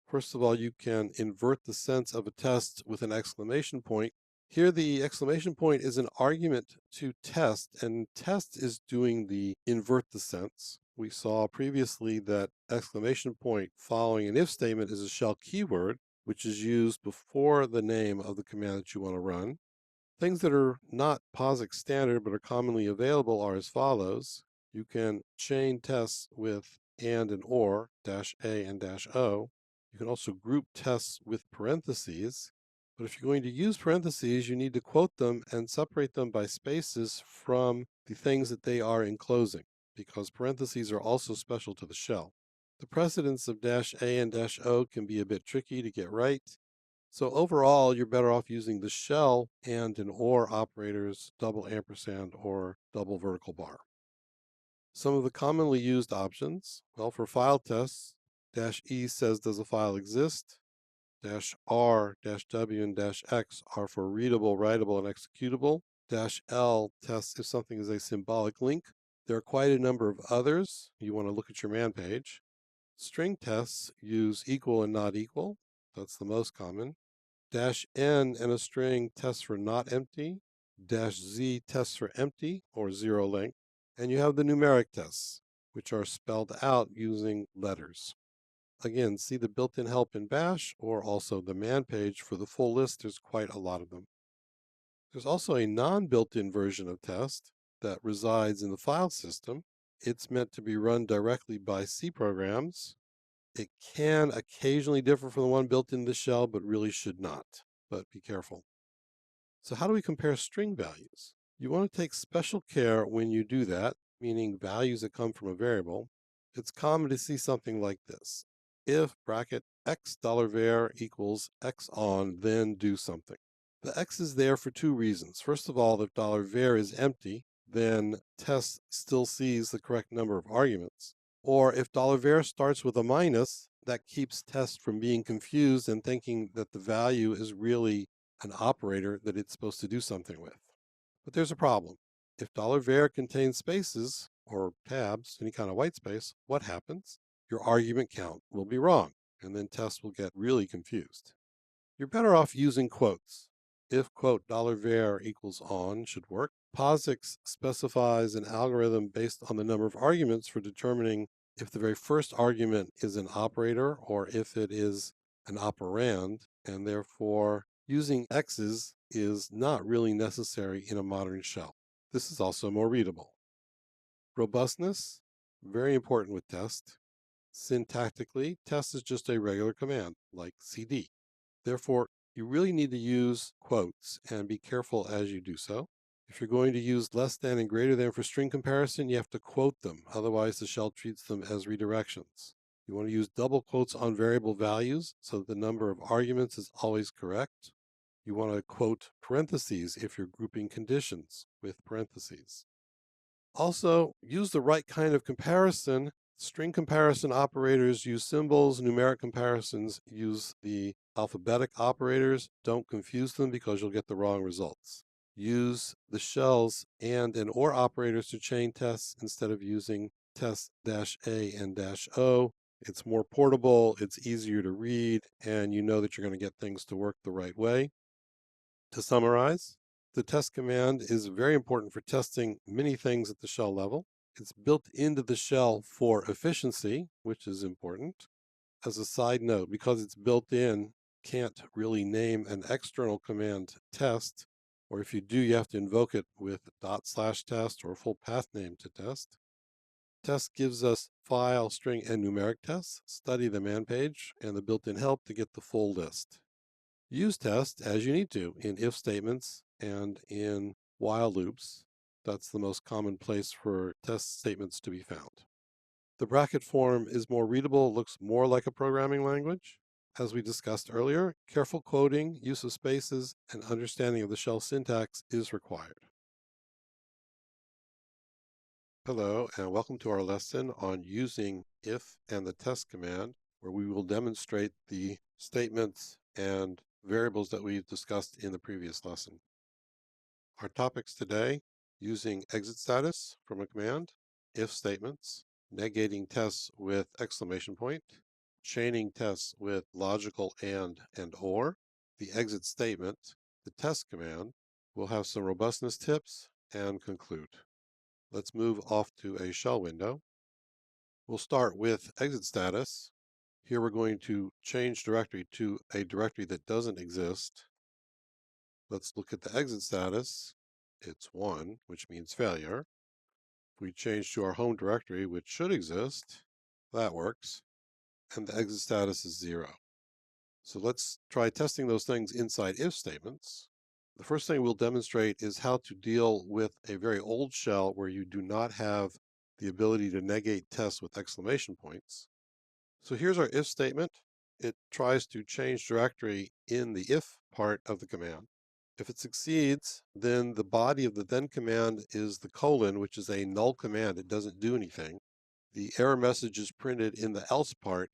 S1: First of all, you can invert the sense of a test with an exclamation point. Here, the exclamation point is an argument to test, and test is doing the invert the sense. We saw previously that exclamation point following an if statement is a shell keyword, which is used before the name of the command that you want to run. Things that are not POSIX standard but are commonly available are as follows. You can chain tests with and or, -a and -o. You can also group tests with parentheses, but if you're going to use parentheses, you need to quote them and separate them by spaces from the things that they are enclosing, because parentheses are also special to the shell. The precedence of -a and -o can be a bit tricky to get right. So overall, you're better off using the shell and or operators, double ampersand or double vertical bar. Some of the commonly used options, well, for file tests, -e says does a file exist, -r, -w, and -x are for readable, writable, and executable, -l tests if something is a symbolic link. There are quite a number of others. You want to look at your man page. String tests use equal and not equal. That's the most common. -n and a string tests for not empty. -z tests for empty or zero length. And you have the numeric tests, which are spelled out using letters. Again, see the built-in help in Bash or also the man page for the full list. There's quite a lot of them. There's also a non-built-in version of test that resides in the file system. It's meant to be run directly by C programs. It can occasionally differ from the one built into the shell, but really should not. But be careful. So how do we compare string values? You want to take special care when you do that, meaning values that come from a variable. It's common to see something like this. If bracket x $var equals x on, then do something. The x is there for two reasons. First of all, if $var is empty, then test still sees the correct number of arguments. Or if $var starts with a minus, that keeps test from being confused and thinking that the value is really an operator that it's supposed to do something with. But there's a problem. If $var contains spaces or tabs, any kind of white space, what happens? Your argument count will be wrong, and then test will get really confused. You're better off using quotes. If quote $var equals on should work. POSIX specifies an algorithm based on the number of arguments for determining if the very first argument is an operator or if it is an operand, and therefore using x's is not really necessary in a modern shell. This is also more readable. Robustness, very important with test. Syntactically, test is just a regular command like cd. Therefore, you really need to use quotes and be careful as you do so. If you're going to use less than and greater than for string comparison, you have to quote them. Otherwise, the shell treats them as redirections. You want to use double quotes on variable values so that the number of arguments is always correct. You want to quote parentheses if you're grouping conditions with parentheses. Also, use the right kind of comparison. String comparison operators use symbols. Numeric comparisons use the alphabetic operators. Don't confuse them because you'll get the wrong results. Use the shells and or operators to chain tests instead of using test -a and -o. It's more portable, it's easier to read, and you know that you're going to get things to work the right way. To summarize, the test command is very important for testing many things at the shell level. It's built into the shell for efficiency, which is important. As a side note, because it's built in, can't really name an external command test, or if you do, you have to invoke it with /test or a full path name to test. Test gives us file, string, and numeric tests. Study the man page and the built-in help to get the full list. Use test as you need to in if statements and in while loops. That's the most common place for test statements to be found. The bracket form is more readable, looks more like a programming language. As we discussed earlier, careful quoting, use of spaces, and understanding of the shell syntax is required. Hello, and welcome to our lesson on using if and the test command, where we will demonstrate the statements and variables that we've discussed in the previous lesson. Our topics today: using exit status from a command, if statements, negating tests with exclamation point, chaining tests with logical and or, the exit statement, the test command. We'll have some robustness tips and conclude. Let's move off to a shell window. We'll start with exit status. Here we're going to change directory to a directory that doesn't exist. Let's look at the exit status. It's 1, which means failure. If we change to our home directory, which should exist, That works. And the exit status is 0. So let's try testing those things inside if statements. The first thing we'll demonstrate is how to deal with a very old shell where you do not have the ability to negate tests with exclamation points. So here's our if statement. It tries to change directory in the if part of the command. If it succeeds, then the body of the then command is the colon, which is a null command. It doesn't do anything. The error message is printed in the else part.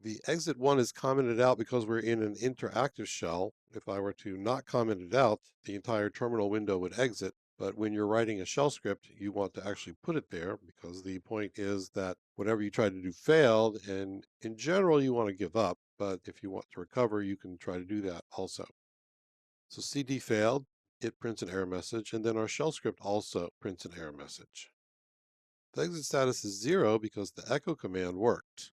S1: The exit one is commented out because we're in an interactive shell. If I were to not comment it out, the entire terminal window would exit. But when you're writing a shell script, you want to actually put it there because the point is that whatever you try to do failed, and in general, you want to give up. But if you want to recover, you can try to do that also. So CD failed, it prints an error message, and then our shell script also prints an error message. The exit status is 0 because the echo command worked.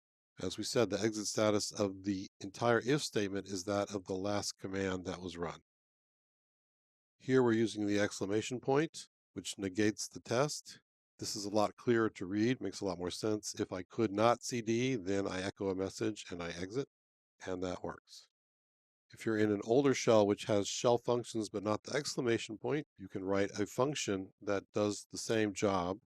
S1: As we said, the exit status of the entire if statement is that of the last command that was run. Here we're using the exclamation point, which negates the test. This is a lot clearer to read, makes a lot more sense. If I could not CD, then I echo a message and I exit, and that works. If you're in an older shell which has shell functions but not the exclamation point, you can write a function that does the same job.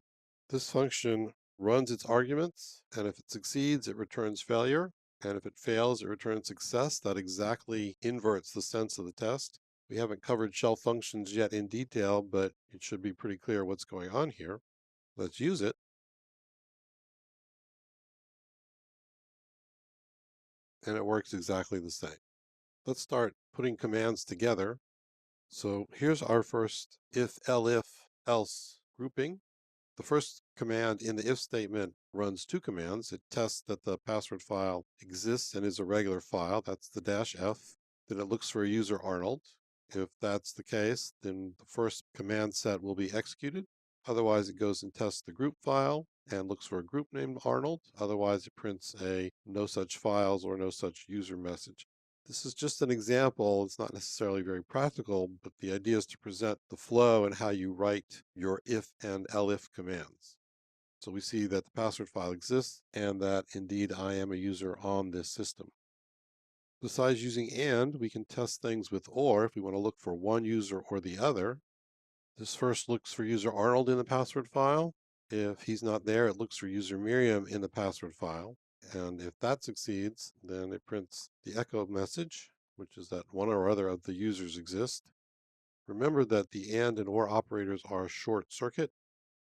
S1: This function runs its arguments, and if it succeeds, it returns failure, and if it fails, it returns success. That exactly inverts the sense of the test. We haven't covered shell functions yet in detail, but it should be pretty clear what's going on here. Let's use it. And it works exactly the same. Let's start putting commands together. So here's our first if-elif-else grouping. The first command in the if statement runs two commands. It tests that the password file exists and is a regular file. That's the -f. Then it looks for a user Arnold. If that's the case, then the first command set will be executed. Otherwise, it goes and tests the group file and looks for a group named Arnold. Otherwise, it prints a no such files or no such user message. This is just an example. It's not necessarily very practical, but the idea is to present the flow and how you write your if and elif commands. So we see that the password file exists and that indeed I am a user on this system. Besides using and, we can test things with or if we want to look for one user or the other. This first looks for user Arnold in the password file. If he's not there, it looks for user Miriam in the password file. And if that succeeds, then it prints the echo message, which is that one or other of the users exist. Remember that the and or operators are short circuit.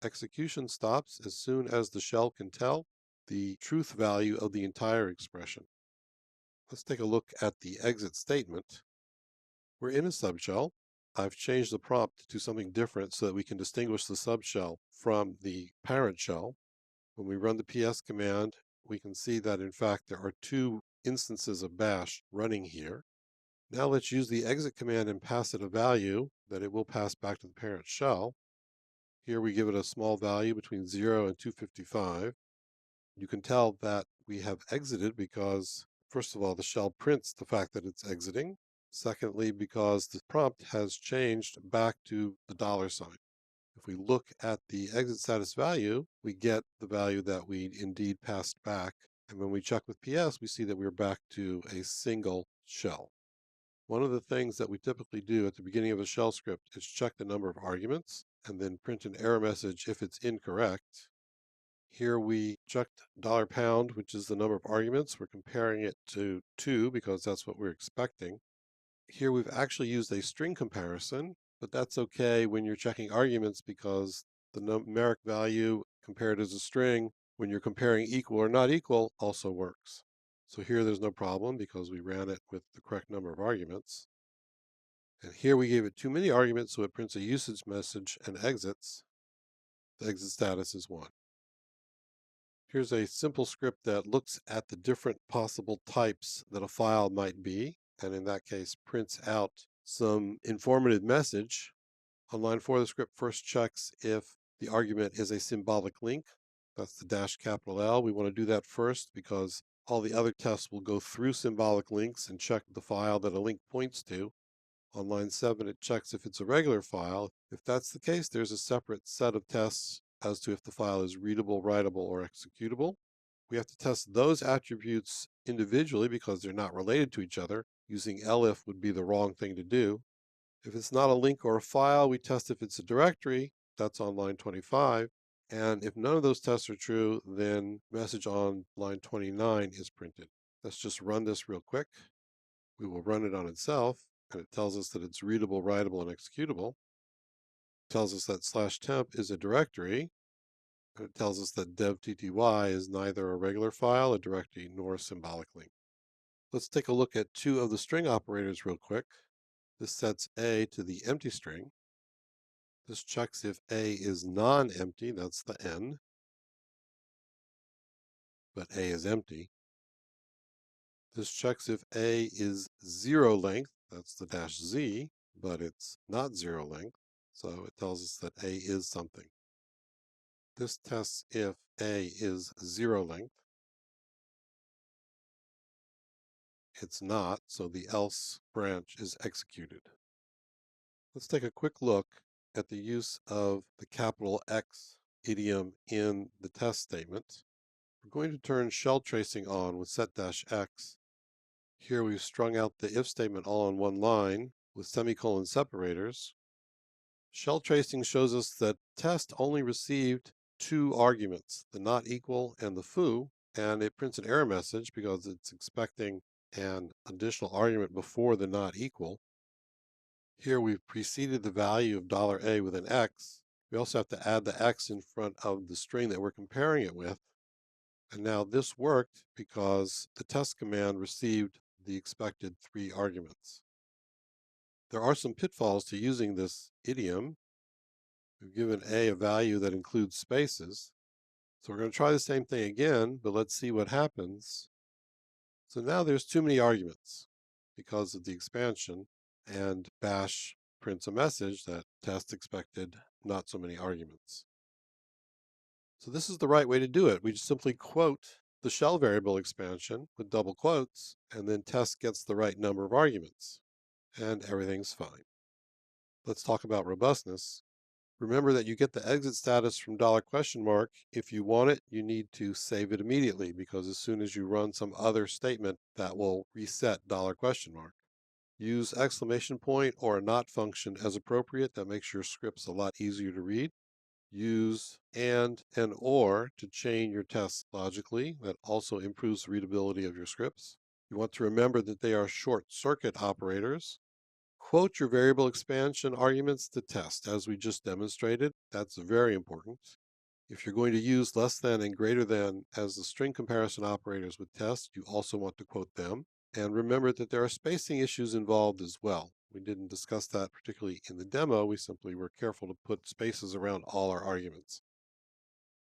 S1: Execution stops as soon as the shell can tell the truth value of the entire expression. Let's take a look at the exit statement. We're in a subshell. I've changed the prompt to something different so that we can distinguish the subshell from the parent shell. When we run the ps command, we can see that in fact there are two instances of bash running here. Now let's use the exit command and pass it a value that it will pass back to the parent shell. Here we give it a small value between 0 and 255. You can tell that we have exited because, first of all, the shell prints the fact that it's exiting. Secondly, because the prompt has changed back to the $sign. If we look at the exit status value, we get the value that we indeed passed back. And when we check with PS, we see that we're back to a single shell. One of the things that we typically do at the beginning of a shell script is check the number of arguments and then print an error message if it's incorrect. Here we checked $, which is the number of arguments. We're comparing it to 2 because that's what we're expecting. Here we've actually used a string comparison, but that's okay when you're checking arguments because the numeric value compared as a string when you're comparing equal or not equal also works. So here there's no problem because we ran it with the correct number of arguments. And here we gave it too many arguments, so it prints a usage message and exits. The exit status is 1. Here's a simple script that looks at the different possible types that a file might be, and in that case prints out some informative message. On line 4, the script first checks if the argument is a symbolic link. That's the $L. We want to do that first because all the other tests will go through symbolic links and check the file that a link points to. On line 7, it checks if it's a regular file. If that's the case, there's a separate set of tests as to if the file is readable, writable, or executable. We have to test those attributes individually because they're not related to each other. Using elif would be the wrong thing to do. If it's not a link or a file, we test if it's a directory. That's on line 25. And if none of those tests are true, then message on line 29 is printed. Let's just run this real quick. We will run it on itself, and it tells us that it's readable, writable, and executable. It tells us that /temp is a directory, and it tells us that dev.tty is neither a regular file, a directory, nor a symbolic link. Let's take a look at two of the string operators real quick. This sets A to the empty string. This checks if A is non-empty, that's the N, but A is empty. This checks if A is zero length, that's the -Z, but it's not zero length, so it tells us that A is something. This tests if A is zero length. It's not, so the else branch is executed. Let's take a quick look at the use of the capital X idiom in the test statement. We're going to turn shell tracing on with set-x. Here we've strung out the if statement all on one line with semicolon separators. Shell tracing shows us that test only received two arguments, the not equal and the foo, and it prints an error message because it's expecting an additional argument before the not equal. Here we've preceded the value of $A with an X. We also have to add the X in front of the string that we're comparing it with. And now this worked because the test command received the expected 3 arguments. There are some pitfalls to using this idiom. We've given A a value that includes spaces. So we're going to try the same thing again, but let's see what happens. So now there's too many arguments because of the expansion, and bash prints a message that test expected not so many arguments. So this is the right way to do it. We just simply quote the shell variable expansion with double quotes, and then test gets the right number of arguments, and everything's fine. Let's talk about robustness. Remember that you get the exit status from $? If you want it, you need to save it immediately, because as soon as you run some other statement, that will reset $? Use exclamation point or a not function as appropriate. That makes your scripts a lot easier to read. Use and or to chain your tests logically. That also improves the readability of your scripts. You want to remember that they are short circuit operators. Quote your variable expansion arguments to test, as we just demonstrated. That's very important. If you're going to use less than and greater than as the string comparison operators with test, you also want to quote them. And remember that there are spacing issues involved as well. We didn't discuss that particularly in the demo. We simply were careful to put spaces around all our arguments.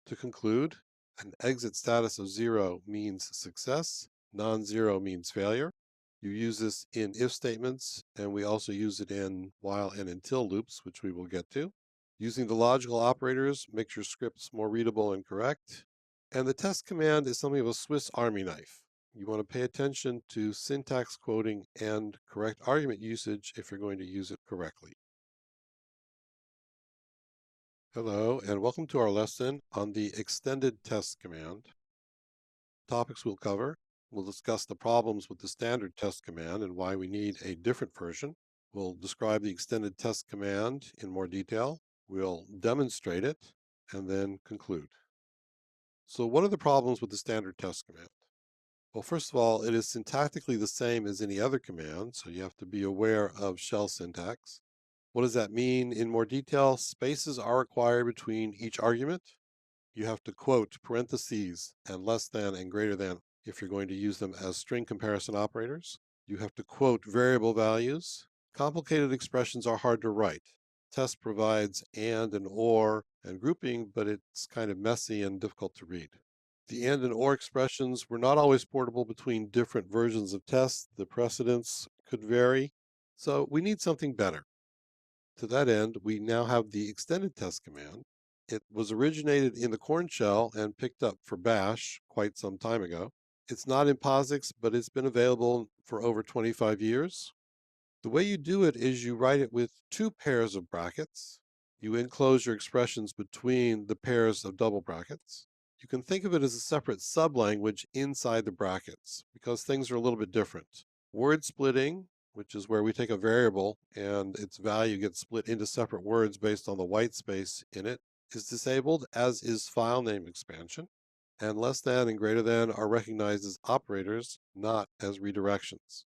S1: To conclude, an exit status of 0 means success, non-zero means failure. You use this in if statements, and we also use it in while and until loops, which we will get to. Using the logical operators makes your scripts more readable and correct. And the test command is something of a Swiss Army knife. You want to pay attention to syntax quoting and correct argument usage if you're going to use it correctly. Hello, and welcome to our lesson on the extended test command. Topics we'll cover: we'll discuss the problems with the standard test command and why we need a different version. We'll describe the extended test command in more detail. We'll demonstrate it and then conclude. So what are the problems with the standard test command? Well, first of all, it is syntactically the same as any other command, so you have to be aware of shell syntax. What does that mean in more detail? Spaces are required between each argument. You have to quote parentheses and less than and greater than if you're going to use them as string comparison operators. You have to quote variable values. Complicated expressions are hard to write. Test provides and or and grouping, but it's kind of messy and difficult to read. The and or expressions were not always portable between different versions of tests. The precedence could vary. So we need something better. To that end, we now have the extended test command. It was originated in the Korn shell and picked up for bash quite some time ago. It's not in POSIX, but it's been available for over 25 years. The way you do it is you write it with 2 pairs of brackets. You enclose your expressions between the pairs of double brackets. You can think of it as a separate sublanguage inside the brackets because things are a little bit different. Word splitting, which is where we take a variable and its value gets split into separate words based on the white space in it, is disabled, as is file name expansion. And less than and greater than are recognized as operators, not as redirections.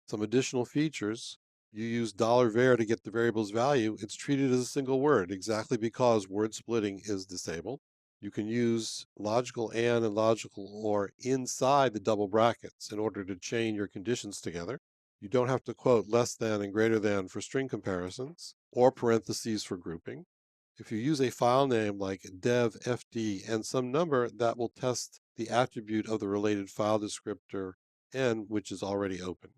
S1: Some additional features: you use $var to get the variable's value. It's treated as a single word, exactly because word splitting is disabled. You can use logical and logical or inside the double brackets in order to chain your conditions together. You don't have to quote less than and greater than for string comparisons or parentheses for grouping. If you use a file name like dev fd and some number, that will test the attribute of the related file descriptor n, which is already open.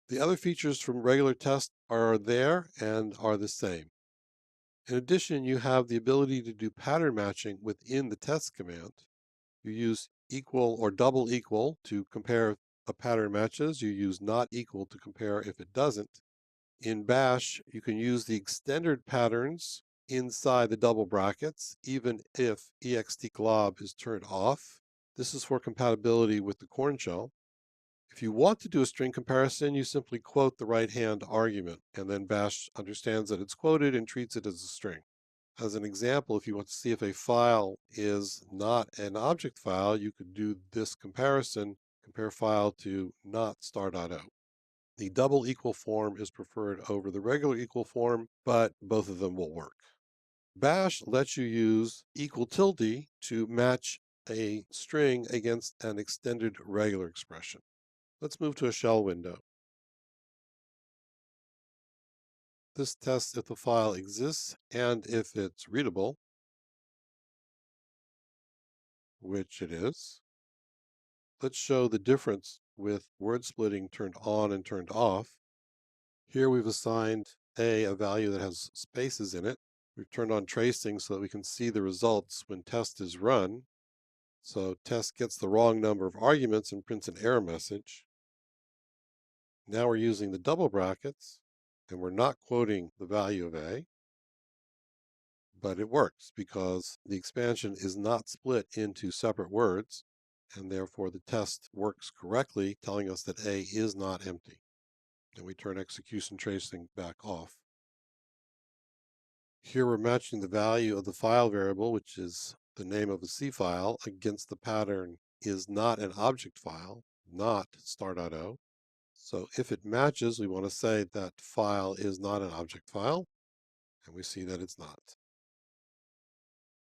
S1: The other features from regular test are there and are the same. In addition, you have the ability to do pattern matching within the test command. You use equal or double equal to compare if a pattern matches. You use not equal to compare if it doesn't. In Bash, you can use the extended patterns inside the double brackets, even if extglob is turned off. This is for compatibility with the Corn shell. If you want to do a string comparison, you simply quote the right-hand argument, and then Bash understands that it's quoted and treats it as a string. As an example, if you want to see if a file is not an object file, you could do this comparison: compare file to not star.o. The double equal form is preferred over the regular equal form, but both of them will work. Bash lets you use equal tilde to match a string against an extended regular expression. Let's move to a shell window. This tests if the file exists and if it's readable, which it is. Let's show the difference with word splitting turned on and turned off. Here we've assigned a value that has spaces in it. We've turned on tracing so that we can see the results when test is run. So test gets the wrong number of arguments and prints an error message. Now we're using the double brackets, and we're not quoting the value of a, but it works because the expansion is not split into separate words, and therefore the test works correctly, telling us that a is not empty. And we turn execution tracing back off. Here we're matching the value of the file variable, which is the name of a C file, against the pattern is not an object file, not star.o. So if it matches, we want to say that file is not an object file, and we see that it's not.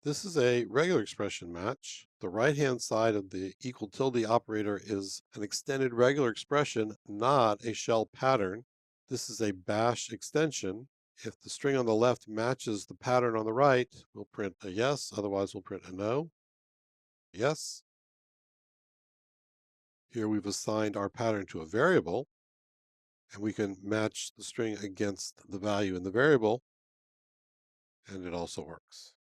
S1: This is a regular expression match. The right-hand side of the equal tilde operator is an extended regular expression, not a shell pattern. This is a bash extension. If the string on the left matches the pattern on the right, we'll print a yes, otherwise we'll print a no. Yes. Here we've assigned our pattern to a variable, and we can match the string against the value in the variable, and it also works.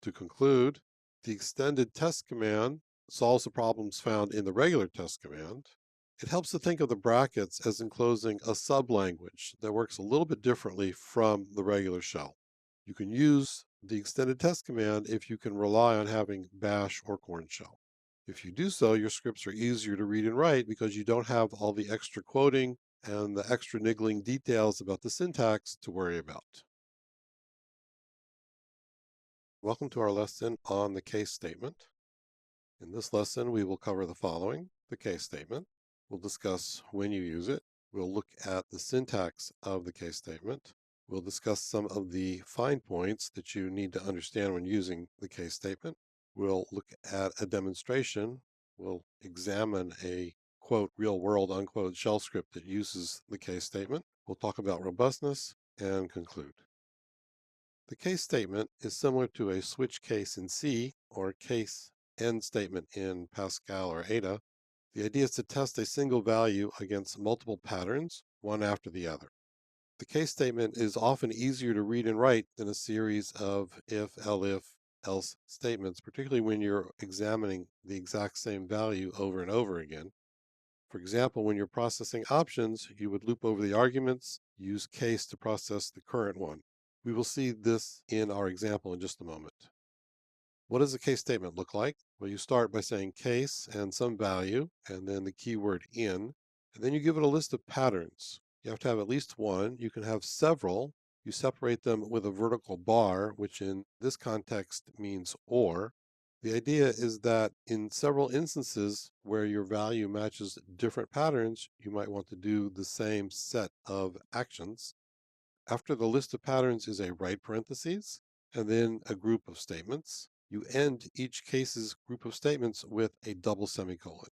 S1: To conclude, the extended test command solves the problems found in the regular test command. It helps to think of the brackets as enclosing a sublanguage that works a little bit differently from the regular shell. You can use the extended test command if you can rely on having bash or corn shell. If you do so, your scripts are easier to read and write because you don't have all the extra quoting and the extra niggling details about the syntax to worry about. Welcome to our lesson on the case statement. In this lesson, we will cover the following: the case statement. We'll discuss when you use it. We'll look at the syntax of the case statement. We'll discuss some of the fine points that you need to understand when using the case statement. We'll look at a demonstration. We'll examine a quote real world unquote shell script that uses the case statement. We'll talk about robustness and conclude. The case statement is similar to a switch case in C or case end statement in Pascal or Ada. The idea is to test a single value against multiple patterns, one after the other. The case statement is often easier to read and write than a series of if-elif-else statements, particularly when you're examining the exact same value over and over again. For example, when you're processing options, you would loop over the arguments, use case to process the current one. We will see this in our example in just a moment. What does a case statement look like? Well, you start by saying case and some value, and then the keyword in, and then you give it a list of patterns. You have to have at least one. You can have several. You separate them with a vertical bar, which in this context means or. The idea is that in several instances where your value matches different patterns, you might want to do the same set of actions. After the list of patterns is a right parentheses, and then a group of statements. You end each case's group of statements with a double semicolon.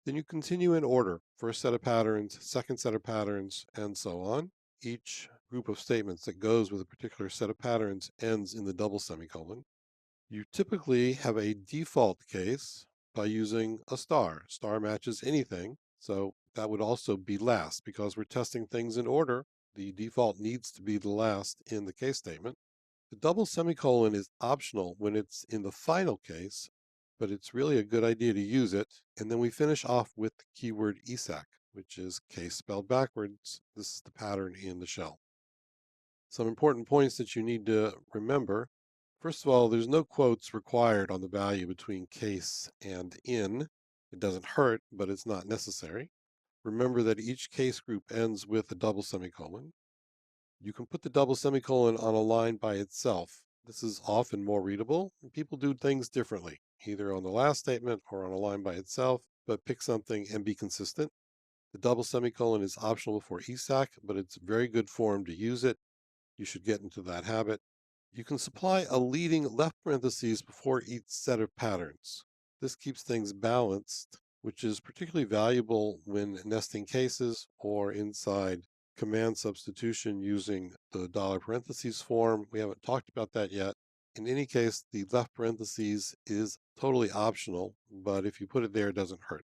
S1: Then you continue in order, first set of patterns, second set of patterns, and so on. Each group of statements that goes with a particular set of patterns ends in the double semicolon. You typically have a default case by using a star. Star matches anything, so that would also be last because we're testing things in order. The default needs to be the last in the case statement. The double semicolon is optional when it's in the final case, but it's really a good idea to use it. And then we finish off with the keyword exec, which is case spelled backwards. This is the pattern in the shell. Some important points that you need to remember. First of all, there's no quotes required on the value between case and in. It doesn't hurt, but it's not necessary. Remember that each case group ends with a double semicolon. You can put the double semicolon on a line by itself. This is often more readable, and people do things differently, either on the last statement or on a line by itself, but pick something and be consistent. The double semicolon is optional for exec, but it's a very good form to use it. You should get into that habit. You can supply a leading left parentheses before each set of patterns. This keeps things balanced, which is particularly valuable when nesting cases or inside command substitution using the dollar parentheses form. We haven't talked about that yet. In any case, the left parentheses is totally optional, but if you put it there, it doesn't hurt.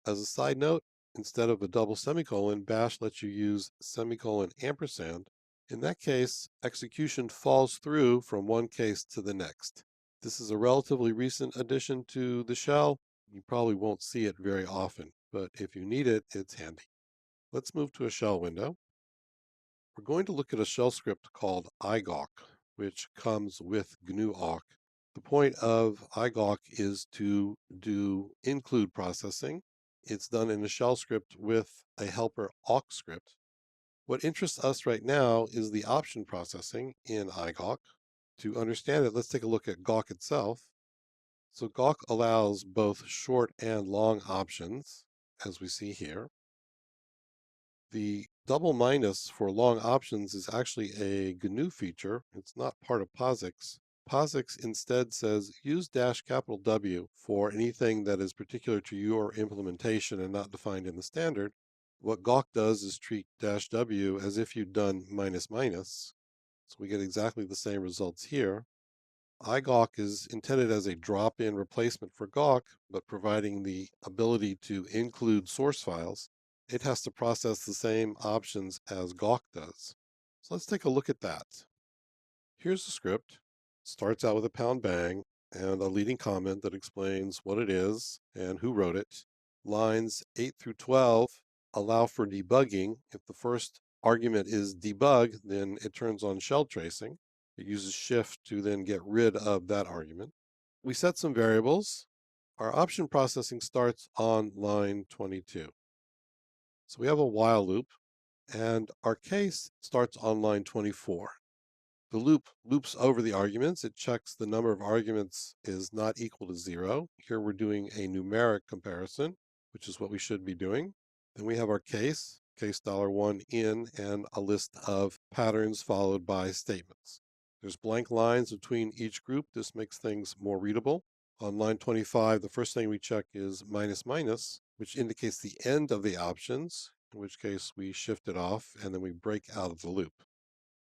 S1: As a side note, instead of a double semicolon, Bash lets you use semicolon ampersand. In that case, execution falls through from one case to the next. This is a relatively recent addition to the shell. You probably won't see it very often, but if you need it, it's handy. Let's move to a shell window. We're going to look at a shell script called igawk, which comes with GNU-awk. The point of igawk is to do include processing. It's done in a shell script with a helper awk script. What interests us right now is the option processing in igawk. To understand it, let's take a look at gawk itself. So gawk allows both short and long options, as we see here. The double minus for long options is actually a GNU feature. It's not part of POSIX. POSIX instead says use -W for anything that is particular to your implementation and not defined in the standard. What gawk does is treat -W as if you'd done minus. So we get exactly the same results here. igawk is intended as a drop-in replacement for gawk, but providing the ability to include source files. It has to process the same options as gawk does. So let's take a look at that. Here's the script. It starts out with a pound bang and a leading comment that explains what it is and who wrote it. Lines 8 through 12 allow for debugging. If the first argument is debug, then it turns on shell tracing. It uses shift to then get rid of that argument. We set some variables. Our option processing starts on line 22. So we have a while loop, and our case starts on line 24. The loop loops over the arguments. It checks the number of arguments is not equal to 0. Here we're doing a numeric comparison, which is what we should be doing. Then we have our case $1 in, and a list of patterns followed by statements. There's blank lines between each group. This makes things more readable. On line 25, the first thing we check is minus, which indicates the end of the options, in which case we shift it off and then we break out of the loop.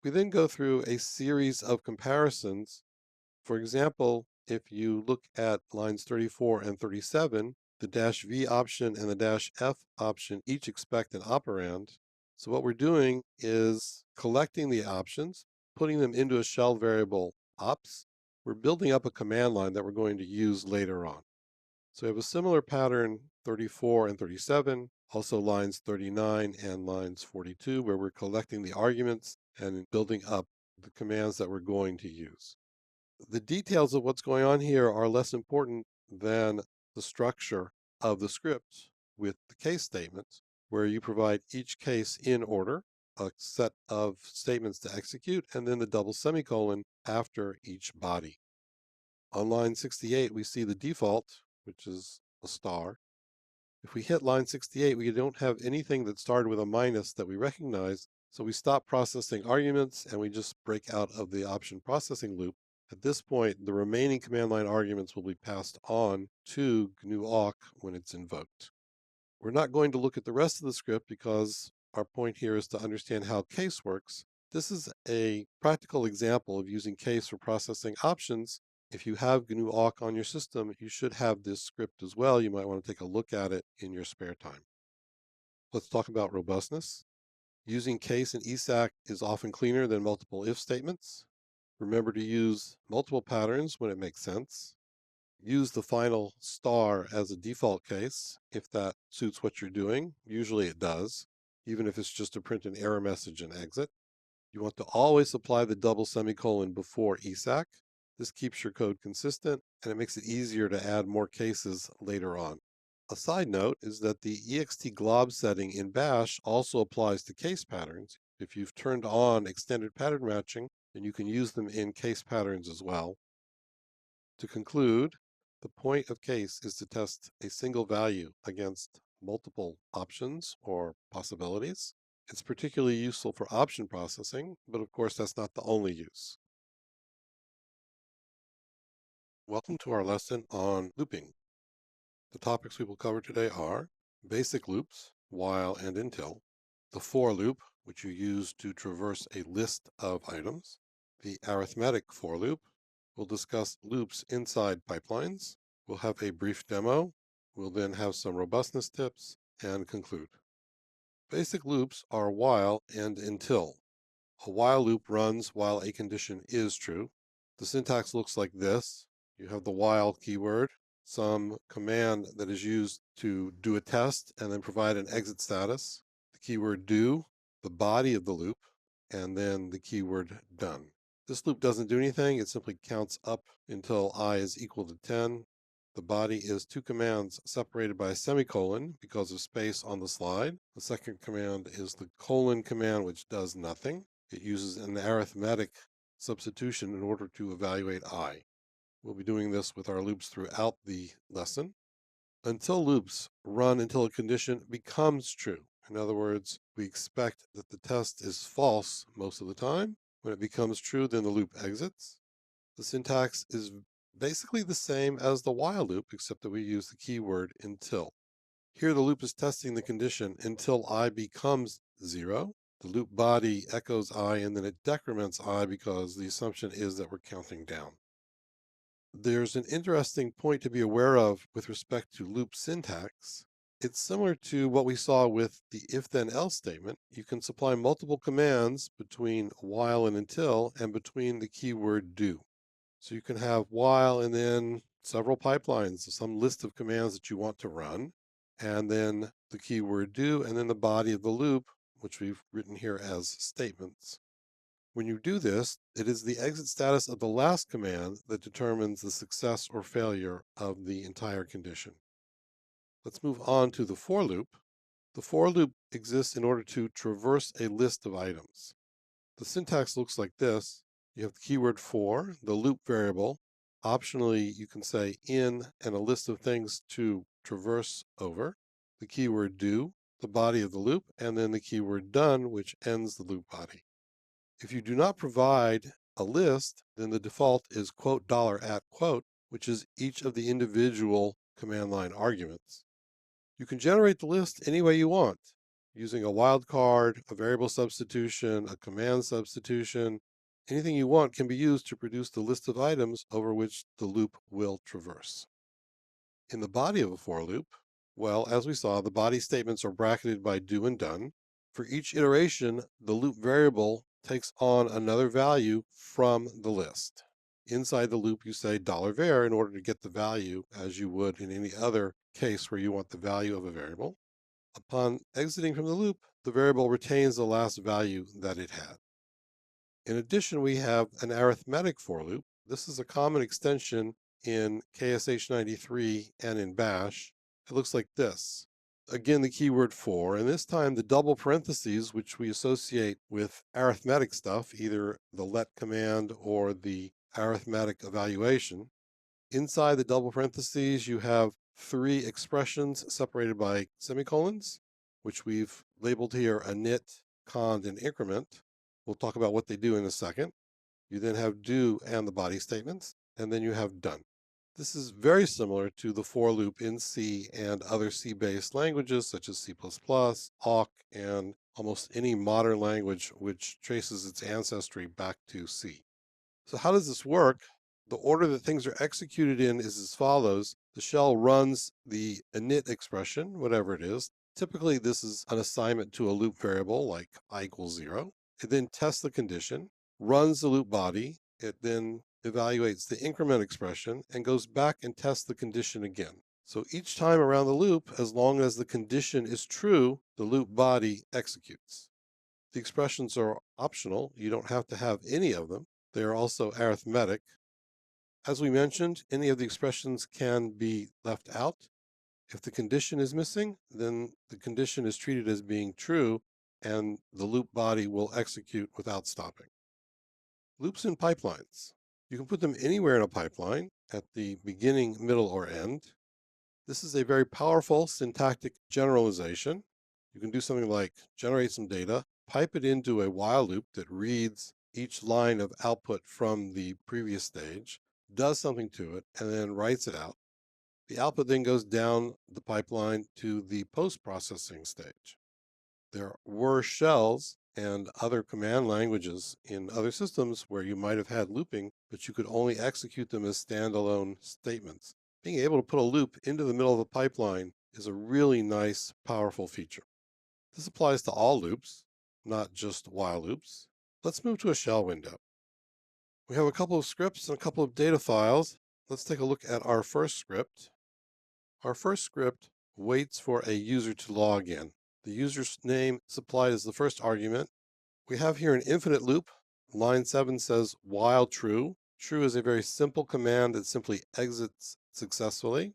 S1: We then go through a series of comparisons. For example, if you look at lines 34 and 37, the -V option and the -F option each expect an operand. So what we're doing is collecting the options, putting them into a shell variable ops. We're building up a command line that we're going to use later on. So we have a similar pattern 34 and 37, also lines 39 and lines 42, where we're collecting the arguments and building up the commands that we're going to use. The details of what's going on here are less important than the structure of the script with the case statements, where you provide each case in order, a set of statements to execute, and then the double semicolon after each body. On line 68, we see the default, which is a star. If we hit line 68, we don't have anything that started with a minus that we recognize, so we stop processing arguments and we just break out of the option processing loop. At this point, the remaining command line arguments will be passed on to GNU-awk when it's invoked. We're not going to look at the rest of the script because our point here is to understand how case works. This is a practical example of using case for processing options. If you have GNU-awk on your system, you should have this script as well. You might want to take a look at it in your spare time. Let's talk about robustness. Using case and ESAC is often cleaner than multiple if statements. Remember to use multiple patterns when it makes sense. Use the final star as a default case if that suits what you're doing. Usually it does, even if it's just to print an error message and exit. You want to always apply the double semicolon before ESAC. This keeps your code consistent and it makes it easier to add more cases later on. A side note is that the ext glob setting in bash also applies to case patterns. If you've turned on extended pattern matching, then you can use them in case patterns as well. To conclude, the point of case is to test a single value against multiple options or possibilities. It's particularly useful for option processing, but of course that's not the only use. Welcome to our lesson on looping. The topics we will cover today are basic loops, while and until, the for loop, which you use to traverse a list of items, the arithmetic for loop. We'll discuss loops inside pipelines. We'll have a brief demo. We'll then have some robustness tips and conclude. Basic loops are while and until. A while loop runs while a condition is true. The syntax looks like this. You have the while keyword, some command that is used to do a test and then provide an exit status, the keyword do, the body of the loop, and then the keyword done. This loop doesn't do anything. It simply counts up until I is equal to 10. The body is two commands separated by a semicolon because of space on the slide. The second command is the colon command, which does nothing. It uses an arithmetic substitution in order to evaluate I. We'll be doing this with our loops throughout the lesson. Until loops run until a condition becomes true. In other words, we expect that the test is false most of the time. When it becomes true, then the loop exits. The syntax is basically the same as the while loop, except that we use the keyword until. Here the loop is testing the condition until I becomes 0. The loop body echoes I and then it decrements I because the assumption is that we're counting down. There's an interesting point to be aware of with respect to loop syntax. It's similar to what we saw with the if-then-else statement. You can supply multiple commands between while and until and between the keyword do. So you can have while and then several pipelines, some list of commands that you want to run, and then the keyword do, and then the body of the loop, which we've written here as statements. When you do this, it is the exit status of the last command that determines the success or failure of the entire condition. Let's move on to the for loop. The for loop exists in order to traverse a list of items. The syntax looks like this. You have the keyword for, the loop variable. Optionally, you can say in and a list of things to traverse over. The keyword do, the body of the loop, and then the keyword done, which ends the loop body. If you do not provide a list, then the default is quote $@ quote, which is each of the individual command line arguments. You can generate the list any way you want, using a wildcard, a variable substitution, a command substitution. Anything you want can be used to produce the list of items over which the loop will traverse. In the body of a for loop, well, as we saw, the body statements are bracketed by do and done. For each iteration, the loop variable takes on another value from the list. Inside the loop, you say $var in order to get the value as you would in any other case where you want the value of a variable. Upon exiting from the loop, the variable retains the last value that it had. In addition, we have an arithmetic for loop. This is a common extension in KSH93 and in Bash. It looks like this. Again, the keyword for, and this time the double parentheses, which we associate with arithmetic stuff, either the let command or the arithmetic evaluation. Inside the double parentheses, you have three expressions separated by semicolons, which we've labeled here init, cond, and increment. We'll talk about what they do in a second. You then have do and the body statements, and then you have done. This is very similar to the for loop in C and other C-based languages such as C++, awk, and almost any modern language which traces its ancestry back to C. So how does this work? The order that things are executed in is as follows. The shell runs the init expression, whatever it is. Typically, this is an assignment to a loop variable like I equals 0. It then tests the condition, runs the loop body. It then evaluates the increment expression and goes back and tests the condition again. So each time around the loop, as long as the condition is true, the loop body executes. The expressions are optional. You don't have to have any of them. They are also arithmetic. As we mentioned, any of the expressions can be left out. If the condition is missing, then the condition is treated as being true, and the loop body will execute without stopping. Loops in pipelines. You can put them anywhere in a pipeline, at the beginning, middle, or end. This is a very powerful syntactic generalization. You can do something like generate some data, pipe it into a while loop that reads each line of output from the previous stage, does something to it, and then writes it out. The output then goes down the pipeline to the post-processing stage. There were shells and other command languages in other systems where you might have had looping, but you could only execute them as standalone statements. Being able to put a loop into the middle of a pipeline is a really nice, powerful feature. This applies to all loops, not just while loops. Let's move to a shell window. We have a couple of scripts and a couple of data files. Let's take a look at our first script. Our first script waits for a user to log in. The user's name is supplied as the first argument. We have here an infinite loop. Line 7 says while true. True is a very simple command that simply exits successfully.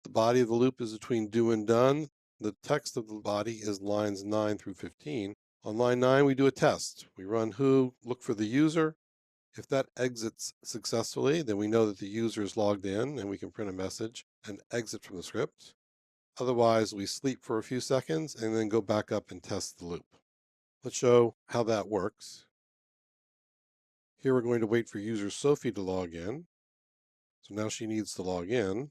S1: The body of the loop is between do and done. The text of the body is lines 9 through 15. On line 9, we do a test. We run who, look for the user. If that exits successfully, then we know that the user is logged in and we can print a message and exit from the script. Otherwise, we sleep for a few seconds and then go back up and test the loop. Let's show how that works. Here we're going to wait for user Sophie to log in. So now she needs to log in.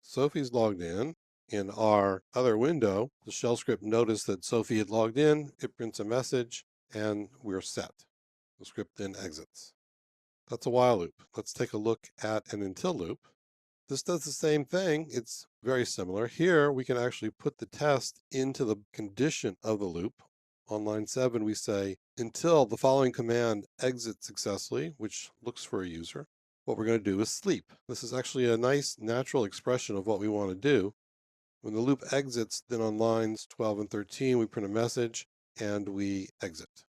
S1: Sophie's logged in. In our other window, the shell script noticed that Sophie had logged in. It prints a message and we're set. The script then exits. That's a while loop. Let's take a look at an until loop. This does the same thing. It's very similar. Here, we can actually put the test into the condition of the loop. On line 7, we say, until the following command exits successfully, which looks for a user, what we're going to do is sleep. This is actually a nice natural expression of what we want to do. When the loop exits, then on lines 12 and 13, we print a message and we exit.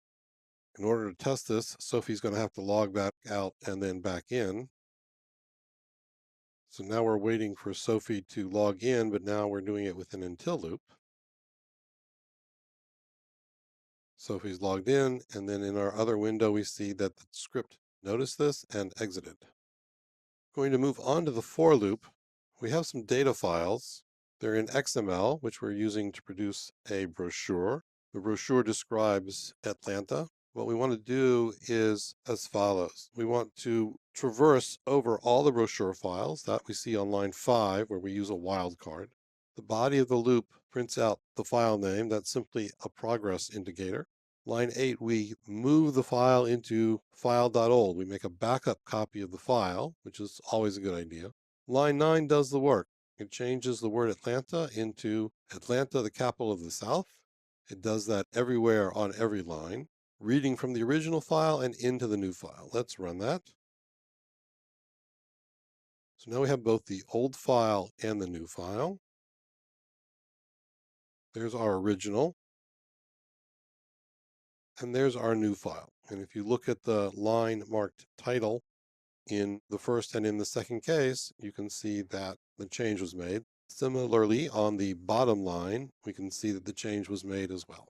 S1: In order to test this, Sophie's going to have to log back out and then back in. So now we're waiting for Sophie to log in, but now we're doing it with an until loop. Sophie's logged in, and then in our other window, we see that the script noticed this and exited. Going to move on to the for loop. We have some data files. They're in XML, which we're using to produce a brochure. The brochure describes Atlanta. What we want to do is as follows. We want to traverse over all the brochure files that we see on line 5, where we use a wildcard. The body of the loop prints out the file name. That's simply a progress indicator. Line 8, we move the file into file.old. We make a backup copy of the file, which is always a good idea. Line 9 does the work. It changes the word Atlanta into Atlanta, the capital of the South. It does that everywhere on every line, reading from the original file and into the new file. Let's run that. So now we have both the old file and the new file. There's our original. And there's our new file. And if you look at the line marked title in the first and in the second case, you can see that the change was made. Similarly, on the bottom line, we can see that the change was made as well.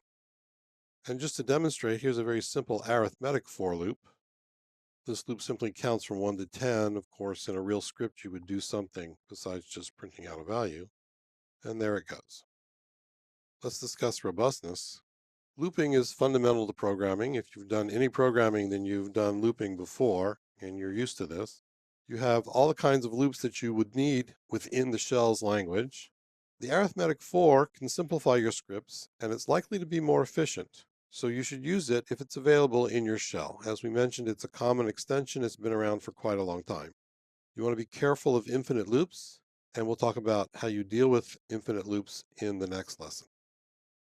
S1: And just to demonstrate, here's a very simple arithmetic for loop. This loop simply counts from 1 to 10. Of course, in a real script, you would do something besides just printing out a value. And there it goes. Let's discuss robustness. Looping is fundamental to programming. If you've done any programming, then you've done looping before, and you're used to this. You have all the kinds of loops that you would need within the shell's language. The arithmetic for can simplify your scripts, and it's likely to be more efficient. So you should use it if it's available in your shell. As we mentioned, it's a common extension. It's been around for quite a long time. You want to be careful of infinite loops, and we'll talk about how you deal with infinite loops in the next lesson.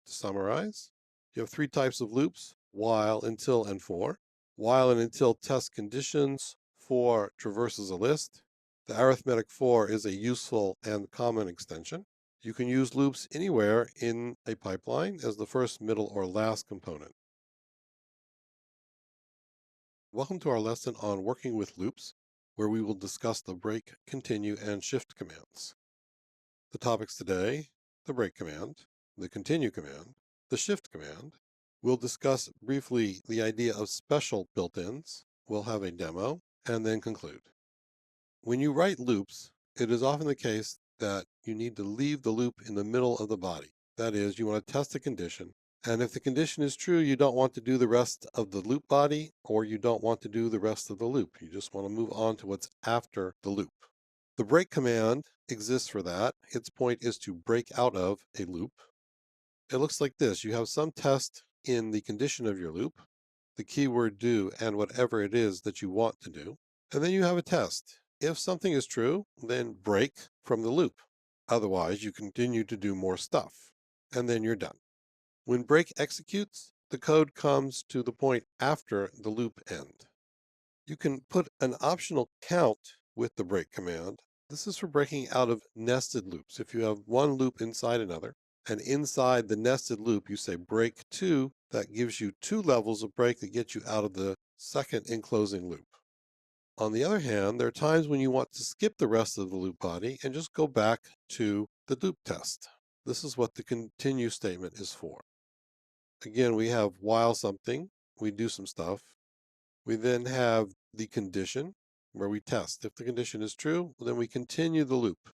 S1: To summarize, you have 3 types of loops: while, until, and for. While and until test conditions, for traverses a list. The arithmetic for is a useful and common extension. You can use loops anywhere in a pipeline as the first, middle, or last component. Welcome to our lesson on working with loops, where we will discuss the break, continue, and shift commands. The topics today: the break command, the continue command, the shift command. We'll discuss briefly the idea of special built-ins. We'll have a demo and then conclude. When you write loops, it is often the case that you need to leave the loop in the middle of the body. That is, you want to test a condition, and if the condition is true, you don't want to do the rest of the loop body, or you don't want to do the rest of the loop. You just want to move on to what's after the loop. The break command exists for that. Its point is to break out of a loop. It looks like this. You have some test in the condition of your loop, the keyword do, and whatever it is that you want to do. And then you have a test. If something is true, then break from the loop. Otherwise, you continue to do more stuff, and then you're done. When break executes, the code comes to the point after the loop end. You can put an optional count with the break command. This is for breaking out of nested loops. If you have one loop inside another, and inside the nested loop, you say break 2, that gives you 2 levels of break that get you out of the second enclosing loop. On the other hand, there are times when you want to skip the rest of the loop body and just go back to the loop test. This is what the continue statement is for. Again, we have while something, we do some stuff. We then have the condition where we test. If the condition is true, then we continue the loop.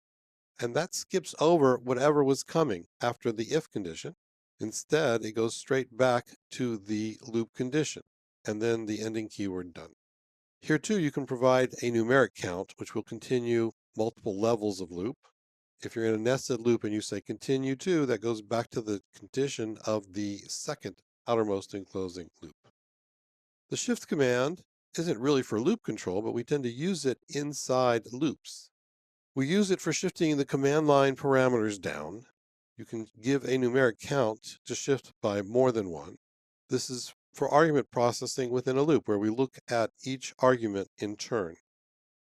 S1: And that skips over whatever was coming after the if condition. Instead, it goes straight back to the loop condition, and then the ending keyword done. Here too, you can provide a numeric count, which will continue multiple levels of loop. If you're in a nested loop and you say continue to, that goes back to the condition of the second outermost enclosing loop. The shift command isn't really for loop control, but we tend to use it inside loops. We use it for shifting the command line parameters down. You can give a numeric count to shift by more than one. This is for argument processing within a loop, where we look at each argument in turn.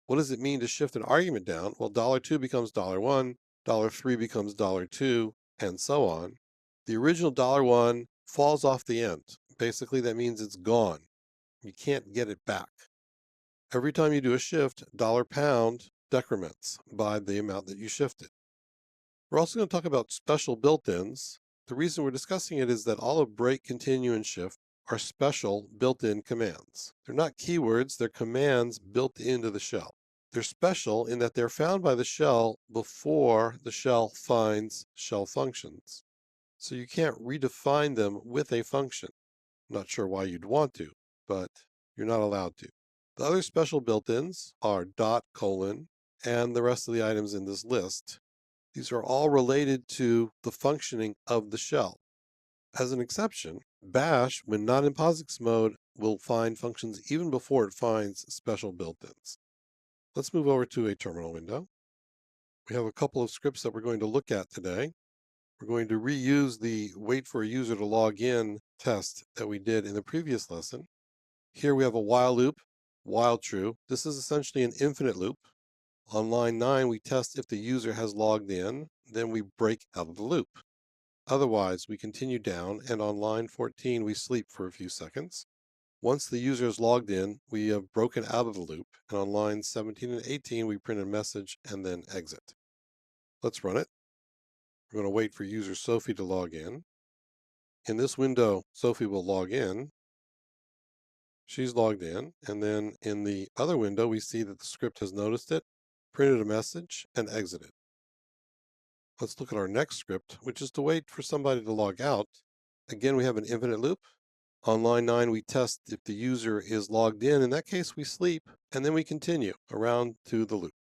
S1: What does it mean to shift an argument down? Well, $2 becomes $1, $3 becomes $2, and so on. The original $1 falls off the end. Basically, that means it's gone. You can't get it back. Every time you do a shift, $pound decrements by the amount that you shifted. We're also going to talk about special built-ins. The reason we're discussing it is that all of break, continue, and shift are special built-in commands. They're not keywords, they're commands built into the shell. They're special in that they're found by the shell before the shell finds shell functions. So you can't redefine them with a function. I'm not sure why you'd want to, but you're not allowed to. The other special built-ins are dot, colon, and the rest of the items in this list. These are all related to the functioning of the shell. As an exception, bash, when not in POSIX mode, will find functions even before it finds special built-ins. Let's move over to a terminal window. We have a couple of scripts that we're going to look at today. We're going to reuse the wait for a user to log in test that we did in the previous lesson. Here we have a while loop, while true. This is essentially an infinite loop. On line 9, we test if the user has logged in, then we break out of the loop. Otherwise, we continue down, and on line 14, we sleep for a few seconds. Once the user is logged in, we have broken out of the loop, and on lines 17 and 18, we print a message and then exit. Let's run it. We're going to wait for user Sophie to log in. In this window, Sophie will log in. She's logged in, and then in the other window, we see that the script has noticed it, printed a message, and exited. Let's look at our next script, which is to wait for somebody to log out. Again, we have an infinite loop. On line 9, we test if the user is logged in. In that case, we sleep, and then we continue around to the loop.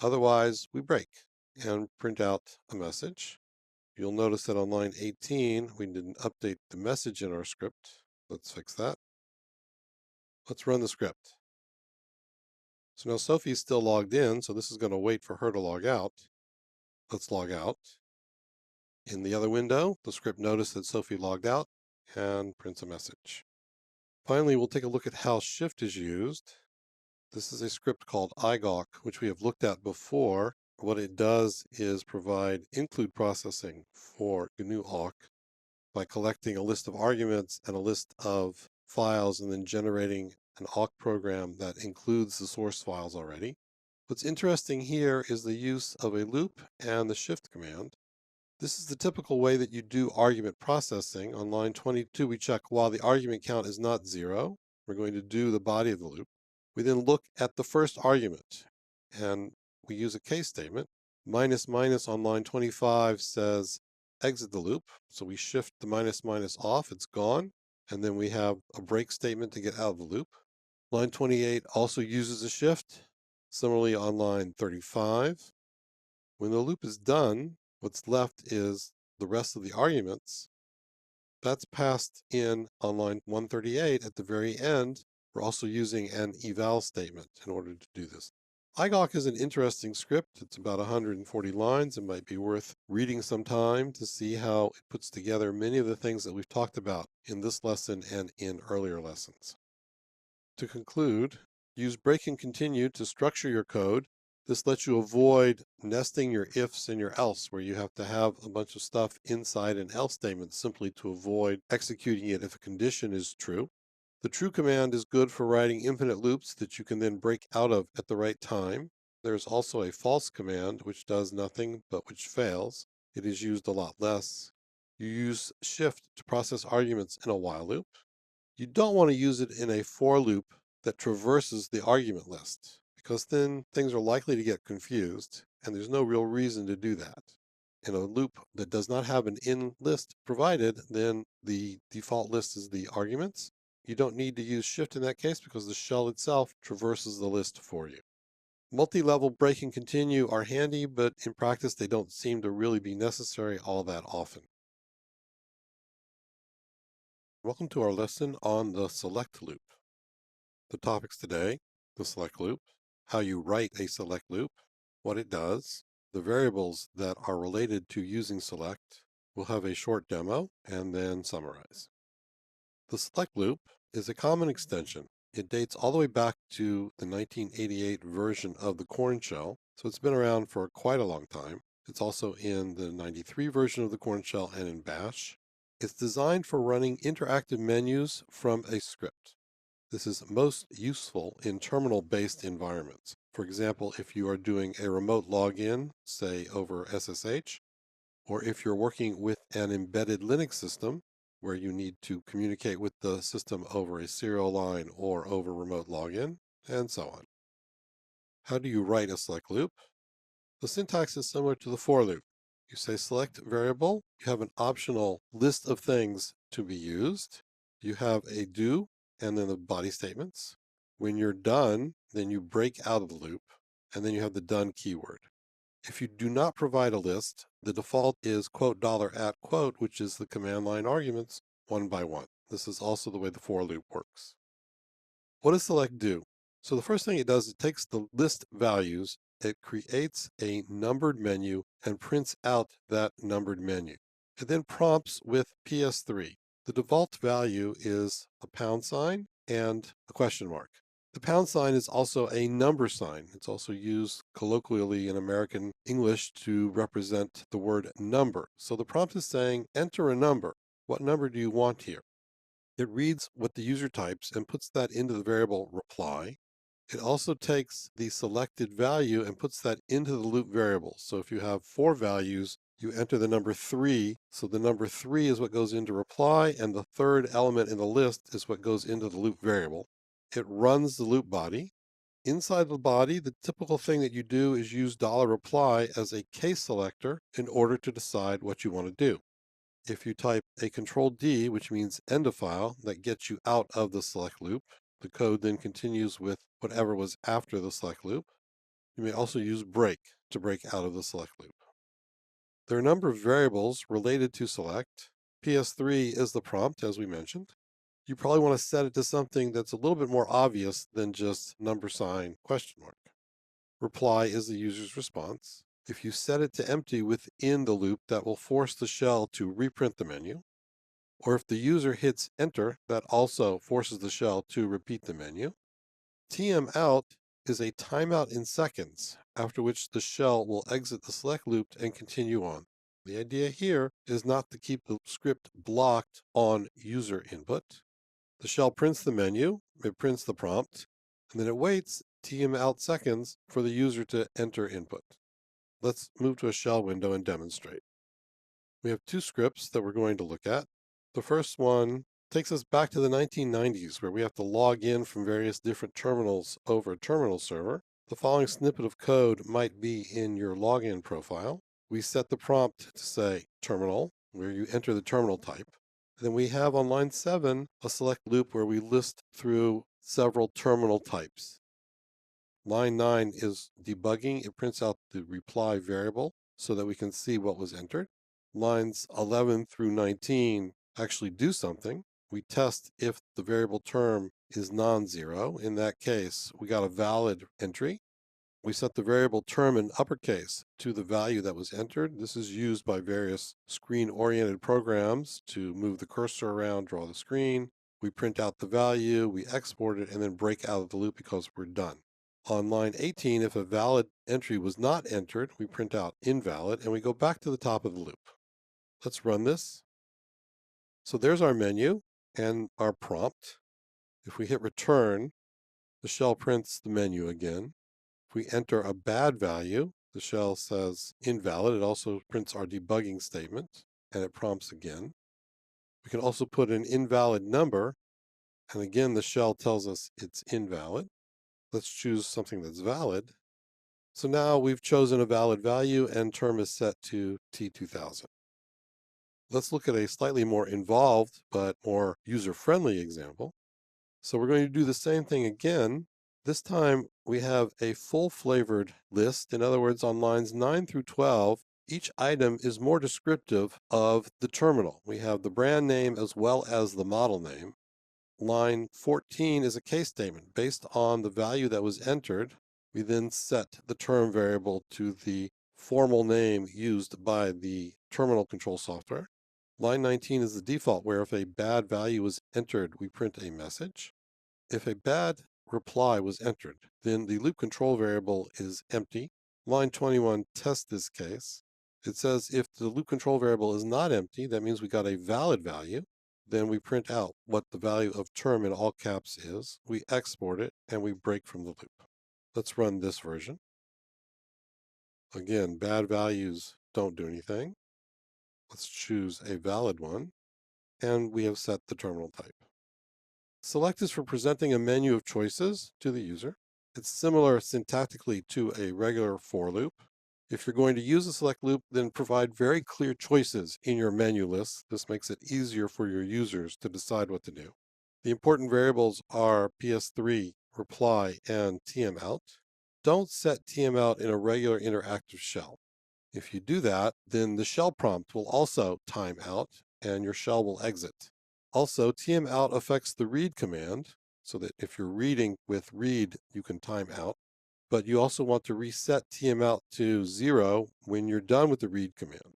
S1: Otherwise, we break and print out a message. You'll notice that on line 18, we didn't update the message in our script. Let's fix that. Let's run the script. So now Sophie's still logged in, so this is going to wait for her to log out. Let's log out. In the other window, the script noticed that Sophie logged out and prints a message. Finally, we'll take a look at how shift is used. This is a script called igawk, which we have looked at before. What it does is provide include processing for GNU awk by collecting a list of arguments and a list of files and then generating an awk program that includes the source files already. What's interesting here is the use of a loop and the shift command. This is the typical way that you do argument processing. On line 22, we check while the argument count is not 0. We're going to do the body of the loop. We then look at the first argument, and we use a case statement. Minus minus on line 25 says exit the loop. So we shift the minus minus off, it's gone. And then we have a break statement to get out of the loop. Line 28 also uses a shift. Similarly, on line 35, when the loop is done, what's left is the rest of the arguments. That's passed in on line 138 at the very end. We're also using an eval statement in order to do this. igawk is an interesting script. It's about 140 lines. It might be worth reading some time to see how it puts together many of the things that we've talked about in this lesson and in earlier lessons. To conclude, use break and continue to structure your code. This lets you avoid nesting your ifs and your else, where you have to have a bunch of stuff inside an else statement simply to avoid executing it if a condition is true. The true command is good for writing infinite loops that you can then break out of at the right time. There's also a false command, which does nothing but which fails. It is used a lot less. You use shift to process arguments in a while loop. You don't want to use it in a for loop that traverses the argument list, because then things are likely to get confused, and there's no real reason to do that. In a loop that does not have an in list provided, then the default list is the arguments. You don't need to use shift in that case because the shell itself traverses the list for you. Multi-level break and continue are handy, but in practice they don't seem to really be necessary all that often. Welcome to our lesson on the select loop. The topics today: the select loop, how you write a select loop, what it does, the variables that are related to using select. We'll have a short demo and then summarize. The select loop is a common extension. It dates all the way back to the 1988 version of the Corn shell, so it's been around for quite a long time. It's also in the 93 version of the Corn shell and in Bash. It's designed for running interactive menus from a script. This is most useful in terminal-based environments. For example, if you are doing a remote login, say over SSH, or if you're working with an embedded Linux system where you need to communicate with the system over a serial line or over remote login, and so on. How do you write a select loop? The syntax is similar to the for loop. You say select variable, you have an optional list of things to be used. You have a do and then the body statements. When you're done, then you break out of the loop, and then you have the done keyword. If you do not provide a list, the default is quote $@ quote, which is the command line arguments one by one. This is also the way the for loop works. What does select do? So the first thing it does, it takes the list values, it creates a numbered menu and prints out that numbered menu. It then prompts with PS3. The default value is a £sign and a question mark. The pound sign is also a number sign. It's also used colloquially in American English to represent the word number. So the prompt is saying, enter a number. What number do you want here? It reads what the user types and puts that into the variable reply. It also takes the selected value and puts that into the loop variable. So if you have 4 values, you enter the number 3. So the number 3 is what goes into reply, and the third element in the list is what goes into the loop variable. It runs the loop body. Inside the body, the typical thing that you do is use $reply as a case selector in order to decide what you want to do. If you type a control D, which means end of file, that gets you out of the select loop. The code then continues with whatever was after the select loop. You may also use break to break out of the select loop. There are a number of variables related to select. PS3 is the prompt, as we mentioned. You probably want to set it to something that's a little bit more obvious than just number sign question mark. Reply is the user's response. If you set it to empty within the loop, that will force the shell to reprint the menu. Or if the user hits enter, that also forces the shell to repeat the menu. TM out is a timeout in seconds, after which the shell will exit the select loop and continue on. The idea here is not to keep the script blocked on user input. The shell prints the menu, it prints the prompt, and then it waits TM out seconds for the user to enter input. Let's move to a shell window and demonstrate. We have 2 scripts that we're going to look at. The first one takes us back to the 1990s, where we have to log in from various different terminals over a terminal server. The following snippet of code might be in your login profile. We set the prompt to say terminal, where you enter the terminal type. Then we have on line 7 a select loop where we list through several terminal types. Line 9 is debugging. It prints out the reply variable so that we can see what was entered. Lines 11 through 19 actually do something. We test if the variable term is non-zero. In that case, we got a valid entry. We set the variable term in uppercase to the value that was entered. This is used by various screen-oriented programs to move the cursor around, draw the screen. We print out the value, we export it, and then break out of the loop because we're done. On line 18, if a valid entry was not entered, we print out invalid, and we go back to the top of the loop. Let's run this. So there's our menu and our prompt. If we hit return, the shell prints the menu again. If we enter a bad value, the shell says invalid. It also prints our debugging statement, and it prompts again. We can also put an invalid number, and again, the shell tells us it's invalid. Let's choose something that's valid. So now we've chosen a valid value, and term is set to T2000. Let's look at a slightly more involved but more user-friendly example. So we're going to do the same thing again. This time we have a full-flavored list. In other words, on lines 9 through 12, each item is more descriptive of the terminal. We have the brand name as well as the model name. Line 14 is a case statement. Based on the value that was entered, we then set the term variable to the formal name used by the terminal control software. Line 19 is the default, where if a bad value was entered, we print a message. If a bad reply was entered, then the loop control variable is empty. Line 21 tests this case. It says if the loop control variable is not empty, that means we got a valid value. Then we print out what the value of term in all caps is. We export it, and we break from the loop. Let's run this version. Again, bad values don't do anything. Let's choose a valid one, and we have set the terminal type. Select is for presenting a menu of choices to the user. It's similar syntactically to a regular for loop. If you're going to use a select loop, then provide very clear choices in your menu list. This makes it easier for your users to decide what to do. The important variables are PS3, reply, and TM out. Don't set TM out in a regular interactive shell. If you do that, then the shell prompt will also time out and your shell will exit. Also, TM out affects the read command, so that if you're reading with read, you can time out. But you also want to reset TM out to 0 when you're done with the read command.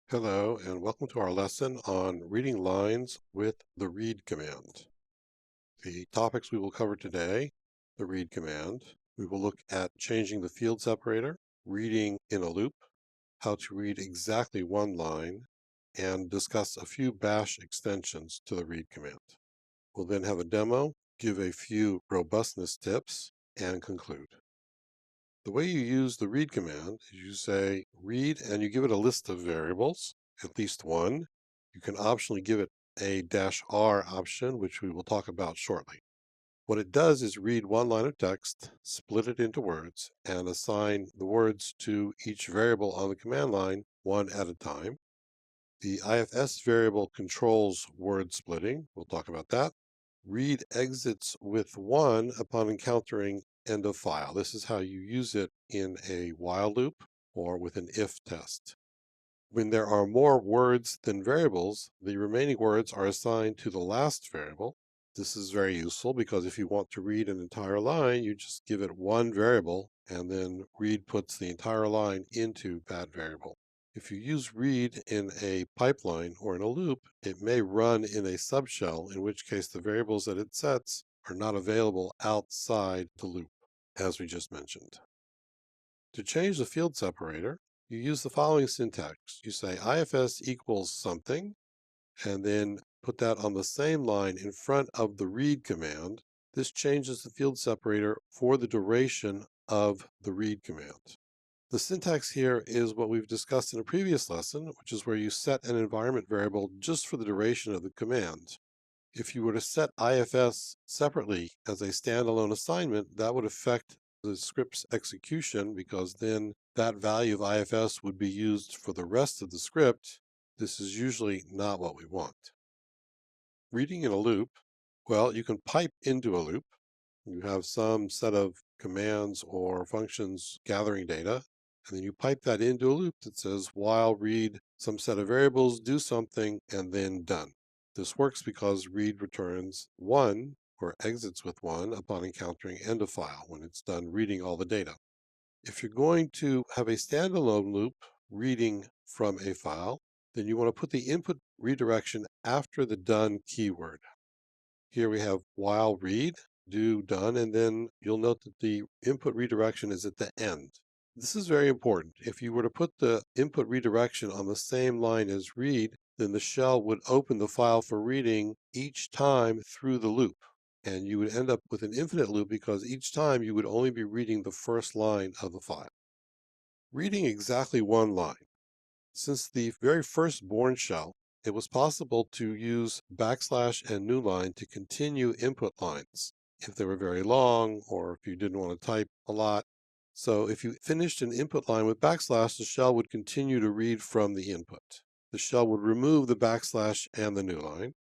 S1: Hello, and welcome to our lesson on reading lines with the read command. The topics we will cover today: the read command. We will look at changing the field separator, reading in a loop, how to read exactly one line, and discuss a few bash extensions to the read command. We'll then have a demo, give a few robustness tips, and conclude. The way you use the read command is you say read and you give it a list of variables, at least one. You can optionally give it a -r option, which we will talk about shortly. What it does is read one line of text, split it into words, and assign the words to each variable on the command line one at a time. The ifs variable controls word splitting. We'll talk about that. Read exits with 1 upon encountering end of file. This is how you use it in a while loop or with an if test. When there are more words than variables, the remaining words are assigned to the last variable. This is very useful because if you want to read an entire line, you just give it one variable and then read puts the entire line into that variable. If you use read in a pipeline or in a loop, it may run in a subshell, in which case the variables that it sets are not available outside the loop, as we just mentioned. To change the field separator, you use the following syntax. You say ifs equals something, and then put that on the same line in front of the read command. This changes the field separator for the duration of the read command. The syntax here is what we've discussed in a previous lesson, which is where you set an environment variable just for the duration of the command. If you were to set ifs separately as a standalone assignment, that would affect the script's execution because then that value of ifs would be used for the rest of the script. This is usually not what we want. Reading in a loop, well, you can pipe into a loop. You have some set of commands or functions gathering data, and then you pipe that into a loop that says while read some set of variables, do something, and then done. This works because read returns 1 or exits with 1 upon encountering end of file when it's done reading all the data. If you're going to have a standalone loop reading from a file, then you want to put the input redirection after the done keyword. Here we have while read, do, done, and then you'll note that the input redirection is at the end. This is very important. If you were to put the input redirection on the same line as read, then the shell would open the file for reading each time through the loop. And you would end up with an infinite loop because each time you would only be reading the first line of the file. Reading exactly one line. Since the very first born shell, it was possible to use backslash and new line to continue input lines if they were very long or if you didn't want to type a lot. So if you finished an input line with backslash, the shell would continue to read from the input. The shell would remove the backslash and the new line.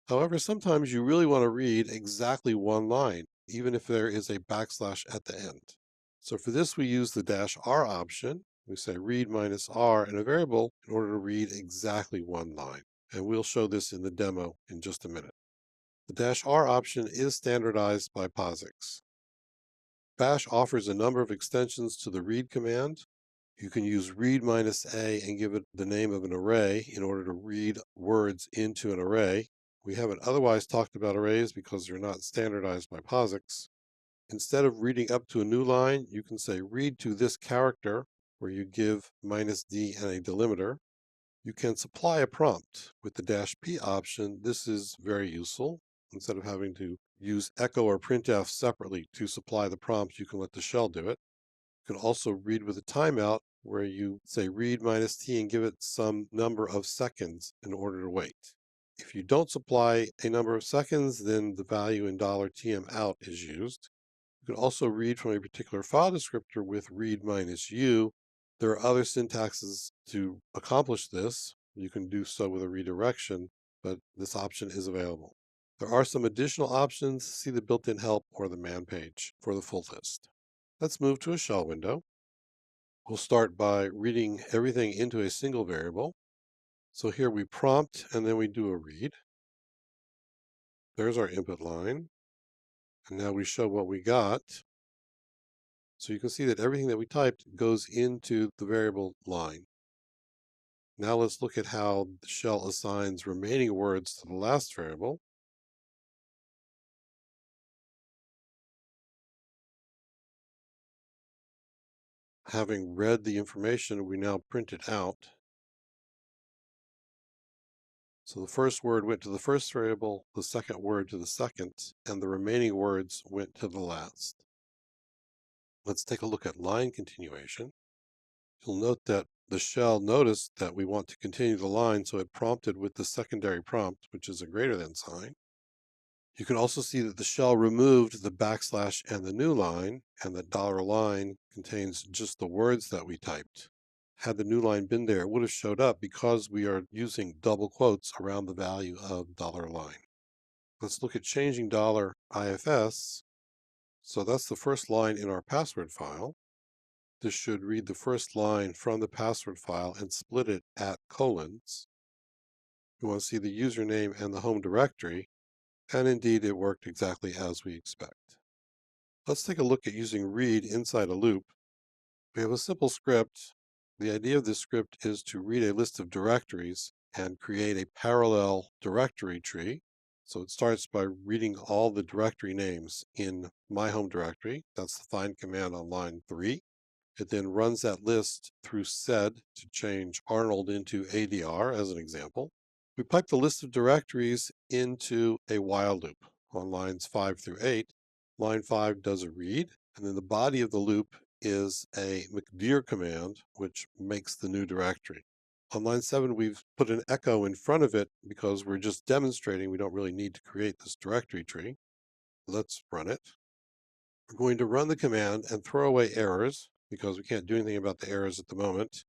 S1: However, sometimes you really want to read exactly one line, even if there is a backslash at the end. So for this, we use the -r option. We say read -r in a variable in order to read exactly one line. And we'll show this in the demo in just a minute. The -r option is standardized by POSIX. Bash offers a number of extensions to the read command. You can use read -a and give it the name of an array in order to read words into an array. We haven't otherwise talked about arrays because they're not standardized by POSIX. Instead of reading up to a new line, you can say read to this character, where you give -d and a delimiter. You can supply a prompt with the -p option. This is very useful. Instead of having to use echo or printf separately to supply the prompt, you can let the shell do it. You can also read with a timeout, where you say read -t and give it some number of seconds in order to wait. If you don't supply a number of seconds, then the value in $tmout is used. You can also read from a particular file descriptor with read -u. There are other syntaxes to accomplish this. You can do so with a redirection, but this option is available. There are some additional options. See the built-in help or the man page for the full list. Let's move to a shell window. We'll start by reading everything into a single variable. So here we prompt and then we do a read. There's our input line. And now we show what we got. So you can see that everything that we typed goes into the variable line. Now let's look at how the shell assigns remaining words to the last variable. Having read the information, we now print it out. So the first word went to the first variable, the second word to the second, and the remaining words went to the last. Let's take a look at line continuation. You'll note that the shell noticed that we want to continue the line, so it prompted with the secondary prompt, which is a greater than sign. You can also see that the shell removed the backslash and the new line, and the $line contains just the words that we typed. Had the new line been there, it would have showed up because we are using double quotes around the value of $line. Let's look at changing $ifs. So that's the first line in our password file. This should read the first line from the password file and split it at colons. We want to see the username and the home directory, and indeed it worked exactly as we expect. Let's take a look at using read inside a loop. We have a simple script. The idea of this script is to read a list of directories and create a parallel directory tree. So it starts by reading all the directory names in my home directory. That's the find command on line 3. It then runs that list through sed to change Arnold into ADR as an example. We pipe the list of directories into a while loop on lines 5 through 8. Line 5 does a read, and then the body of the loop is a McDear command, which makes the new directory. On line 7, we've put an echo in front of it because we're just demonstrating we don't really need to create this directory tree. Let's run it. We're going to run the command and throw away errors because we can't do anything about the errors at the moment,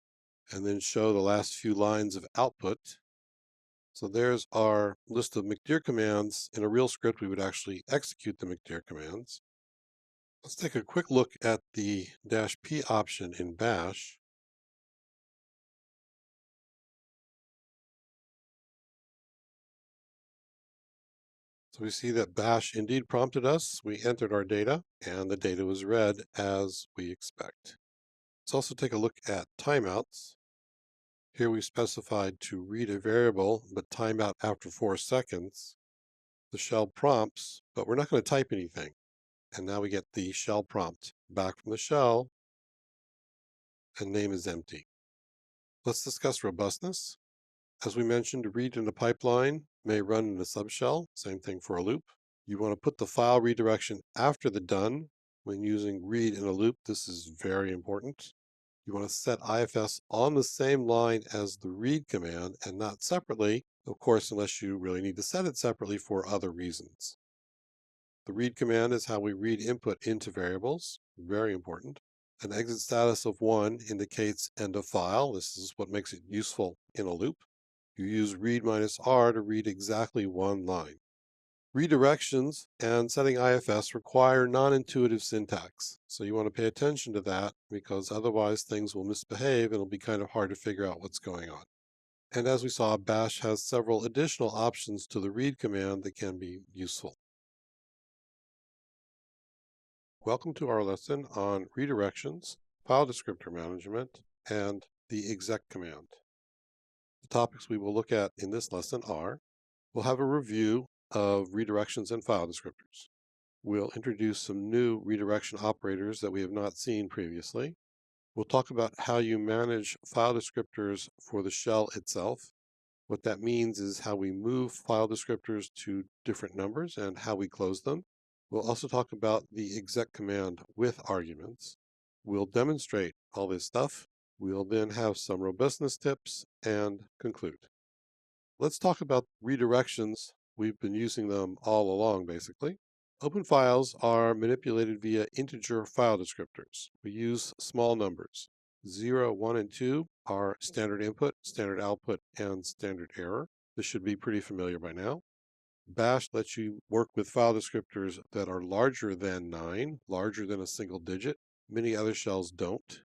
S1: and then show the last few lines of output. So there's our list of McDear commands. In a real script, we would actually execute the McDear commands. Let's take a quick look at the -p option in bash. So we see that bash indeed prompted us. We entered our data, and the data was read as we expect. Let's also take a look at timeouts. Here we specified to read a variable, but timeout after 4 seconds. The shell prompts, but we're not going to type anything. And now we get the shell prompt back from the shell, and name is empty. Let's discuss robustness. As we mentioned, read in a pipeline may run in a subshell, same thing for a loop. You want to put the file redirection after the done. When using read in a loop, this is very important. You want to set ifs on the same line as the read command and not separately, of course, unless you really need to set it separately for other reasons. The read command is how we read input into variables, very important. An exit status of 1 indicates end of file. This is what makes it useful in a loop. You use read -r to read exactly one line. Redirections and setting ifs require non-intuitive syntax, so you want to pay attention to that because otherwise things will misbehave and it'll be kind of hard to figure out what's going on. And as we saw, bash has several additional options to the read command that can be useful. Welcome to our lesson on redirections, file descriptor management, and the exec command. The topics we will look at in this lesson are: we'll have a review of redirections and file descriptors. We'll introduce some new redirection operators that we have not seen previously. We'll talk about how you manage file descriptors for the shell itself. What that means is how we move file descriptors to different numbers and how we close them. We'll also talk about the exec command with arguments. We'll demonstrate all this stuff. We'll then have some robustness tips and conclude. Let's talk about redirections. We've been using them all along, basically. Open files are manipulated via integer file descriptors. We use small numbers. 0, 1, and 2 are standard input, standard output, and standard error. This should be pretty familiar by now. Bash lets you work with file descriptors that are larger than 9, larger than a single digit. Many other shells don't.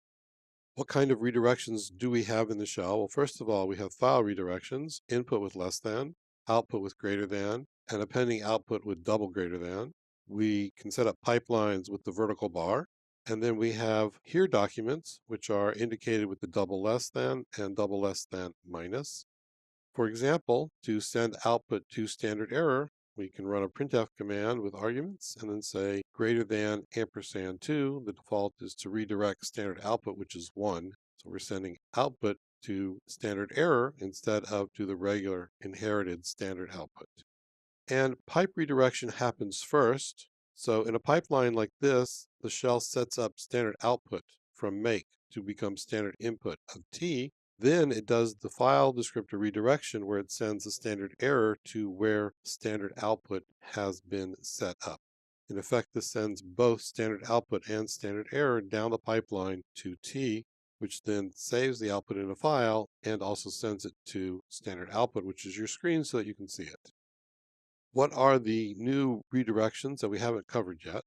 S1: What kind of redirections do we have in the shell? Well, first of all, we have file redirections, input with less than, output with greater than, and a pending output with double greater than. We can set up pipelines with the vertical bar. And then we have here documents, which are indicated with the double less than and double less than minus. For example, to send output to standard error, We can run a printf command with arguments and then say greater than &2. The default is to redirect standard output, which is 1. So we're sending output to standard error instead of to the regular inherited standard output. And pipe redirection happens first. So in a pipeline like this, the shell sets up standard output from make to become standard input of t. Then it does the file descriptor redirection where it sends the standard error to where standard output has been set up. In effect, this sends both standard output and standard error down the pipeline to t, which then saves the output in a file and also sends it to standard output, which is your screen, so that you can see it. What are the new redirections that we haven't covered yet?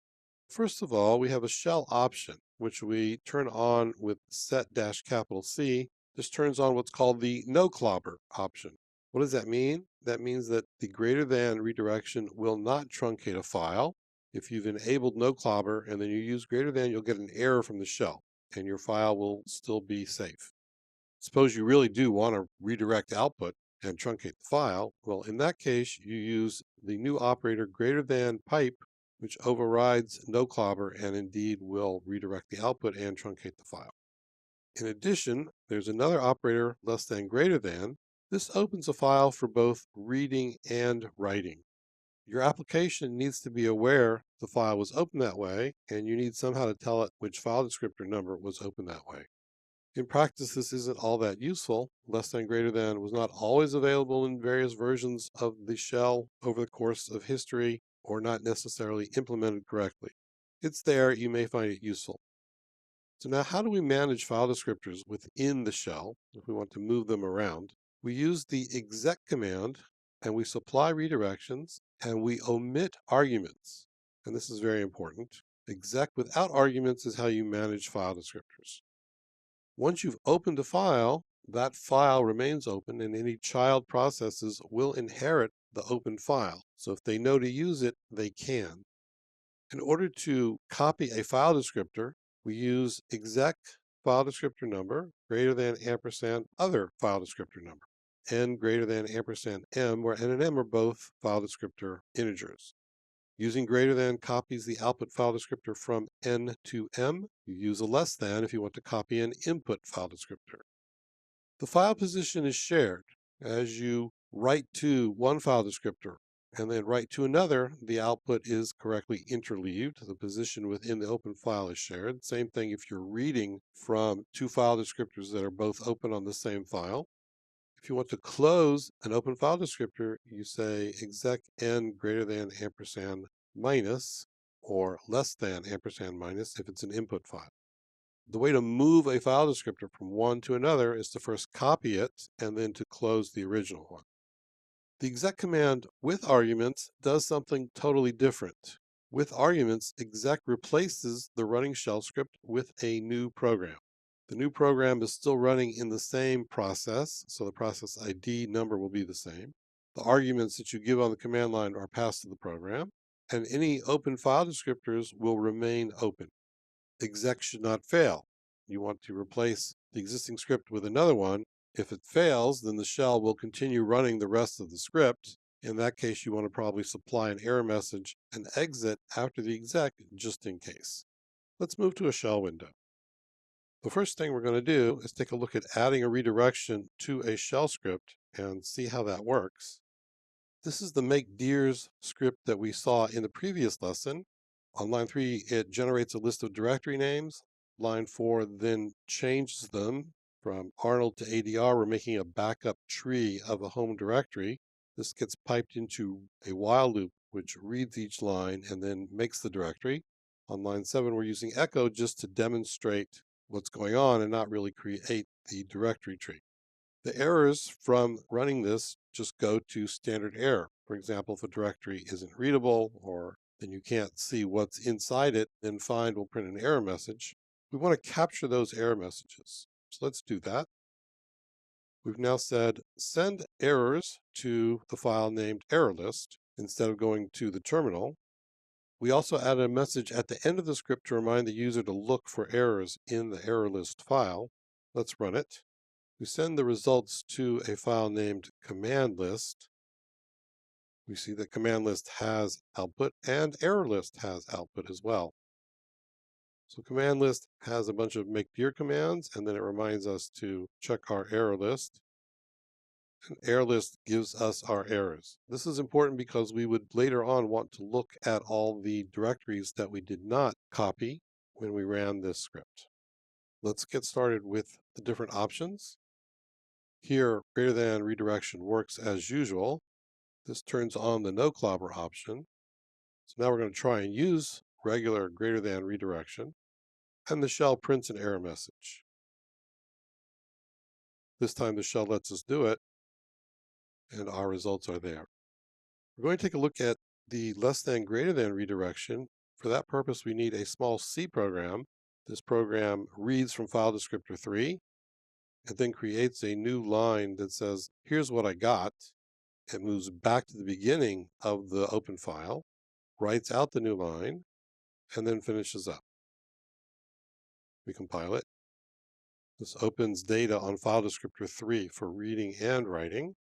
S1: First of all, we have a shell option, which we turn on with set-C. This turns on what's called the no clobber option. What does that mean? That means that the greater than redirection will not truncate a file. If you've enabled no clobber and then you use greater than, you'll get an error from the shell and your file will still be safe. Suppose you really do want to redirect output and truncate the file. Well, in that case, you use the new operator greater than pipe, which overrides no clobber and indeed will redirect the output and truncate the file. In addition, there's another operator less than greater than. This opens a file for both reading and writing. Your application needs to be aware the file was opened that way, and you need somehow to tell it which file descriptor number was opened that way. In practice, this isn't all that useful. Less than greater than was not always available in various versions of the shell over the course of history, or not necessarily implemented correctly. It's there, you may find it useful. So now how do we manage file descriptors within the shell if we want to move them around? We use the exec command and we supply redirections and we omit arguments. And this is very important. Exec without arguments is how you manage file descriptors. Once you've opened a file, that file remains open and any child processes will inherit the open file. So if they know to use it, they can. In order to copy a file descriptor, we use exec file descriptor number greater than ampersand other file descriptor number, n greater than ampersand m, where n and m are both file descriptor integers. Using greater than copies the output file descriptor from n to m. You use a less than if you want to copy an input file descriptor. The file position is shared. As you write to one file descriptor and then write to another, the output is correctly interleaved. The position within the open file is shared. Same thing if you're reading from two file descriptors that are both open on the same file. If you want to close an open file descriptor, you say exec n greater than ampersand minus or less than ampersand minus if it's an input file. The way to move a file descriptor from one to another is to first copy it and then to close the original one. The exec command with arguments does something totally different. With arguments, exec replaces the running shell script with a new program. The new program is still running in the same process, so the process ID number will be the same. The arguments that you give on the command line are passed to the program, and any open file descriptors will remain open. Exec should not fail. You want to replace the existing script with another one. If it fails, then the shell will continue running the rest of the script. In that case, you want to probably supply an error message and exit after the exec just in case. Let's move to a shell window. The first thing we're going to do is take a look at adding a redirection to a shell script and see how that works. This is the make dears script that we saw in the previous lesson. On line 3, it generates a list of directory names. Line 4 then changes them from Arnold to ADR. We're making a backup tree of a home directory. This gets piped into a while loop, which reads each line and then makes the directory. On line 7, we're using echo just to demonstrate what's going on and not really create the directory tree. The errors from running this just go to standard error. For example, if a directory isn't readable or then you can't see what's inside it, then find will print an error message. We want to capture those error messages. So let's do that. We've now said send errors to the file named error list instead of going to the terminal. We also added a message at the end of the script to remind the user to look for errors in the error list file. Let's run it. We send the results to a file named command list. We see that command list has output and error list has output as well. So command list has a bunch of make dir commands, and then it reminds us to check our error list. And error list gives us our errors. This is important because we would later on want to look at all the directories that we did not copy when we ran this script. Let's get started with the different options. Here, greater than redirection works as usual. This turns on the no clobber option. So now we're going to try and use regular greater than redirection, and the shell prints an error message. This time the shell lets us do it, and our results are there. We're going to take a look at the less than greater than redirection. For that purpose, we need a small C program. This program reads from file descriptor 3 and then creates a new line that says, here's what I got. It moves back to the beginning of the open file, writes out the new line, and then finishes up. We compile it. This opens data on file descriptor 3 for reading and writing.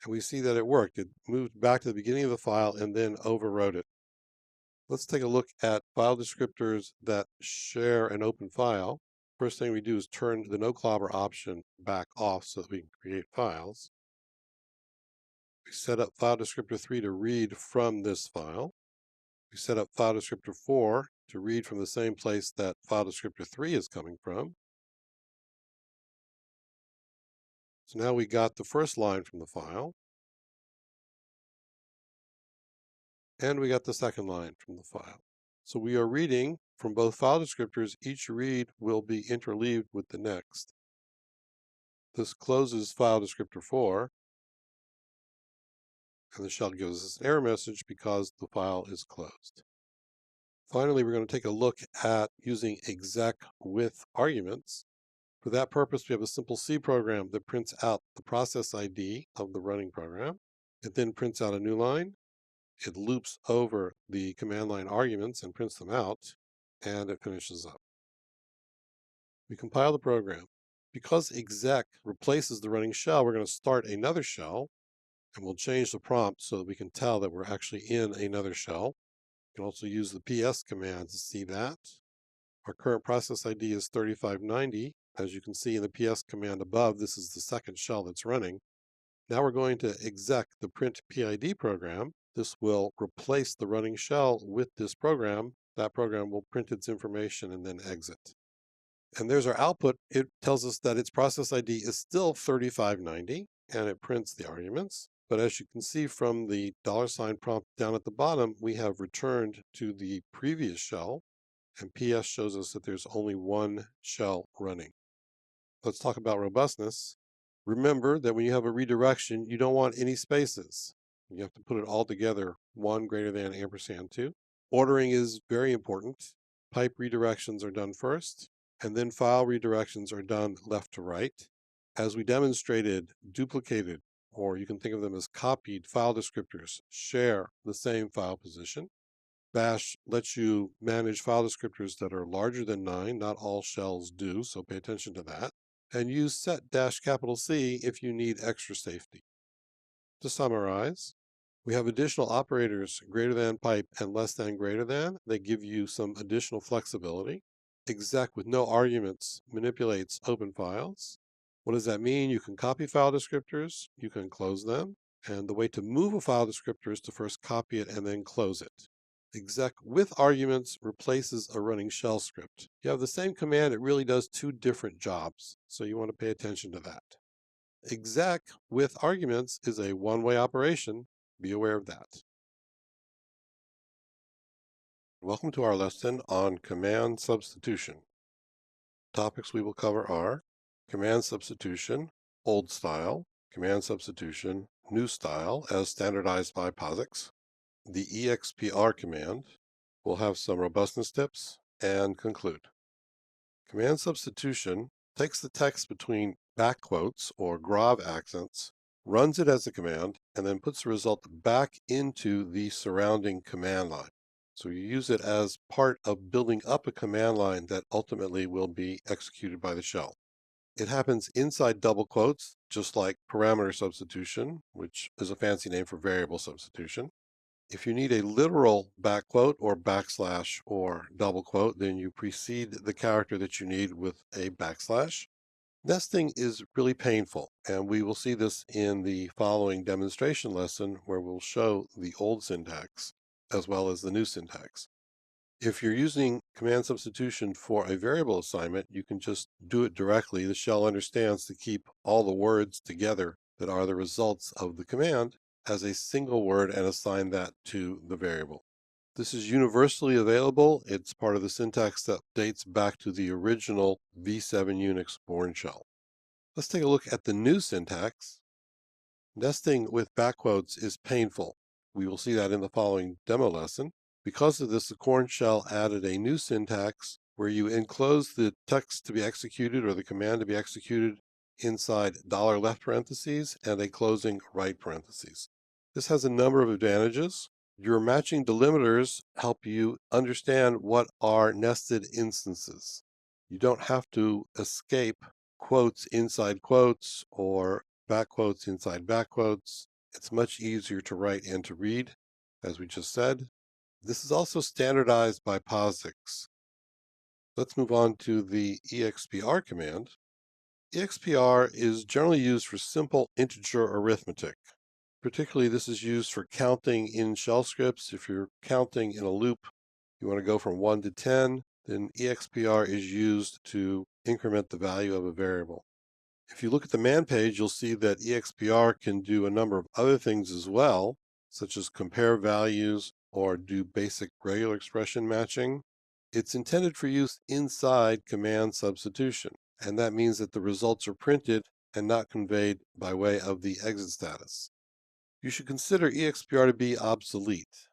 S1: And we see that it worked. It moved back to the beginning of the file and then overwrote it. Let's take a look at file descriptors that share an open file. First thing we do is turn the no clobber option back off so that we can create files. We set up file descriptor 3 to read from this file. We set up file descriptor 4 to read from the same place that file descriptor 3 is coming from. So now we got the first line from the file, and we got the second line from the file. So we are reading from both file descriptors. Each read will be interleaved with the next. This closes file descriptor 4, and the shell gives us an error message because the file is closed. Finally, we're going to take a look at using exec with arguments. For that purpose, we have a simple C program that prints out the process ID of the running program. It then prints out a new line. It loops over the command line arguments and prints them out, and it finishes up. We compile the program. Because exec replaces the running shell, we're going to start another shell, and we'll change the prompt so that we can tell that we're actually in another shell. You can also use the ps command to see that. Our current process ID is 3590. As you can see in the ps command above, this is the second shell that's running. Now we're going to exec the print PID program. This will replace the running shell with this program. That program will print its information and then exit. And there's our output. It tells us that its process ID is still 3590, and it prints the arguments. But as you can see from the $sign prompt down at the bottom, we have returned to the previous shell, and PS shows us that there's only one shell running. Let's talk about robustness. Remember that when you have a redirection, you don't want any spaces. You have to put it all together, 1 greater than ampersand 2. Ordering is very important. Pipe redirections are done first, and then file redirections are done left to right. As we demonstrated, duplicated, or you can think of them as copied file descriptors, share the same file position. Bash lets you manage file descriptors that are larger than 9. Not all shells do, so pay attention to that. And use set-C if you need extra safety. To summarize, we have additional operators greater than pipe and less than greater than. They give you some additional flexibility. Exec with no arguments manipulates open files. What does that mean? You can copy file descriptors, you can close them, and the way to move a file descriptor is to first copy it and then close it. Exec with arguments replaces a running shell script. You have the same command, it really does 2 different jobs, so you want to pay attention to that. Exec with arguments is a one-way operation. Be aware of that. Welcome to our lesson on command substitution. Topics we will cover are command substitution, old style, command substitution, new style as standardized by POSIX, the expr command. We'll have some robustness tips and conclude. Command substitution takes the text between back quotes or grav accents, runs it as a command, and then puts the result back into the surrounding command line. So you use it as part of building up a command line that ultimately will be executed by the shell. It happens inside double quotes, just like parameter substitution, which is a fancy name for variable substitution. If you need a literal back quote or backslash or double quote, then you precede the character that you need with a backslash. Nesting is really painful, and we will see this in the following demonstration lesson where we'll show the old syntax as well as the new syntax. If you're using command substitution for a variable assignment, you can just do it directly. The shell understands to keep all the words together that are the results of the command as a single word and assign that to the variable. This is universally available. It's part of the syntax that dates back to the original v7 Unix Bourne shell. Let's take a look at the new syntax. Nesting with backquotes is painful. We will see that in the following demo lesson. Because of this, the Corn shell added a new syntax where you enclose the text to be executed or the command to be executed inside $left parentheses and a closing right parentheses. This has a number of advantages. Your matching delimiters help you understand what are nested instances. You don't have to escape quotes inside quotes or back quotes inside back quotes. It's much easier to write and to read, as we just said. This is also standardized by POSIX. Let's move on to the expr command. expr is generally used for simple integer arithmetic. Particularly, this is used for counting in shell scripts. If you're counting in a loop, you want to go from 1 to 10, then expr is used to increment the value of a variable. If you look at the man page, you'll see that expr can do a number of other things as well, such as compare values or do basic regular expression matching. It's intended for use inside command substitution, and that means that the results are printed and not conveyed by way of the exit status. You should consider expr to be obsolete,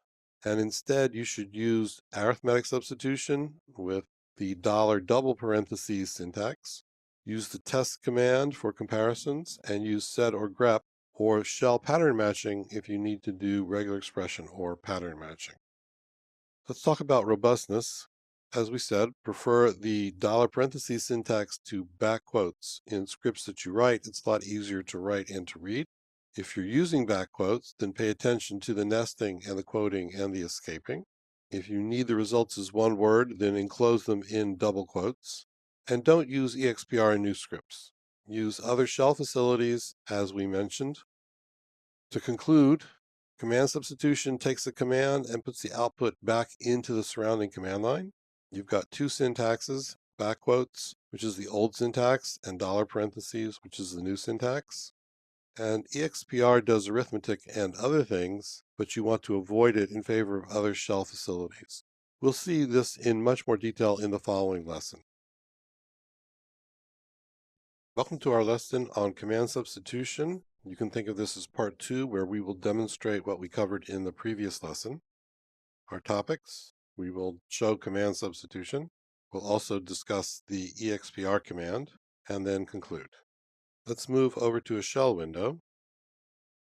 S1: and instead you should use arithmetic substitution with the $double parentheses syntax. Use the test command for comparisons, and use sed or grep or shell pattern matching if you need to do regular expression or pattern matching. Let's talk about robustness. As we said, prefer the $parentheses syntax to back quotes. In scripts that you write, it's a lot easier to write and to read. If you're using back quotes, then pay attention to the nesting and the quoting and the escaping. If you need the results as one word, then enclose them in double quotes. And don't use expr in new scripts. Use other shell facilities, as we mentioned. To conclude, command substitution takes a command and puts the output back into the surrounding command line. You've got two syntaxes, back quotes, which is the old syntax, and $parentheses, which is the new syntax. And expr does arithmetic and other things, but you want to avoid it in favor of other shell facilities. We'll see this in much more detail in the following lesson. Welcome to our lesson on command substitution. You can think of this as part 2, where we will demonstrate what we covered in the previous lesson. Our topics: we will show command substitution. We'll also discuss the expr command and then conclude. Let's move over to a shell window.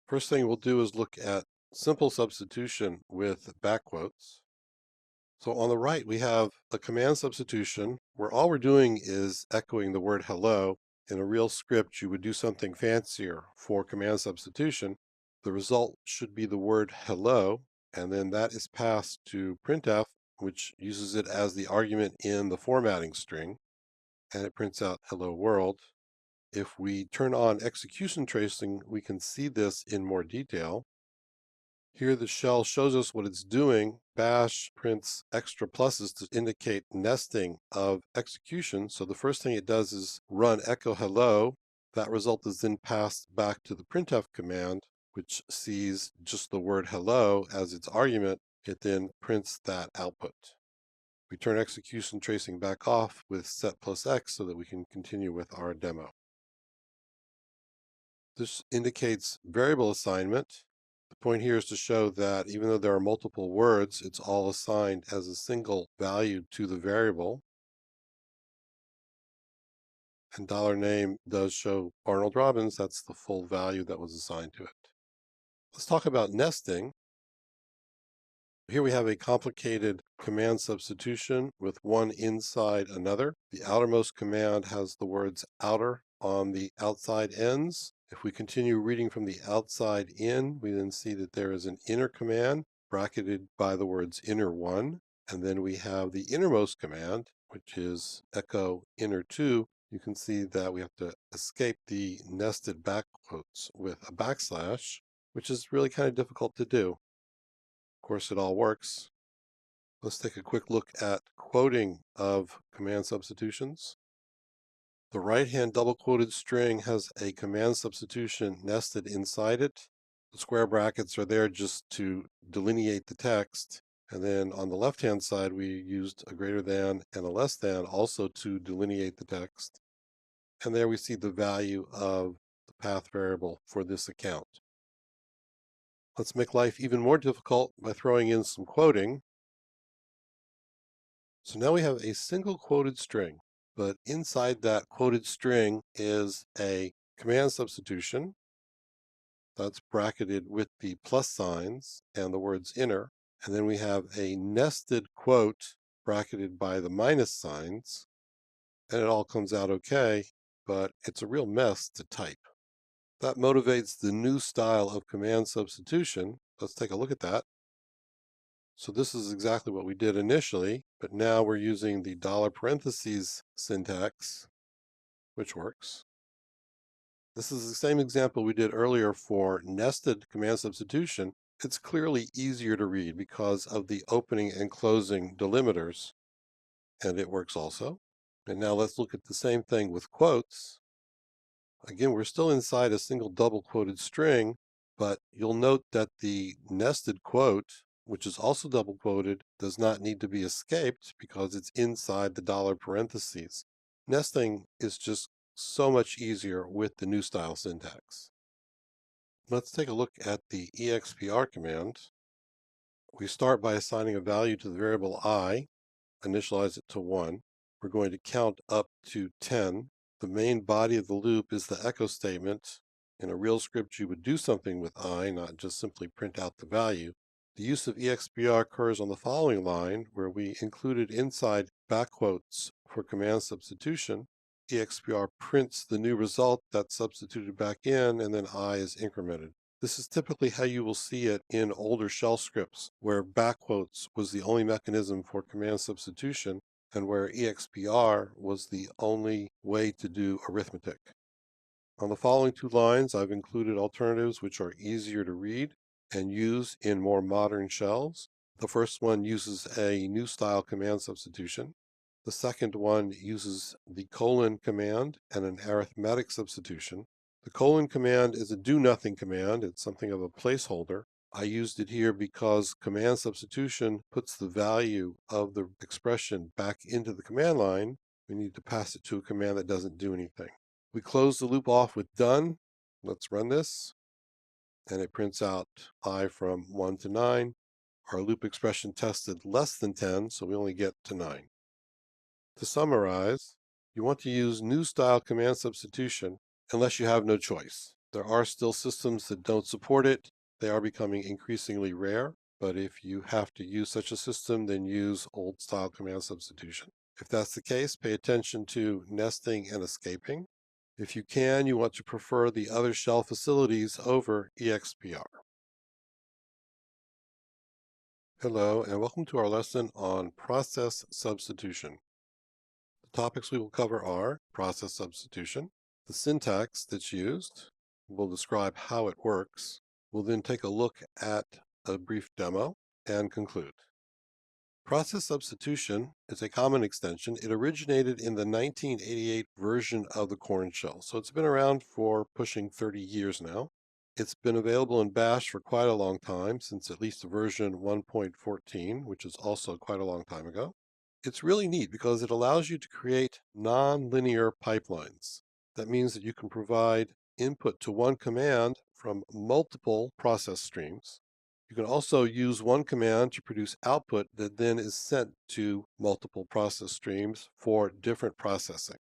S1: First thing we'll do is look at simple substitution with back quotes. So on the right, we have a command substitution where all we're doing is echoing the word hello. In a real script, you would do something fancier for command substitution. The result should be the word hello, and then that is passed to printf, which uses it as the argument in the formatting string, and it prints out hello world. If we turn on execution tracing, we can see this in more detail. Here the shell shows us what it's doing. Bash prints extra pluses to indicate nesting of execution. So the first thing it does is run echo hello. That result is then passed back to the printf command, which sees just the word hello as its argument. It then prints that output. We turn execution tracing back off with set plus X so that we can continue with our demo. This indicates variable assignment. The point here is to show that even though there are multiple words, it's all assigned as a single value to the variable. And $name does show Arnold Robbins. That's the full value that was assigned to it. Let's talk about nesting. Here we have a complicated command substitution with one inside another. The outermost command has the words outer on the outside ends. If we continue reading from the outside in, we then see that there is an inner command bracketed by the words inner1. And then we have the innermost command, which is echo inner2. You can see that we have to escape the nested back quotes with a backslash, which is really kind of difficult to do. Of course, it all works. Let's take a quick look at quoting of command substitutions. The right-hand double-quoted string has a command substitution nested inside it. The square brackets are there just to delineate the text. And then on the left-hand side, we used a greater than and a less than also to delineate the text. And there we see the value of the path variable for this account. Let's make life even more difficult by throwing in some quoting. So now we have a single quoted string, but inside that quoted string is a command substitution that's bracketed with the plus signs and the words inner. And then we have a nested quote bracketed by the minus signs. And it all comes out okay, but it's a real mess to type. That motivates the new style of command substitution. Let's take a look at that. So this is exactly what we did initially, but now we're using the dollar parentheses syntax, which works. This is the same example we did earlier for nested command substitution. It's clearly easier to read because of the opening and closing delimiters, and it works also. And now let's look at the same thing with quotes. Again, we're still inside a single double quoted string, but you'll note that the nested quote, which is also double quoted, does not need to be escaped because it's inside the dollar parentheses. Nesting is just so much easier with the new style syntax. Let's take a look at the expr command. We start by assigning a value to the variable I, initialize it to 1. We're going to count up to 10. The main body of the loop is the echo statement. In a real script, you would do something with I, not just simply print out the value. The use of expr occurs on the following line, where we included inside back quotes for command substitution. Expr prints the new result that's substituted back in, and then I is incremented. This is typically how you will see it in older shell scripts, where back quotes was the only mechanism for command substitution, and where expr was the only way to do arithmetic. On the following two lines, I've included alternatives which are easier to read and use in more modern shells. The first one uses a new style command substitution. The second one uses the colon command and an arithmetic substitution. The colon command is a do-nothing command. It's something of a placeholder. I used it here because command substitution puts the value of the expression back into the command line. We need to pass it to a command that doesn't do anything. We close the loop off with done. Let's run this. And it prints out I from 1 to 9. Our loop expression tested less than 10, so we only get to 9. To summarize, you want to use new style command substitution unless you have no choice. There are still systems that don't support it. They are becoming increasingly rare, but if you have to use such a system, then use old style command substitution. If that's the case, pay attention to nesting and escaping. If you can, you want to prefer the other shell facilities over expr. Hello, and welcome to our lesson on process substitution. The topics we will cover are process substitution, the syntax that's used. We'll describe how it works. We'll then take a look at a brief demo and conclude. Process substitution is a common extension. It originated in the 1988 version of the Corn shell, so it's been around for pushing 30 years now. It's been available in Bash for quite a long time, since at least version 1.14, which is also quite a long time ago. It's really neat because it allows you to create non-linear pipelines. That means that you can provide input to one command from multiple process streams. You can also use one command to produce output that then is sent to multiple process streams for different processing.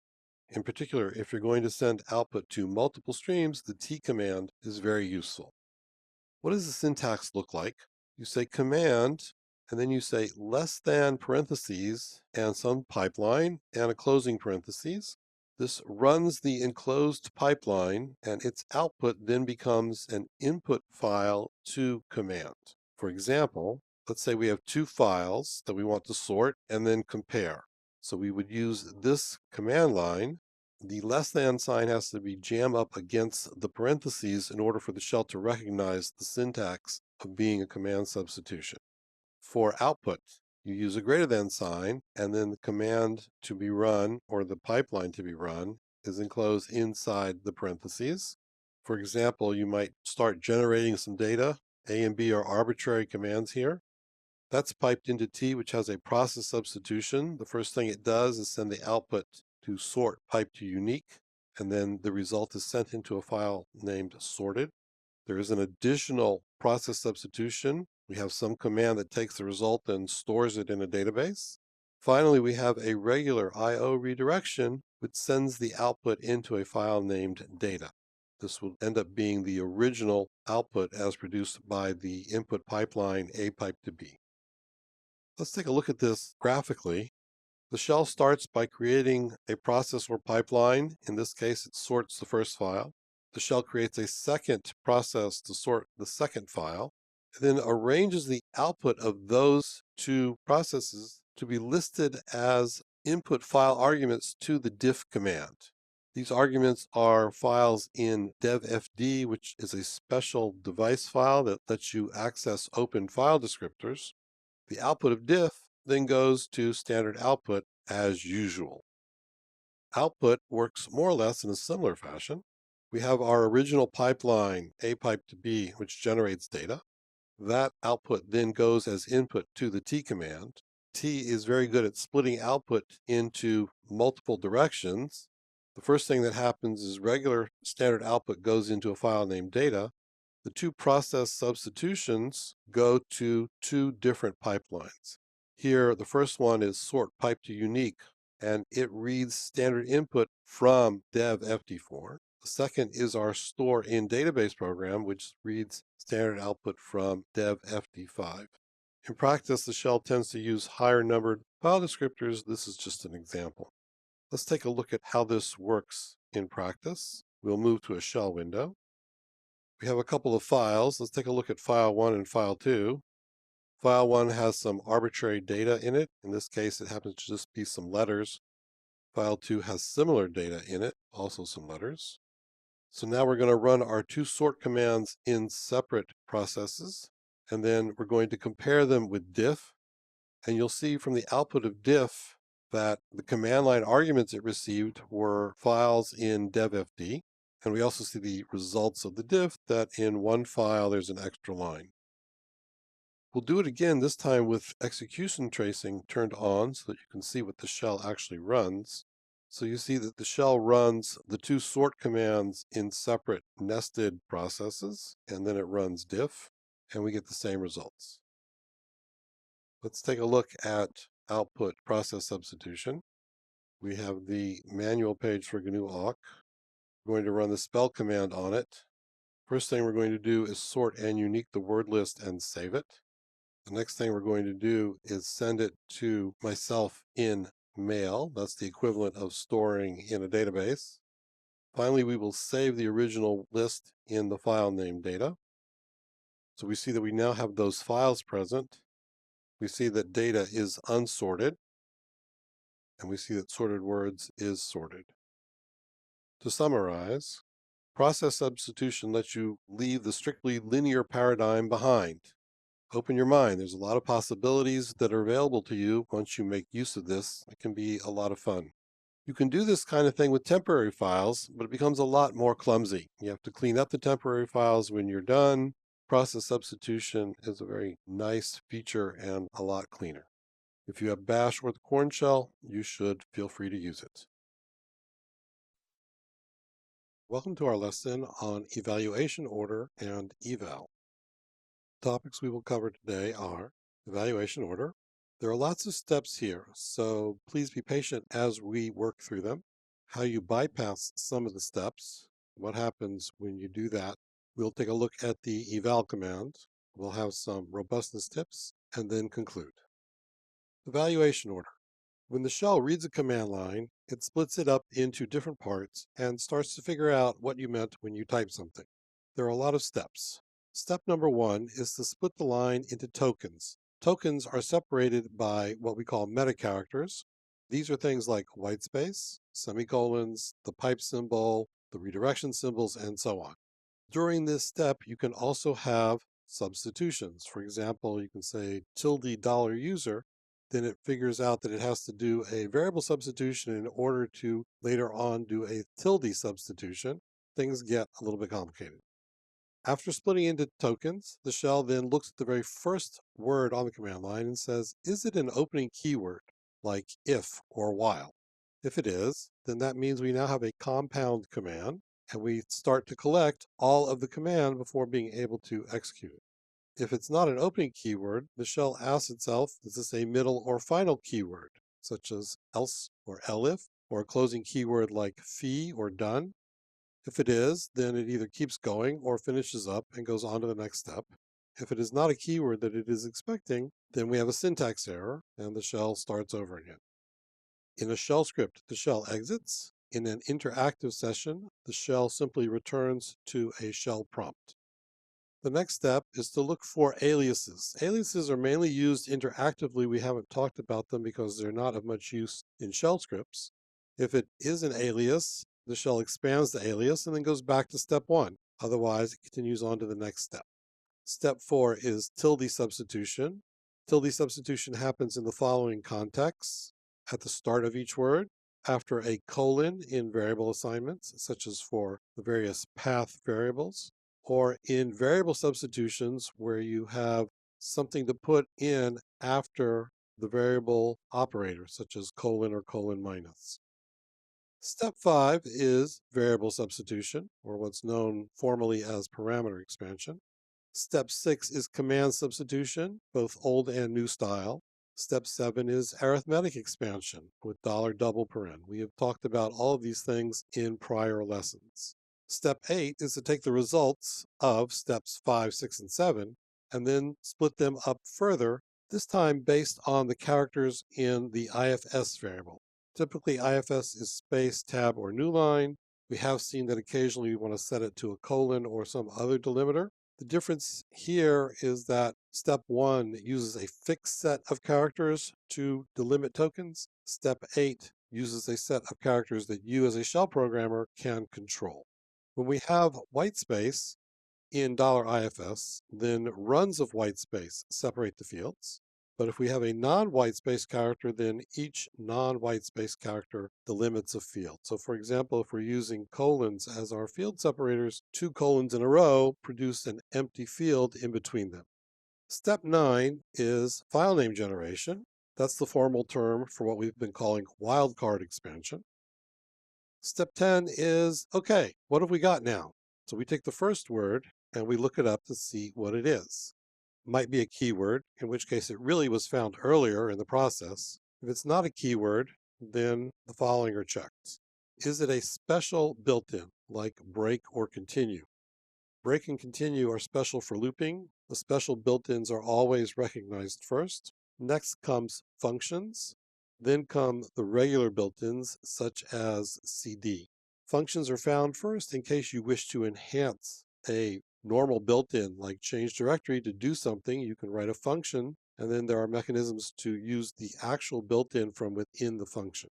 S1: In particular, if you're going to send output to multiple streams, the T command is very useful. What does the syntax look like? You say command, and then you say less than parentheses and some pipeline and a closing parentheses. This runs the enclosed pipeline, and its output then becomes an input file to command. For example, let's say we have two files that we want to sort and then compare. So we would use this command line. The less than sign has to be jammed up against the parentheses in order for the shell to recognize the syntax of being a command substitution. For output, you use a greater than sign, and then the command to be run, or the pipeline to be run, is enclosed inside the parentheses. For example, you might start generating some data. A and B are arbitrary commands here. That's piped into T, which has a process substitution. The first thing it does is send the output to sort pipe to Uniq, and then the result is sent into a file named sorted. There is an additional process substitution. We have some command that takes the result and stores it in a database. Finally, we have a regular I/O redirection, which sends the output into a file named data. This will end up being the original output as produced by the input pipeline A pipe to B. Let's take a look at this graphically. The shell starts by creating a process or pipeline. In this case, it sorts the first file. The shell creates a second process to sort the second file, and then arranges the output of those two processes to be listed as input file arguments to the diff command. These arguments are files in devfd, which is a special device file that lets you access open file descriptors. The output of diff then goes to standard output as usual. Output works more or less in a similar fashion. We have our original pipeline, A pipe to B, which generates data. That output then goes as input to the T command. T is very good at splitting output into multiple directions. The first thing that happens is regular standard output goes into a file named data. The two process substitutions go to two different pipelines. Here, the first one is sort pipe to Uniq, and it reads standard input from devfd4. The second is our store in database program, which reads standard output from devfd5. In practice, the shell tends to use higher numbered file descriptors. This is just an example. Let's take a look at how this works in practice. We'll move to a shell window. We have a couple of files. Let's take a look at file 1 and file 2. File 1 has some arbitrary data in it. In this case, it happens to just be some letters. File 2 has similar data in it, also some letters. So now we're going to run our two sort commands in separate processes, and then we're going to compare them with diff. And you'll see from the output of diff that the command line arguments it received were files in devfd. And we also see the results of the diff, that in one file there's an extra line. We'll do it again, this time with execution tracing turned on so that you can see what the shell actually runs. So you see that the shell runs the two sort commands in separate nested processes, and then it runs diff, and we get the same results. Let's take a look at output process substitution. We have the manual page for GNU awk. We're going to run the spell command on it. First thing we're going to do is sort and Uniq the word list and save it. The next thing we're going to do is send it to myself in mail. That's the equivalent of storing in a database. Finally, we will save the original list in the file named data. So we see that we now have those files present. We see that data is unsorted, and we see that sorted words is sorted. To summarize, process substitution lets you leave the strictly linear paradigm behind. Open your mind. There's a lot of possibilities that are available to you once you make use of this. It can be a lot of fun. You can do this kind of thing with temporary files, but it becomes a lot more clumsy. You have to clean up the temporary files when you're done. Process substitution is a very nice feature and a lot cleaner. If you have bash or the corn shell, you should feel free to use it. Welcome to our lesson on evaluation order and eval. Topics we will cover today are evaluation order. There are lots of steps here, so please be patient as we work through them. How you bypass some of the steps, what happens when you do that. We'll take a look at the eval command. We'll have some robustness tips and then conclude. Evaluation order. When the shell reads a command line, it splits it up into different parts and starts to figure out what you meant when you type something. There are a lot of steps. Step number one is to split the line into tokens. Tokens are separated by what we call meta characters. These are things like whitespace, semicolons, the pipe symbol, the redirection symbols, and so on. During this step, you can also have substitutions. For example, you can say tilde $user, then it figures out that it has to do a variable substitution in order to later on do a tilde substitution. Things get a little bit complicated. After splitting into tokens, the shell then looks at the very first word on the command line and says, is it an opening keyword, like if or while? If it is, then that means we now have a compound command, and we start to collect all of the command before being able to execute it. If it's not an opening keyword, the shell asks itself, is this a middle or final keyword, such as else or elif, or a closing keyword like fi or done? If it is, then it either keeps going or finishes up and goes on to the next step. If it is not a keyword that it is expecting, then we have a syntax error and the shell starts over again. In a shell script, the shell exits. In an interactive session, the shell simply returns to a shell prompt. The next step is to look for aliases. Aliases are mainly used interactively. We haven't talked about them because they're not of much use in shell scripts. If it is an alias, the shell expands the alias and then goes back to step one. Otherwise, it continues on to the next step. Step 4 is tilde substitution. Tilde substitution happens in the following contexts: at the start of each word, after a colon in variable assignments, such as for the various path variables, or in variable substitutions where you have something to put in after the variable operator, such as colon or colon minus. Step 5 is variable substitution, or what's known formally as parameter expansion. Step 6 is command substitution, both old and new style. Step 7 is arithmetic expansion with $double. We have talked about all of these things in prior lessons. Step 8 is to take the results of steps 5, 6, and 7 and then split them up further, this time based on the characters in the ifs variable. Typically, ifs is space, tab, or new line. We have seen that occasionally we want to set it to a colon or some other delimiter. The difference here is that step 1 uses a fixed set of characters to delimit tokens. Step 8 uses a set of characters that you as a shell programmer can control. When we have whitespace in $ifs, then runs of whitespace separate the fields. But if we have a non-whitespace character, then each non-whitespace character delimits a field. So for example, if we're using colons as our field separators, 2 colons in a row produce an empty field in between them. Step 9 is file name generation. That's the formal term for what we've been calling wildcard expansion. Step 10 is, okay, what have we got now? So we take the first word and we look it up to see what it is. Might be a keyword, in which case it really was found earlier in the process. If it's not a keyword, then the following are checked. Is it a special built-in, like break or continue? Break and continue are special for looping. The special built-ins are always recognized first. Next comes functions. Then come the regular built-ins, such as CD. Functions are found first in case you wish to enhance a normal built-in like change directory to do something. You can write a function, and then there are mechanisms to use the actual built-in from within the function.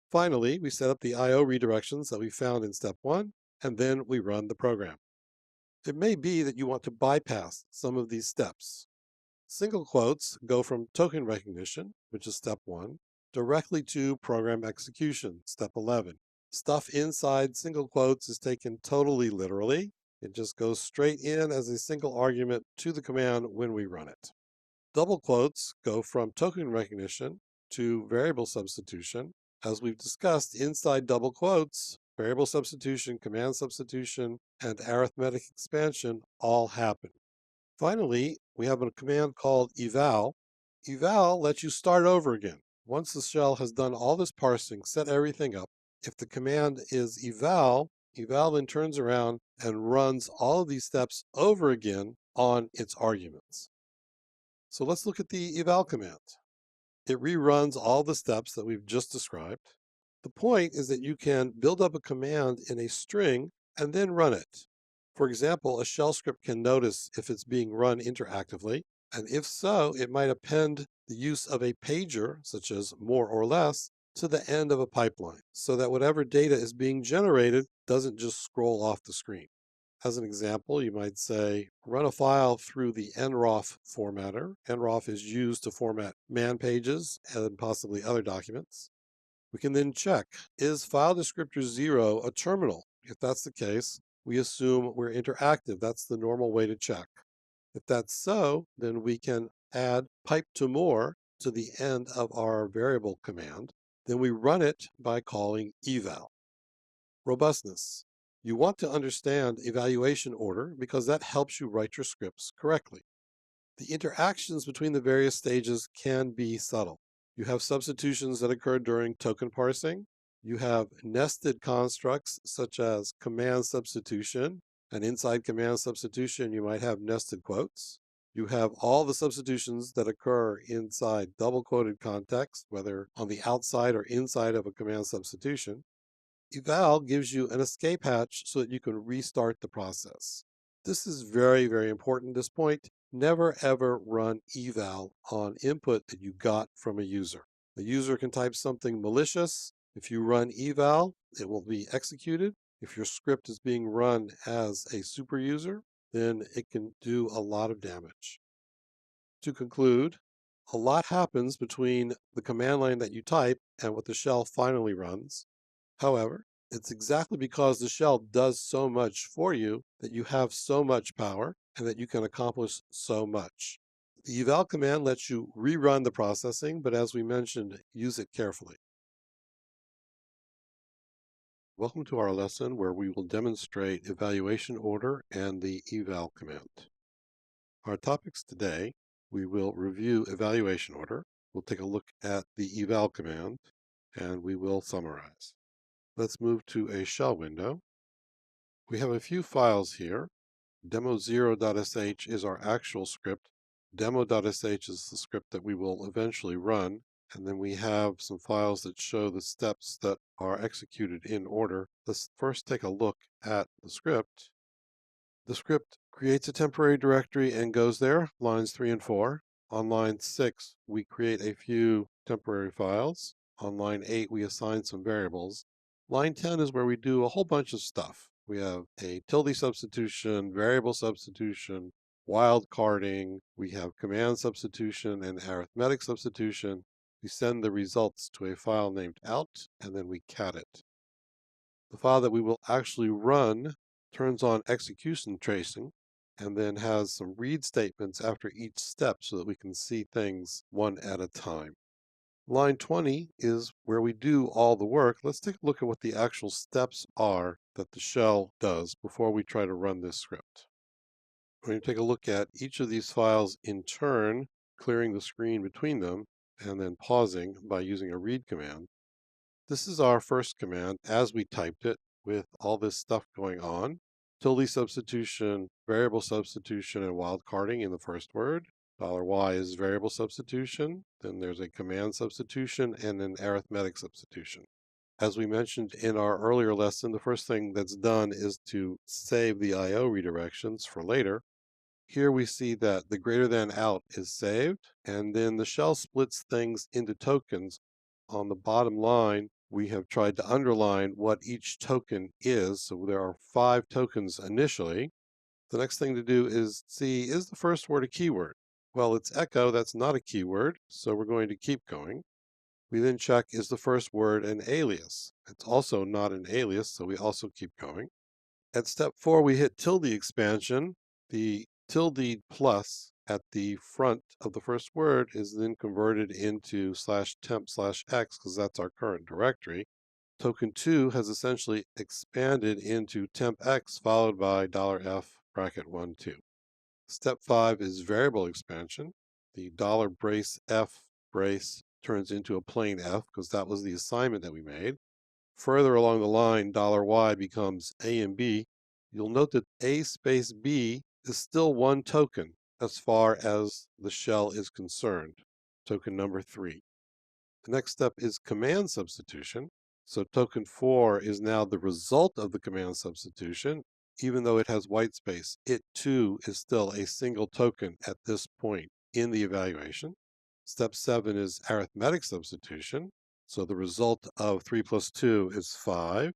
S1: Finally, we set up the IO redirections that we found in step 1, and then we run the program. It may be that you want to bypass some of these steps. Single quotes go from token recognition, which is step 1, directly to program execution, step 11. Stuff inside single quotes is taken totally literally. It just goes straight in as a single argument to the command when we run it. Double quotes go from token recognition to variable substitution. As we've discussed, inside double quotes, variable substitution, command substitution, and arithmetic expansion all happen. Finally, we have a command called eval. Eval lets you start over again. Once the shell has done all this parsing, set everything up, if the command is eval, eval then turns around and runs all of these steps over again on its arguments. So let's look at the eval command. It reruns all the steps that we've just described. The point is that you can build up a command in a string and then run it. For example, a shell script can notice if it's being run interactively, and if so, it might append the use of a pager, such as more or less, to the end of a pipeline, so that whatever data is being generated doesn't just scroll off the screen. As an example, you might say, run a file through the nroff formatter. Nroff is used to format man pages and possibly other documents. We can then check, is file descriptor 0 a terminal? If that's the case, we assume we're interactive. That's the normal way to check. If that's so, then we can add pipe to more to the end of our variable command. Then we run it by calling eval. Robustness. You want to understand evaluation order because that helps you write your scripts correctly. The interactions between the various stages can be subtle. You have substitutions that occur during token parsing. You have nested constructs such as command substitution, and inside command substitution you might have nested quotes. You have all the substitutions that occur inside double quoted context, whether on the outside or inside of a command substitution. Eval gives you an escape hatch so that you can restart the process. This is very, very important. This point, never ever run eval on input that you got from a user. The user can type something malicious. If you run eval, it will be executed. If your script is being run as a super user, then it can do a lot of damage. To conclude, a lot happens between the command line that you type and what the shell finally runs. However, it's exactly because the shell does so much for you that you have so much power and that you can accomplish so much. The eval command lets you rerun the processing, but as we mentioned, use it carefully. Welcome to our lesson where we will demonstrate evaluation order and the eval command. Our topics today, we will review evaluation order, we'll take a look at the eval command, and we will summarize. Let's move to a shell window. We have a few files here. Demo0.sh is our actual script. Demo.sh is the script that we will eventually run. And then we have some files that show the steps that are executed in order. Let's first take a look at the script. The script creates a temporary directory and goes there, lines 3 and 4. On line 6, we create a few temporary files. On line 8, we assign some variables. Line 10 is where we do a whole bunch of stuff. We have a tilde substitution, variable substitution, wildcarding, we have command substitution and arithmetic substitution. We send the results to a file named out, and then we cat it. The file that we will actually run turns on execution tracing and then has some read statements after each step so that we can see things one at a time. Line 20 is where we do all the work. Let's take a look at what the actual steps are that the shell does before we try to run this script. We're going to take a look at each of these files in turn, clearing the screen between them, and then pausing by using a read command. This is our first command as we typed it with all this stuff going on. Tilde substitution, variable substitution, and wildcarding in the first word. $y is variable substitution. Then there's a command substitution and an arithmetic substitution. As we mentioned in our earlier lesson, the first thing that's done is to save the IO redirections for later. Here we see that the greater than out is saved, and then the shell splits things into tokens. On the bottom line, we have tried to underline what each token is. So there are 5 tokens initially. The next thing to do is see, is the first word a keyword? Well, it's echo, that's not a keyword, so we're going to keep going. We then check, is the first word an alias? It's also not an alias, so we also keep going. At step 4, we hit tilde expansion. The tilde plus at the front of the first word is then converted into /temp/x because that's our current directory. Token 2 has essentially expanded into tempx followed by $f bracket 1 2. Step 5 is variable expansion. The $brace f brace turns into a plain f because that was the assignment that we made. Further along the line, $y becomes a and b. You'll note that a space b is still one token as far as the shell is concerned, token number 3. The next step is command substitution. So token 4 is now the result of the command substitution. Even though it has white space, it too is still a single token at this point in the evaluation. Step 7 is arithmetic substitution. So the result of 3 plus 2 is 5.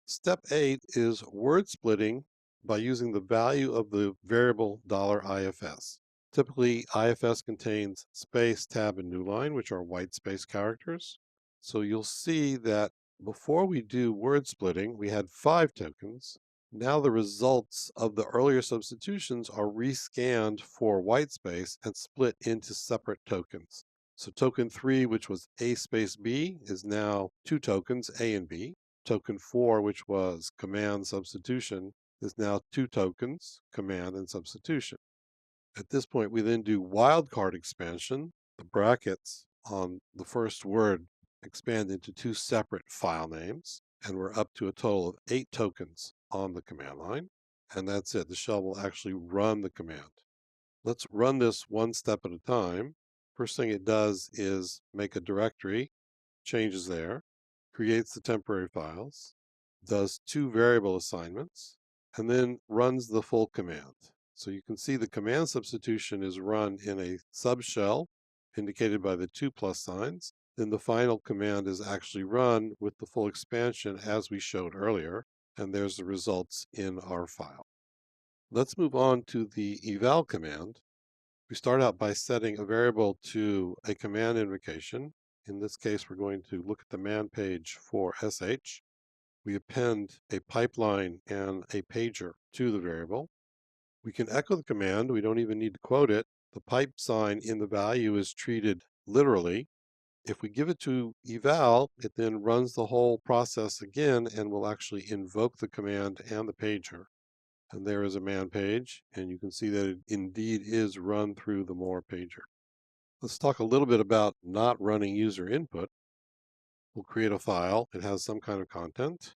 S1: Step 8 is word splitting by using the value of the variable $ifs. Typically, ifs contains space, tab, and newline, which are white space characters. So you'll see that before we do word splitting, we had 5 tokens. Now the results of the earlier substitutions are rescanned for white space and split into separate tokens. So token 3, which was A space B, is now 2 tokens, A and B. Token 4, which was command substitution, is now 2 tokens, command and substitution. At this point, we then do wildcard expansion. The brackets on the first word expand into 2 separate file names, and we're up to a total of 8 tokens on the command line. And that's it. The shell will actually run the command. Let's run this one step at a time. First thing it does is make a directory, changes there, creates the temporary files, does 2 variable assignments, and then runs the full command. So you can see the command substitution is run in a subshell, indicated by the 2 plus signs. Then the final command is actually run with the full expansion as we showed earlier, and there's the results in our file. Let's move on to the eval command. We start out by setting a variable to a command invocation. In this case, we're going to look at the man page for sh. We append a pipeline and a pager to the variable. We can echo the command. We don't even need to quote it. The pipe sign in the value is treated literally. If we give it to eval, it then runs the whole process again and will actually invoke the command and the pager. And there is a man page, and you can see that it indeed is run through the more pager. Let's talk a little bit about not running user input. We'll create a file. It has some kind of content.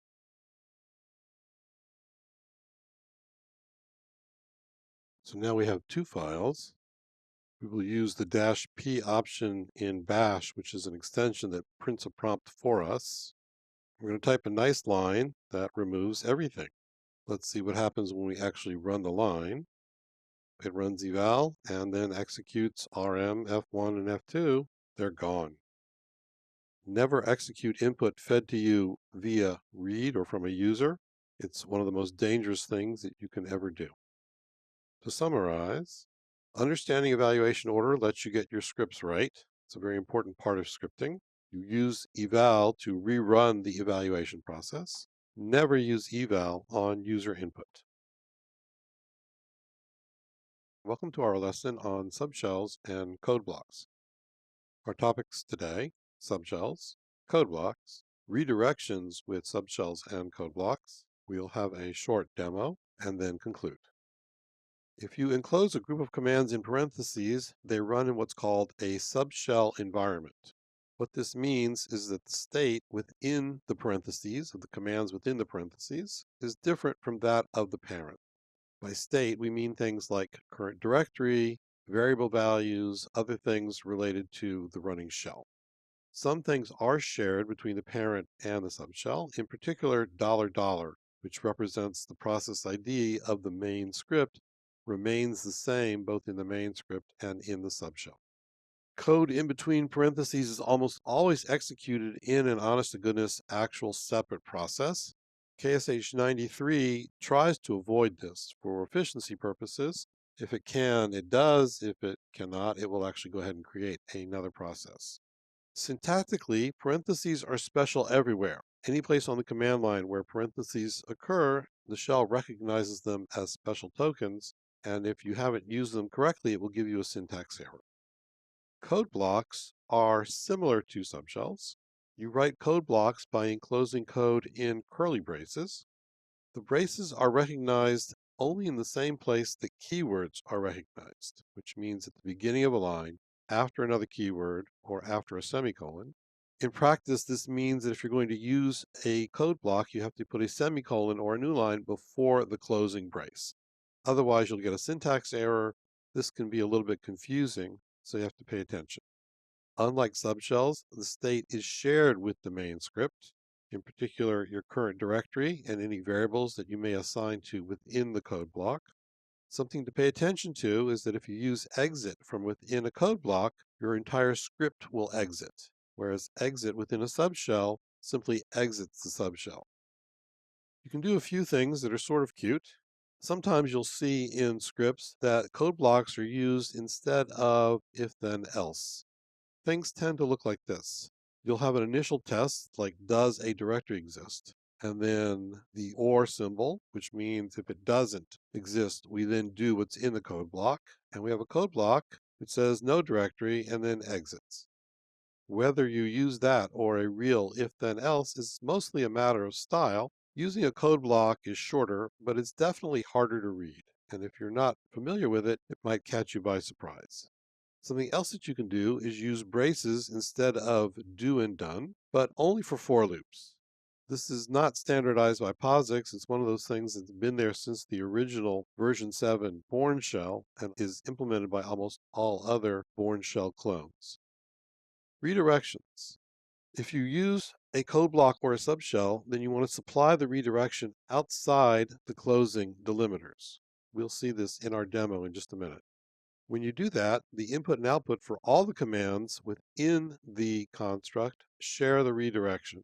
S1: So now we have 2 files. We will use the -p option in bash, which is an extension that prints a prompt for us. We're going to type a nice line that removes everything. Let's see what happens when we actually run the line. It runs eval and then executes rm, f1, and f2. They're gone. Never execute input fed to you via read or from a user. It's one of the most dangerous things that you can ever do. To summarize, understanding evaluation order lets you get your scripts right. It's a very important part of scripting. You use eval to rerun the evaluation process. Never use eval on user input. Welcome to our lesson on subshells and code blocks. Our topics today: subshells, code blocks, redirections with subshells and code blocks. We'll have a short demo and then conclude. If you enclose a group of commands in parentheses, they run in what's called a subshell environment. What this means is that the state within the parentheses, of the commands within the parentheses, is different from that of the parent. By state, we mean things like current directory, variable values, other things related to the running shell. Some things are shared between the parent and the subshell, in particular $, which represents the process ID of the main script, remains the same both in the main script and in the subshell. Code in between parentheses is almost always executed in an honest-to-goodness actual separate process. KSH 93 tries to avoid this for efficiency purposes. If it can, it does. If it cannot, it will actually go ahead and create another process. Syntactically, parentheses are special everywhere. Any place on the command line where parentheses occur, the shell recognizes them as special tokens, and if you haven't used them correctly, it will give you a syntax error. Code blocks are similar to subshells. You write code blocks by enclosing code in curly braces. The braces are recognized only in the same place that keywords are recognized, which means at the beginning of a line, after another keyword, or after a semicolon. In practice, this means that if you're going to use a code block, you have to put a semicolon or a new line before the closing brace. Otherwise, you'll get a syntax error. This can be a little bit confusing, so you have to pay attention. Unlike subshells, the state is shared with the main script, in particular your current directory and any variables that you may assign to within the code block. Something to pay attention to is that if you use exit from within a code block, your entire script will exit, whereas exit within a subshell simply exits the subshell. You can do a few things that are sort of cute. Sometimes you'll see in scripts that code blocks are used instead of if then else. Things tend to look like this. You'll have an initial test like does a directory exist? And then the or symbol, which means if it doesn't exist, we then do what's in the code block. And we have a code block that says no directory and then exits. Whether you use that or a real if then else is mostly a matter of style. Using a code block is shorter, but it's definitely harder to read. And if you're not familiar with it, it might catch you by surprise. Something else that you can do is use braces instead of do and done, but only for for loops. This is not standardized by POSIX. It's one of those things that's been there since the original version 7 Bourne shell and is implemented by almost all other Bourne shell clones. Redirections. If you use a code block or a subshell, then you want to supply the redirection outside the closing delimiters. We'll see this in our demo in just a minute. When you do that, the input and output for all the commands within the construct share the redirection.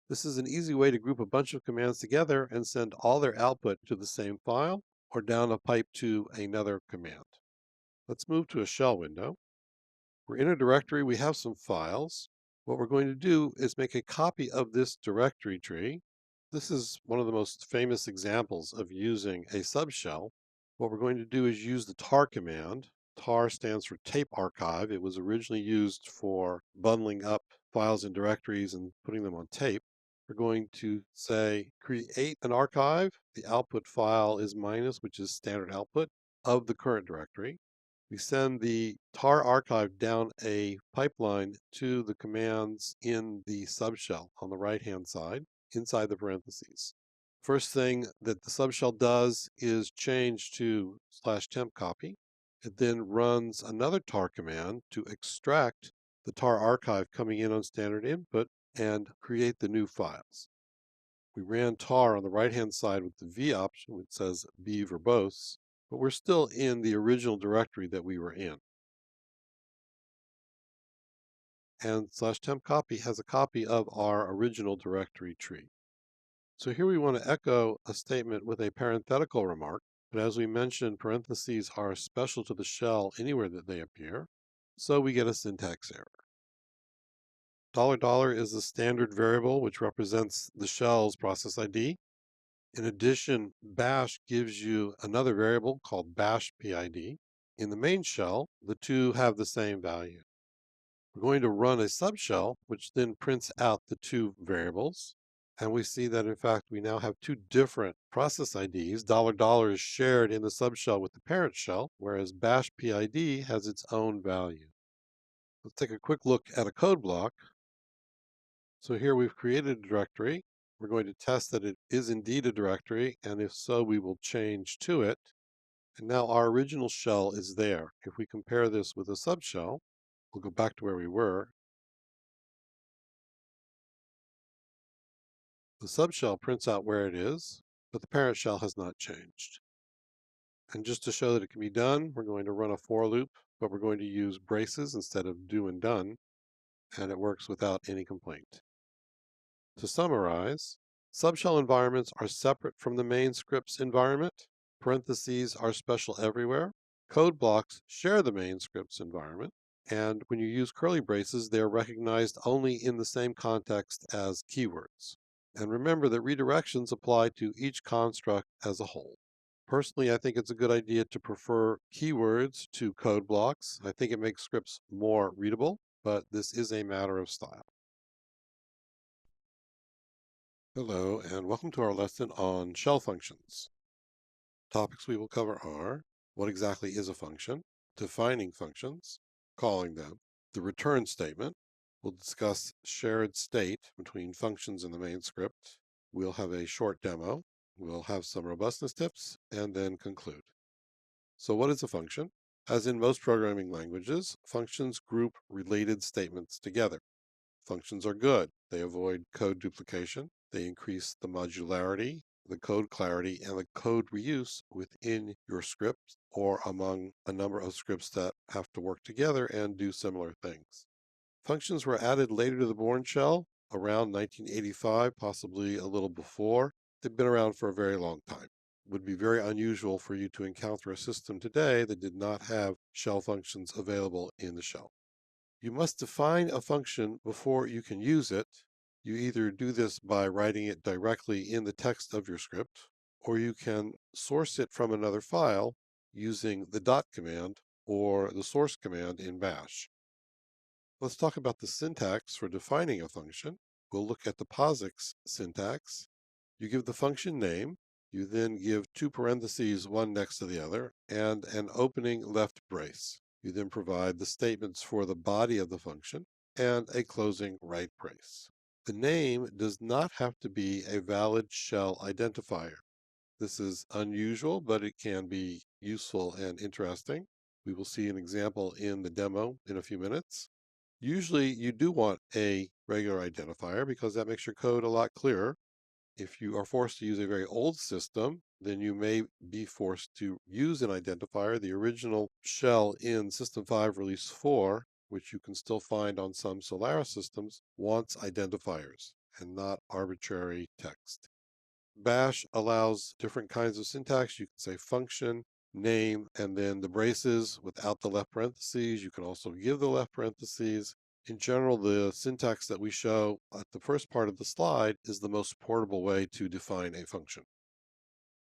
S1: This is an easy way to group a bunch of commands together and send all their output to the same file or down a pipe to another command. Let's move to a shell window. We're in a directory, we have some files. What we're going to do is make a copy of this directory tree. This is one of the most famous examples of using a subshell. What we're going to do is use the tar command. Tar stands for tape archive. It was originally used for bundling up files and directories and putting them on tape. We're going to say create an archive. The output file is minus, which is standard output of the current directory. We send the tar archive down a pipeline to the commands in the subshell on the right-hand side, inside the parentheses. First thing that the subshell does is change to /temp copy. It then runs another tar command to extract the tar archive coming in on standard input and create the new files. We ran tar on the right-hand side with the V option, which says be verbose, but we're still in the original directory that we were in. And /temp copy has a copy of our original directory tree. So here we want to echo a statement with a parenthetical remark, but as we mentioned, parentheses are special to the shell anywhere that they appear, so we get a syntax error. $$ is the standard variable which represents the shell's process ID. In addition, bash gives you another variable called bash PID. In the main shell, the two have the same value. We're going to run a subshell, which then prints out the two variables. And we see that, in fact, we now have two different process IDs. $$ is shared in the subshell with the parent shell, whereas bash PID has its own value. Let's take a quick look at a code block. So here we've created a directory. We're going to test that it is indeed a directory, and if so, we will change to it. And now our original shell is there. If we compare this with a subshell, we'll go back to where we were. The subshell prints out where it is, but the parent shell has not changed. And just to show that it can be done, we're going to run a for loop, but we're going to use braces instead of do and done, and it works without any complaint. To summarize, subshell environments are separate from the main script's environment. Parentheses are special everywhere. Code blocks share the main script's environment. And when you use curly braces, they are recognized only in the same context as keywords. And remember that redirections apply to each construct as a whole. Personally, I think it's a good idea to prefer keywords to code blocks. I think it makes scripts more readable, but this is a matter of style. Hello, and welcome to our lesson on shell functions. Topics we will cover are what exactly is a function, defining functions, calling them, the return statement. We'll discuss shared state between functions in the main script. We'll have a short demo. We'll have some robustness tips and then conclude. So what is a function? As in most programming languages, functions group related statements together. Functions are good. They avoid code duplication. They increase the modularity, the code clarity, and the code reuse within your script or among a number of scripts that have to work together and do similar things. Functions were added later to the Bourne shell, around 1985, possibly a little before. They've been around for a very long time. It would be very unusual for you to encounter a system today that did not have shell functions available in the shell. You must define a function before you can use it. You either do this by writing it directly in the text of your script, or you can source it from another file using the dot command or the source command in bash. Let's talk about the syntax for defining a function. We'll look at the POSIX syntax. You give the function name. You then give two parentheses, one next to the other, and an opening left brace. You then provide the statements for the body of the function and a closing right brace. The name does not have to be a valid shell identifier. This is unusual, but it can be useful and interesting. We will see an example in the demo in a few minutes. Usually you do want a regular identifier because that makes your code a lot clearer. If you are forced to use a very old system, then you may be forced to use an identifier. The original shell in System 5 Release 4, which you can still find on some Solaris systems, wants identifiers and not arbitrary text. Bash allows different kinds of syntax. You can say function, name, and then the braces without the left parentheses. You can also give the left parentheses. In general, the syntax that we show at the first part of the slide is the most portable way to define a function.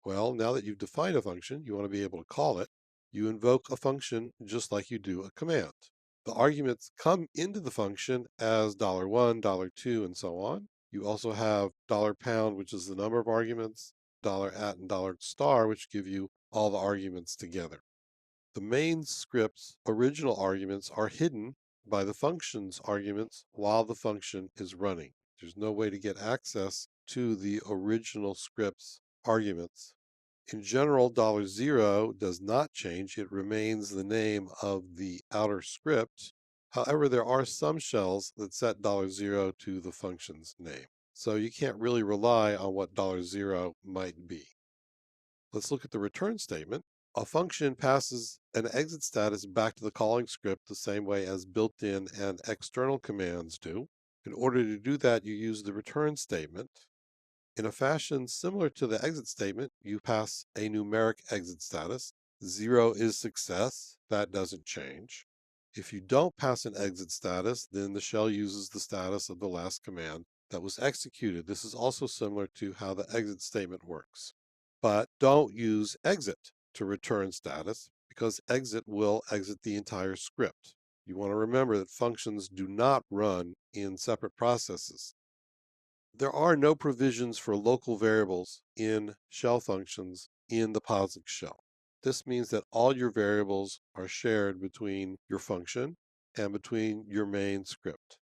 S1: Well, now that you've defined a function, you want to be able to call it. You invoke a function just like you do a command. The arguments come into the function as $1, $2, and so on. You also have $pound, which is the number of arguments, $@ and $*, which give you all the arguments together. The main script's original arguments are hidden by the function's arguments while the function is running. There's no way to get access to the original script's arguments. In general, $0 does not change. It remains the name of the outer script. However, there are some shells that set $0 to the function's name. So you can't really rely on what $0 might be. Let's look at the return statement. A function passes an exit status back to the calling script the same way as built-in and external commands do. In order to do that, you use the return statement. In a fashion similar to the exit statement, you pass a numeric exit status. 0 is success. That doesn't change. If you don't pass an exit status, then the shell uses the status of the last command that was executed. This is also similar to how the exit statement works. But don't use exit to return status because exit will exit the entire script. You want to remember that functions do not run in separate processes. There are no provisions for local variables in shell functions in the POSIX shell. This means that all your variables are shared between your function and between your main script.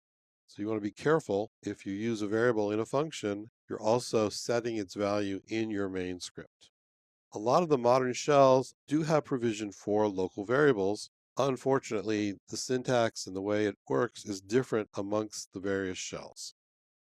S1: So you want to be careful if you use a variable in a function, you're also setting its value in your main script. A lot of the modern shells do have provision for local variables. Unfortunately, the syntax and the way it works is different amongst the various shells.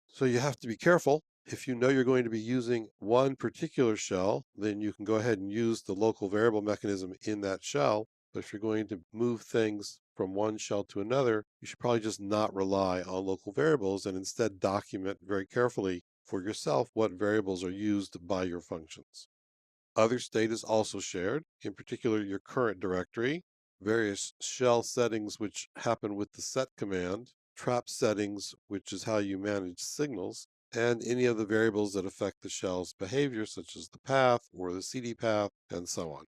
S1: So you have to be careful. If you know you're going to be using one particular shell, then you can go ahead and use the local variable mechanism in that shell. But if you're going to move things from one shell to another, you should probably just not rely on local variables and instead document very carefully for yourself what variables are used by your functions. Other state is also shared, in particular your current directory, various shell settings which happen with the set command, trap settings, which is how you manage signals, and any of the variables that affect the shell's behavior, such as the path or the CD path, and so on.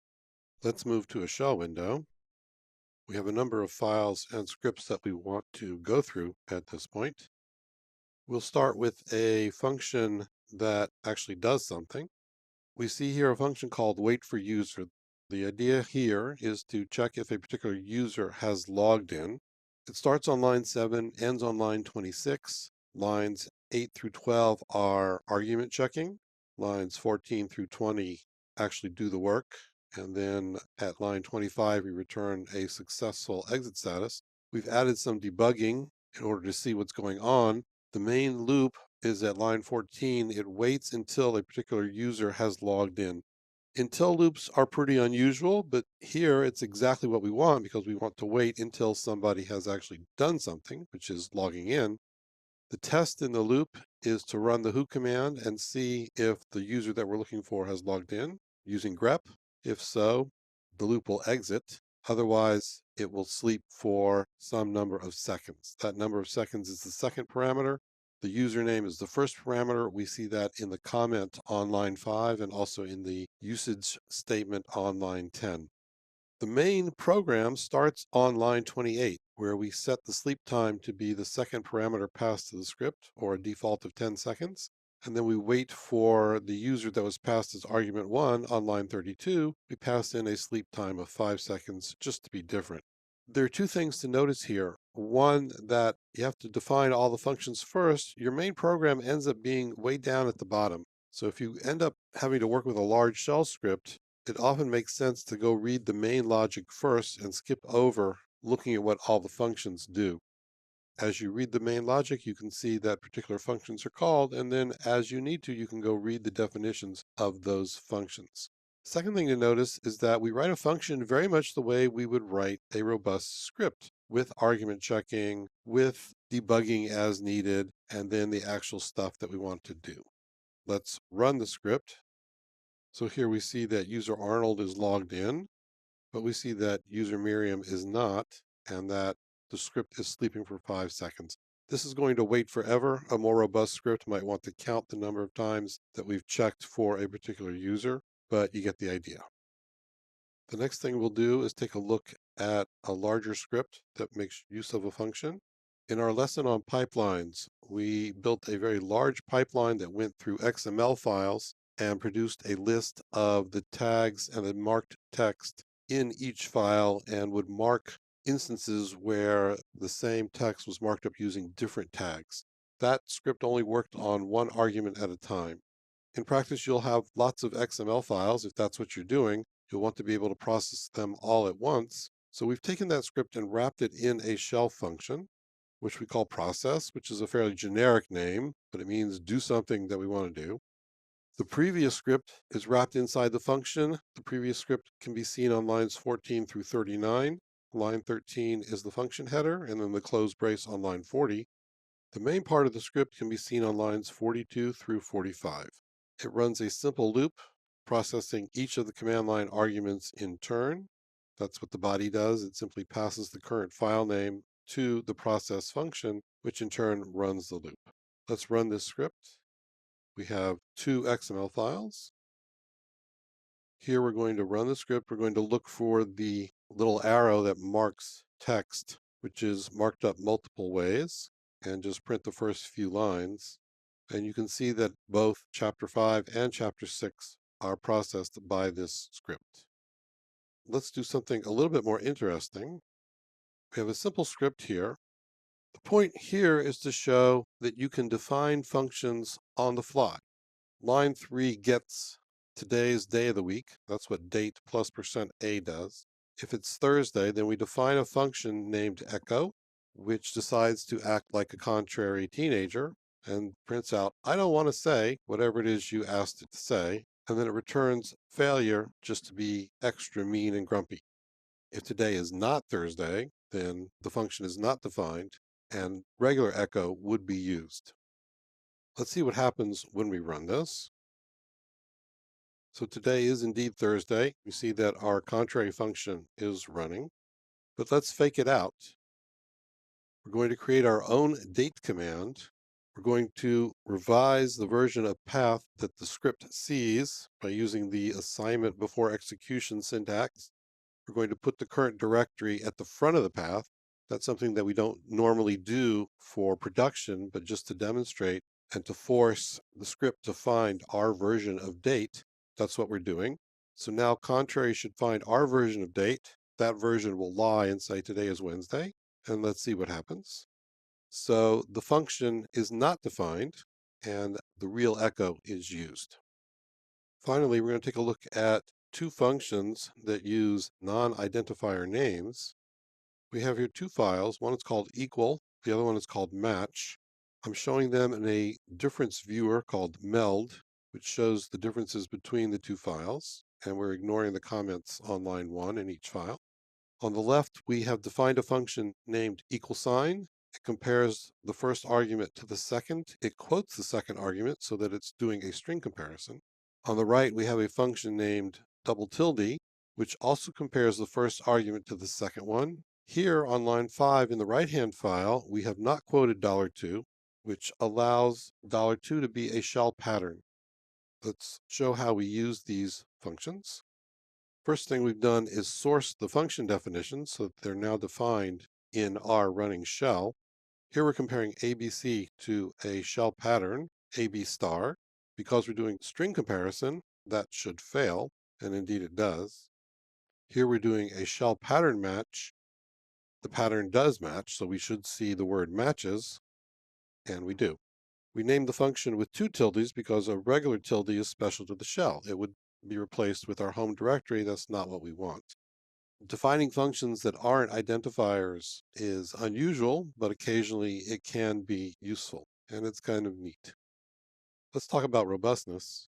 S1: Let's move to a shell window. We have a number of files and scripts that we want to go through at this point. We'll start with a function that actually does something. We see here a function called waitForUser. The idea here is to check if a particular user has logged in. It starts on line 7, ends on line 26. Lines 8 through 12 are argument checking. Lines 14 through 20 actually do the work. And then at line 25, we return a successful exit status. We've added some debugging in order to see what's going on. The main loop is at line 14. It waits until a particular user has logged in. Until loops are pretty unusual, but here it's exactly what we want because we want to wait until somebody has actually done something, which is logging in. The test in the loop is to run the who command and see if the user that we're looking for has logged in using grep. If so, the loop will exit. Otherwise, it will sleep for some number of seconds. That number of seconds is the second parameter. The username is the first parameter. We see that in the comment on line 5 and also in the usage statement on line 10. The main program starts on line 28, where we set the sleep time to be the second parameter passed to the script, or a default of 10 seconds. And then we wait for the user that was passed as argument 1 on line 32. We pass in a sleep time of 5 seconds just to be different. There are two things to notice here. One, that you have to define all the functions first. Your main program ends up being way down at the bottom. So if you end up having to work with a large shell script, it often makes sense to go read the main logic first and skip over looking at what all the functions do. As you read the main logic, you can see that particular functions are called, and then as you need to, you can go read the definitions of those functions. Second thing to notice is that we write a function very much the way we would write a robust script, with argument checking, with debugging as needed, and then the actual stuff that we want to do. Let's run the script. So here we see that user Arnold is logged in, but we see that user Miriam is not, and that the script is sleeping for 5 seconds. This is going to wait forever. A more robust script might want to count the number of times that we've checked for a particular user, but you get the idea. The next thing we'll do is take a look at a larger script that makes use of a function. In our lesson on pipelines, we built a very large pipeline that went through XML files and produced a list of the tags and the marked text in each file and would mark instances where the same text was marked up using different tags. That script only worked on one argument at a time. In practice, you'll have lots of XML files. If that's what you're doing, you'll want to be able to process them all at once. So we've taken that script and wrapped it in a shell function, which we call process, which is a fairly generic name, but it means do something that we want to do. The previous script is wrapped inside the function. The previous script can be seen on lines 14 through 39. Line 13 is the function header, and then the close brace on line 40. The main part of the script can be seen on lines 42 through 45. It runs a simple loop, processing each of the command line arguments in turn. That's what the body does. It simply passes the current file name to the process function, which in turn runs the loop. Let's run this script. We have two XML files. Here we're going to run the script. We're going to look for the little arrow that marks text, which is marked up multiple ways, and just print the first few lines. And you can see that both chapter 5 and chapter 6 are processed by this script. Let's do something a little bit more interesting. We have a simple script here. The point here is to show that you can define functions on the fly. Line 3 gets today's day of the week. That's what date plus %a does. If it's Thursday, then we define a function named echo, which decides to act like a contrary teenager and prints out, I don't want to say whatever it is you asked it to say, and then it returns failure just to be extra mean and grumpy. If today is not Thursday, then the function is not defined, and regular echo would be used. Let's see what happens when we run this. So today is indeed Thursday. We see that our contrary function is running, but let's fake it out. We're going to create our own date command. We're going to revise the version of path that the script sees by using the assignment before execution syntax. We're going to put the current directory at the front of the path. That's something that we don't normally do for production, but just to demonstrate and to force the script to find our version of date. That's what we're doing. So now contrary should find our version of date. That version will lie and say today is Wednesday. And let's see what happens. So the function is not defined, and the real echo is used. Finally, we're going to take a look at two functions that use non-identifier names. We have here two files. One is called equal, the other one is called match. I'm showing them in a difference viewer called meld, which shows the differences between the two files, and we're ignoring the comments on line 1 in each file. On the left, we have defined a function named equal sign. It compares the first argument to the second. It quotes the second argument so that it's doing a string comparison. On the right, we have a function named double tilde, which also compares the first argument to the second one. Here on line 5 in the right-hand file, we have not quoted $2, which allows $2 to be a shell pattern. Let's show how we use these functions. First thing we've done is source the function definitions so that they're now defined in our running shell. Here we're comparing ABC to a shell pattern, AB star. Because we're doing string comparison, that should fail, and indeed it does. Here we're doing a shell pattern match. The pattern does match, so we should see the word matches, and we do. We named the function with two tildes because a regular tilde is special to the shell. It would be replaced with our home directory. That's not what we want. Defining functions that aren't identifiers is unusual, but occasionally it can be useful, and it's kind of neat. Let's talk about robustness.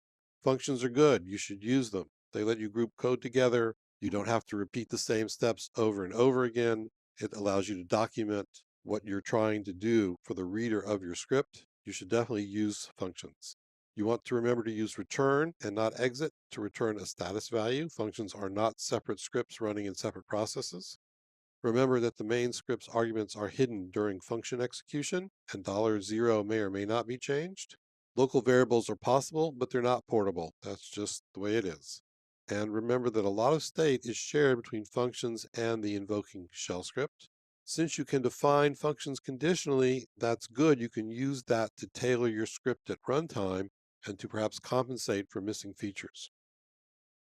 S1: Functions are good. You should use them. They let you group code together. You don't have to repeat the same steps over and over again. It allows you to document what you're trying to do for the reader of your script. You should definitely use functions. You want to remember to use return and not exit to return a status value. Functions are not separate scripts running in separate processes. Remember that the main script's arguments are hidden during function execution, and $0 may or may not be changed. Local variables are possible, but they're not portable. That's just the way it is. And remember that a lot of state is shared between functions and the invoking shell script. Since you can define functions conditionally, that's good. You can use that to tailor your script at runtime and to perhaps compensate for missing features.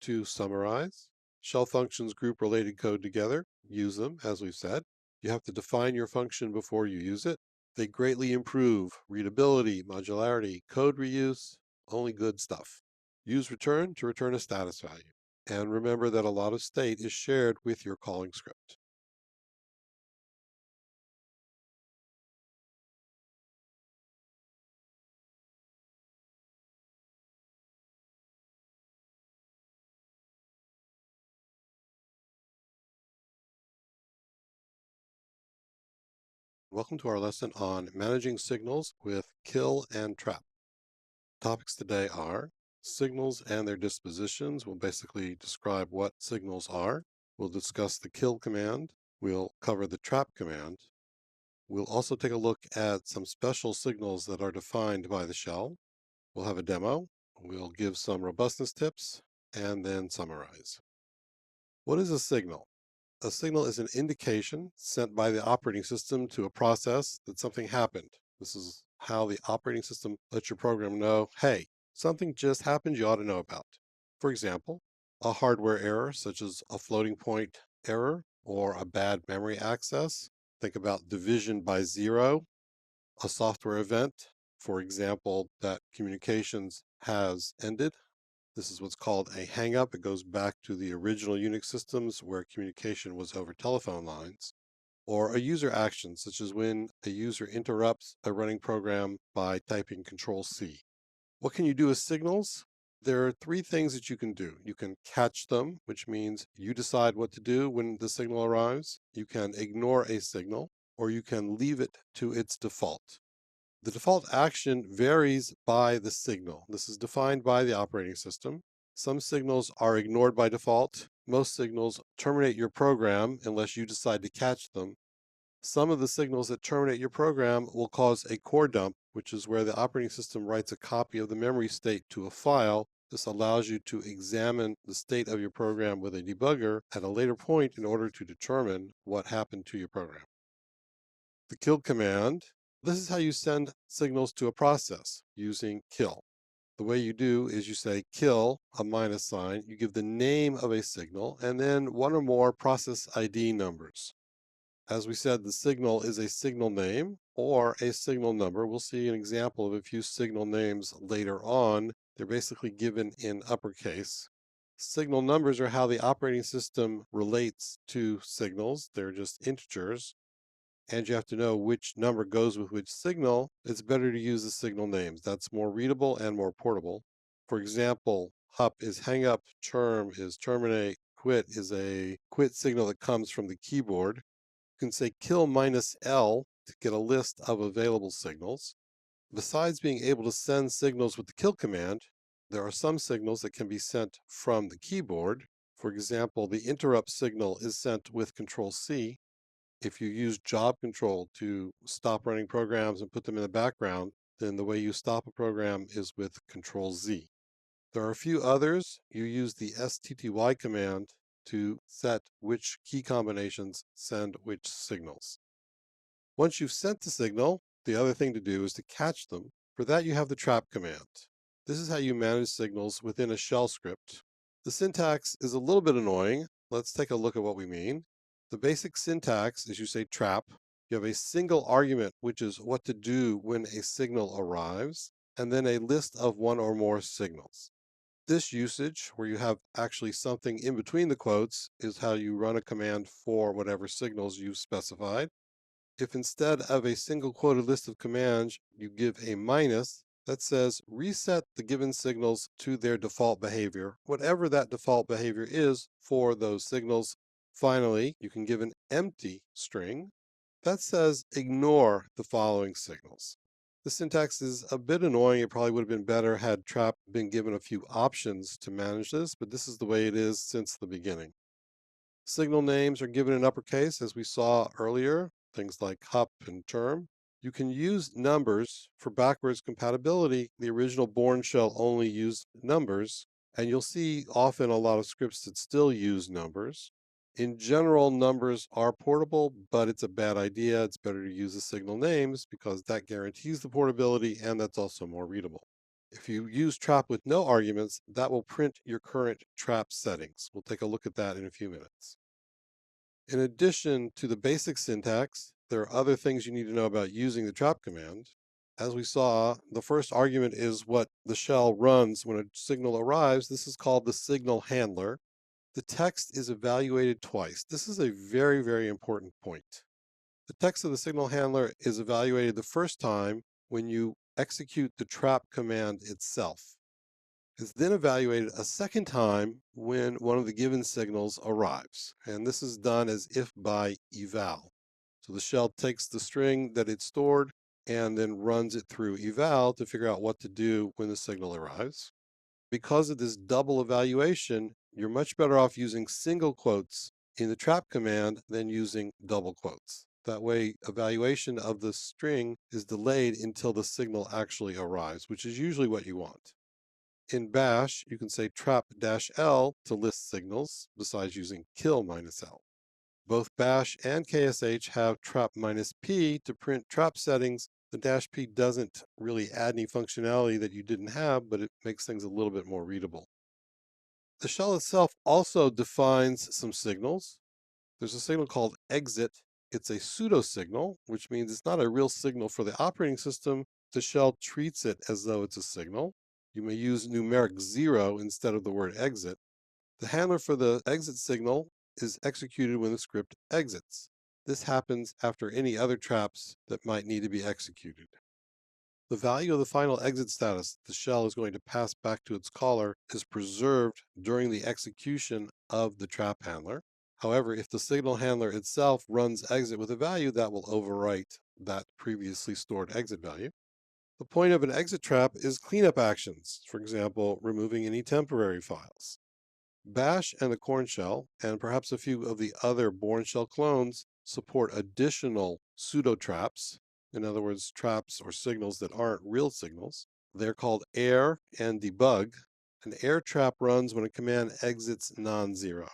S1: To summarize, shell functions group related code together. Use them, as we've said. You have to define your function before you use it. They greatly improve readability, modularity, code reuse, only good stuff. Use return to return a status value. And remember that a lot of state is shared with your calling script. Welcome to our lesson on managing signals with kill and trap. Topics today are signals and their dispositions. We'll basically describe what signals are. We'll discuss the kill command. We'll cover the trap command. We'll also take a look at some special signals that are defined by the shell. We'll have a demo. We'll give some robustness tips and then summarize. What is a signal? A signal is an indication sent by the operating system to a process that something happened. This is how the operating system lets your program know, hey, something just happened you ought to know about. For example, a hardware error such as a floating point error or a bad memory access. Think about division by 0. A software event, for example, that communications has ended. This is what's called a hang-up. It goes back to the original Unix systems where communication was over telephone lines. Or a user action, such as when a user interrupts a running program by typing Control-C. What can you do with signals? There are 3 things that you can do. You can catch them, which means you decide what to do when the signal arrives. You can ignore a signal, or you can leave it to its default. The default action varies by the signal. This is defined by the operating system. Some signals are ignored by default. Most signals terminate your program unless you decide to catch them. Some of the signals that terminate your program will cause a core dump, which is where the operating system writes a copy of the memory state to a file. This allows you to examine the state of your program with a debugger at a later point in order to determine what happened to your program. The kill command. This is how you send signals to a process using kill. The way you do is you say kill, a minus sign, you give the name of a signal, and then one or more process ID numbers. As we said, the signal is a signal name or a signal number. We'll see an example of a few signal names later on. They're basically given in uppercase. Signal numbers are how the operating system relates to signals. They're just integers, and you have to know which number goes with which signal. It's better to use the signal names. That's more readable and more portable. For example, hup is hang up, term is terminate, quit is a quit signal that comes from the keyboard. You can say kill -L to get a list of available signals. Besides being able to send signals with the kill command, there are some signals that can be sent from the keyboard. For example, the interrupt signal is sent with Control C. If you use job control to stop running programs and put them in the background, then the way you stop a program is with Control Z. There are a few others. You use the STTY command to set which key combinations send which signals. Once you've sent the signal, the other thing to do is to catch them. For that, you have the trap command. This is how you manage signals within a shell script. The syntax is a little bit annoying. Let's take a look at what we mean. The basic syntax is you say trap. You have a single argument, which is what to do when a signal arrives, and then a list of one or more signals. This usage, where you have actually something in between the quotes, is how you run a command for whatever signals you've specified. If instead of a single quoted list of commands, you give a minus, that says reset the given signals to their default behavior, whatever that default behavior is for those signals. Finally, you can give an empty string that says ignore the following signals. The syntax is a bit annoying. It probably would have been better had trap been given a few options to manage this, but this is the way it is since the beginning. Signal names are given in uppercase, as we saw earlier, things like hup and term. You can use numbers for backwards compatibility. The original Bourne shell only used numbers, and you'll see often a lot of scripts that still use numbers. In general, numbers are portable, but it's a bad idea. It's better to use the signal names because that guarantees the portability, and that's also more readable. If you use trap with no arguments, that will print your current trap settings. We'll take a look at that in a few minutes. In addition to the basic syntax, there are other things you need to know about using the trap command. As we saw, the first argument is what the shell runs when a signal arrives. This is called the signal handler. The text is evaluated twice. This is a very, very important point. The text of the signal handler is evaluated the first time when you execute the trap command itself. It's then evaluated a second time when one of the given signals arrives. And this is done as if by eval. So the shell takes the string that it stored and then runs it through eval to figure out what to do when the signal arrives. Because of this double evaluation, you're much better off using single quotes in the trap command than using double quotes. That way, evaluation of the string is delayed until the signal actually arrives, which is usually what you want. In bash, you can say trap-L to list signals, besides using kill -L. Both bash and KSH have trap-P to print trap settings. The -P doesn't really add any functionality that you didn't have, but it makes things a little bit more readable. The shell itself also defines some signals. There's a signal called exit. It's a pseudo signal, which means it's not a real signal for the operating system. The shell treats it as though it's a signal. You may use numeric 0 instead of the word exit. The handler for the exit signal is executed when the script exits. This happens after any other traps that might need to be executed. The value of the final exit status the shell is going to pass back to its caller is preserved during the execution of the trap handler. However, if the signal handler itself runs exit with a value, that will overwrite that previously stored exit value. The point of an exit trap is cleanup actions, for example, removing any temporary files. Bash and the Corn shell, and perhaps a few of the other Bourne shell clones, support additional pseudo traps. In other words, traps or signals that aren't real signals. They're called air and debug. An air trap runs when a command exits non-zero.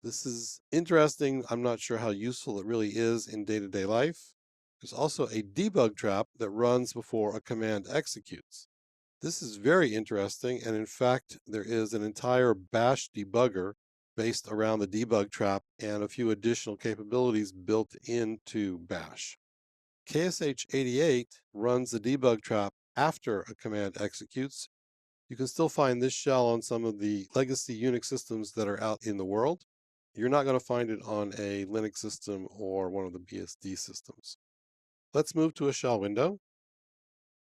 S1: This is interesting. I'm not sure how useful it really is in day-to-day life. There's also a debug trap that runs before a command executes. This is very interesting, and in fact, there is an entire bash debugger based around the debug trap and a few additional capabilities built into bash. KSH88 runs the debug trap after a command executes. You can still find this shell on some of the legacy Unix systems that are out in the world. You're not going to find it on a Linux system or one of the BSD systems. Let's move to a shell window.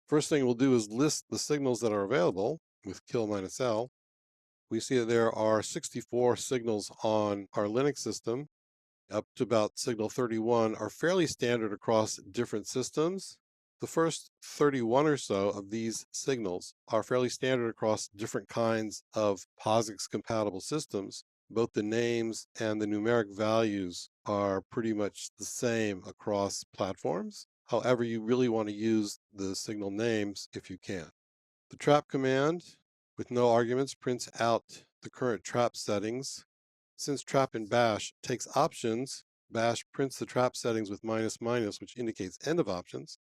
S1: First thing we'll do is list the signals that are available with kill-L. We see that there are 64 signals on our Linux system, up to about signal 31 are fairly standard across different systems. The first 31 or so of these signals are fairly standard across different kinds of POSIX compatible systems. Both the names and the numeric values are pretty much the same across platforms. However, you really want to use the signal names if you can. The trap command with no arguments prints out the current trap settings. Since trap in bash takes options, bash prints the trap settings with --, which indicates end of options.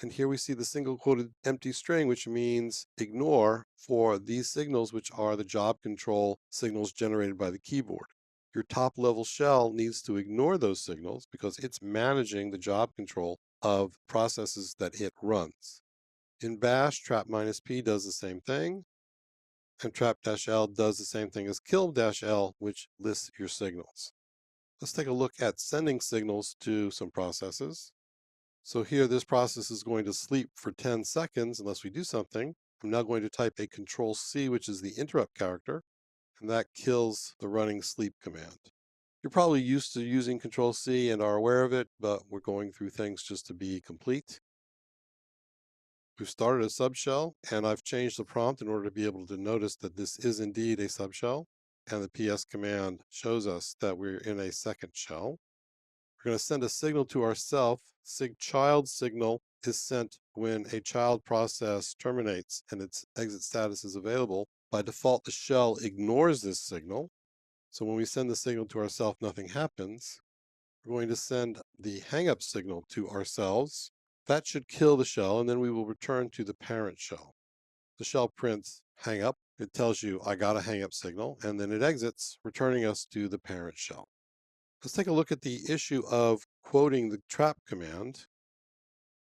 S1: And here we see the single quoted empty string, which means ignore for these signals, which are the job control signals generated by the keyboard. Your top level shell needs to ignore those signals because it's managing the job control of processes that it runs. In bash, trap -p does the same thing, and trap-l does the same thing as kill-l, which lists your signals. Let's take a look at sending signals to some processes. So here, this process is going to sleep for 10 seconds unless we do something. I'm now going to type a Control-C, which is the interrupt character, and that kills the running sleep command. You're probably used to using Control-C and are aware of it, but we're going through things just to be complete. We've started a subshell, and I've changed the prompt in order to be able to notice that this is indeed a subshell, and the PS command shows us that we're in a second shell. We're going to send a signal to ourself. Sig_child signal is sent when a child process terminates and its exit status is available. By default, the shell ignores this signal. So when we send the signal to ourself, nothing happens. We're going to send the hang-up signal to ourselves. That should kill the shell, and then we will return to the parent shell. The shell prints hang up. It tells you I got a hang up signal, and then it exits, returning us to the parent shell. Let's take a look at the issue of quoting the trap command.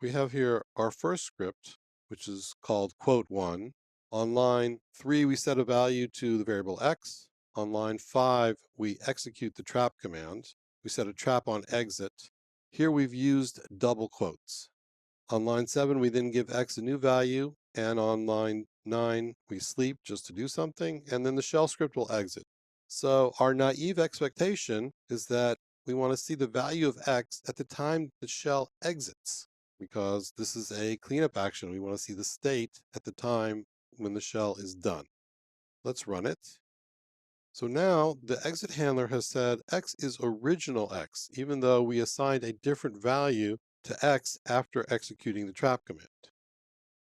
S1: We have here our first script, which is called quote1. On line 3, we set a value to the variable x. On line 5, we execute the trap command. We set a trap on exit. Here we've used double quotes. On line 7, we then give x a new value, and on line 9, we sleep just to do something, and then the shell script will exit. So our naive expectation is that we want to see the value of x at the time the shell exits, because this is a cleanup action. We want to see the state at the time when the shell is done. Let's run it. So now the exit handler has said x is original x, even though we assigned a different value to x after executing the trap command.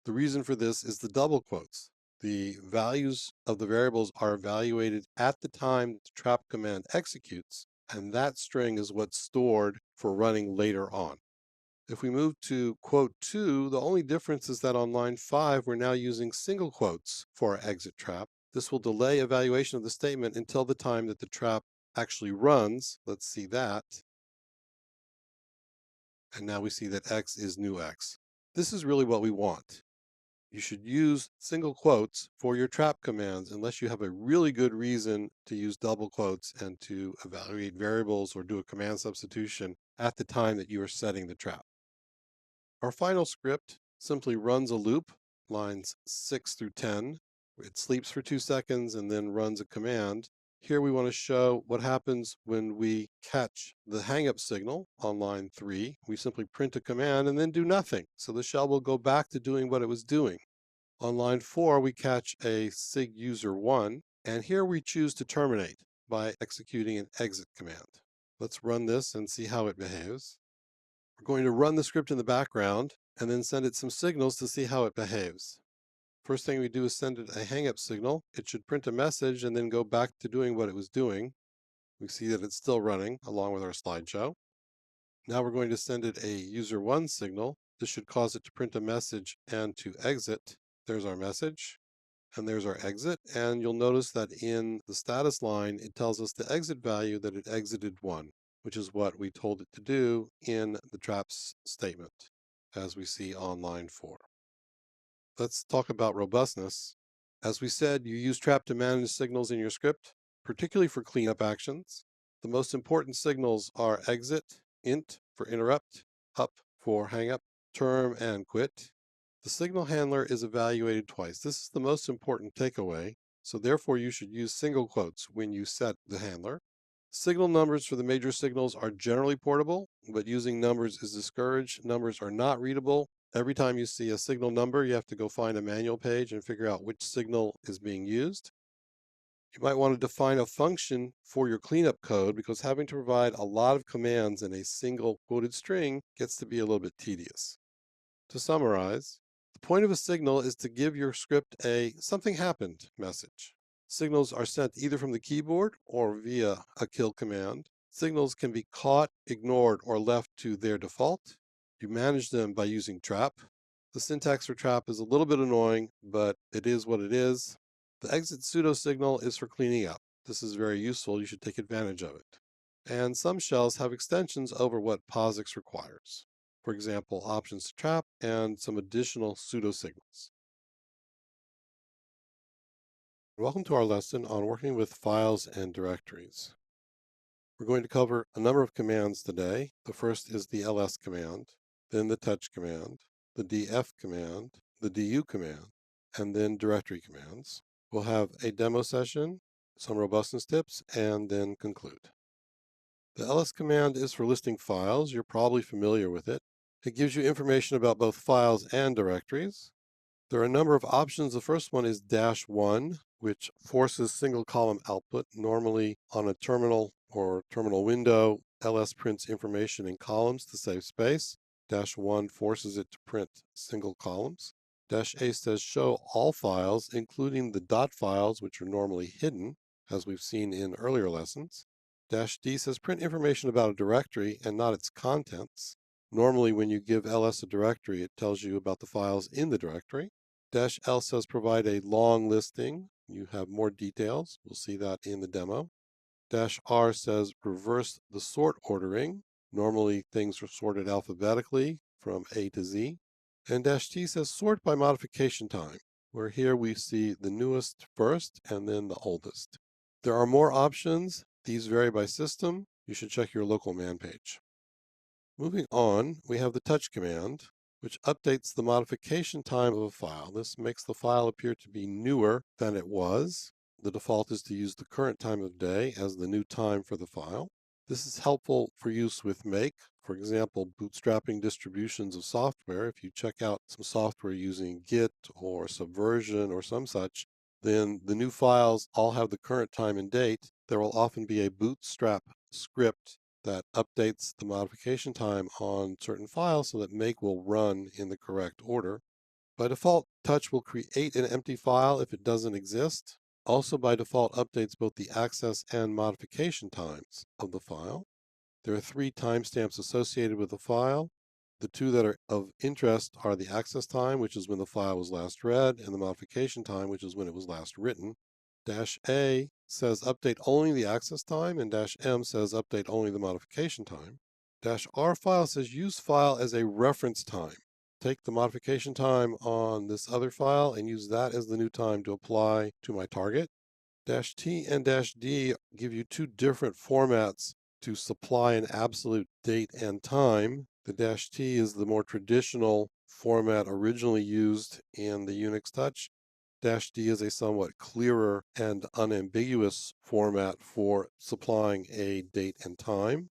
S1: The reason for this is the double quotes. The values of the variables are evaluated at the time the trap command executes, and that string is what's stored for running later on. If we move to quote 2, the only difference is that on line 5, we're now using single quotes for our exit trap. This will delay evaluation of the statement until the time that the trap actually runs. Let's see that. And now we see that x is new x. This is really what we want. You should use single quotes for your trap commands unless you have a really good reason to use double quotes and to evaluate variables or do a command substitution at the time that you are setting the trap. Our final script simply runs a loop, lines 6 through 10. It sleeps for 2 seconds and then runs a command. Here we want to show what happens when we catch the hang-up signal on line 3. We simply print a command and then do nothing. So the shell will go back to doing what it was doing. On line 4, we catch a sig user1, and here we choose to terminate by executing an exit command. Let's run this and see how it behaves. We're going to run the script in the background and then send it some signals to see how it behaves. First thing we do is send it a hang-up signal. It should print a message and then go back to doing what it was doing. We see that it's still running along with our slideshow. Now we're going to send it a user1 signal. This should cause it to print a message and to exit. There's our message, and there's our exit. And you'll notice that in the status line, it tells us the exit value that it exited 1, which is what we told it to do in the traps statement, as we see on line 4. Let's talk about robustness. As we said, you use trap to manage signals in your script, particularly for cleanup actions. The most important signals are exit, int for interrupt, up for hangup, term, and quit. The signal handler is evaluated twice. This is the most important takeaway, so therefore you should use single quotes when you set the handler. Signal numbers for the major signals are generally portable, but using numbers is discouraged. Numbers are not readable. Every time you see a signal number, you have to go find a manual page and figure out which signal is being used. You might want to define a function for your cleanup code because having to provide a lot of commands in a single quoted string gets to be a little bit tedious. To summarize, the point of a signal is to give your script a "something happened" message. Signals are sent either from the keyboard or via a kill command. Signals can be caught, ignored, or left to their default. You manage them by using trap. The syntax for trap is a little bit annoying, but it is what it is. The exit pseudo signal is for cleaning up. This is very useful. You should take advantage of it. And some shells have extensions over what POSIX requires. For example, options to trap and some additional pseudo signals. Welcome to our lesson on working with files and directories. We're going to cover a number of commands today. The first is the ls command, then the touch command, the df command, the du command, and then directory commands. We'll have a demo session, some robustness tips, and then conclude. The ls command is for listing files. You're probably familiar with it. It gives you information about both files and directories. There are a number of options. The first one is -1, which forces single column output. Normally on a terminal or terminal window, ls prints information in columns to save space. -1 forces it to print single columns. -a says show all files, including the dot files, which are normally hidden, as we've seen in earlier lessons. -d says print information about a directory and not its contents. Normally, when you give ls a directory, it tells you about the files in the directory. -l says provide a long listing. You have more details. We'll see that in the demo. -r says reverse the sort ordering. Normally, things are sorted alphabetically from A to Z. And -t says sort by modification time, where here we see the newest first and then the oldest. There are more options. These vary by system. You should check your local man page. Moving on, we have the touch command, which updates the modification time of a file. This makes the file appear to be newer than it was. The default is to use the current time of day as the new time for the file. This is helpful for use with make. For example, bootstrapping distributions of software. If you check out some software using Git or Subversion or some such, then the new files all have the current time and date. There will often be a bootstrap script that updates the modification time on certain files so that make will run in the correct order. By default, touch will create an empty file if it doesn't exist. Also by default updates both the access and modification times of the file. There are 3 timestamps associated with the file. The 2 that are of interest are the access time, which is when the file was last read, and the modification time, which is when it was last written. -a says update only the access time, and -m says update only the modification time. -r file says use file as a reference time. Take the modification time on this other file and use that as the new time to apply to my target. -t and -d give you 2 different formats to supply an absolute date and time. The -t is the more traditional format originally used in the Unix Touch. -d is a somewhat clearer and unambiguous format for supplying a date and time.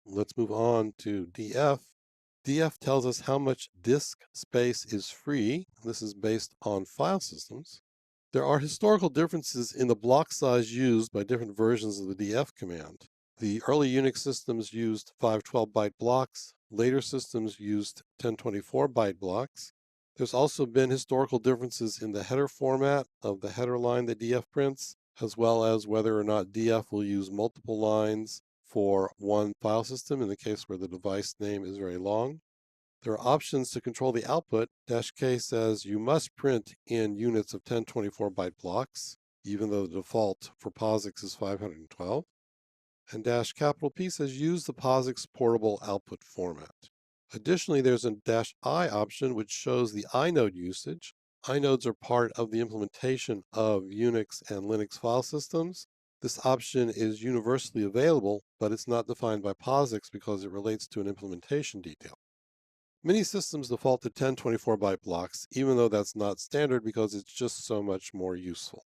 S1: Let's move on to df. df tells us how much disk space is free. This is based on file systems. There are historical differences in the block size used by different versions of the df command. The early Unix systems used 512-byte blocks. Later systems used 1024-byte blocks. There's also been historical differences in the header format of the header line that df prints, as well as whether or not df will use multiple lines for one file system in the case where the device name is very long. There are options to control the output. -k says you must print in units of 1024-byte blocks, even though the default for POSIX is 512. And -P says use the POSIX portable output format. Additionally, there's a -I option which shows the inode usage. inodes are part of the implementation of Unix and Linux file systems. This option is universally available, but it's not defined by POSIX because it relates to an implementation detail. Many systems default to 10 24-byte blocks, even though that's not standard because it's just so much more useful.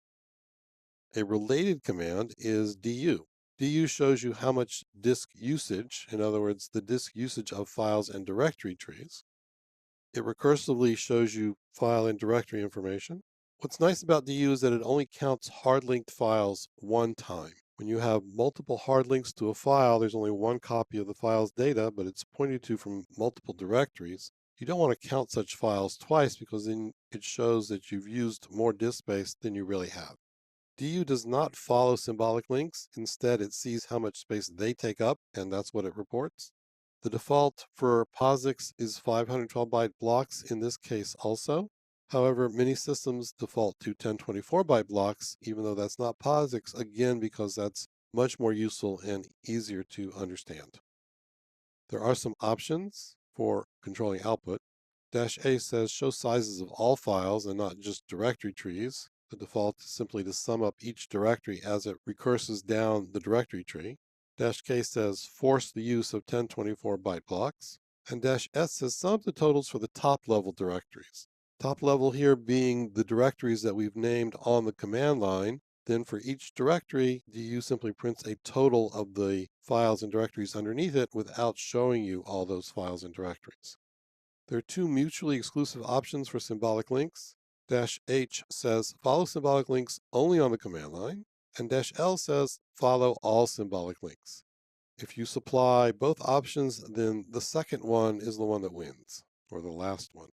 S1: A related command is du. Du shows you how much disk usage, in other words, the disk usage of files and directory trees. It recursively shows you file and directory information. What's nice about du is that it only counts hard-linked files one time. When you have multiple hard links to a file, there's only one copy of the file's data, but it's pointed to from multiple directories. You don't want to count such files twice because then it shows that you've used more disk space than you really have. Du does not follow symbolic links. Instead, it sees how much space they take up, and that's what it reports. The default for POSIX is 512-byte blocks in this case also. However, many systems default to 1024-byte blocks, even though that's not POSIX, again, because that's much more useful and easier to understand. There are some options for controlling output. -A says show sizes of all files and not just directory trees. The default is simply to sum up each directory as it recurses down the directory tree. -K says force the use of 1024-byte blocks. And -S says sum up the totals for the top level directories. Top level here being the directories that we've named on the command line. Then for each directory, du simply prints a total of the files and directories underneath it without showing you all those files and directories. There are two mutually exclusive options for symbolic links. -H says follow symbolic links only on the command line, and -L says follow all symbolic links. If you supply both options, then the second one is the one that wins, or the last one.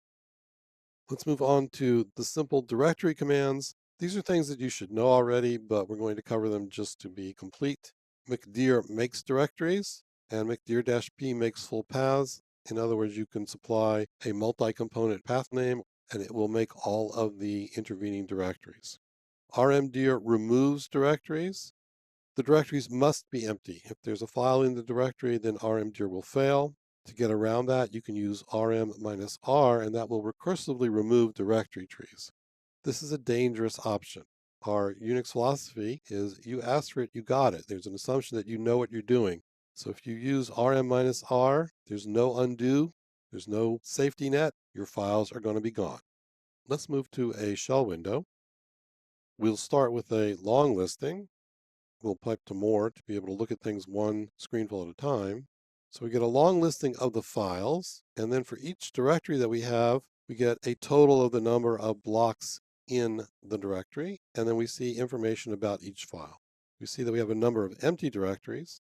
S1: Let's move on to the simple directory commands. These are things that you should know already, but we're going to cover them just to be complete. mkdir makes directories, and mkdir-p makes full paths. In other words, you can supply a multi-component path name, and it will make all of the intervening directories. rmdir removes directories. The directories must be empty. If there's a file in the directory, then rmdir will fail. To get around that, you can use rm-r, and that will recursively remove directory trees. This is a dangerous option. Our Unix philosophy is you ask for it, you got it. There's an assumption that you know what you're doing. So if you use rm-r, there's no undo, there's no safety net, your files are going to be gone. Let's move to a shell window. We'll start with a long listing. We'll pipe to more to be able to look at things one screenful at a time. So we get a long listing of the files, and then for each directory that we have, we get a total of the number of blocks in the directory, and then we see information about each file. We see that we have a number of empty directories.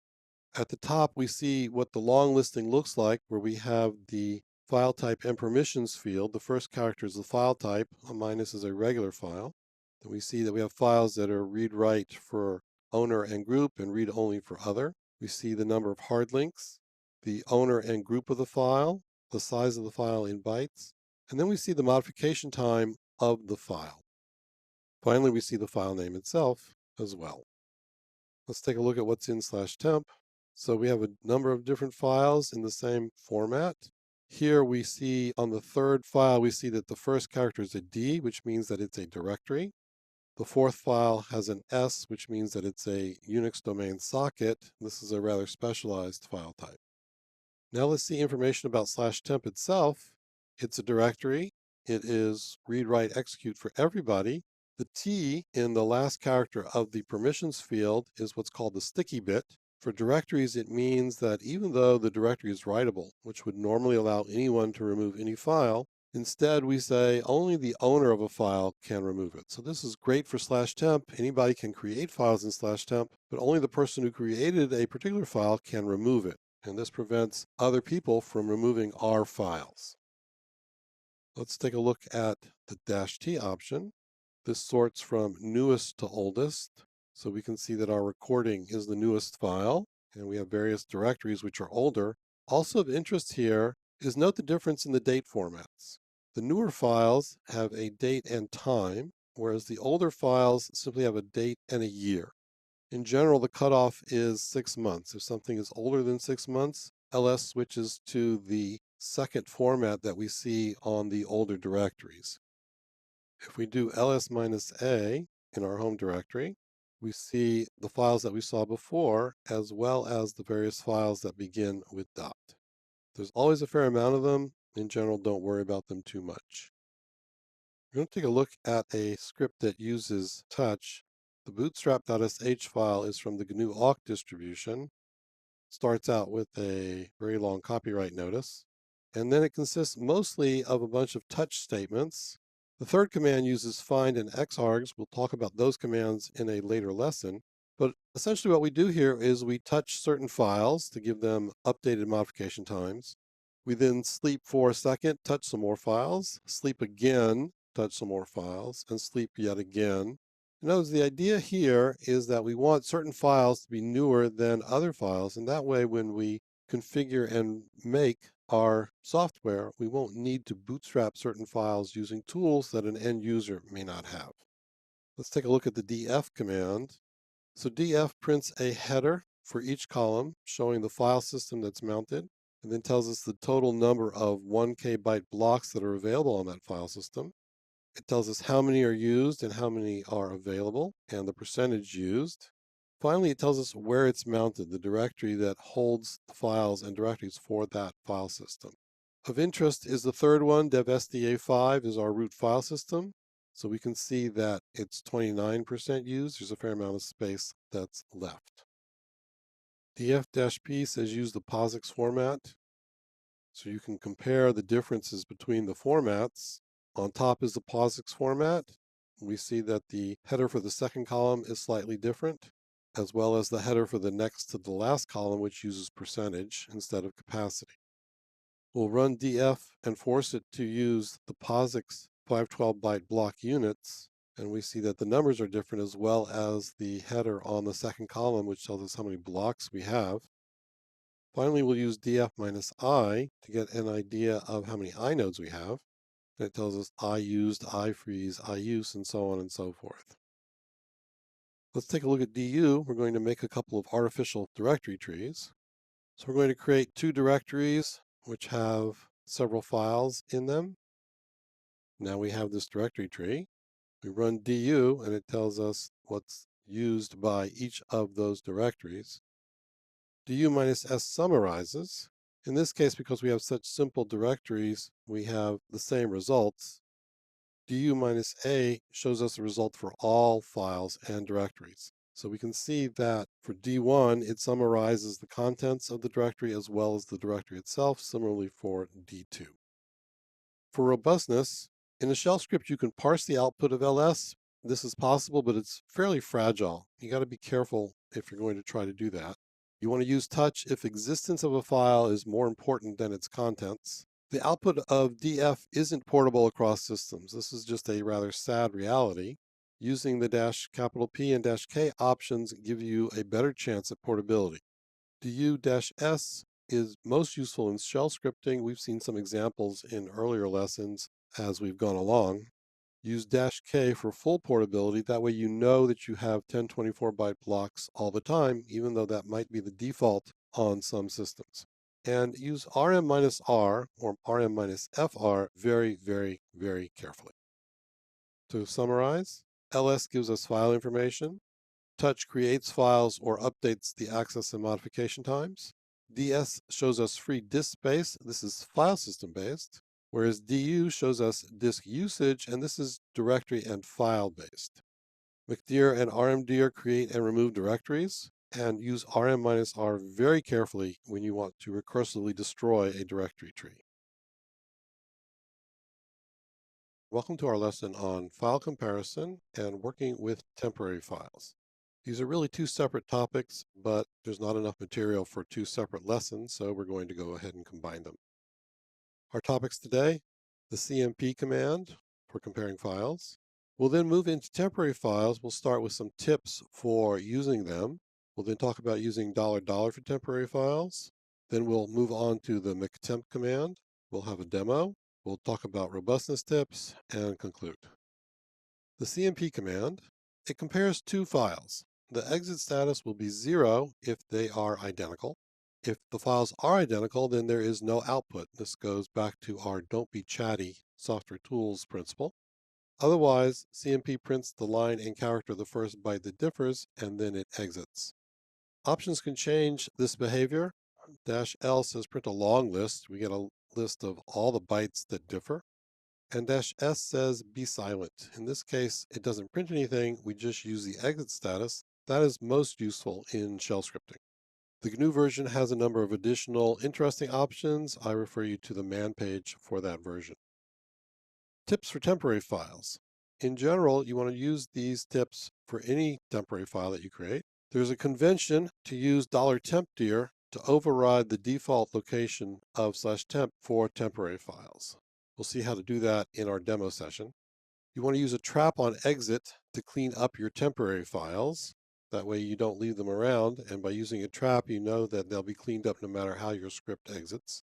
S1: At the top, we see what the long listing looks like, where we have the file type and permissions field. The first character is the file type, a minus is a regular file. Then we see that we have files that are read-write for owner and group and read-only for other. We see the number of hard links, the owner and group of the file, the size of the file in bytes, and then we see the modification time of the file. Finally, we see the file name itself as well. Let's take a look at what's in /temp. So we have a number of different files in the same format. Here we see on the third file, we see that the first character is a D, which means that it's a directory. The fourth file has an S, which means that it's a Unix domain socket. This is a rather specialized file type. Now let's see information about /temp itself. It's a directory. It is read, write, execute for everybody. The T in the last character of the permissions field is what's called the sticky bit. For directories, it means that even though the directory is writable, which would normally allow anyone to remove any file, instead we say only the owner of a file can remove it. So this is great for /temp. Anybody can create files in /temp, but only the person who created a particular file can remove it. And this prevents other people from removing our files. Let's take a look at the -t option. This sorts from newest to oldest. So we can see that our recording is the newest file, and we have various directories which are older. Also of interest here is note the difference in the date formats. The newer files have a date and time, whereas the older files simply have a date and a year. In general, the cutoff is 6 months. If something is older than 6 months, ls switches to the second format that we see on the older directories. If we do ls-a in our home directory, we see the files that we saw before, as well as the various files that begin with dot. There's always a fair amount of them. In general, don't worry about them too much. We're going to take a look at a script that uses touch. The bootstrap.sh file is from the GNU awk distribution. Starts out with a very long copyright notice, and then it consists mostly of a bunch of touch statements. The third command uses find and xargs. We'll talk about those commands in a later lesson. But essentially what we do here is we touch certain files to give them updated modification times. We then sleep for a second, touch some more files, sleep again, touch some more files, and sleep yet again. Notice the idea here is that we want certain files to be newer than other files, and that way when we configure and make our software, we won't need to bootstrap certain files using tools that an end user may not have. Let's take a look at the df command. So df prints a header for each column showing the file system that's mounted, and then tells us the total number of 1K byte blocks that are available on that file system. It tells us how many are used and how many are available, and the percentage used. Finally, it tells us where it's mounted, the directory that holds the files and directories for that file system. Of interest is the third one, devsda5 is our root file system. So we can see that it's 29% used. There's a fair amount of space that's left. df-p says use the POSIX format. So you can compare the differences between the formats. On top is the POSIX format. We see that the header for the second column is slightly different, as well as the header for the next to the last column, which uses percentage instead of capacity. We'll run df and force it to use the POSIX 512 byte block units, and we see that the numbers are different as well as the header on the second column, which tells us how many blocks we have. Finally, we'll use df-i to get an idea of how many inodes we have. And it tells us I used, I freeze, I use, and so on and so forth. Let's take a look at du. We're going to make a couple of artificial directory trees. So we're going to create two directories which have several files in them. Now we have this directory tree. We run du and it tells us what's used by each of those directories. du-s summarizes. In this case, because we have such simple directories, we have the same results. du-a shows us the result for all files and directories. So we can see that for D1, it summarizes the contents of the directory as well as the directory itself, similarly for D2. For robustness, in a shell script, you can parse the output of ls. This is possible, but it's fairly fragile. You got to be careful if you're going to try to do that. You want to use touch if existence of a file is more important than its contents. The output of df isn't portable across systems. This is just a rather sad reality. Using the -P and -K options give you a better chance at portability. du-s is most useful in shell scripting. We've seen some examples in earlier lessons as we've gone along. Use -K for full portability. That way you know that you have 1024 byte blocks all the time, even though that might be the default on some systems. And use rm-r or rm-fr very, very, very carefully. To summarize, ls gives us file information. Touch creates files or updates the access and modification times. ds shows us free disk space. This is file system based. Whereas du shows us disk usage, and this is directory and file based. mcdir and rmdir create and remove directories, and use rm-r very carefully when you want to recursively destroy a directory tree. Welcome to our lesson on file comparison and working with temporary files. These are really two separate topics, but there's not enough material for two separate lessons, so we're going to go ahead and combine them. Our topics today, the cmp command for comparing files. We'll then move into temporary files. We'll start with some tips for using them. We'll then talk about using $$ for temporary files. Then we'll move on to the mctemp command. We'll have a demo. We'll talk about robustness tips and conclude. The cmp command, it compares two files. The exit status will be 0 if they are identical. If the files are identical, then there is no output. This goes back to our don't be chatty software tools principle. Otherwise, CMP prints the line and character of the first byte that differs, and then it exits. Options can change this behavior. -L says print a long list. We get a list of all the bytes that differ. And -S says be silent. In this case, it doesn't print anything. We just use the exit status. That is most useful in shell scripting. The GNU version has a number of additional interesting options. I refer you to the man page for that version. Tips for temporary files. In general, you want to use these tips for any temporary file that you create. There's a convention to use $tempdir to override the default location of /temp for temporary files. We'll see how to do that in our demo session. You want to use a trap on exit to clean up your temporary files. That way you don't leave them around, and by using a trap, you know that they'll be cleaned up no matter how your script exits.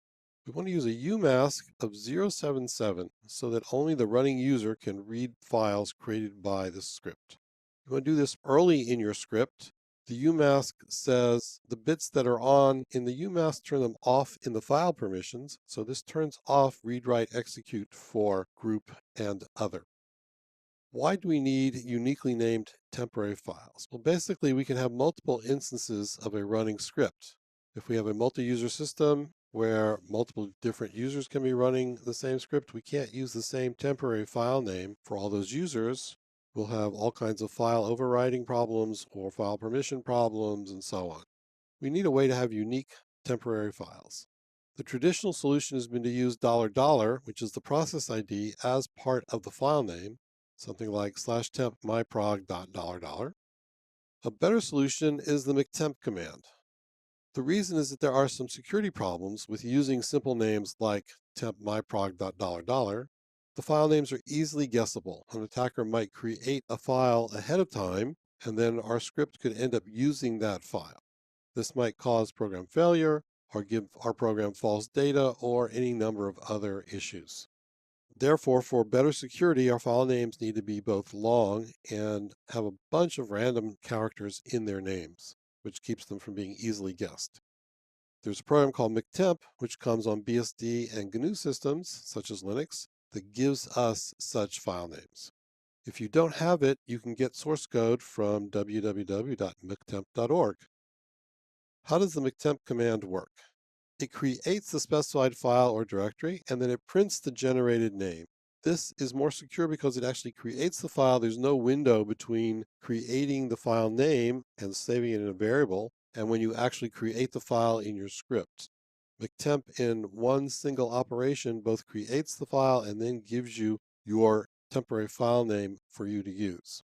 S1: We want to use a umask of 077 so that only the running user can read files created by this script. You want to do this early in your script. The umask says the bits that are on in the umask, turn them off in the file permissions. So this turns off read, write, execute for group and other. Why do we need uniquely named temporary files? Well, basically, we can have multiple instances of a running script. If we have a multi-user system where multiple different users can be running the same script, we can't use the same temporary file name for all those users. We'll have all kinds of file overriding problems or file permission problems and so on. We need a way to have unique temporary files. The traditional solution has been to use $, which is the process ID, as part of the file name, something like /temp myprog.$. A better solution is the mctemp command. The reason is that there are some security problems with using simple names like temp myprog.$. The file names are easily guessable. An attacker might create a file ahead of time, and then our script could end up using that file. This might cause program failure, or give our program false data, or any number of other issues. Therefore, for better security, our file names need to be both long and have a bunch of random characters in their names, which keeps them from being easily guessed. There's a program called mctemp, which comes on BSD and GNU systems, such as Linux, that gives us such file names. If you don't have it, you can get source code from www.mctemp.org. How does the mctemp command work? It creates the specified file or directory, and then it prints the generated name. This is more secure because it actually creates the file. There's no window between creating the file name and saving it in a variable and when you actually create the file in your script. mctemp in one single operation both creates the file and then gives you your temporary file name for you to use.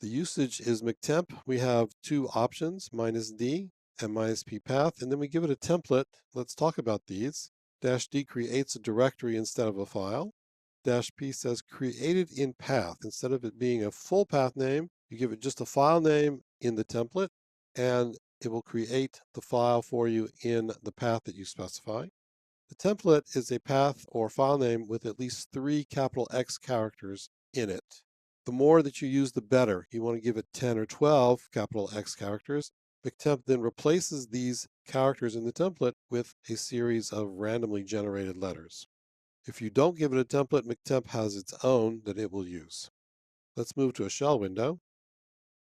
S1: The usage is mctemp. We have two options, -d and -p path, and then we give it a template. Let's talk about these. -d creates a directory instead of a file. -p says created in path. Instead of it being a full path name, you give it just a file name in the template, and it will create the file for you in the path that you specify. The template is a path or file name with at least 3 capital X characters in it. The more that you use, the better. You want to give it 10 or 12 capital X characters. mctemp then replaces these characters in the template with a series of randomly generated letters. If you don't give it a template, mctemp has its own that it will use. Let's move to a shell window.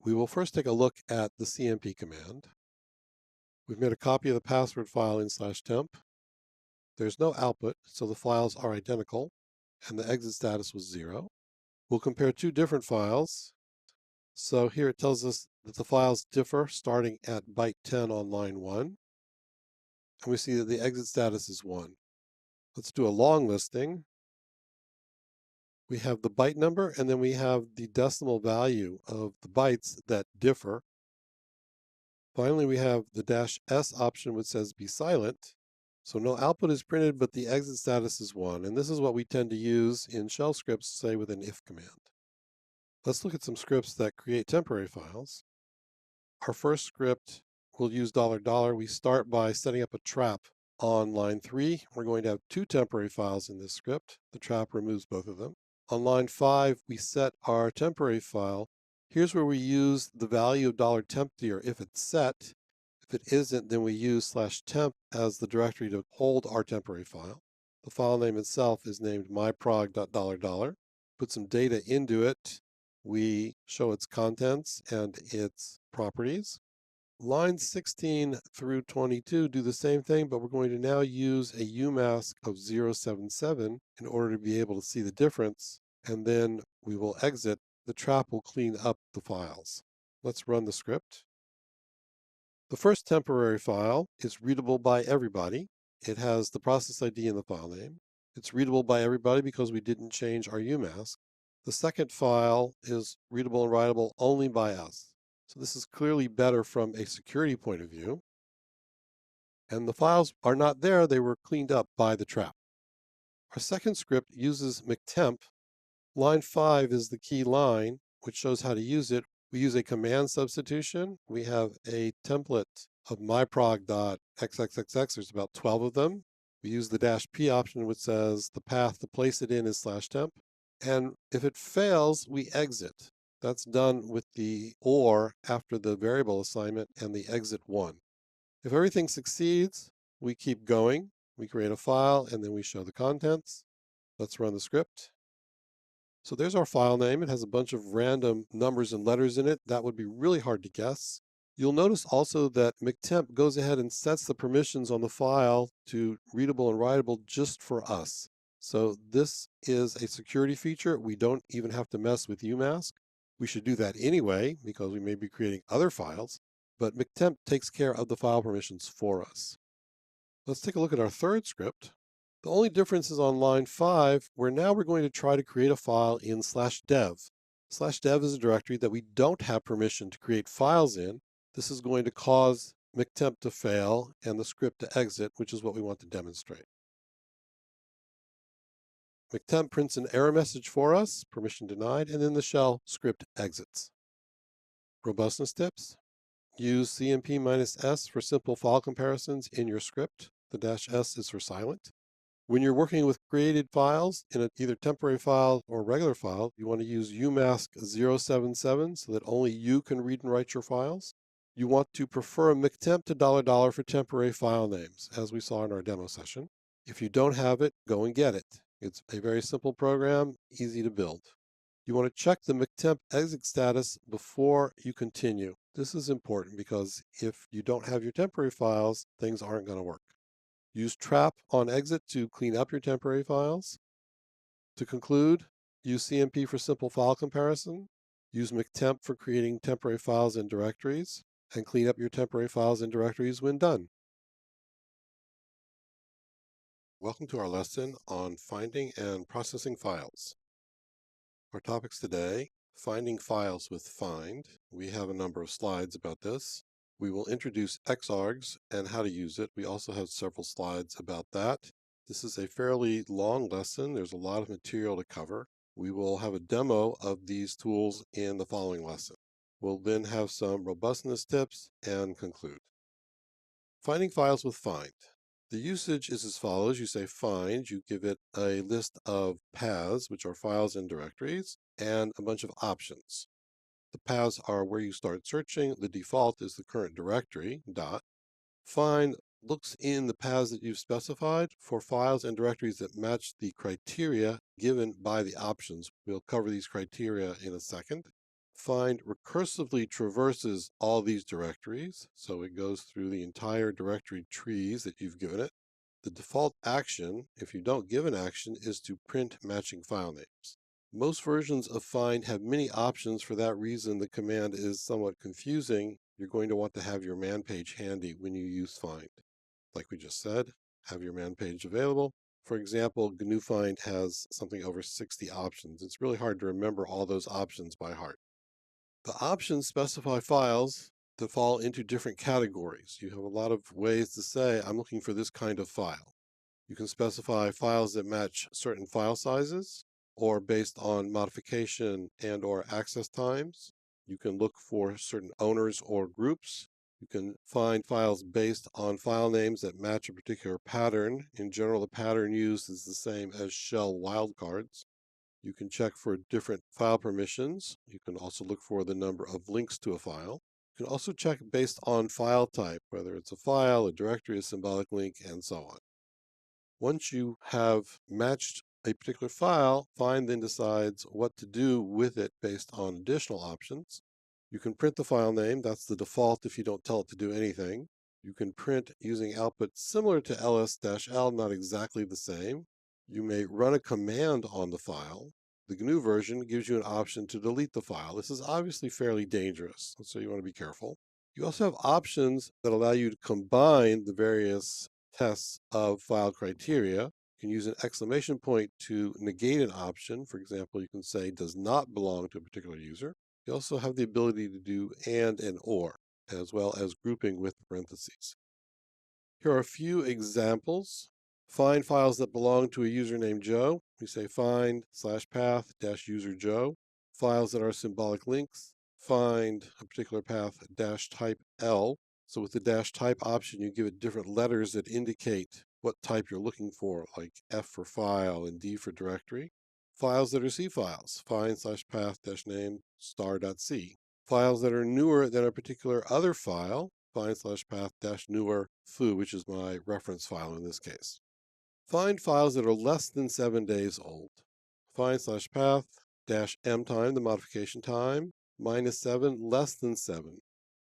S1: We will first take a look at the cmp command. We've made a copy of the password file in /temp. There's no output, so the files are identical, and the exit status was 0. We'll compare two different files. So here it tells us that the files differ starting at byte 10 on line 1. And we see that the exit status is 1. Let's do a long listing. We have the byte number, and then we have the decimal value of the bytes that differ. Finally, we have the -s option, which says be silent. So no output is printed, but the exit status is 1. And this is what we tend to use in shell scripts, say with an if command. Let's look at some scripts that create temporary files. Our first script will use $. We start by setting up a trap on line 3. We're going to have 2 temporary files in this script. The trap removes both of them. On line 5, we set our temporary file. Here's where we use the value of $tempdir if it's set. If it isn't, then we use /temp as the directory to hold our temporary file. The file name itself is named myprog.$. put some data into it, we show its contents and its properties. Lines 16 through 22 do the same thing, but we're going to now use a UMask of 077 in order to be able to see the difference, and then we will exit. The trap will clean up the files. Let's run the script. The first temporary file is readable by everybody. It has the process ID and the file name. It's readable by everybody because we didn't change our UMask. The second file is readable and writable only by us. So this is clearly better from a security point of view. And the files are not there, they were cleaned up by the trap. Our second script uses mctemp. Line 5 is the key line, which shows how to use it. We use a command substitution. We have a template of myprog.xxxx. There's about 12 of them. We use the -p option, which says the path to place it in is /temp. And if it fails, we exit. That's done with the OR after the variable assignment and the exit 1. If everything succeeds, we keep going. We create a file and then we show the contents. Let's run the script. So there's our file name. It has a bunch of random numbers and letters in it. That would be really hard to guess. You'll notice also that mctemp goes ahead and sets the permissions on the file to readable and writable just for us. So this is a security feature. We don't even have to mess with UMask. We should do that anyway because we may be creating other files, but mctemp takes care of the file permissions for us. Let's take a look at our third script. The only difference is on line 5, where now we're going to try to create a file in /dev. /dev is a directory that we don't have permission to create files in. This is going to cause mctemp to fail and the script to exit, which is what we want to demonstrate. mctemp prints an error message for us, permission denied, and then the shell script exits. Robustness tips. Use cmp-s for simple file comparisons in your script. The -s is for silent. When you're working with created files in either temporary file or regular file, you want to use UMask 077 so that only you can read and write your files. You want to prefer a mctemp to $$ for temporary file names, as we saw in our demo session. If you don't have it, go and get it. It's a very simple program, easy to build. You want to check the mctemp exit status before you continue. This is important because if you don't have your temporary files, things aren't going to work. Use trap on exit to clean up your temporary files. To conclude, use CMP for simple file comparison. Use mctemp for creating temporary files and directories, and clean up your temporary files and directories when done. Welcome to our lesson on finding and processing files. Our topics today: finding files with find. We have a number of slides about this. We will introduce xargs and how to use it. We also have several slides about that. This is a fairly long lesson. There's a lot of material to cover. We will have a demo of these tools in the following lesson. We'll then have some robustness tips and conclude. Finding files with find. The usage is as follows. You say find, you give it a list of paths, which are files and directories, and a bunch of options. The paths are where you start searching. The default is the current directory, dot. Find looks in the paths that you've specified for files and directories that match the criteria given by the options. We'll cover these criteria in a second. Find recursively traverses all these directories, so it goes through the entire directory trees that you've given it. The default action, if you don't give an action, is to print matching file names. Most versions of find have many options. For that reason, the command is somewhat confusing. You're going to want to have your man page handy when you use find. Like we just said, have your man page available. For example, GNU Find has something over 60 options. It's really hard to remember all those options by heart. The options specify files that fall into different categories. You have a lot of ways to say, I'm looking for this kind of file. You can specify files that match certain file sizes, or based on modification and or access times. You can look for certain owners or groups. You can find files based on file names that match a particular pattern. In general, the pattern used is the same as shell wildcards. You can check for different file permissions. You can also look for the number of links to a file. You can also check based on file type, whether it's a file, a directory, a symbolic link, and so on. Once you have matched a particular file, find then decides what to do with it based on additional options. You can print the file name. That's the default if you don't tell it to do anything. You can print using output similar to ls-l, not exactly the same. You may run a command on the file. The GNU version gives you an option to delete the file. This is obviously fairly dangerous, so you want to be careful. You also have options that allow you to combine the various tests of file criteria. You can use an exclamation point to negate an option. For example, you can say does not belong to a particular user. You also have the ability to do and or, as well as grouping with parentheses. Here are a few examples. Find files that belong to a user named Joe. We say find /path -user Joe. Files that are symbolic links. Find a particular path -type L. So with the -type option, you give it different letters that indicate what type you're looking for, like F for file and D for directory. Files that are C files. Find /path -name star.c. Files that are newer than a particular other file. Find /path -newer foo, which is my reference file in this case. Find files that are less than 7 days old. Find /path -m time, the modification time, -7, less than 7.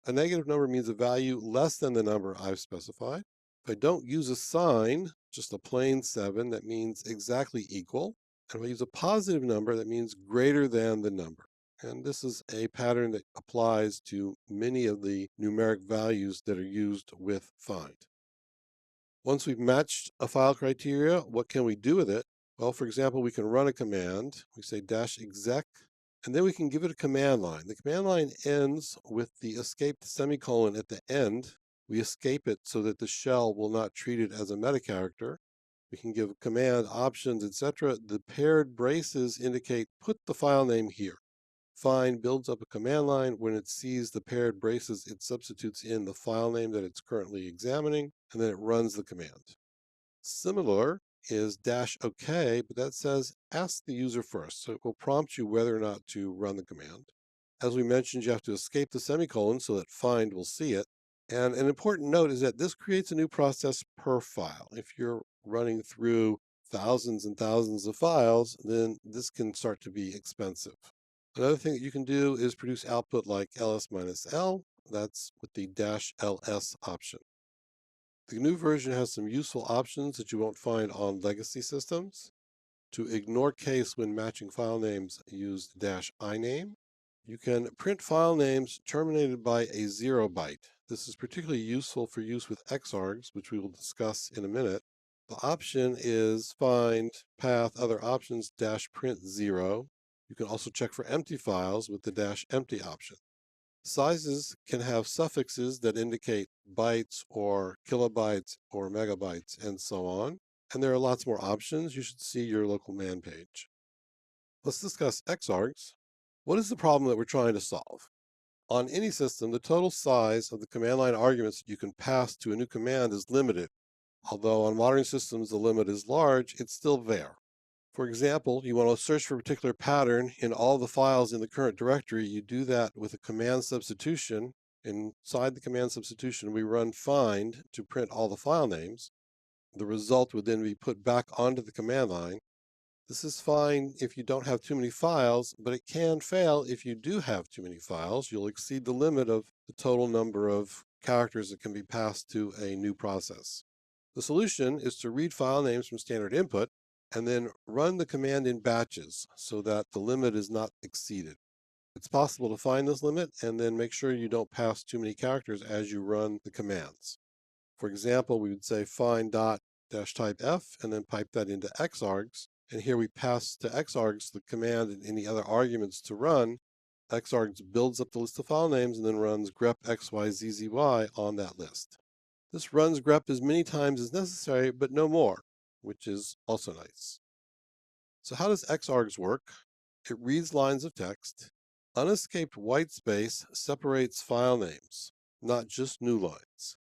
S1: A negative number means a value less than the number I've specified. If I don't use a sign, just a plain 7, that means exactly equal. And if I use a positive number, that means greater than the number. And this is a pattern that applies to many of the numeric values that are used with find. Once we've matched a file criteria, what can we do with it? Well, for example, we can run a command. We say -exec, and then we can give it a command line. The command line ends with the escaped semicolon at the end. We escape it so that the shell will not treat it as a meta character. We can give command options, etc. The paired braces indicate put the file name here. Find builds up a command line. When it sees the paired braces, it substitutes in the file name that it's currently examining, and then it runs the command. Similar is -OK, but that says ask the user first, so it will prompt you whether or not to run the command. As we mentioned, you have to escape the semicolon so that find will see it. And an important note is that this creates a new process per file. If you're running through thousands and thousands of files, then this can start to be expensive. Another thing that you can do is produce output like ls-l. That's with the -ls option. The GNU version has some useful options that you won't find on legacy systems. To ignore case when matching file names, use -iname. You can print file names terminated by a 0 byte. This is particularly useful for use with xargs, which we will discuss in a minute. The option is find path other options -print 0. You can also check for empty files with the -empty option. Sizes can have suffixes that indicate bytes or kilobytes or megabytes and so on. And there are lots more options. You should see your local man page. Let's discuss xargs. What is the problem that we're trying to solve? On any system, the total size of the command line arguments that you can pass to a new command is limited. Although on modern systems the limit is large, it's still there. For example, you want to search for a particular pattern in all the files in the current directory. You do that with a command substitution. Inside the command substitution, we run find to print all the file names. The result would then be put back onto the command line. This is fine if you don't have too many files, but it can fail if you do have too many files. You'll exceed the limit of the total number of characters that can be passed to a new process. The solution is to read file names from standard input and then run the command in batches so that the limit is not exceeded. It's possible to find this limit and then make sure you don't pass too many characters as you run the commands. For example, we would say find -type F and then pipe that into xargs. And here we pass to xargs the command and any other arguments to run. Xargs builds up the list of file names and then runs grep xyzzy on that list. This runs grep as many times as necessary, but no more, which is also nice. So how does xargs work? It reads lines of text. Unescaped white space separates file names, not just new lines.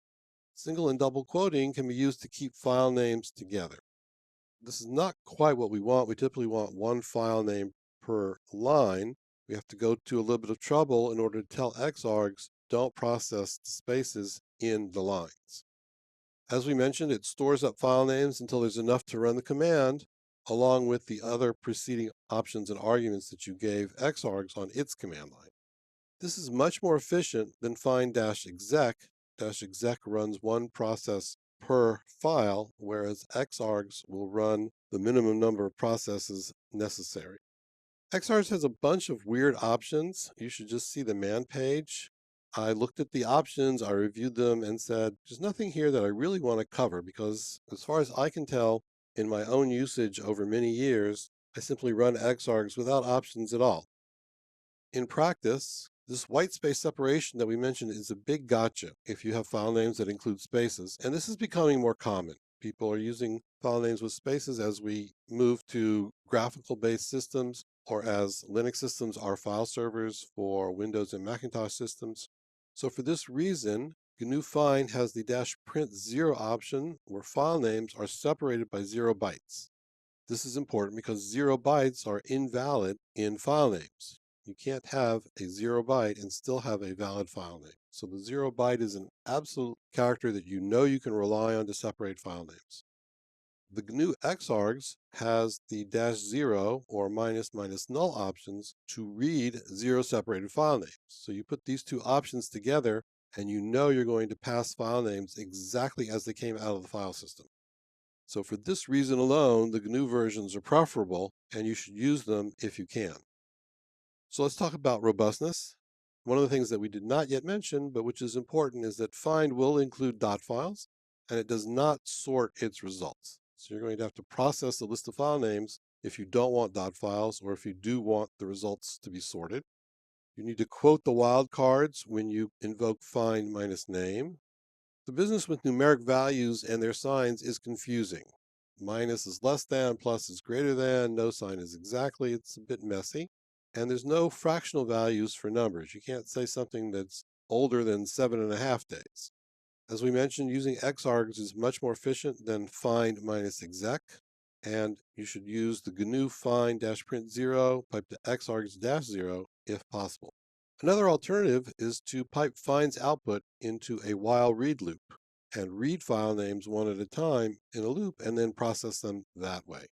S1: Single and double quoting can be used to keep file names together. This is not quite what we want. We typically want one file name per line. We have to go to a little bit of trouble in order to tell xargs don't process the spaces in the lines. As we mentioned, it stores up file names until there's enough to run the command. along with the other preceding options and arguments that you gave xargs on its command line. This is much more efficient than find-exec. -exec runs one process per file, whereas xargs will run the minimum number of processes necessary. Xargs has a bunch of weird options. You should just see the man page. I looked at the options, I reviewed them, and said, there's nothing here that I really want to cover because, as far as I can tell, in my own usage over many years, I simply run xargs without options at all. In practice, this white space separation that we mentioned is a big gotcha if you have file names that include spaces, and this is becoming more common. People are using file names with spaces as we move to graphical-based systems, or as Linux systems are file servers for Windows and Macintosh systems. So for this reason, GNU Find has the -print0 option where file names are separated by 0 bytes. This is important because 0 bytes are invalid in file names. You can't have a 0 byte and still have a valid file name. So the 0 byte is an absolute character that you know you can rely on to separate file names. The GNU xargs has the -0 or --null options to read 0 separated file names. So you put these two options together and you know you're going to pass file names exactly as they came out of the file system. So for this reason alone, the GNU versions are preferable and you should use them if you can. So let's talk about robustness. One of the things that we did not yet mention, but which is important, is that find will include dot files, and it does not sort its results. So you're going to have to process a list of file names if you don't want dot files, or if you do want the results to be sorted. You need to quote the wildcards when you invoke find -name. The business with numeric values and their signs is confusing. Minus is less than, plus is greater than, no sign is exactly. It's a bit messy. And there's no fractional values for numbers. You can't say something that's older than 7.5 days. As we mentioned, using xargs is much more efficient than find -exec, and you should use the GNU find -print0 pipe to xargs -0 if possible. Another alternative is to pipe find's output into a while read loop and read file names one at a time in a loop and then process them that way.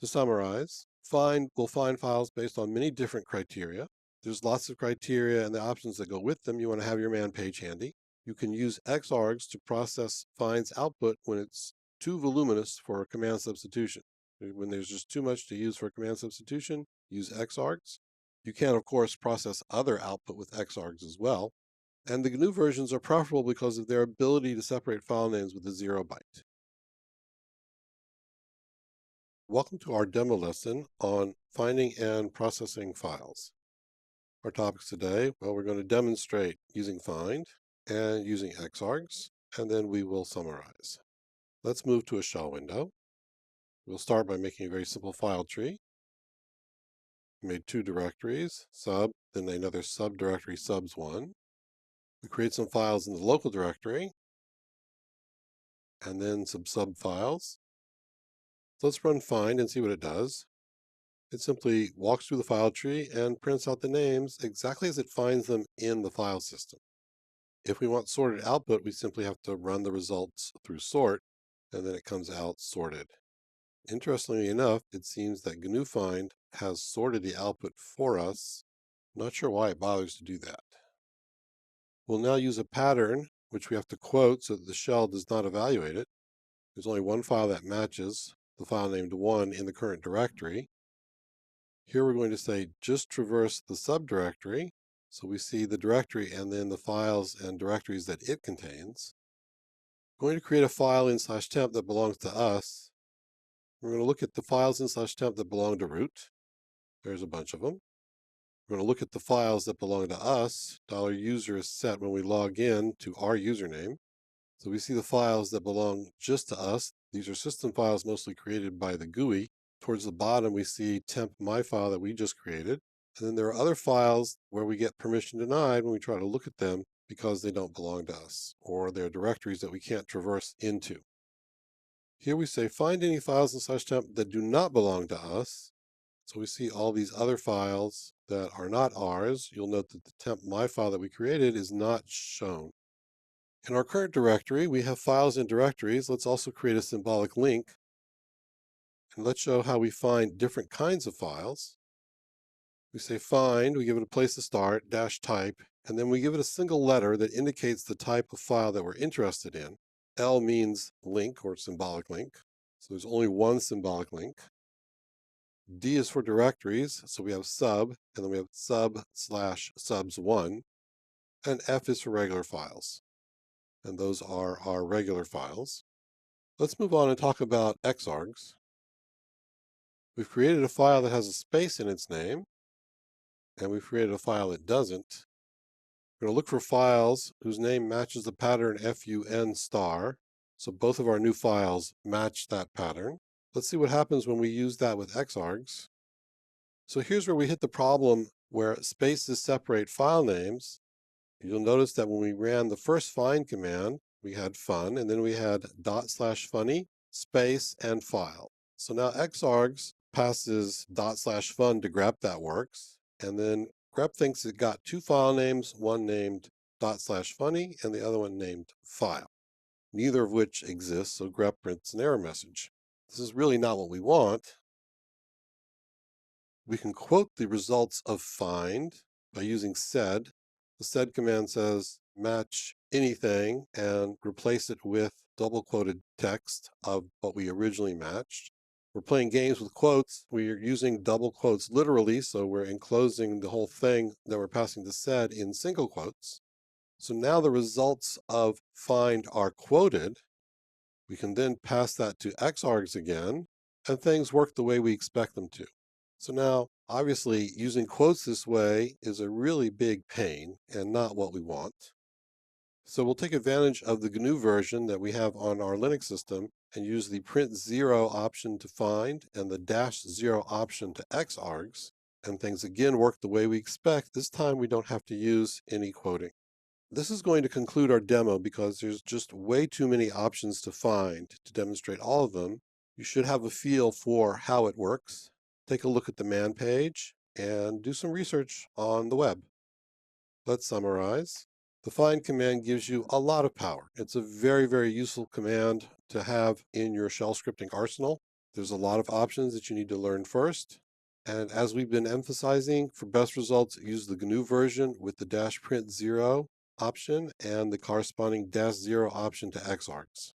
S1: To summarize, find will find files based on many different criteria. There's lots of criteria and the options that go with them. You want to have your man page handy. You can use xargs to process find's output when it's too voluminous for a command substitution. When there's just too much to use for a command substitution, use xargs. You can, of course, process other output with xargs as well. And the GNU versions are preferable because of their ability to separate file names with a 0 byte. Welcome to our demo lesson on finding and processing files. Our topics today, well, we're going to demonstrate using find and using xargs, and then we will summarize. Let's move to a shell window. We'll start by making a very simple file tree. We made 2 directories, sub, then another subdirectory subs1. We create some files in the local directory, and then some sub files. So let's run find and see what it does. It simply walks through the file tree and prints out the names exactly as it finds them in the file system. If we want sorted output, we simply have to run the results through sort, and then it comes out sorted. Interestingly enough, it seems that GNU Find has sorted the output for us. Not sure why it bothers to do that. We'll now use a pattern, which we have to quote so that the shell does not evaluate it. There's only one file that matches, the file named 1 in the current directory. Here we're going to say just traverse the subdirectory, so we see the directory and then the files and directories that it contains. We're going to create a file in /temp that belongs to us. We're going to look at the files in /temp that belong to root. There's a bunch of them. We're going to look at the files that belong to us. $user is set when we log in to our username. So we see the files that belong just to us. These are system files mostly created by the GUI. Towards the bottom, we see temp my file that we just created. And then there are other files where we get permission denied when we try to look at them because they don't belong to us, or they're directories that we can't traverse into. Here we say find any files in /temp that do not belong to us. So we see all these other files that are not ours. You'll note that the temp my file that we created is not shown. In our current directory, we have files and directories. Let's also create a symbolic link. And let's show how we find different kinds of files. We say find, we give it a place to start, dash type, and then we give it a single letter that indicates the type of file that we're interested in. L means link or symbolic link. So there's only one symbolic link. D is for directories, so we have sub, and then we have sub/subs1. And F is for regular files. And those are our regular files. Let's move on and talk about xargs. We've created a file that has a space in its name, and we've created a file that doesn't. We're going to look for files whose name matches the pattern fun star. So both of our new files match that pattern. Let's see what happens when we use that with xargs. So here's where we hit the problem where spaces separate file names. You'll notice that when we ran the first find command, we had fun, and then we had /funny, space, and file. So now xargs passes /fun to grep, that works, and then grep thinks it got two file names, one named /funny and the other one named file, neither of which exists, so grep prints an error message. This is really not what we want. We can quote the results of find by using sed. The sed command says match anything and replace it with double quoted text of what we originally matched. We're playing games with quotes. We're using double quotes literally, so we're enclosing the whole thing that we're passing to sed in single quotes. So now the results of find are quoted. We can then pass that to xargs again, and things work the way we expect them to. So now, obviously, using quotes this way is a really big pain and not what we want. So we'll take advantage of the GNU version that we have on our Linux system and use the print 0 option to find and the -0 option to xargs, and things again work the way we expect. This time we don't have to use any quoting. This is going to conclude our demo because there's just way too many options to find to demonstrate all of them. You should have a feel for how it works. Take a look at the man page and do some research on the web. Let's summarize. The find command gives you a lot of power. It's a very, very useful command to have in your shell scripting arsenal. There's a lot of options that you need to learn first. And as we've been emphasizing, for best results, use the GNU version with the -print0 option and the corresponding -0 option to xargs.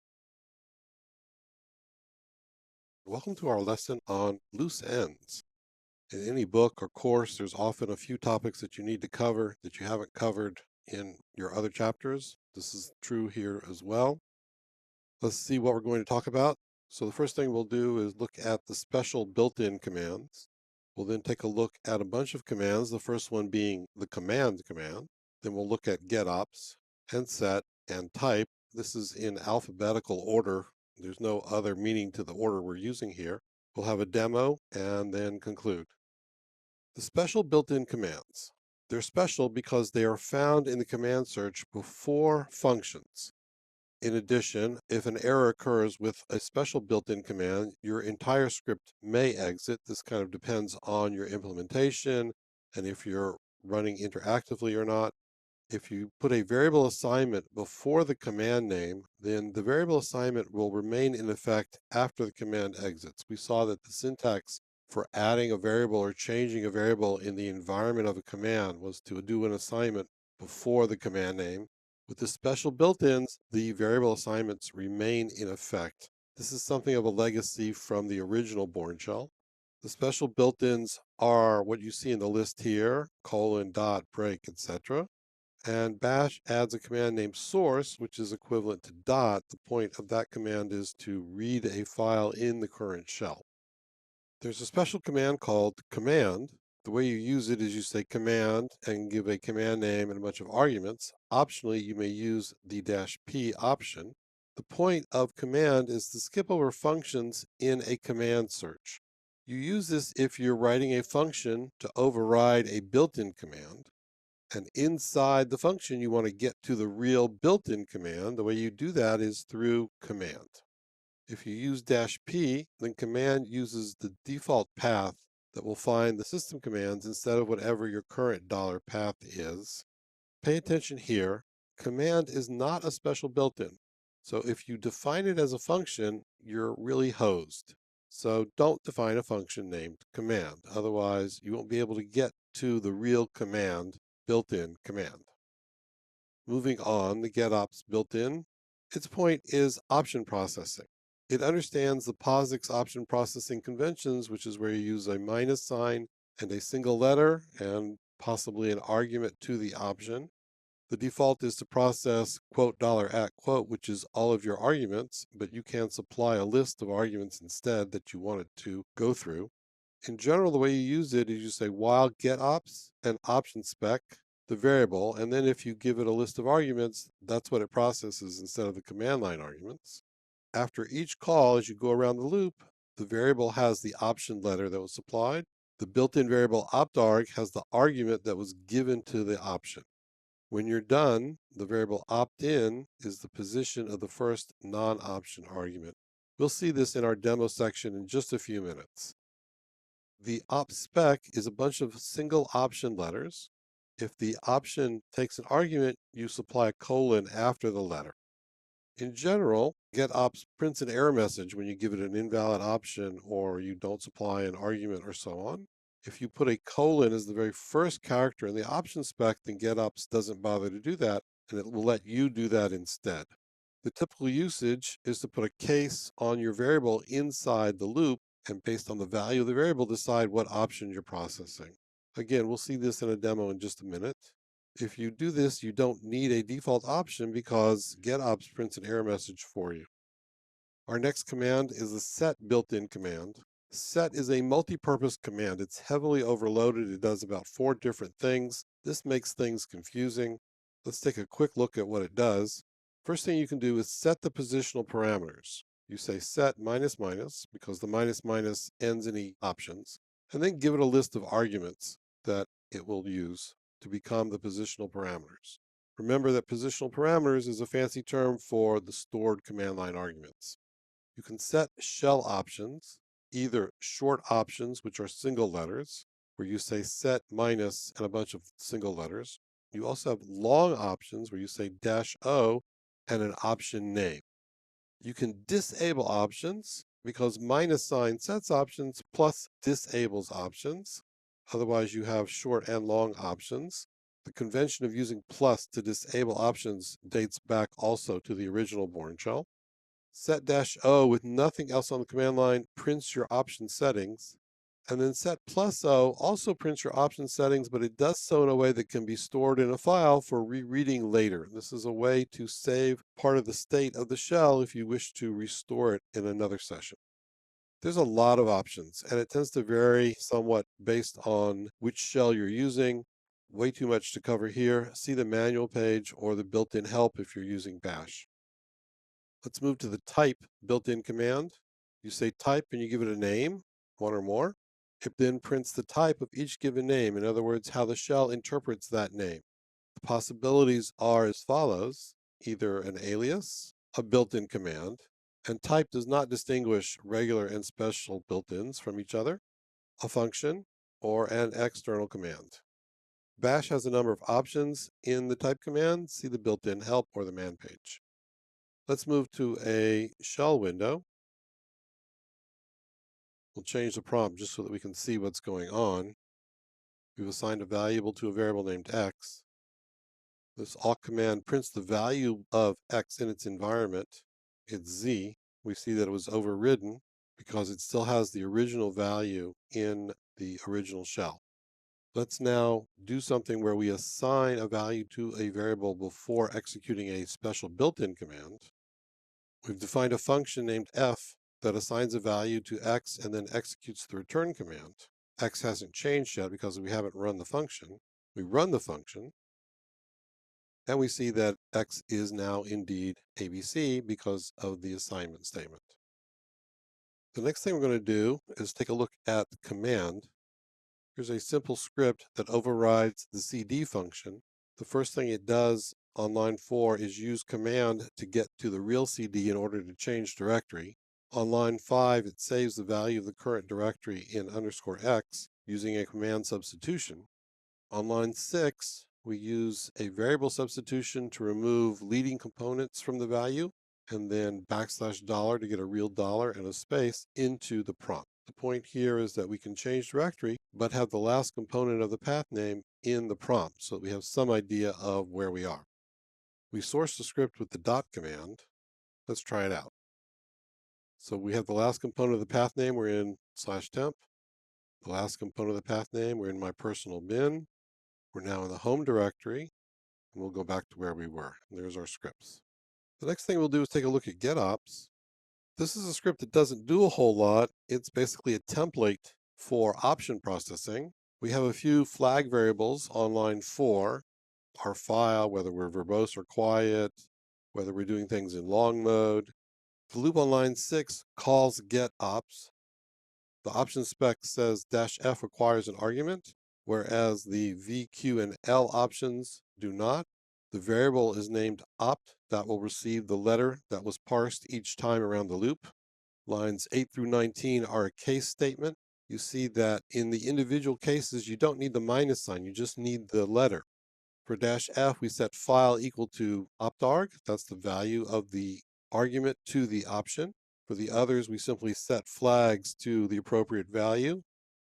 S1: Welcome to our lesson on loose ends. In any book or course, there's often a few topics that you need to cover that you haven't covered in your other chapters. This is true here as well. Let's see what we're going to talk about. So the first thing we'll do is look at the special built-in commands. We'll then take a look at a bunch of commands, the first one being the command command. Then we'll look at getops and set and type. This is in alphabetical order. There's no other meaning to the order we're using here. We'll have a demo and then conclude. The special built-in commands. They're special because they are found in the command search before functions. In addition, if an error occurs with a special built-in command, your entire script may exit. This kind of depends on your implementation and if you're running interactively or not. If you put a variable assignment before the command name, then the variable assignment will remain in effect after the command exits. We saw that the syntax for adding a variable or changing a variable in the environment of a command was to do an assignment before the command name. With the special built-ins, the variable assignments remain in effect. This is something of a legacy from the original Bourne shell. The special built-ins are what you see in the list here, : dot, break, etc. And bash adds a command named source, which is equivalent to dot. The point of that command is to read a file in the current shell. There's a special command called command. The way you use it is you say command and give a command name and a bunch of arguments. Optionally, you may use the -p option. The point of command is to skip over functions in a command search. You use this if you're writing a function to override a built-in command. And inside the function, you want to get to the real built-in command. The way you do that is through command. If you use -p, then command uses the default path that will find the system commands instead of whatever your current $path is. Pay attention here. Command is not a special built-in. So if you define it as a function, you're really hosed. So don't define a function named command. Otherwise, you won't be able to get to the real command, built-in command. Moving on, the getOps built-in, its point is option processing. It understands the POSIX option processing conventions, which is where you use a minus sign and a single letter and possibly an argument to the option. The default is to process quote $@ quote, which is all of your arguments, but you can supply a list of arguments instead that you want it to go through. In general, the way you use it is you say while getOps and option spec, the variable, and then if you give it a list of arguments, that's what it processes instead of the command line arguments. After each call, as you go around the loop, the variable has the option letter that was supplied. The built-in variable optarg has the argument that was given to the option. When you're done, the variable opt-in is the position of the first non-option argument. We'll see this in our demo section in just a few minutes. The op spec is a bunch of single option letters. If the option takes an argument, you supply a colon after the letter. In general, getOps prints an error message when you give it an invalid option or you don't supply an argument or so on. If you put a colon as the very first character in the option spec, then getOps doesn't bother to do that, and it will let you do that instead. The typical usage is to put a case on your variable inside the loop, and based on the value of the variable, decide what option you're processing. Again, we'll see this in a demo in just a minute. If you do this, you don't need a default option because getOps prints an error message for you. Our next command is the set built-in command. Set is a multi-purpose command. It's heavily overloaded. It does about 4 different things. This makes things confusing. Let's take a quick look at what it does. First thing you can do is set the positional parameters. You say set minus minus because the minus minus ends any options, and then give it a list of arguments that it will use to become the positional parameters. Remember that positional parameters is a fancy term for the stored command line arguments. You can set shell options, either short options, which are single letters, where you say set minus and a bunch of single letters. You also have long options where you say -o and an option name. You can disable options because minus sign sets options plus disables options. Otherwise, you have short and long options. The convention of using plus to disable options dates back also to the original Bourne shell. Set-o with nothing else on the command line prints your option settings. And then set +o also prints your option settings, but it does so in a way that can be stored in a file for rereading later. This is a way to save part of the state of the shell if you wish to restore it in another session. There's a lot of options, and it tends to vary somewhat based on which shell you're using. Way too much to cover here. See the manual page or the built-in help if you're using bash. Let's move to the type built-in command. You say type and you give it a name, one or more. It then prints the type of each given name, in other words, how the shell interprets that name. The possibilities are as follows: either an alias, a built-in command, and type does not distinguish regular and special built-ins from each other, a function, or an external command. Bash has a number of options in the type command. See the built-in help or the man page. Let's move to a shell window. We'll change the prompt just so that we can see what's going on. We've assigned a variable to a variable named x. This awk command prints the value of x in its environment. It's z. We see that it was overridden because it still has the original value in the original shell. Let's now do something where we assign a value to a variable before executing a special built-in command. We've defined a function named f that assigns a value to x and then executes the return command. X hasn't changed yet because we haven't run the function. We run the function, and we see that x is now indeed ABC because of the assignment statement. The next thing we're going to do is take a look at the command. Here's a simple script that overrides the cd function. The first thing it does on line 4 is use command to get to the real CD in order to change directory. On line 5, it saves the value of the current directory in _x using a command substitution. On line 6, we use a variable substitution to remove leading components from the value. and then $$ to get a real dollar and a space into the prompt. The point here is that we can change directory, but have the last component of the path name in the prompt, so that we have some idea of where we are. We source the script with the dot command. Let's try it out. So we have the last component of the path name, we're in /temp. The last component of the path name, we're in my personal bin. We're now in the home directory, and we'll go back to where we were. And there's our scripts. The next thing we'll do is take a look at getops. This is a script that doesn't do a whole lot. It's basically a template for option processing. We have a few flag variables on line 4, our file, whether we're verbose or quiet, whether we're doing things in long mode. The loop on line 6 calls getops. The option spec says -f requires an argument, whereas the v, q, and l options do not. The variable is named opt that will receive the letter that was parsed each time around the loop. Lines 8 through 19 are a case statement. You see that in the individual cases, you don't need the minus sign, you just need the letter. For -f, we set file equal to optarg. That's the value of the argument to the option. For the others, we simply set flags to the appropriate value.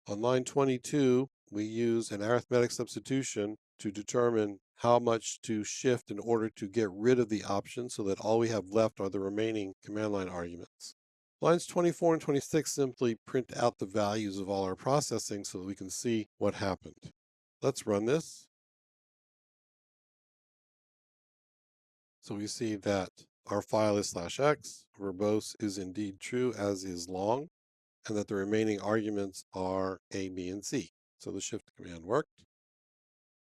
S1: On line 22, we use an arithmetic substitution to determine how much to shift in order to get rid of the option so that all we have left are the remaining command line arguments. Lines 24 and 26 simply print out the values of all our processing so that we can see what happened. Let's run this. So we see that our file is /x, verbose is indeed true, as is long, and that the remaining arguments are A, B, and C. So the shift command worked.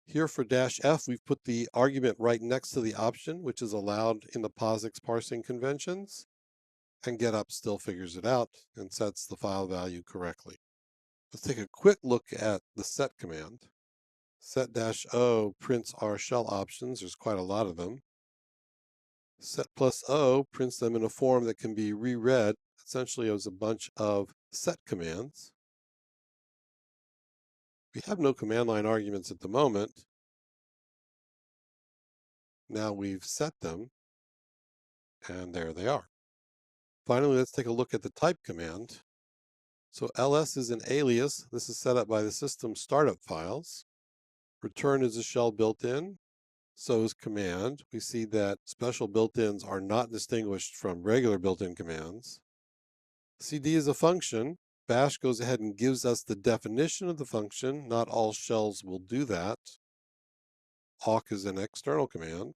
S1: Here for -f, we've put the argument right next to the option, which is allowed in the POSIX parsing conventions, and getup still figures it out and sets the file value correctly. Let's take a quick look at the set command. Set-o prints our shell options. There's quite a lot of them. Set plus O prints them in a form that can be reread, essentially as a bunch of set commands. We have no command line arguments at the moment. Now we've set them, and there they are. Finally, let's take a look at the type command. So ls is an alias. This is set up by the system startup files. Return is a shell built-in. So is command. We see that special built-ins are not distinguished from regular built-in commands. cd is a function. Bash goes ahead and gives us the definition of the function. Not all shells will do that. awk is an external command.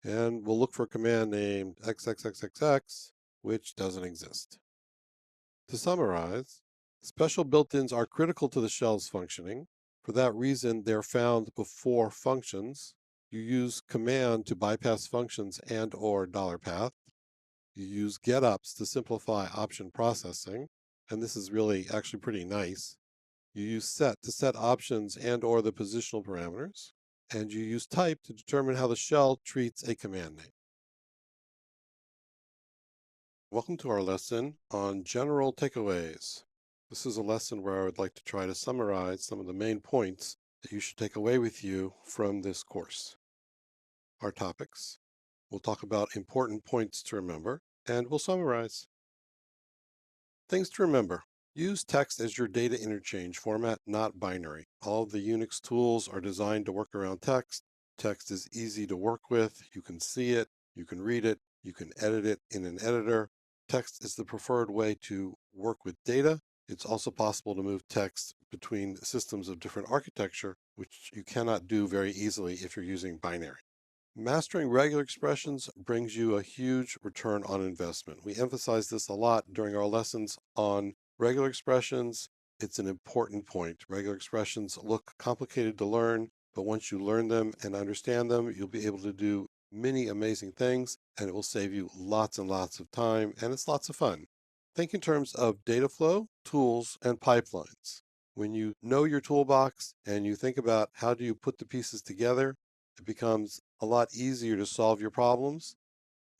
S1: And we'll look for a command named xxxxx, which doesn't exist. To summarize, special built-ins are critical to the shell's functioning. For that reason, they're found before functions. You use command to bypass functions and/or $path. You use getops to simplify option processing, and this is really actually pretty nice. You use set to set options and/or the positional parameters, and you use type to determine how the shell treats a command name. Welcome to our lesson on general takeaways. This is a lesson where I would like to try to summarize some of the main points that you should take away with you from this course. Our topics. We'll talk about important points to remember, and we'll summarize. Things to remember. Use text as your data interchange format, not binary. All of the Unix tools are designed to work around text. Text is easy to work with. You can see it, you can read it, you can edit it in an editor. Text is the preferred way to work with data. It's also possible to move text between systems of different architecture, which you cannot do very easily if you're using binary. Mastering regular expressions brings you a huge return on investment. We emphasize this a lot during our lessons on regular expressions. It's an important point. Regular expressions look complicated to learn, but once you learn them and understand them, you'll be able to do many amazing things, and it will save you lots and lots of time, and it's lots of fun. Think in terms of data flow, tools, and pipelines. When you know your toolbox and you think about how do you put the pieces together, it becomes a lot easier to solve your problems.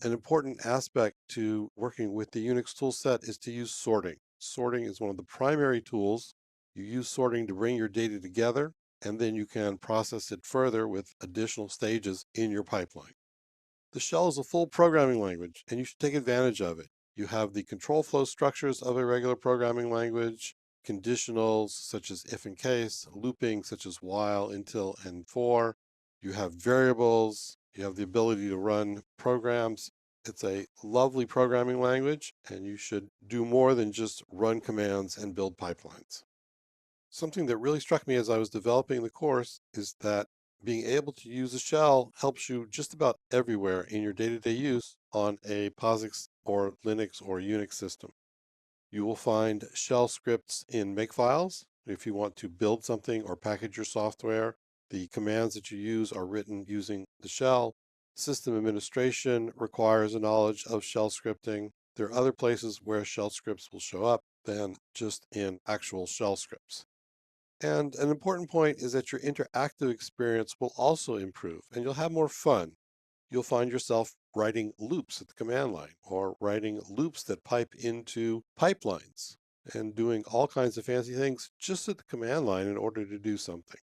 S1: An important aspect to working with the Unix toolset is to use sorting. Sorting is one of the primary tools. You use sorting to bring your data together, and then you can process it further with additional stages in your pipeline. The shell is a full programming language, and you should take advantage of it. You have the control flow structures of a regular programming language, conditionals such as if and case, looping such as while, until, and for. You have variables. You have the ability to run programs. It's a lovely programming language, and you should do more than just run commands and build pipelines. Something that really struck me as I was developing the course is that being able to use a shell helps you just about everywhere in your day-to-day use on a POSIX or Linux or Unix system. You will find shell scripts in makefiles. If you want to build something or package your software, the commands that you use are written using the shell. System administration requires a knowledge of shell scripting. There are other places where shell scripts will show up than just in actual shell scripts. And an important point is that your interactive experience will also improve and you'll have more fun. You'll find yourself writing loops at the command line or writing loops that pipe into pipelines and doing all kinds of fancy things just at the command line in order to do something.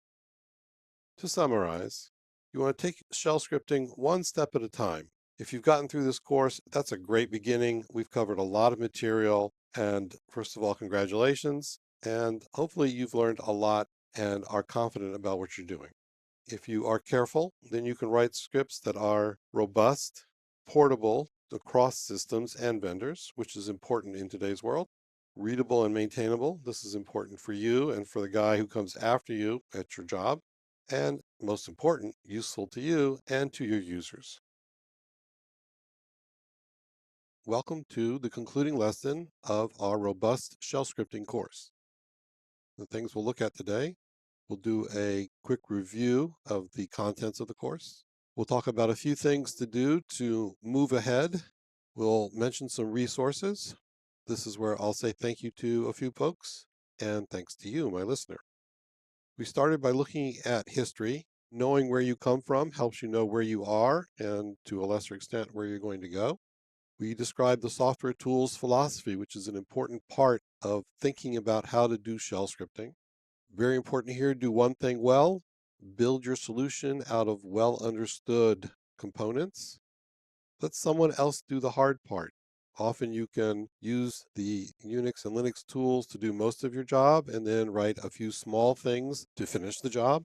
S1: To summarize, you want to take shell scripting one step at a time. If you've gotten through this course, that's a great beginning. We've covered a lot of material, and first of all, congratulations. And hopefully you've learned a lot and are confident about what you're doing. If you are careful, then you can write scripts that are robust, portable across systems and vendors, which is important in today's world. Readable and maintainable. This is important for you and for the guy who comes after you at your job. And most important, useful to you and to your users. Welcome to the concluding lesson of our robust shell scripting course. The things we'll look at today: we'll do a quick review of the contents of the course. We'll talk about a few things to do to move ahead. We'll mention some resources. This is where I'll say thank you to a few folks, and thanks to you, my listener. We started by looking at history. Knowing where you come from helps you know where you are, and to a lesser extent, where you're going to go. We described the software tools philosophy, which is an important part of thinking about how to do shell scripting. Very important here, do one thing well, build your solution out of well understood components. Let someone else do the hard part. Often you can use the Unix and Linux tools to do most of your job and then write a few small things to finish the job.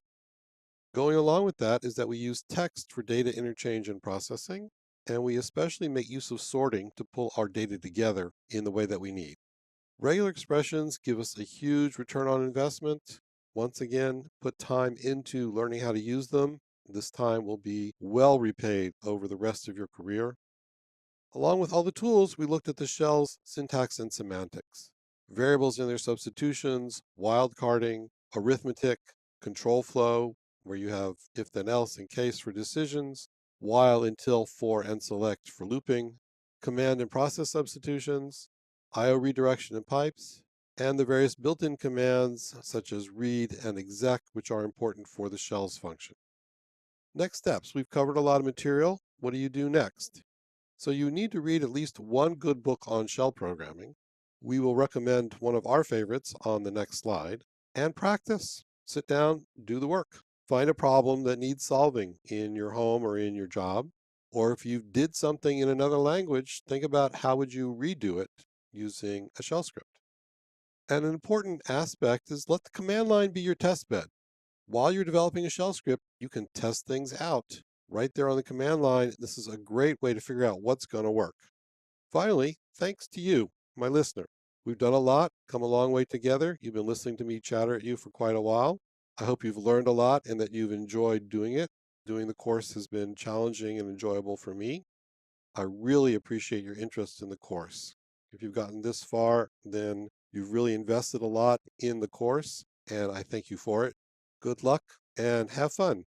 S1: Going along with that is that we use text for data interchange and processing, and we especially make use of sorting to pull our data together in the way that we need. Regular expressions give us a huge return on investment. Once again, put time into learning how to use them. This time will be well repaid over the rest of your career. Along with all the tools, we looked at the shell's syntax and semantics. Variables and their substitutions, wildcarding, arithmetic, control flow, where you have if then else and case for decisions, while, until, for, and select for looping, command and process substitutions, IO redirection and pipes, and the various built-in commands such as read and exec, which are important for the shell's function. Next steps, we've covered a lot of material. What do you do next? So you need to read at least one good book on shell programming. We will recommend one of our favorites on the next slide. And practice. Sit down, do the work. Find a problem that needs solving in your home or in your job. Or if you did something in another language, think about how would you redo it using a shell script. And an important aspect is let the command line be your test bed. While you're developing a shell script, you can test things out. Right there on the command line, this is a great way to figure out what's going to work. Finally, thanks to you, my listener. We've done a lot, come a long way together. You've been listening to me chatter at you for quite a while. I hope you've learned a lot and that you've enjoyed doing it. Doing the course has been challenging and enjoyable for me. I really appreciate your interest in the course. If you've gotten this far, then you've really invested a lot in the course, and I thank you for it. Good luck and have fun.